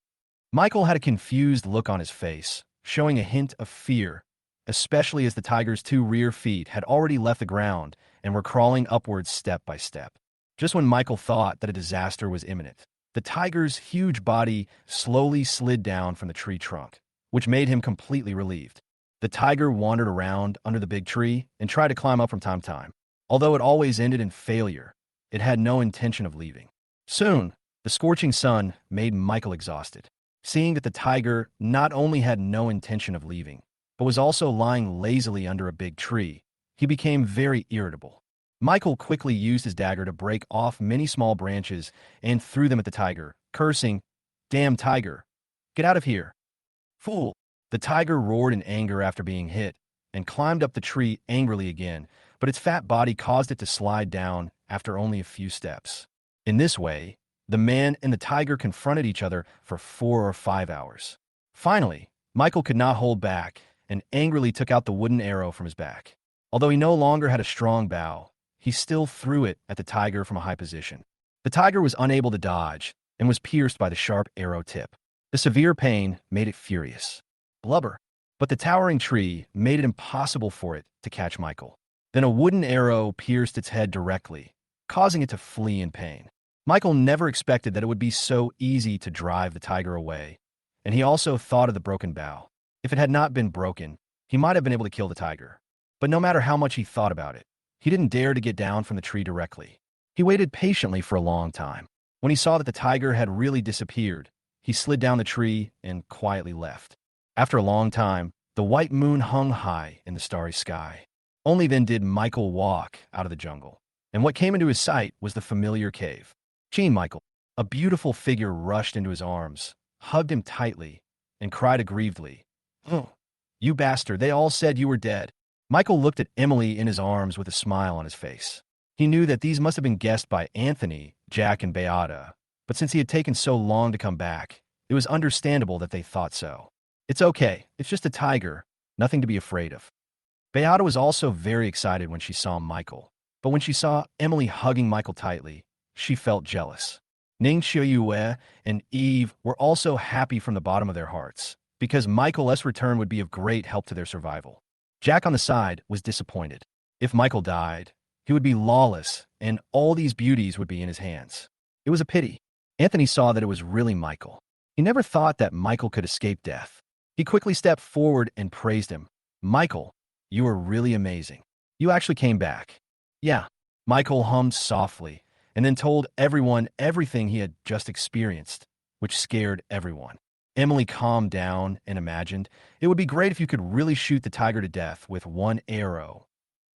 Michael had a confused look on his face, showing a hint of fear, especially as the tiger's two rear feet had already left the ground and were crawling upwards step by step. Just when Michael thought that a disaster was imminent, the tiger's huge body slowly slid down from the tree trunk, which made him completely relieved. The tiger wandered around under the big tree and tried to climb up from time to time. Although it always ended in failure, it had no intention of leaving. Soon, the scorching sun made Michael exhausted. Seeing that the tiger not only had no intention of leaving, but was also lying lazily under a big tree, he became very irritable. Michael quickly used his dagger to break off many small branches and threw them at the tiger, cursing, "Damn tiger! Get out of here!" "Fool!" The tiger roared in anger after being hit and climbed up the tree angrily again, but its fat body caused it to slide down after only a few steps. In this way, the man and the tiger confronted each other for 4 or 5 hours. Finally, Michael could not hold back and angrily took out the wooden arrow from his back. Although he no longer had a strong bow, he still threw it at the tiger from a high position. The tiger was unable to dodge and was pierced by the sharp arrow tip. The severe pain made it furious. Blubber. But the towering tree made it impossible for it to catch Michael. Then a wooden arrow pierced its head directly, causing it to flee in pain. Michael never expected that it would be so easy to drive the tiger away, and he also thought of the broken bough. If it had not been broken, he might have been able to kill the tiger. But no matter how much he thought about it, he didn't dare to get down from the tree directly. He waited patiently for a long time. When he saw that the tiger had really disappeared, he slid down the tree and quietly left. After a long time, the white moon hung high in the starry sky. Only then did Michael walk out of the jungle, and what came into his sight was the familiar cave. Michael, a beautiful figure, rushed into his arms, hugged him tightly, and cried aggrievedly, "Oh, you bastard, they all said you were dead." Michael looked at Emily in his arms with a smile on his face. He knew that these must have been guessed by Anthony, Jack, and Beata, but since he had taken so long to come back, it was understandable that they thought so. "It's okay, it's just a tiger, nothing to be afraid of." Beata was also very excited when she saw Michael, but when she saw Emily hugging Michael tightly, she felt jealous. Ning Xiaoyue and Eve were also happy from the bottom of their hearts, because Michael's return would be of great help to their survival. Jack on the side was disappointed. If Michael died, he would be lawless, and all these beauties would be in his hands. It was a pity. Anthony saw that it was really Michael. He never thought that Michael could escape death. He quickly stepped forward and praised him. "Michael, you are really amazing. You actually came back." "Yeah." Michael hummed softly, and then told everyone everything he had just experienced, which scared everyone. Emily calmed down and imagined, "It would be great if you could really shoot the tiger to death with one arrow."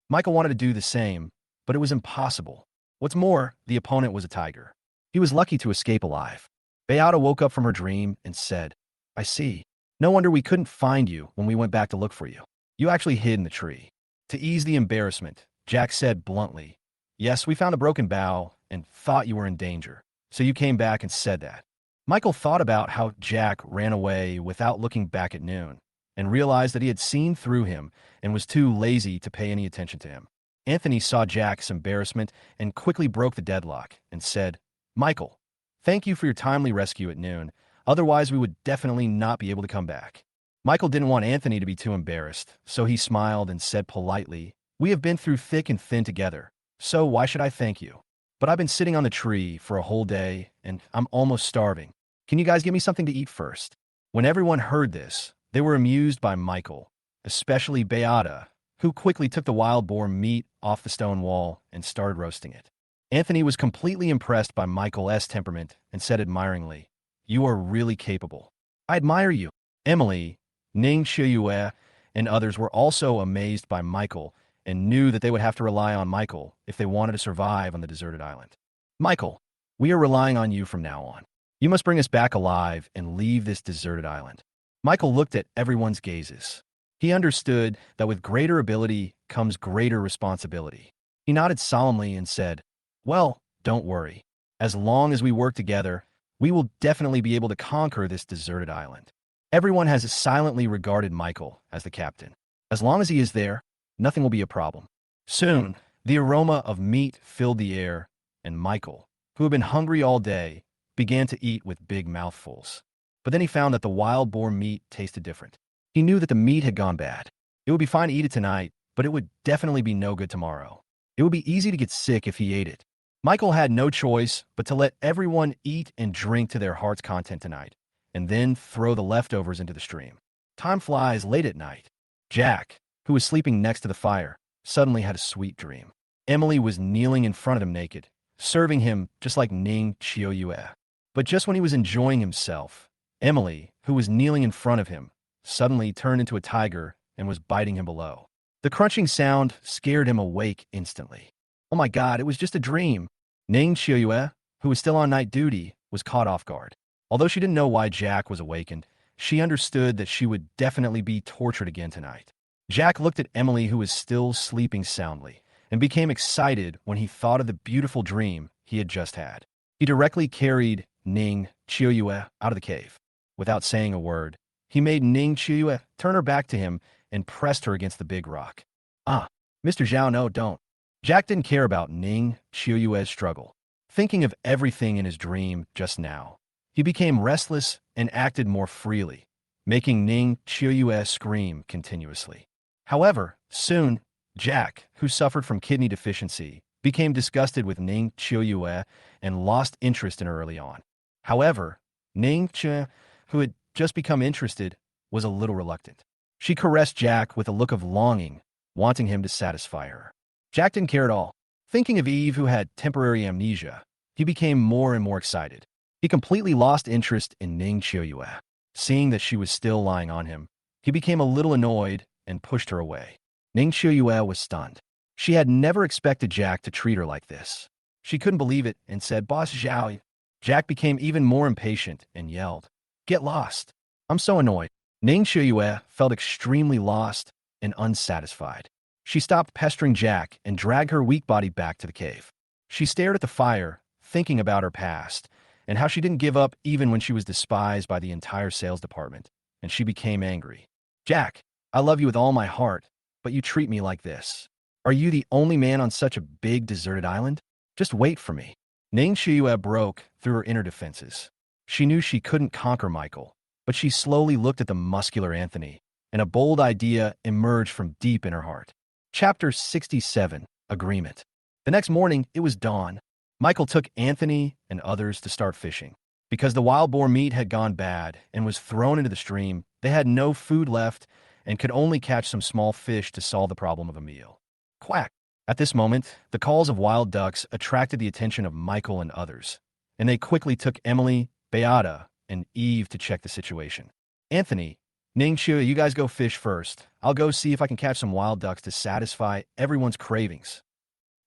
Michael wanted to do the same, but it was impossible. What's more, the opponent was a tiger. He was lucky to escape alive. Beata woke up from her dream and said, "I see. No wonder we couldn't find you when we went back to look for you. You actually hid in the tree." To ease the embarrassment, Jack said bluntly, "Yes, we found a broken bough and thought you were in danger, so you came back and said that." Michael thought about how Jack ran away without looking back at Noon, and realized that he had seen through him and was too lazy to pay any attention to him. Anthony saw Jack's embarrassment and quickly broke the deadlock and said, "Michael, thank you for your timely rescue at Noon. Otherwise, we would definitely not be able to come back." Michael didn't want Anthony to be too embarrassed, so he smiled and said politely, "We have been through thick and thin together, so why should I thank you? But I've been sitting on the tree for a whole day, and I'm almost starving. Can you guys give me something to eat first?" When everyone heard this, they were amused by Michael, especially Beata, who quickly took the wild boar meat off the stone wall and started roasting it. Anthony was completely impressed by Michael's temperament and said admiringly, "You are really capable. I admire you." Emily, Ning Xiaoyue, and others were also amazed by Michael and knew that they would have to rely on Michael if they wanted to survive on the deserted island. "Michael, we are relying on you from now on. You must bring us back alive and leave this deserted island." Michael looked at everyone's gazes. He understood that with greater ability comes greater responsibility. He nodded solemnly and said, "Well, don't worry. As long as we work together, we will definitely be able to conquer this deserted island." Everyone has silently regarded Michael as the captain. As long as he is there, nothing will be a problem. Soon, the aroma of meat filled the air, and Michael, who had been hungry all day, began to eat with big mouthfuls. But then he found that the wild boar meat tasted different. He knew that the meat had gone bad. It would be fine to eat it tonight, but it would definitely be no good tomorrow. It would be easy to get sick if he ate it. Michael had no choice but to let everyone eat and drink to their heart's content tonight, and then throw the leftovers into the stream. Time flies late at night. Jack, who was sleeping next to the fire, suddenly had a sweet dream. Emily was kneeling in front of him naked, serving him just like Ning Xiaoyue. But just when he was enjoying himself, Emily, who was kneeling in front of him, suddenly turned into a tiger and was biting him below. The crunching sound scared him awake instantly. "Oh my God, it was just a dream." Ning Xiaoyue, who was still on night duty, was caught off guard. Although she didn't know why Jack was awakened, she understood that she would definitely be tortured again tonight. Jack looked at Emily, who was still sleeping soundly, and became excited when he thought of the beautiful dream he had just had. He directly carried Ning Qiuyue out of the cave. Without saying a word, he made Ning Qiuyue turn her back to him and pressed her against the big rock. Ah, Mr. Zhao, no, don't. Jack didn't care about Ning Qiuyue's struggle. Thinking of everything in his dream just now, he became restless and acted more freely, making Ning Qiuyue scream continuously. However, soon, Jack, who suffered from kidney deficiency, became disgusted with Ning Qiuyue and lost interest in her early on. However, Ning Qiuyue, who had just become interested, was a little reluctant. She caressed Jack with a look of longing, wanting him to satisfy her. Jack didn't care at all. Thinking of Eve, who had temporary amnesia, he became more and more excited. He completely lost interest in Ning Qiuyue. Seeing that she was still lying on him, he became a little annoyed and pushed her away. Ning Qiuyue was stunned. She had never expected Jack to treat her like this. She couldn't believe it and said, "Boss Zhao." Jack became even more impatient and yelled, "Get lost. I'm so annoyed." Ning Qiuyue felt extremely lost and unsatisfied. She stopped pestering Jack and dragged her weak body back to the cave. She stared at the fire, thinking about her past and how she didn't give up even when she was despised by the entire sales department, and she became angry. "Jack, I love you with all my heart, but you treat me like this. Are you the only man on such a big deserted island? Just wait for me." Ning Qiuyue broke through her inner defenses. She knew she couldn't conquer Michael, but she slowly looked at the muscular Anthony, and a bold idea emerged from deep in her heart. Chapter 67, Agreement. The next morning, it was dawn. Michael took Anthony and others to start fishing. Because the wild boar meat had gone bad and was thrown into the stream, they had no food left and could only catch some small fish to solve the problem of a meal. Quack! At this moment, the calls of wild ducks attracted the attention of Michael and others, and they quickly took Emily, Beata, and Eve to check the situation. "Anthony, Ning Qiuyue, you guys go fish first. I'll go see if I can catch some wild ducks to satisfy everyone's cravings."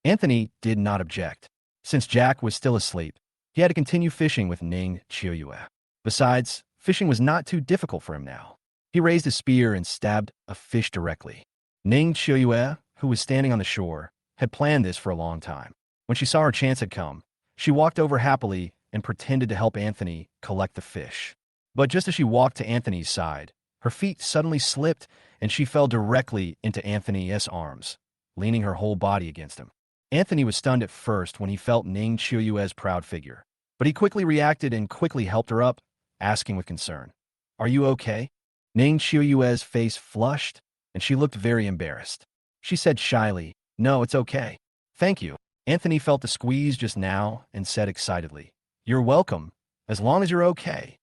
Anthony did not object. Since Jack was still asleep, he had to continue fishing with Ning Qiuyue. Besides, fishing was not too difficult for him now. He raised his spear and stabbed a fish directly. Ning Qiuyue, who was standing on the shore, had planned this for a long time. When she saw her chance had come, she walked over happily and pretended to help Anthony collect the fish. But just as she walked to Anthony's side, her feet suddenly slipped and she fell directly into Anthony's arms, leaning her whole body against him. Anthony was stunned at first when he felt Ning Qiuyue's proud figure, but he quickly reacted and quickly helped her up, asking with concern, "Are you okay?" Ning Qiuyue's face flushed, and she looked very embarrassed. She said shyly, "No, it's okay. Thank you." Anthony felt the squeeze just now and said excitedly, "You're welcome, as long as you're okay."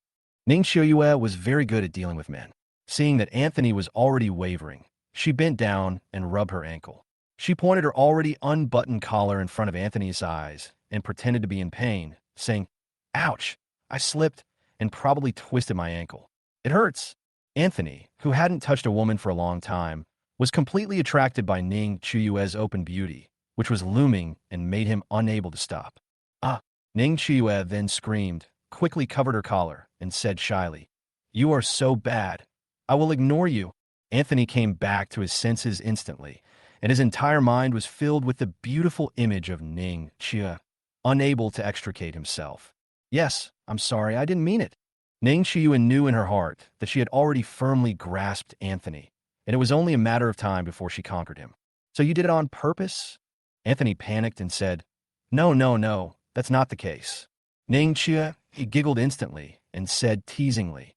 Ning Qiuyue was very good at dealing with men. Seeing that Anthony was already wavering, she bent down and rubbed her ankle. She pointed her already unbuttoned collar in front of Anthony's eyes and pretended to be in pain, saying, "Ouch, I slipped and probably twisted my ankle. It hurts." Anthony, who hadn't touched a woman for a long time, was completely attracted by Ning Qiuyue's open beauty, which was looming and made him unable to stop. "Ah!" Ning Qiuyue then screamed, quickly covered her collar, and said shyly, "You are so bad. I will ignore you." Anthony came back to his senses instantly, and his entire mind was filled with the beautiful image of Ning Qiuyue, unable to extricate himself. "Yes, I'm sorry, I didn't mean it." Ning Qiuyue knew in her heart that she had already firmly grasped Anthony, and it was only a matter of time before she conquered him. "So you did it on purpose?" Anthony panicked and said, No, that's not the case." Ning Qiuyue, he giggled instantly and said teasingly,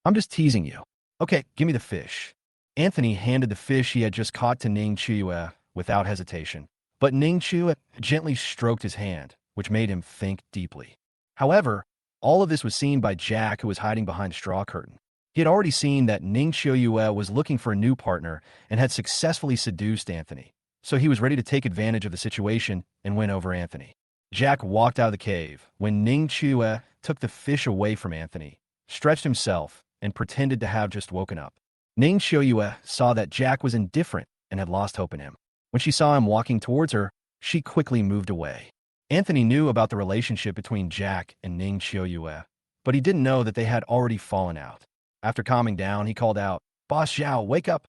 I'm just teasing you. Okay, give me the fish." Anthony handed the fish he had just caught to Ning Qiuyue without hesitation, but Ning Qiuyue gently stroked his hand, which made him think deeply. However, all of this was seen by Jack, who was hiding behind the straw curtain. He had already seen that Ning Qiuyue was looking for a new partner and had successfully seduced Anthony, so he was ready to take advantage of the situation and win over Anthony. Jack walked out of the cave when Ning Qiuyue took the fish away from Anthony, stretched himself, and pretended to have just woken up. Ning Qiuyue saw that Jack was indifferent and had lost hope in him. When she saw him walking towards her, she quickly moved away. Anthony knew about the relationship between Jack and Ning Qiuyue, but he didn't know that they had already fallen out. After calming down, he called out, "Boss Zhao, wake up."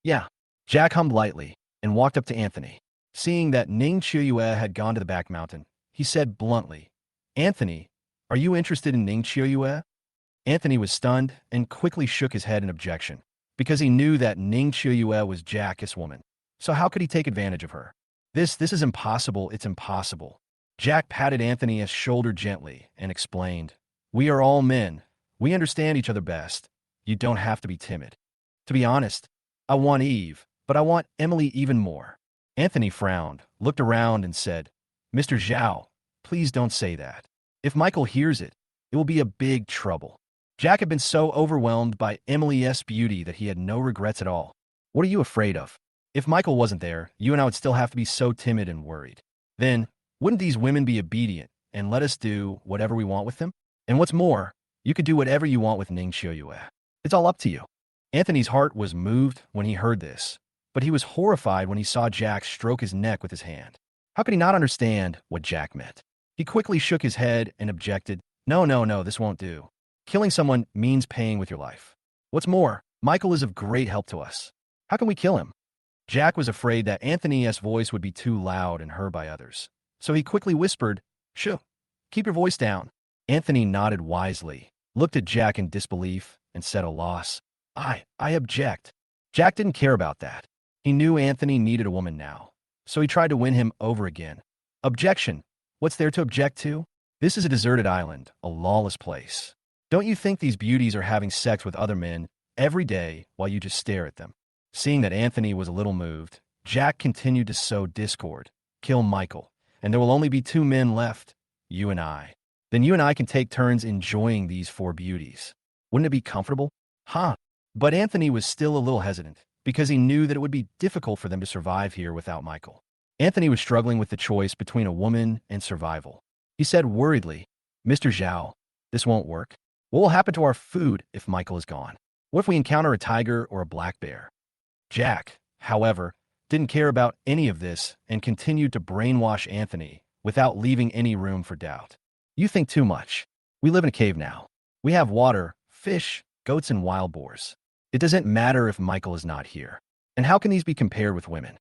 "Yeah." Jack hummed lightly and walked up to Anthony. Seeing that Ning Chiuyue had gone to the back mountain, he said bluntly, "Anthony, are you interested in Ning Chiuyue?" Anthony was stunned and quickly shook his head in objection, because he knew that Ning Chiuyue was Jack's woman. So how could he take advantage of her? This is impossible, it's impossible. Jack patted Anthony's shoulder gently and explained, "We are all men. We understand each other best. You don't have to be timid. To be honest, I want Eve, but I want Emily even more." Anthony frowned, looked around and said, "Mr. Zhao, please don't say that. If Michael hears it, it will be a big trouble." Jack had been so overwhelmed by Emily's beauty that he had no regrets at all. "What are you afraid of? If Michael wasn't there, you and I would still have to be so timid and worried. Then, wouldn't these women be obedient and let us do whatever we want with them? And what's more, you could do whatever you want with Ning Xiuyue. It's all up to you." Anthony's heart was moved when he heard this, but he was horrified when he saw Jack stroke his neck with his hand. How could he not understand what Jack meant? He quickly shook his head and objected, No, this won't do. Killing someone means paying with your life. What's more, Michael is of great help to us. How can we kill him?" Jack was afraid that Anthony's voice would be too loud and heard by others, so he quickly whispered, "Shoo, keep your voice down." Anthony nodded wisely, looked at Jack in disbelief, and said a loss, I object." Jack didn't care about that. He knew Anthony needed a woman now, so he tried to win him over again. "Objection? What's there to object to? This is a deserted island, a lawless place. Don't you think these beauties are having sex with other men every day while you just stare at them?" Seeing that Anthony was a little moved, Jack continued to sow discord. "Kill Michael, and there will only be 2 men left, you and I. Then you and I can take turns enjoying these 4 beauties. Wouldn't it be comfortable?" Huh? But Anthony was still a little hesitant, because he knew that it would be difficult for them to survive here without Michael. Anthony was struggling with the choice between a woman and survival. He said worriedly, "Mr. Zhao, this won't work. What will happen to our food if Michael is gone? What if we encounter a tiger or a black bear?" Jack, however, didn't care about any of this and continued to brainwash Anthony without leaving any room for doubt. "You think too much. We live in a cave now. We have water, fish, goats, and wild boars. It doesn't matter if Michael is not here. And how can these be compared with women?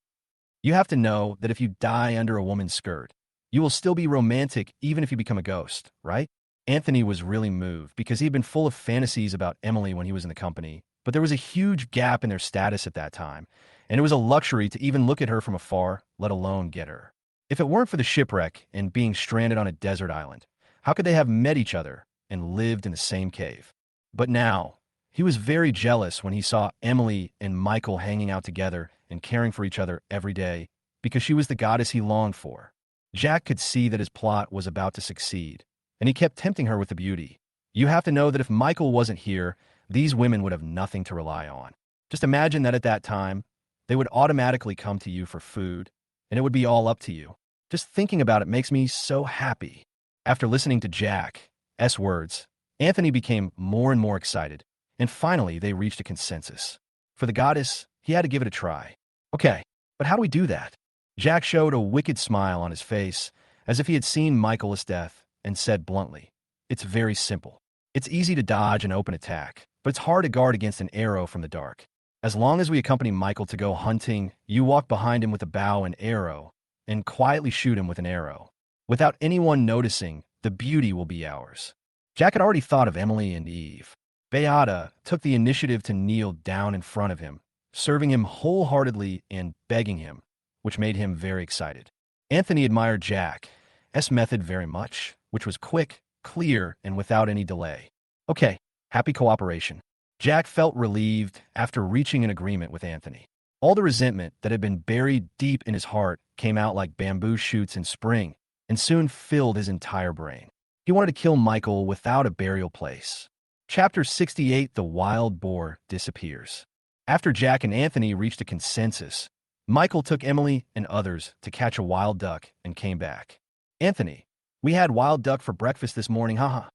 You have to know that if you die under a woman's skirt, you will still be romantic even if you become a ghost, right?" Anthony was really moved because he had been full of fantasies about Emily when he was in the company, but there was a huge gap in their status at that time, and it was a luxury to even look at her from afar, let alone get her. If it weren't for the shipwreck and being stranded on a desert island, how could they have met each other and lived in the same cave? But now, he was very jealous when he saw Emily and Michael hanging out together and caring for each other every day, because she was the goddess he longed for. Jack could see that his plot was about to succeed, and he kept tempting her with the beauty. You have to know that if Michael wasn't here, these women would have nothing to rely on. Just imagine that at that time, they would automatically come to you for food, and it would be all up to you. Just thinking about it makes me so happy. After listening to Jack's words, Anthony became more and more excited, and finally they reached a consensus. For the goddess, he had to give it a try. "Okay, but how do we do that?" Jack showed a wicked smile on his face, as if he had seen Michael's death, and said bluntly, "It's very simple. It's easy to dodge an open attack, but it's hard to guard against an arrow from the dark. As long as we accompany Michael to go hunting, you walk behind him with a bow and arrow, and quietly shoot him with an arrow. Without anyone noticing, the beauty will be ours." Jack had already thought of Emily and Eve. Beata took the initiative to kneel down in front of him, serving him wholeheartedly and begging him, which made him very excited. Anthony admired Jack's method very much, which was quick, clear, and without any delay. "Okay, happy cooperation." Jack felt relieved after reaching an agreement with Anthony. All the resentment that had been buried deep in his heart came out like bamboo shoots in spring and soon filled his entire brain. He wanted to kill Michael without a burial place. Chapter 68: The Wild Boar Disappears. After Jack and Anthony reached a consensus, Michael took Emily and others to catch a wild duck and came back. "Anthony, we had wild duck for breakfast this morning, haha.